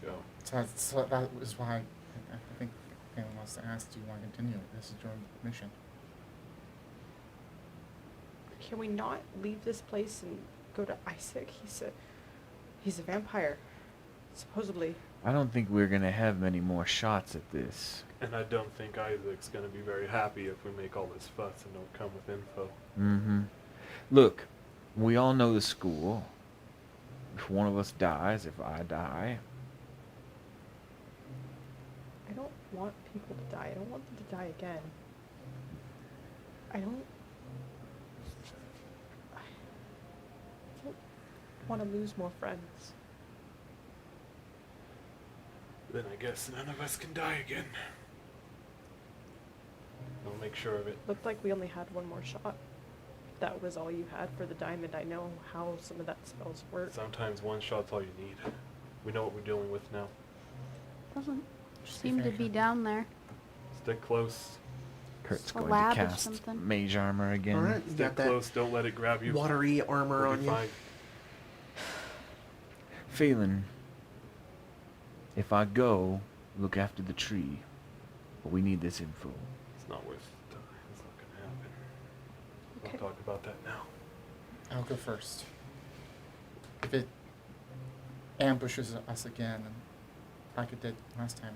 Let's go. So that was why I think anyone wants to ask, do you want to continue? This is your mission. Can we not leave this place and go to Isaac? He's a vampire, supposedly. I don't think we're gonna have many more shots at this. And I don't think Isaac's going to be very happy if we make all this fuss and don't come with info. Mm-hmm. Look, we all know the school. If one of us dies, if I die, I don't want people to die. I don't want them to die again. I don't want to lose more friends. Then I guess none of us can die again. I'll make sure of it. Looked like we only had one more shot. That was all you had for the diamond. I know how some of that spells work. Sometimes one shot's all you need. We know what we're dealing with now. Doesn't Just seem to fair. be down there. Stick close. Kurt's A going lab to or cast something. mage armor again. All right, you Stick got that close. Don't let it grab you. watery armor We'll on be you. fine. Phelan, if I go, look after the tree. But we need this info. It's not worth the time. It's not going to happen. Okay. We'll talk about that now. I'll go first. If it ambushes us again, and like it did last time,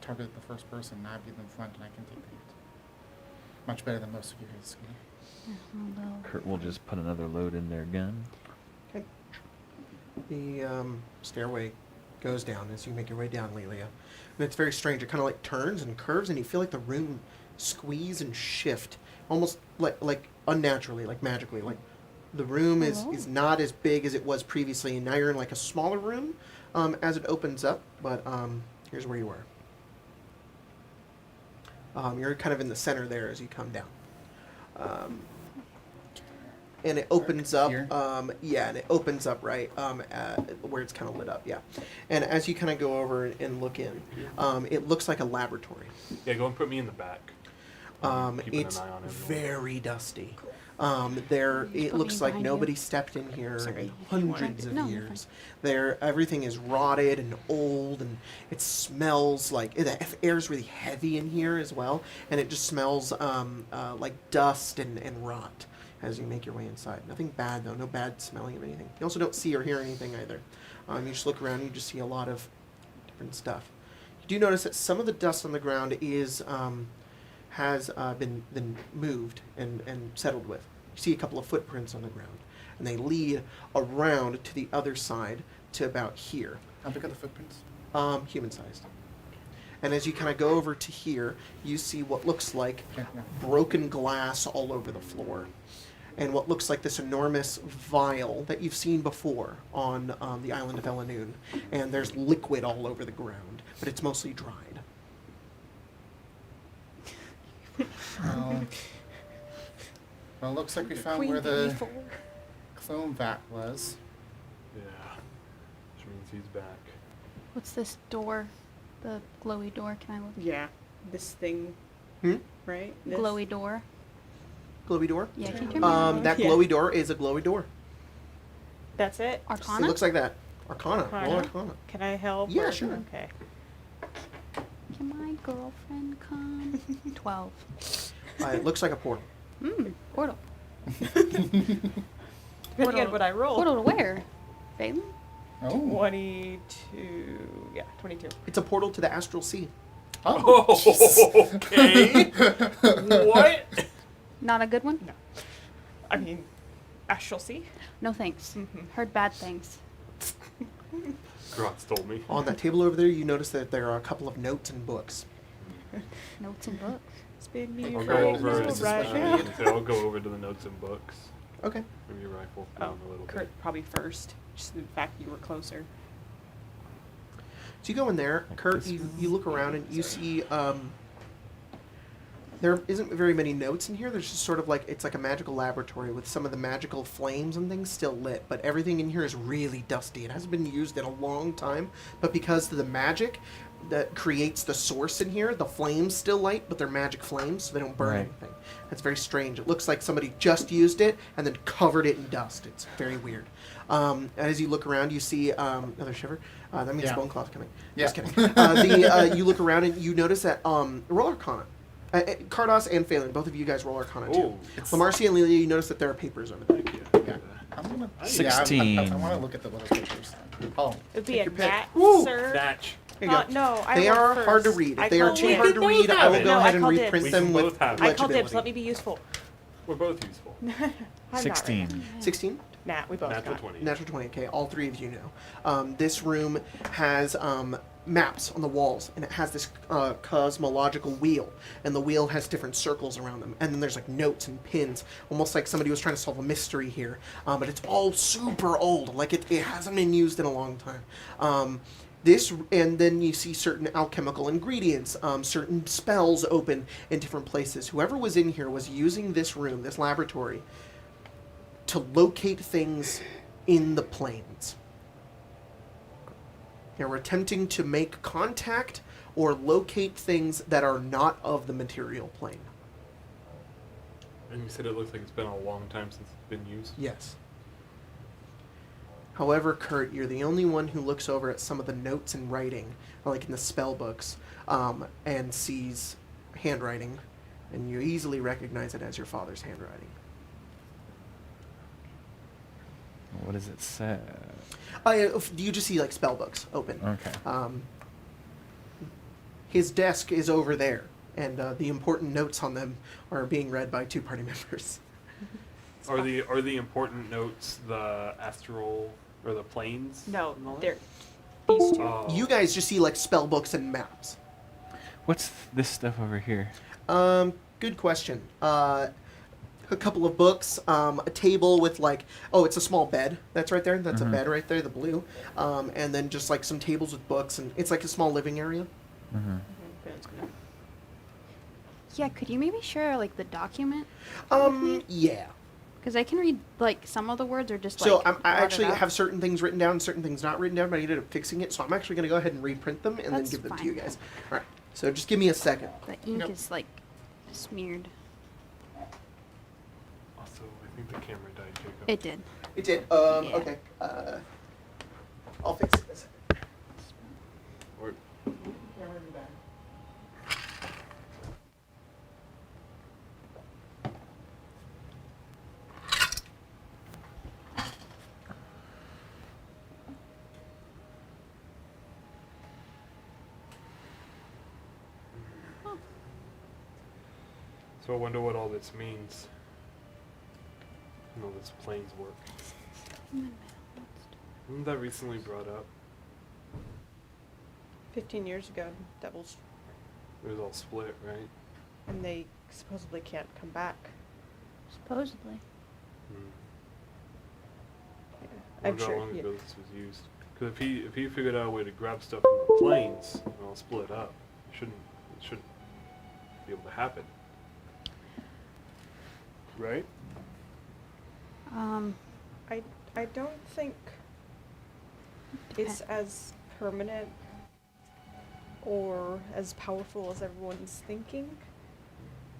targeted the first person, and I'd be in the front and I can take the hit. Much better than most of you guys. Although, Kurt will just put another load in their gun. Okay. The stairway goes down as you make your way down, Lelia. And it's very strange. It kind of like turns and curves, and you feel like the room squeeze and shift, almost like unnaturally, like magically. Like the room is not as big as it was previously, and now you're in like a smaller room as it opens up. But here's where you were. You're kind of in the center there as you come down. And it opens up, Here? yeah, and it opens up right where it's kind of lit up, yeah. And as you kind of go over and look in, it looks like a laboratory. Yeah, go and put me in the back. Keeping It's an eye on everyone. very dusty. It Put looks me like behind nobody you. stepped in here Sorry, in if you wanted hundreds to. of No, you're years. Everything is rotted and old, and it smells like the air's really heavy in here as well, and it just smells like dust and rot as you make your way inside. Nothing bad though, no bad smelling of anything. You also don't see or hear anything either. You just look around, and you just see a lot of different stuff. You do notice that some of the dust on the ground has been moved and settled with. You see a couple of footprints on the ground, and they lead around to the other side to about here, How big are the footprints? human-sized. And as you kind of go over to here, you see what looks like Yeah. broken glass all over the floor, and what looks like this enormous vial that you've seen before on the island of Elanoon. And there's liquid all over the ground, but it's mostly dried. Well, it looks like we found Queen where the Bee 4. foam vat was. Yeah. Which means he's back. What's this door? The glowy door. Can I look? Yeah. This thing, Hmm? right? This? Glowy door. Glowy door? Yeah, can you turn me on? That Yeah. glowy door is a glowy door. That's it? Arcana? It looks like that. Arcana. Arcana? Roll Arcana. Can I help? Yeah, or- sure. Okay. Can my girlfriend come? 12. It looks like a portal. Portal. Depending on what I roll. Portal to where? Phelan? Oh. 22. Yeah, 22. It's a portal to the astral sea. Oh. Okay. What? Not a good one? No. I mean, Astral Sea? No thanks. Mhm. Heard bad things. Grotz told me. On that table over there, you notice that there are a couple of notes and books. Notes and books. Spin me I'll right go over now, and right now. I'll go over to the notes and books. Okay. Maybe your rifle Oh, down a little Kurt bit. probably first. Just the fact you were closer. So you go in there, Kurt, this you look around and you see there isn't very many notes in here. There's just sort of like, it's like a magical laboratory with some of the magical flames and things still lit, but everything in here is really dusty. It hasn't been used in a long time, but because of the magic that creates the source in here, the flames still light, but they're magic flames, so they don't burn Right. anything. That's very strange. It looks like somebody just used it and then covered it in dust. It's very weird. As you look around, you see another shiver. That means Yeah. bone cloth coming. Yeah. Just kidding. You look around and you notice that roll Arcana. Kardos and Phelan, both of you guys roll Arcana too. Oh, Lamarcia and Lelia, you notice that there are papers over there. Yeah. I'm gonna. 16. I want to look at the little pictures. Oh. It would be Take a your pick. nat, Woo! sir. Natch. Here you go. No, I They rolled are hard to first. read. I If they are called too dibs. hard to both read, I have will it. go No, ahead I and called reprint dibs. them We with both have it. I called legibility. dibs. Let me be useful. We're both useful. I'm not right. 16. 16? Nat, we both Natural got. 20. Natural 20, okay. All three of you know. This room has maps on the walls, and it has this cosmological wheel, and the wheel has different circles around them. And then there's like notes and pins, almost like somebody was trying to solve a mystery here. But it's all super old, like it hasn't been used in a long time. And then you see certain alchemical ingredients, certain spells open in different places. Whoever was in here was using this room, this laboratory, to locate things in the planes. They were attempting to make contact or locate things that are not of the material plane. And you said it looks like it's been a long time since it's been used. Yes. However, Kurt, you're the only one who looks over at some of the notes and writing, like in the spell books, and sees handwriting, and you easily recognize it as your father's handwriting. What does it say? You just see like spell books open. Okay. His desk is over there, and the important notes on them are being read by two party members. Are the important notes the astral or the planes? No, and all that? they're these two. Oh. You guys just see like spell books and maps. What's this stuff over here? Good question. A couple of books, a table with like, it's a small bed that's right there. That's a bed right there, the blue. And then just like some tables with books, and it's like a small living area. Mm-hmm. Yeah, could you maybe share like the document? Yeah. Because I can read like some of the words or just like. So I blot it actually out. have certain things written down, certain things not written down, but I ended up fixing it. So I'm actually going to go ahead and reprint them and That's then give them to fine. you guys. All right. So just give me a second. The ink Nope. is like smeared. Also, I think the camera died, Jacob. It did. It did. Yeah. Okay. I'll fix it. This. Or So I wonder what all this means. And all this planes work. Wasn't that recently brought up? 15 years ago, Devils, It was all split, right? and they supposedly can't come back. Supposedly. I I'm wonder how sure. long Yeah. ago this was used. Because if he figured out a way to grab stuff from the planes and all split up, it shouldn't be able to happen. Right? I don't think it's as permanent or as powerful as everyone's thinking.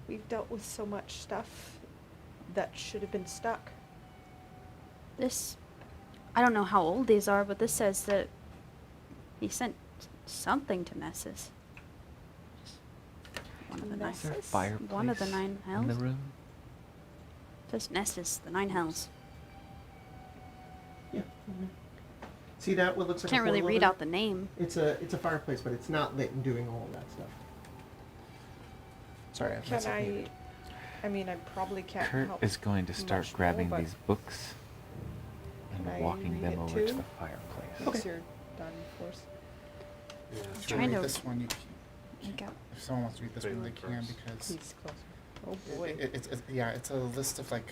We've dealt with so much stuff that should have been stuck. This, I don't know how old these are, but this says that he sent something to Nessus. One of the nine. Is there a Nessus? fireplace One of the 9 hells. in the room? Says Nessus, the 9 hells. Yeah. See that? What looks like Can't a really portal read over out the name. It's a fireplace, but it's not lit and doing all of that stuff. Sorry, I Can messed up mute. I mean, I probably can't Kurt help is going to start much more, grabbing but these books and can I walking read them it over to too? the fireplace. once you're done, of course. Yeah, If so you Trying read to this one, make out. if someone wants to read this one, they Phelan can first. because Please, closer. Oh boy. it's a list of like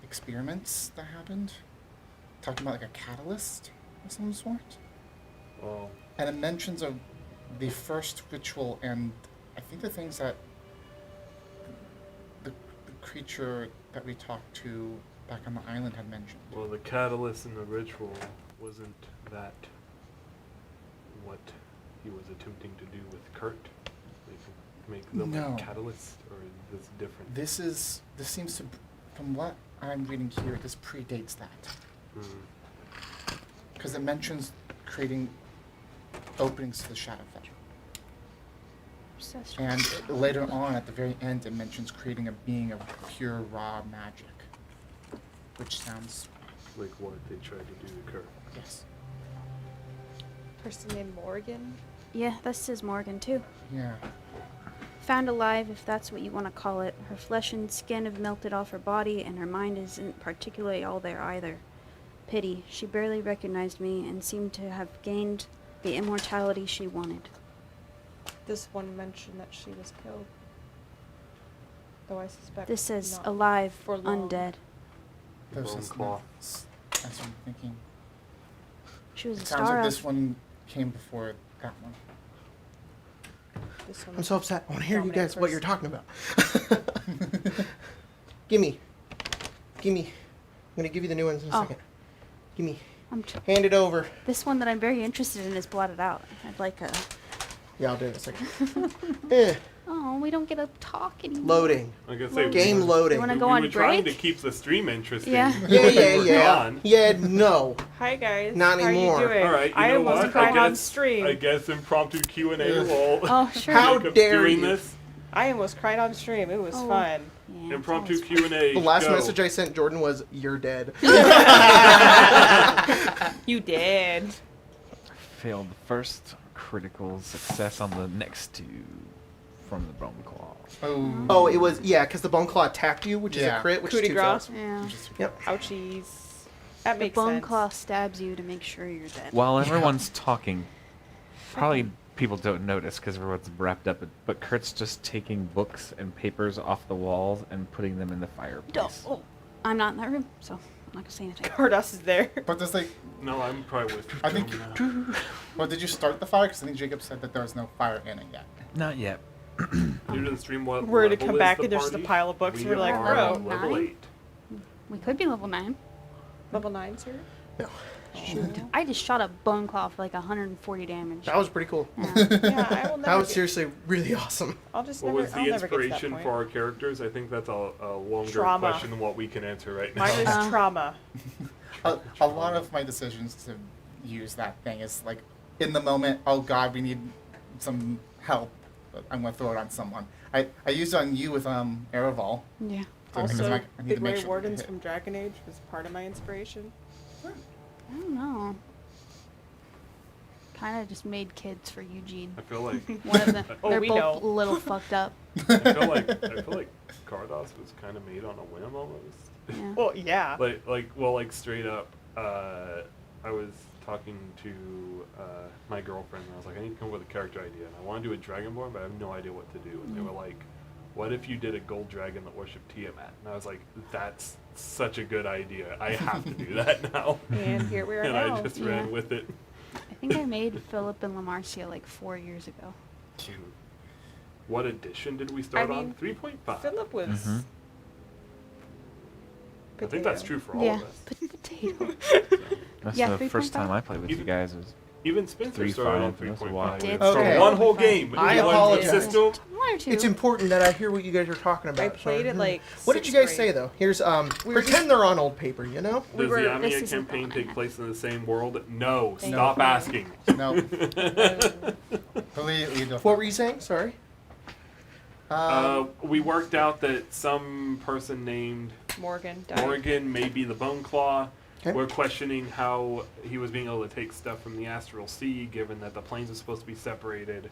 experiments that happened, talking about like a catalyst of some sort, well, and it mentions of the first ritual and I think the things that the creature that we talked to back on the island had mentioned. well, the catalyst in the ritual wasn't that what he was attempting to do with Kurt? Make them No. a catalyst, or is this different? This seems to, from what I'm reading here, this predates that. Mm. Because it mentions creating openings to the Shadowfell. Obsessed And with later on, at the very end, it mentions creating a being of pure, raw magic. Which sounds, Like what they tried to do to Kurt. yes. Person named Morgan. Yeah, that says Morgan too. Yeah. Found alive, if that's what you want to call it. Her flesh and skin have melted off her body, and her mind isn't particularly all there either. Pity. She barely recognized me and seemed to have gained the immortality she wanted. This one mentioned that she was killed. Though I suspect This says not alive, for long. undead. Those Bone is claw. not, that's what I'm thinking. She was a It sounds star like of. this one came before that one. This one I'm so upset. I want to hear you Dominate guys what first. you're talking about. Gimme. I'm gonna give you the new ones in a Oh. second. Gimme. Hand it over. This one that I'm very interested in is blotted out. I'd like a. Yeah, I'll do it in a second. Oh, we don't get to talk anymore. Loading. Like I say, Game we were, loading. You wanna we go on were trying to break? keep the stream interesting. Yeah. Yeah, We yeah, were yeah. gone. Yeah, no. Hi guys. Not How anymore. you doing? All right, you I know almost what? cried on stream. I guess impromptu Q&A Ugh. while Oh, sure. How Jacob's dare doing you. this. I almost cried on stream. It was Oh. fun. Yeah, Impromptu it's always Q&A. The last go. message I sent Jordan was, "You're dead." You did. Failed the first, critical success on the next two from the Bone Claw. Oh. Oh, it was, yeah, because the Bone Claw attacked you, which is a Yeah. crit, which Coup de is 2 grace. fails. Yeah. Yep. Ouchies. That The makes bone sense. claw stabs you to make sure you're dead. While everyone's talking, probably people don't notice because everyone's wrapped up, but Kurt's just taking books and papers off the walls and putting them in the fireplace. Oh, I'm not in that room, so I'm not gonna say anything. Cardos is there. But there's like, No, I'm probably with I think- Joe now. well, did you start the fire? Because I think Jacob said that there was no fire in it yet. Not yet. Due to the stream, what We're to level come is back the and there's just a party? pile of books. We We're like, are bro. level 9? 8. We could be level 9. Level 9, sir? No. I just shot a bone claw for like 140 damage. That was pretty cool. Yeah. Yeah, I will never. That was get- seriously really awesome. I'll just What never. was the I'll never get to that inspiration point. for our characters? I think that's a longer Trauma. question than what we can answer right now. Mine is trauma. A lot of my decisions to use that thing is like, in the moment, oh god, we need some help. I'm gonna throw it on someone. I used it on you with Ereval. Yeah. Because Also, I need the to make Grey sure Wardens hit. from Dragon Age was part of my inspiration. I don't know. Kind of just made kids for Eugene. I feel like One of them. Oh, They're we both know. a little fucked up. I feel like Cardos was kind of made on a whim almost. Yeah. Well, yeah. like straight up. I was talking to my girlfriend and I was like, I need to come up with a character idea, and I want to do a Dragonborn, but I have no idea what to do. And they were like, what if you did a gold dragon that worshipped Tiamat? And I was like, that's such a good idea. I have to do that now. And here we are and now. I just Yeah. ran with it. I think I made Philip and Lamarcia like 4 years ago. Dude, what edition did we start I on? mean, 3.5. Philip was. Mhm. I think that's true for all Yeah. of us. Potato. That's Yeah, the first 3.5? time I played with you guys. Was Even Spencer 3.5, started on that's a lot. 3.5. Did For Okay. one whole game. I you learned the apologize. system. One or two. It's important that I hear what you guys are talking about. I played it like. What did you sixth guys grade. say though? Here's We were pretend they're on old paper, you know? We Does were- the this Amia isn't the campaign one I take had. place in the same world? No. Thank Stop you. asking. No. Completely different. What were you saying? Sorry. We worked out that some person named Morgan died. Morgan may be the Bone Claw. Okay. We're questioning how he was being able to take stuff from the astral sea, given that the planes are supposed to be separated.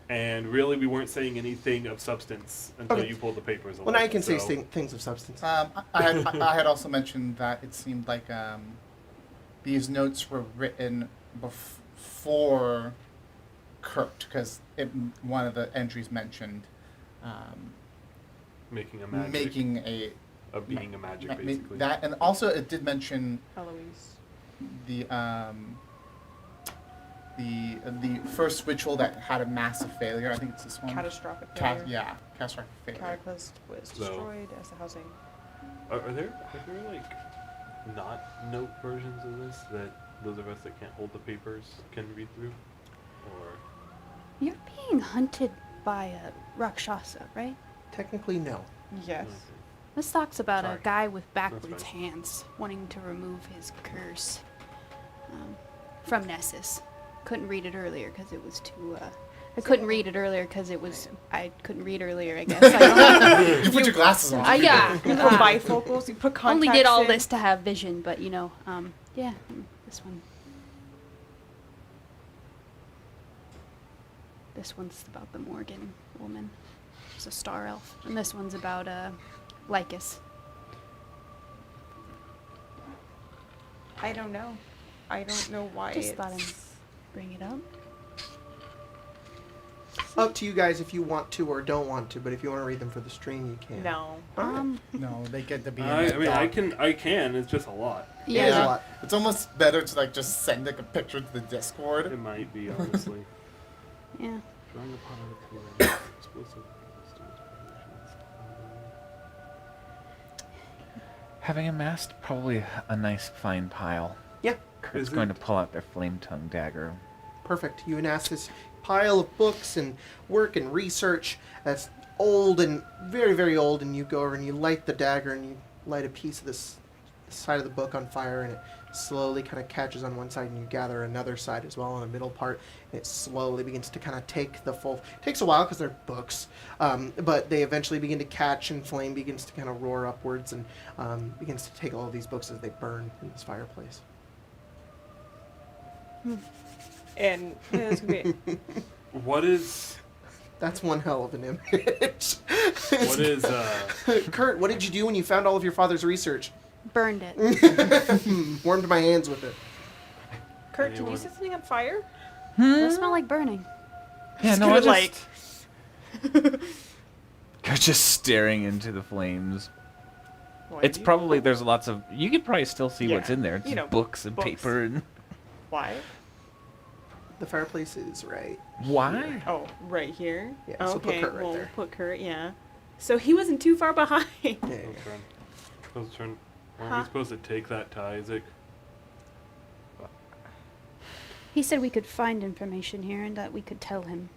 And really, we weren't saying anything of substance until Okay. you pulled the papers away. Well, now you can say so- things of substance. I had also mentioned that it seemed like these notes were written before Kurt, because one of the entries mentioned making a magic. making a being a magic, ma- basically. that, and also it did mention Eloise. the first ritual that had a massive failure. I think it's this one. Catastrophic failure. Catastrophic failure. Cataclysm was So- destroyed as the housing. Are there like not note versions of this that those of us that can't hold the papers can read through? Or You're being hunted by a Rakshasa, right? Technically, no. Yes. This talks about Sorry. a guy with backwards fine. hands wanting to remove his curse from Nessus. Couldn't read it earlier because it was too. I couldn't read it earlier because it was. I couldn't read earlier. I guess. I don't, You put your glasses on. yeah. You put bifocals. You put contacts. Only did all in. this to have vision, but yeah, this one. This one's about the Morgan woman. She's a star elf, and this one's about Lycus. I don't know. I don't know why. Just thought I'd it's- bring it up. Up to you guys if you want to or don't want to, but if you want to read them for the stream, you can. No. No, they get to be. in I that mean, I doc. can. It's just a lot. It is a Yeah. lot. It's almost better to like just send like a picture to the Discord. It might be, honestly. Yeah. Drawing upon a explosive resistance. having amassed probably a nice fine pile. Yeah. Kurt's Is going it- to pull out their flame tongue dagger. Perfect. You amass this pile of books and work and research that's old and very, very old, and you go over and you light the dagger and you light a piece of this side of the book on fire, and it slowly kind of catches on one side, and you gather another side as well on the middle part, and it slowly begins to kind of take the full... It takes a while because they're books, but they eventually begin to catch, and flame begins to kind of roar upwards and begins to take all of these books as they burn in this fireplace. And yeah, it's gonna be What is That's one hell of an image. what is Kurt, what did you do when you found all of your father's research? Burned it. Warmed my hands with it. Kurt, can you Anyone- set something on fire? Does it smell like burning? Yeah, Just no, I gonna, just... Kurt's just staring into the flames. Why It's do you- probably, there's lots of, you could probably still see what's Yeah, in there. It's you know, books and books. paper and... Why? The fireplace is right. Why? Oh, right here. Yeah, so put okay, Kurt right we'll there. put Kurt. Yeah. So he wasn't too far behind. Yeah, yeah, Supposed yeah. to turn. Supposed to turn. Aren't Huh? we supposed to take that to Isaac? He said we could find information here and that we could tell him.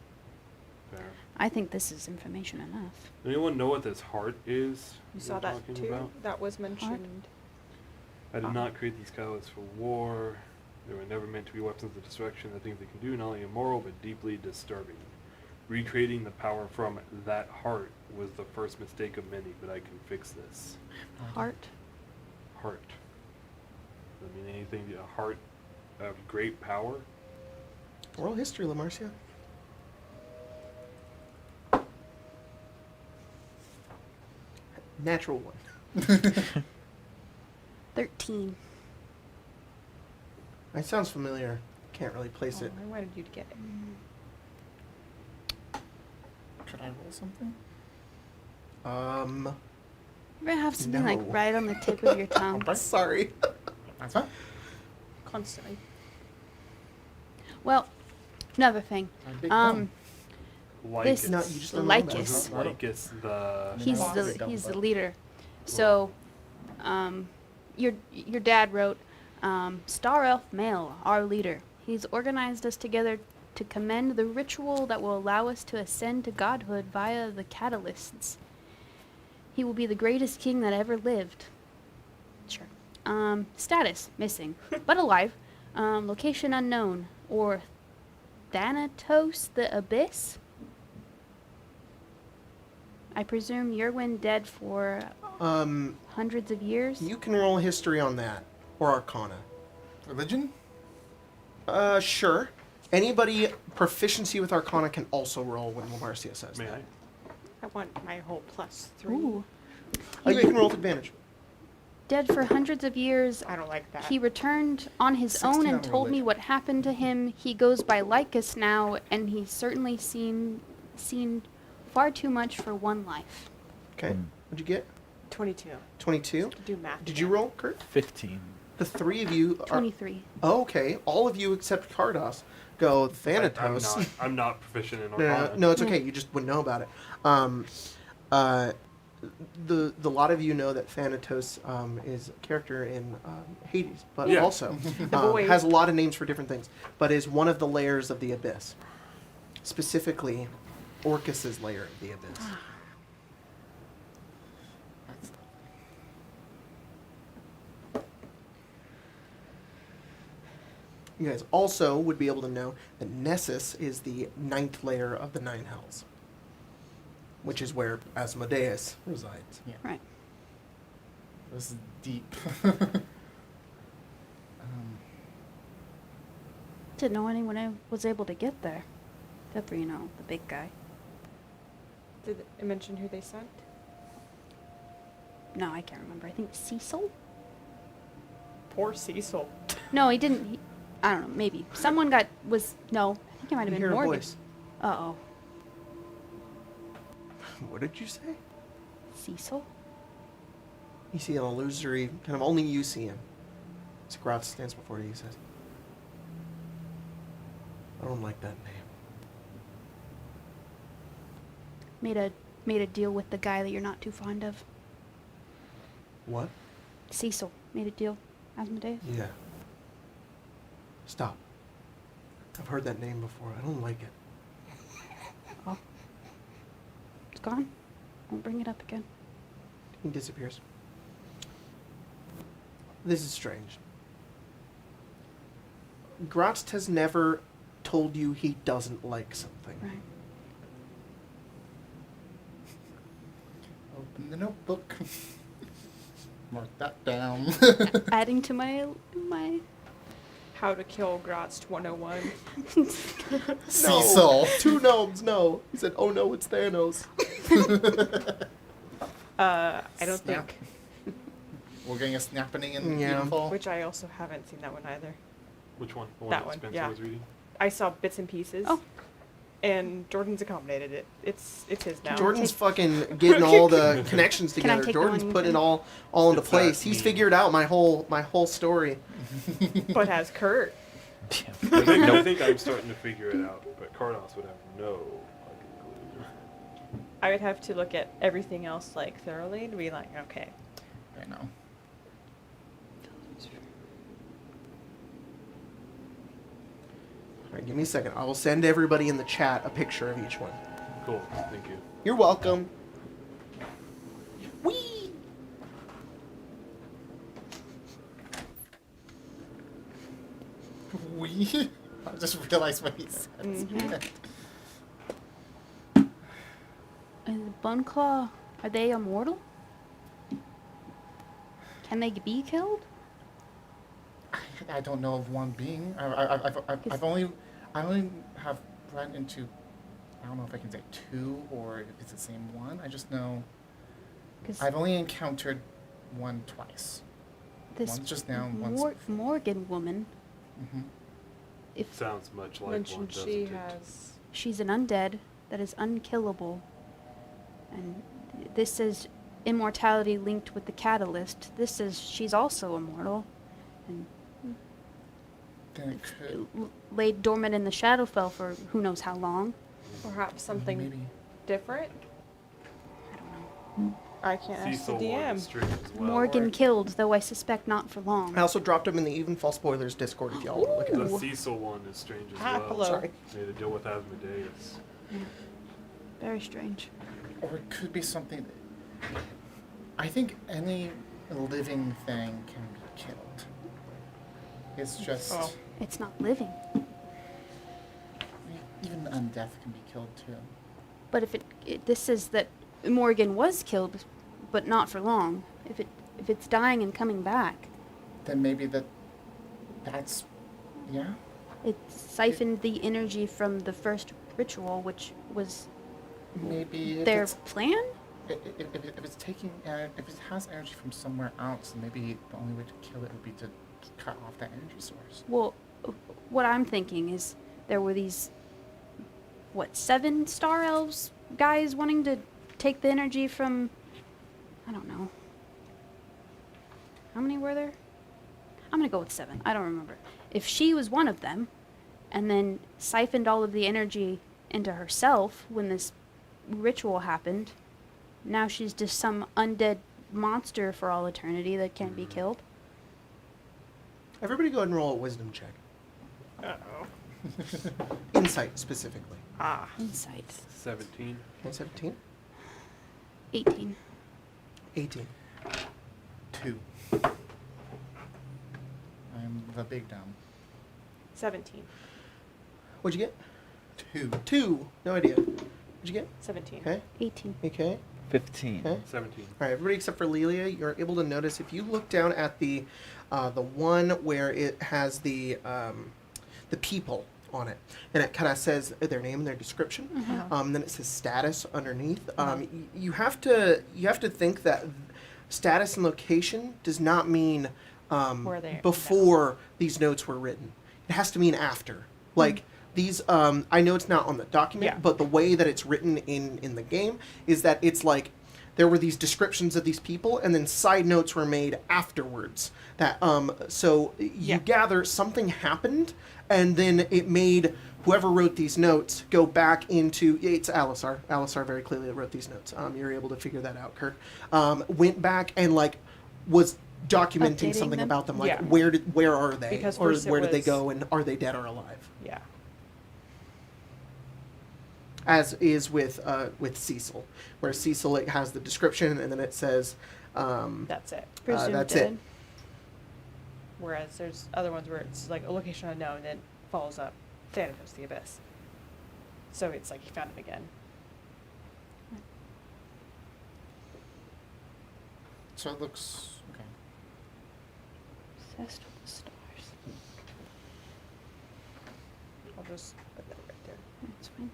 Fair. I think this is information enough. Anyone know what this heart is? You we're saw that talking too. about? That was mentioned. I did not create these cows for war. They were never meant to be weapons of destruction. The things they can do not only immoral but deeply disturbing. Recreating the power from that heart was the first mistake of many, but I can fix this. Heart. Heart. I mean anything. A heart of great power. Oral history, Lamarcia. Natural one. 13. It sounds familiar. Can't really place Oh, it. I wanted you to get it. Should I roll something? You're gonna have something like No. right on the tip of your tongue. Sorry. That's fine. Constantly. Well, another thing. My big Um, Lycus. this No, you just don't know that. Lycus. Lycus, the He's Boss. the leader. So Your dad wrote, Star Elf Male, our leader. He's organized us together to commend the ritual that will allow us to ascend to godhood via the catalysts. He will be the greatest king that ever lived. Sure. Status, missing, but alive. Location unknown, or Thanatos the Abyss? I presume Yerwin dead for hundreds of years? You can roll history on that, or Arcana. Religion? Sure. Anybody proficiency with Arcana can also roll when Marcia says May that. I? I want my whole +3. Ooh. You can roll with advantage. Dead for hundreds of years. I don't like that. He returned on his own 16 and on told me religion. what happened to him. He goes by Lycus now, and he's certainly seen far too much for one life. Okay. What'd you get? 22. 22. Do math. Did you roll, Kurt? 15. The three of you are... 23. Oh, okay. All of you except Kardos go Thanatos. I'm not proficient in No, Arcana. no, it's okay. You just wouldn't know about it. The lot of you know that Thanatos is a character in Hades, but Yeah. also boy. has a lot of names for different things, but is one of the layers of the Abyss. Specifically, Orcus's layer of the Abyss. You guys also would be able to know that Nessus is the 9th layer of the 9 hells, which is where Asmodeus resides. Right. This is deep. Didn't know anyone was able to get there. Except for, the big guy. Did it mention who they sent? No, I can't remember. I think Cecil? Poor Cecil. No, he didn't. I don't know. Maybe. Someone no, I think it might have You been hear a Morgan. voice. Uh-oh. What did you say? Cecil? You see an illusory, kind of only you see him. Scrot stands before you, he says, I don't like that name. Made a deal with the guy that you're not too fond of. What? Cecil made a deal. Asmodeus? Yeah. Stop. I've heard that name before. I don't like it. Oh. It's gone. Won't bring it up again. He disappears. This is strange. Gratz has never told you he doesn't like something. Right. Open the notebook. Mark that down. Adding to my How to Kill Grotz 101. Cecil. 2 gnomes, no. He said, oh no, it's Thanos. I don't Snap. think. We're getting a snapping in Yeah. EVENFALL. Which I also haven't seen that one either. Which one? The That that one, Spencer yeah. was reading? I saw bits and pieces. Oh. And Jordan's accommodated it. It's his now. Jordan's fucking getting all the connections Can I together. take the Jordan's one you putting it think? all into It's place. that He's meme. figured out my whole story. But has Kurt. I think I'm starting to figure it out, but Kardos would have no fucking clue. I would have to look at everything else thoroughly to be like, okay. I know. All right, give me a second. I will send everybody in the chat a picture of each one. Cool, thank you. You're welcome. Whee! We? I just realized what he said. Mhm. And the Boneclaw, are they immortal? Can they be killed? I don't know of one being. I only have run into. I don't know if I can say 2 or if it's the same one. I just know 'Cause I've only encountered one twice. this one's just now, one's- Morgan woman, Mm-hmm. if Sounds much like one, Mentioned doesn't she it? has. she's an undead that is unkillable, and this says immortality linked with the catalyst. This says she's also immortal, and Then it could. laid dormant in the Shadowfell for who knows how long. Perhaps something Maybe. different? I don't know. I can't ask the Cecil one DM. is strange as well. Morgan killed, though I suspect not for long. I also dropped him in the EVENFALL spoilers Discord if y'all want to look at The it. Cecil one is strange as Ah, well. hello. Sorry. Made to deal with Asmodeus. Very strange. Or it could be something that... I think any living thing can be killed. It's just... Oh. It's not living. Even undeath can be killed too. But if this says that Morgan was killed, but not for long. If it's dying and coming back, Then maybe that's... Yeah? it siphoned the energy from the first ritual, which was Maybe if their it's... plan. If it's taking... if it has energy from somewhere else, then maybe the only way to kill it would be to cut off that energy source. Well, what I'm thinking is there were these, 7 star elves guys wanting to take the energy from, I don't know. How many were there? I'm gonna go with 7. I don't remember. If she was one of them, and then siphoned all of the energy into herself when this ritual happened, now she's just some undead monster for all eternity that can't be killed. Everybody go ahead and roll a wisdom check. Uh-oh. Insight, specifically. Ah. Insight. 17. Okay, 17. 18. 18. 2. I'm the big dumb. 17. What'd you get? 2. 2. No idea. What'd you get? 17. Okay. 18. Okay. 15. Okay. 17. All right, everybody except for Lelia, you're able to notice if you look down at the one where it has the people on it, and it kind of says their name and their description. Then it says status underneath. You have to think that status and location does not mean Where they- before these notes were written. It has to mean after. Like these, I know it's not on the document, Yeah. but the way that it's written in the game is that it's like there were these descriptions of these people, and then side notes were made afterwards. That so you Yeah. gather something happened, and then it made whoever wrote these notes go back into it's Alisar. Alisar very clearly wrote these notes. You're able to figure that out, Kirk. Went back and was documenting Updating something them? about them, like Yeah. where are they, Because or first it where did they was- go, and are they dead or alive? Yeah. As is with Cecil, where Cecil it has the description and then it says That's it. Presumed that's dead. it. Whereas there's other ones where it's like a location unknown and then follows up Thanatos the Abyss. So it's like he found it again. So it looks... Okay. Obsessed with the stars. I'll just put that right there. That's fine.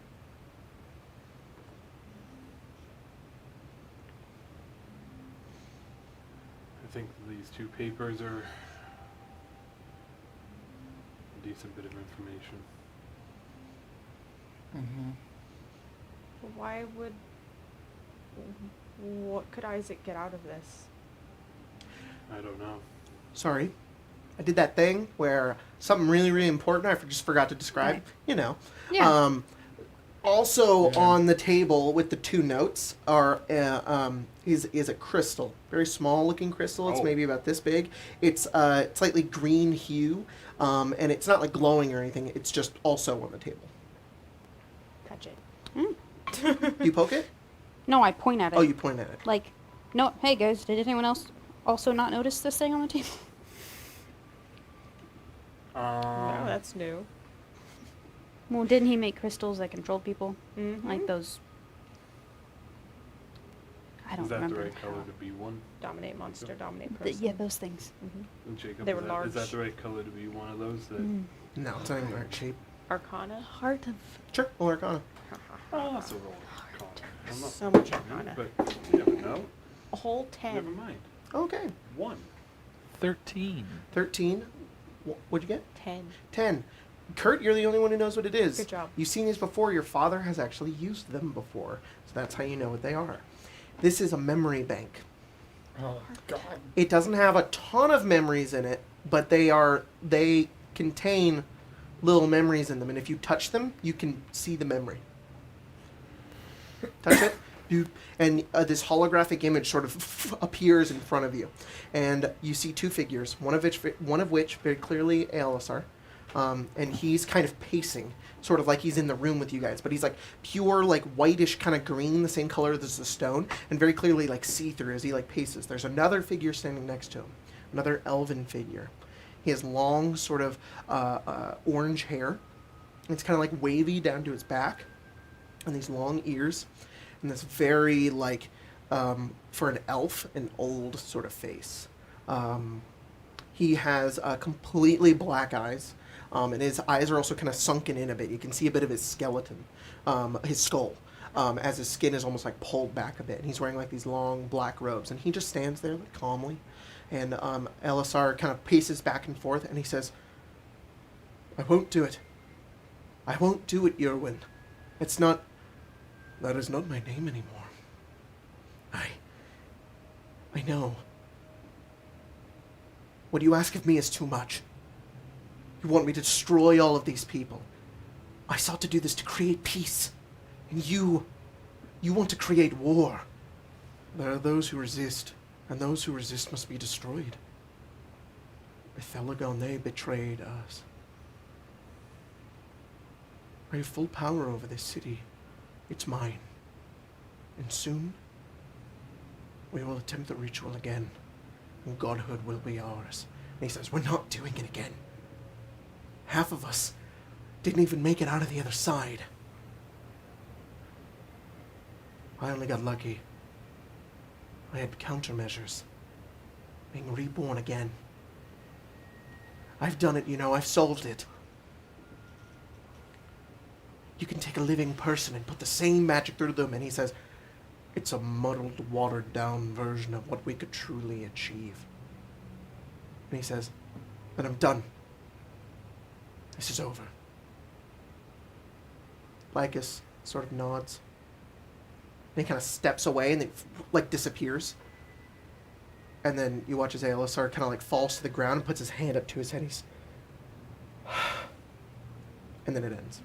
I think these 2 papers are a decent bit of information. Mm-hmm. But why would... What could Isaac get out of this? I don't know. Sorry, I did that thing where something really really important I just forgot to describe. Right. You know. Yeah. Also Yeah. on the table with the 2 notes are is a crystal, very small looking crystal. It's Oh. maybe about this big. It's slightly green hue, and it's not like glowing or anything. It's just also on the table. Touch it. You poke it? No, I point at it. Oh, you point at it. Like, no, hey guys, did anyone else also not notice this thing on the table? No, that's new. Well, didn't he make crystals that controlled people? Mm-hmm. Like those... I don't Is that remember. the right color to be one? Dominate monster, dominate The- person. yeah, those things. Mm-hmm. Jacob, They is were that, large. is that the right color to be one of those? That No, it's not even the right shape. Arcana. Heart of... Sure, well, Arcana. Oh, that's a roll. I'm not So much Arcana. but you never know. A whole 10. Never mind. Okay. 1. 13. 13. What'd you get? 10. 10. Kurt, you're the only one who knows what it is. Good job. You've seen these before. Your father has actually used them before. So that's how you know what they are. This is a memory bank. Oh, God. It doesn't have a ton of memories in it, but they contain little memories in them. And if you touch them, you can see the memory. Touch it. Boop, and this holographic image sort of appears in front of you, and you see two figures. One of which very clearly Alisar, and he's kind of pacing, sort of like he's in the room with you guys, but he's like pure like whitish kind of green, the same color as the stone, and very clearly like see-through as he like paces. There's another figure standing next to him, another elven figure. He has long sort of orange hair. It's kind of like wavy down to his back, and these long ears. And this very, like, for an elf, an old sort of face. He has completely black eyes, and his eyes are also kind of sunken in a bit. You can see a bit of his skeleton, his skull, as his skin is almost like pulled back a bit. And he's wearing like these long black robes, and he just stands there like, calmly. And Alisar kind of paces back and forth, and he says, "I won't do it. I won't do it, Yerwin. It's not... That is not my name anymore. I know. What you ask of me is too much. You want me to destroy all of these people. I sought to do this to create peace. And you want to create war. There are those who resist, and those who resist must be destroyed. Ithelagon, betrayed us. I have full power over this city. It's mine. And soon, we will attempt the ritual again, and godhood will be ours." And he says, "We're not doing it again. Half of us didn't even make it out of the other side. I only got lucky. I had countermeasures. Being reborn again. I've done it, you know, I've solved it. You can take a living person and put the same magic through them," and he says, "it's a muddled, watered-down version of what we could truly achieve." And he says, "Then I'm done. This is over." Lycus sort of nods. And he kind of steps away and then, like, disappears. And then you watch as Alisar kind of, like, falls to the ground and puts his hand up to his head. He's... and then it ends.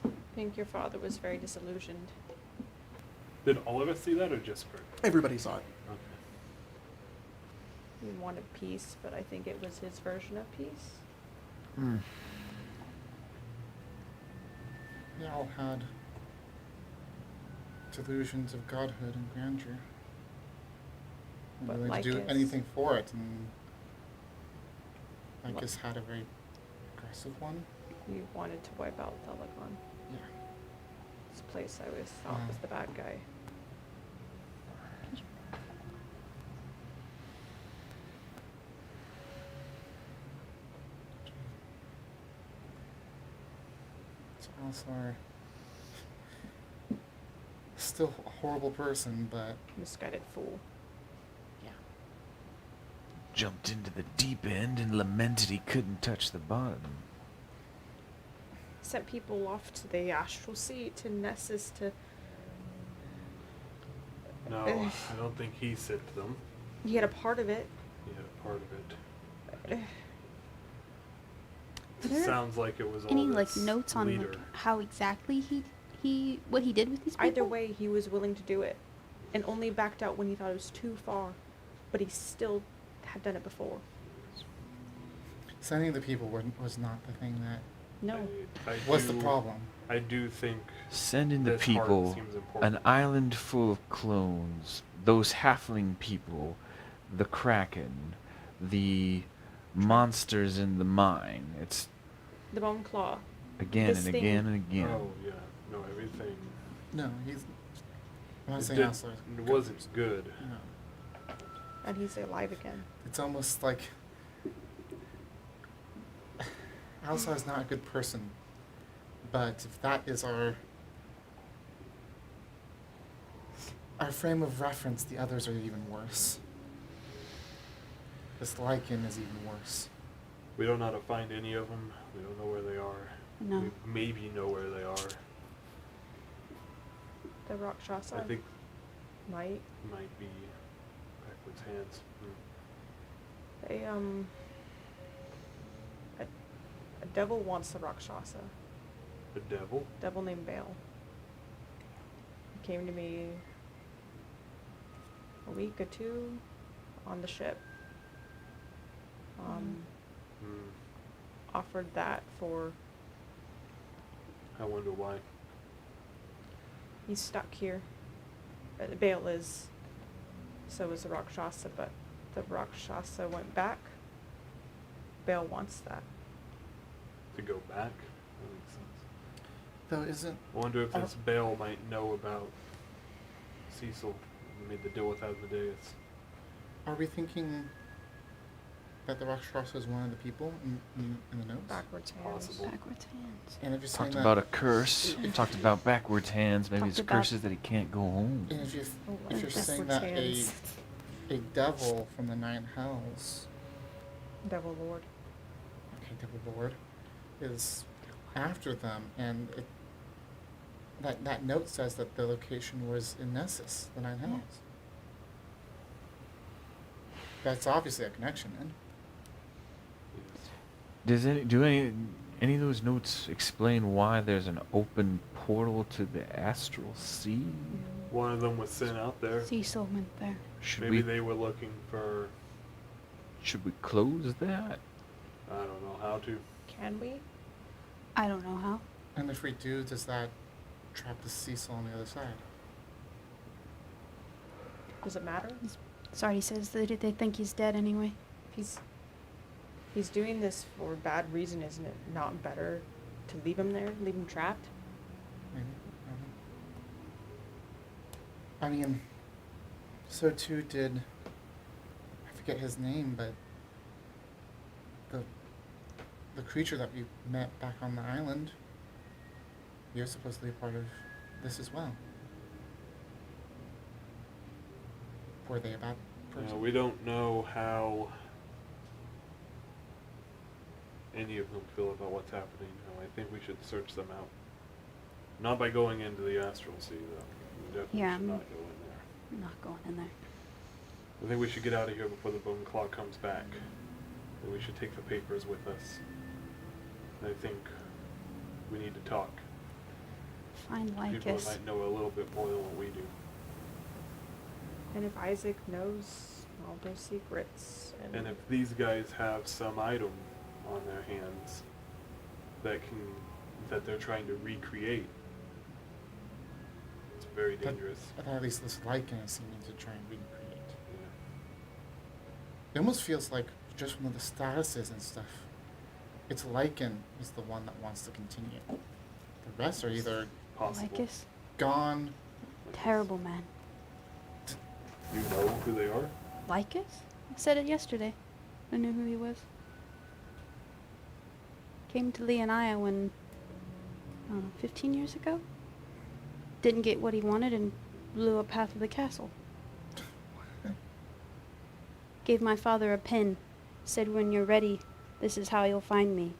I think your father was very disillusioned. Did all of us see that, or just Kurt? Everybody saw it. Okay. He wanted peace, but I think it was his version of peace. They all had delusions of godhood and grandeur. And But willing to do Lycus- anything for it, and Lycus had a very aggressive one. He wanted to wipe out Thelagon. Yeah. This place I always thought was the bad guy. So Alisar, still a horrible person, but Misguided fool. Jumped into the deep end and lamented he couldn't touch the bottom. Sent people off to the astral sea, to Nessus, to... No, I don't think he sent them. He had a part of it. He had a part of it. Are there Sounds like it was all any like this notes on leader. like, how exactly he what he did with these people? Either way, he was willing to do it. And only backed out when he thought it was too far. But he still had done it before. sending the people was not the thing that No. I was the do- problem. I do think Sending the this part people seems important. an island full of clones, those halfling people, the kraken, the monsters in the mine. It's The Bone Claw. again This and thing- again and again. Oh yeah, no, everything. No, he's. I'm not It, saying did, Alisar's a it good wasn't person. good. No. And he's alive again. It's almost like Alisar's not a good person, but if that is our frame of reference, the others are even worse. This Lycan is even worse. We don't know how to find any of them. We don't know where they are. No. We maybe know where they are. The Rakshasa I think might. might be backwards hands. They, a devil wants the Rakshasa. The devil? Devil named Bale. He came to me a week or two on the ship. Offered that for. I wonder why. He's stuck here. Bale is. So is the Rakshasa, but the Rakshasa went back. Bale wants that. To go back? That makes sense. Though isn't I wonder if this Bale might know about Cecil. He made the deal with Asmodeus. are we thinking that the Rakshasa is one of the people in the notes? Backwards hands. Possible. Backwards hands. And if you're saying Talked that, about a curse. Talked about backwards hands. Maybe Talked it's about- curses that he can't go home. and if Oh, you're saying backwards that hands. a devil from the nine hells, Devil Lord. okay, devil lord, is after them, and that note says that the location was in Nessus, the nine hells. That's obviously a connection, then. Does any of those notes explain why there's an open portal to the astral sea? One of them was sent out there. Cecil went there. Should Maybe we they were looking for. should we close that? I don't know how to. Can we? I don't know how. And if we do, does that trap the Cecil on the other side? Does it matter? Sardi says that they think he's dead anyway. If he's doing this for a bad reason, isn't it not better to leave him there? Leave him trapped? Maybe. I mean, so too did, I forget his name, but the creature that we met back on the island, you're supposed to be a part of this as well. Were they a bad person? We don't know how any of them feel about what's happening now. I think we should search them out. Not by going into the astral sea, though. We definitely Yeah, should not go in there. I'm not going in there. I think we should get out of here before the bone claw comes back. And we should take the papers with us. And I think we need to talk. Find People that Lycus. might know a little bit more than what we do. And if Isaac knows all their secrets, And if these guys have some item on their hands that they're trying to recreate, it's very dangerous. But at least this lichen is seeming to try and recreate. Yeah. It almost feels like just one of the statuses and stuff. It's lichen is the one that wants to continue. The rest are either Possible. Lycus? gone. Terrible man. You know who they are? Lycus? I said it yesterday. I knew who he was. Came to Leonia when, I don't know, 15 years ago? Didn't get what he wanted and blew up half of the castle. Gave my father a pin. Said, when you're ready, this is how you'll find me.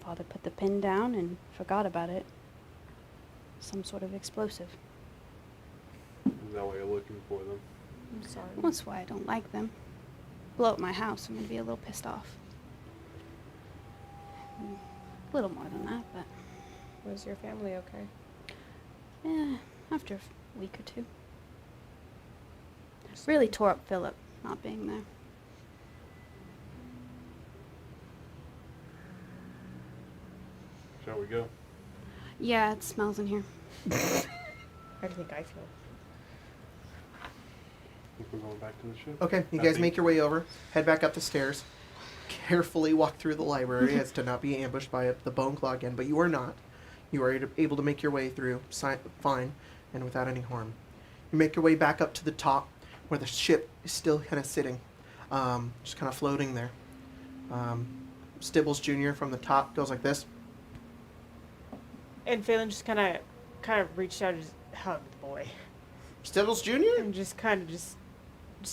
Father put the pin down and forgot about it. Some sort of explosive. Is that why you're looking for them? I'm sorry. That's why I don't like them. Blow up my house, I'm gonna be a little pissed off. A little more than that, but Was your family okay? after a week or two. Really tore up Philip not being there. Shall we go? Yeah, it smells in here. I think I feel. I think we're going back to the ship. Okay, you I guys think- make your way over, head back up the stairs, carefully walk through the library as to not be ambushed by the bone claw again, but you are not. You are able to make your way through fine and without any harm. You make your way back up to the top where the ship is still kind of sitting, just kind of floating there. Stibbles Jr. from the top goes like this. And Phelan just kind of reached out and just hugged the boy. Stibbles Jr.? And just kind of just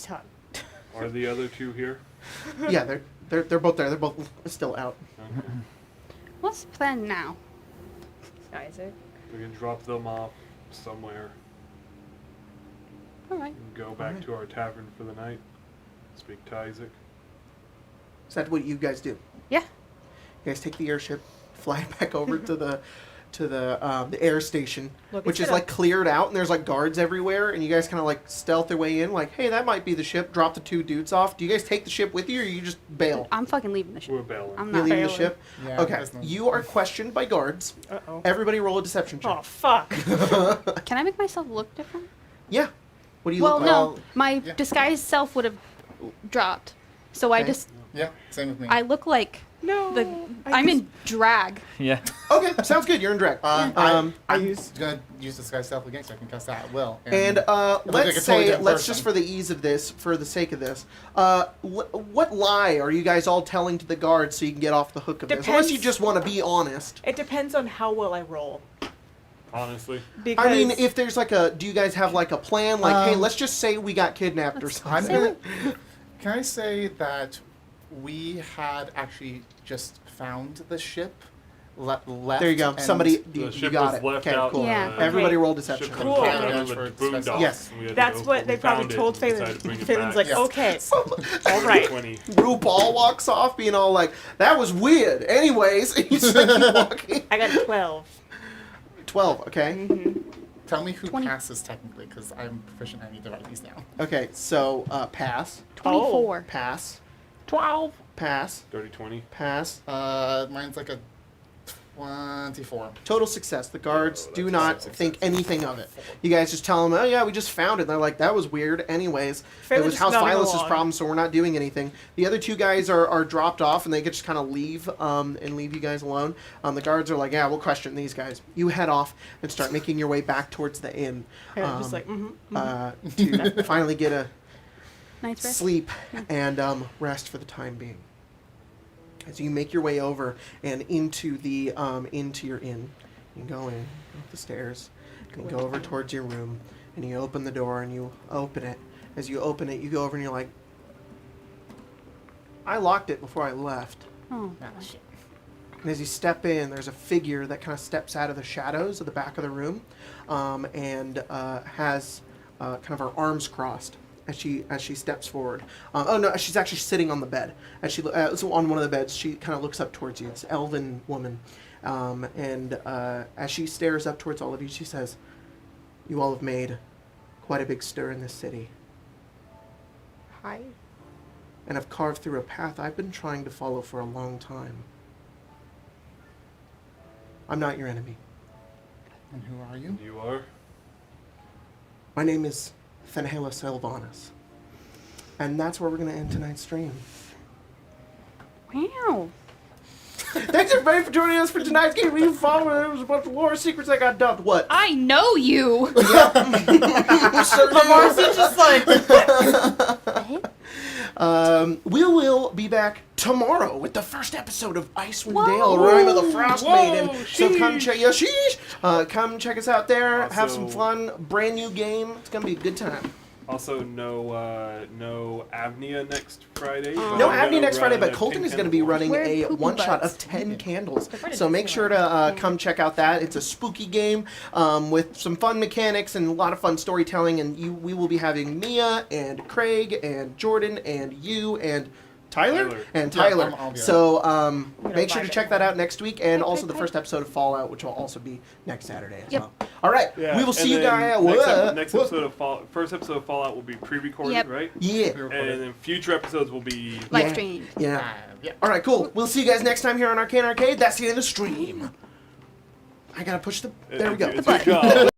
hugged. Are the other two here? Yeah, they're both there. They're both still out. Okay. What's the plan now? Isaac. We can drop them off somewhere Alright. and go back Alright. to our tavern for the night. Speak to Isaac. Is that what you guys do? Yeah. You guys take the airship, fly back over to the air station, Look, which it's is like cleared out, and there's like guards everywhere, and you guys kind of like stealth your way in, like, hey, that might be the ship. Drop the 2 dudes off. Do you guys take the ship with you, or you just bail? I'm fucking leaving the ship. We're bailing. I'm You not. leave the bailing. ship. Yeah, Okay, that's not- you are questioned by guards. Uh-oh. Everybody roll a deception check. Oh, fuck. Can I make myself look different? Yeah. What do you Well, look like? no. My yeah. disguised self would have dropped. So I Okay. just Yeah, same with me. I look like No. I'm in drag. Yeah. Okay, sounds good. You're in drag. I'm use- gonna use disguise stealth again, so I can cast that at will. And look like let's a totally say, different let's person. just for the ease of this, for the sake of this, what lie are you guys all telling to the guards so you can get off the hook of this? Unless you Depends. just want to be honest. It depends on how well I roll. Honestly. Because I mean, if there's like do you guys have like a plan? Like, hey, let's just say we got kidnapped or Let's- something. I'm gonna. Can I say that we had actually just found the ship, left? There you go. and- Somebody, The you ship got was it. left Okay, out. cool. Yeah. Everybody Okay. roll deception. Ship check. comes Cool. out Yeah, of the for boondocks, special. Yes. and we had to that's go- what we they probably found it told and Phelan. decided to bring it Phelan's like, back. Yeah. okay, all right. 20. RuPaul walks off being all like, that was weird. Anyways, and you just like keep walking. I got a 12. 12, okay? Mm-hmm. Tell me who 20. passes technically, because I'm proficient. I need to write these down. Okay, so pass, 24. pass, 12. pass, 30, 20. pass. Mine's like a 24. Total success. The guards do that's not success. think anything of it. You guys just tell them, oh yeah, we just found it. And they're like, that was weird. Anyways, Fairly it was just House nodding Vilas's along. problem, so we're not doing anything. The other 2 guys are dropped off, and they could just kind of leave and leave you guys alone. The guards are like, yeah, we'll question these guys. You head off and start making your way back towards the inn And I'm just like, to finally get a Night's rest. sleep and rest for the time being. As you make your way over and into your inn, you go in up the stairs and you go over towards your room and you open the door and you open it. As you open it, you go over and you're like, I locked it before I left. Oh, Ah, shit. And as you step in, there's a figure that kind of steps out of the shadows of the back of the room, and has kind of her arms crossed as she steps forward. Oh no, she's actually sitting on the bed. As she so on one of the beds, she kind of looks up towards you. It's an elven woman, and as she stares up towards all of you, she says, "You all have made quite a big stir in this city, hi. and have carved through a path I've been trying to follow for a long time. I'm not your enemy. And who are you? You are? My name is Fenhela Sylvanas. And that's where we're going to end tonight's stream. wow. Thanks everybody for joining us for tonight's game. We followed. There was a bunch of lore secrets that got dumped. What? I know you. Lamar's just like, We will be back tomorrow with the first episode of Icewind Whoa. Dale, Rime of the Frost Whoa, Maiden. So come check come check us out there. Have some Also- fun. Brand new game. It's gonna be a good time. Also, no Avnia next Friday. but No I'm Abney gonna next Friday, run but a Colton Pink is going to be Candle running We're a poopy one-shot butts. of 10 candles. Friday So make Disneyland. sure to come check out that. It's a spooky game with some fun mechanics and a lot of fun storytelling. And we will be having Mia and Craig and Jordan and you and Tyler? Tyler. And Yeah, Tyler. I'll be So make buy sure to it. check that out next week. And also the okay. first episode of Fallout, which will also be next Saturday as Yep. well. All right. Yeah, We will see you and then guys. Next episode of first episode of Fallout will be pre-recorded, Yep. right? Yeah. And then future episodes will be Live Yeah. stream. Yeah. Yeah. All right, cool. We'll see you guys next time here on Arcane Arcade. That's the end of the stream. I gotta push the. There we go. It's your job.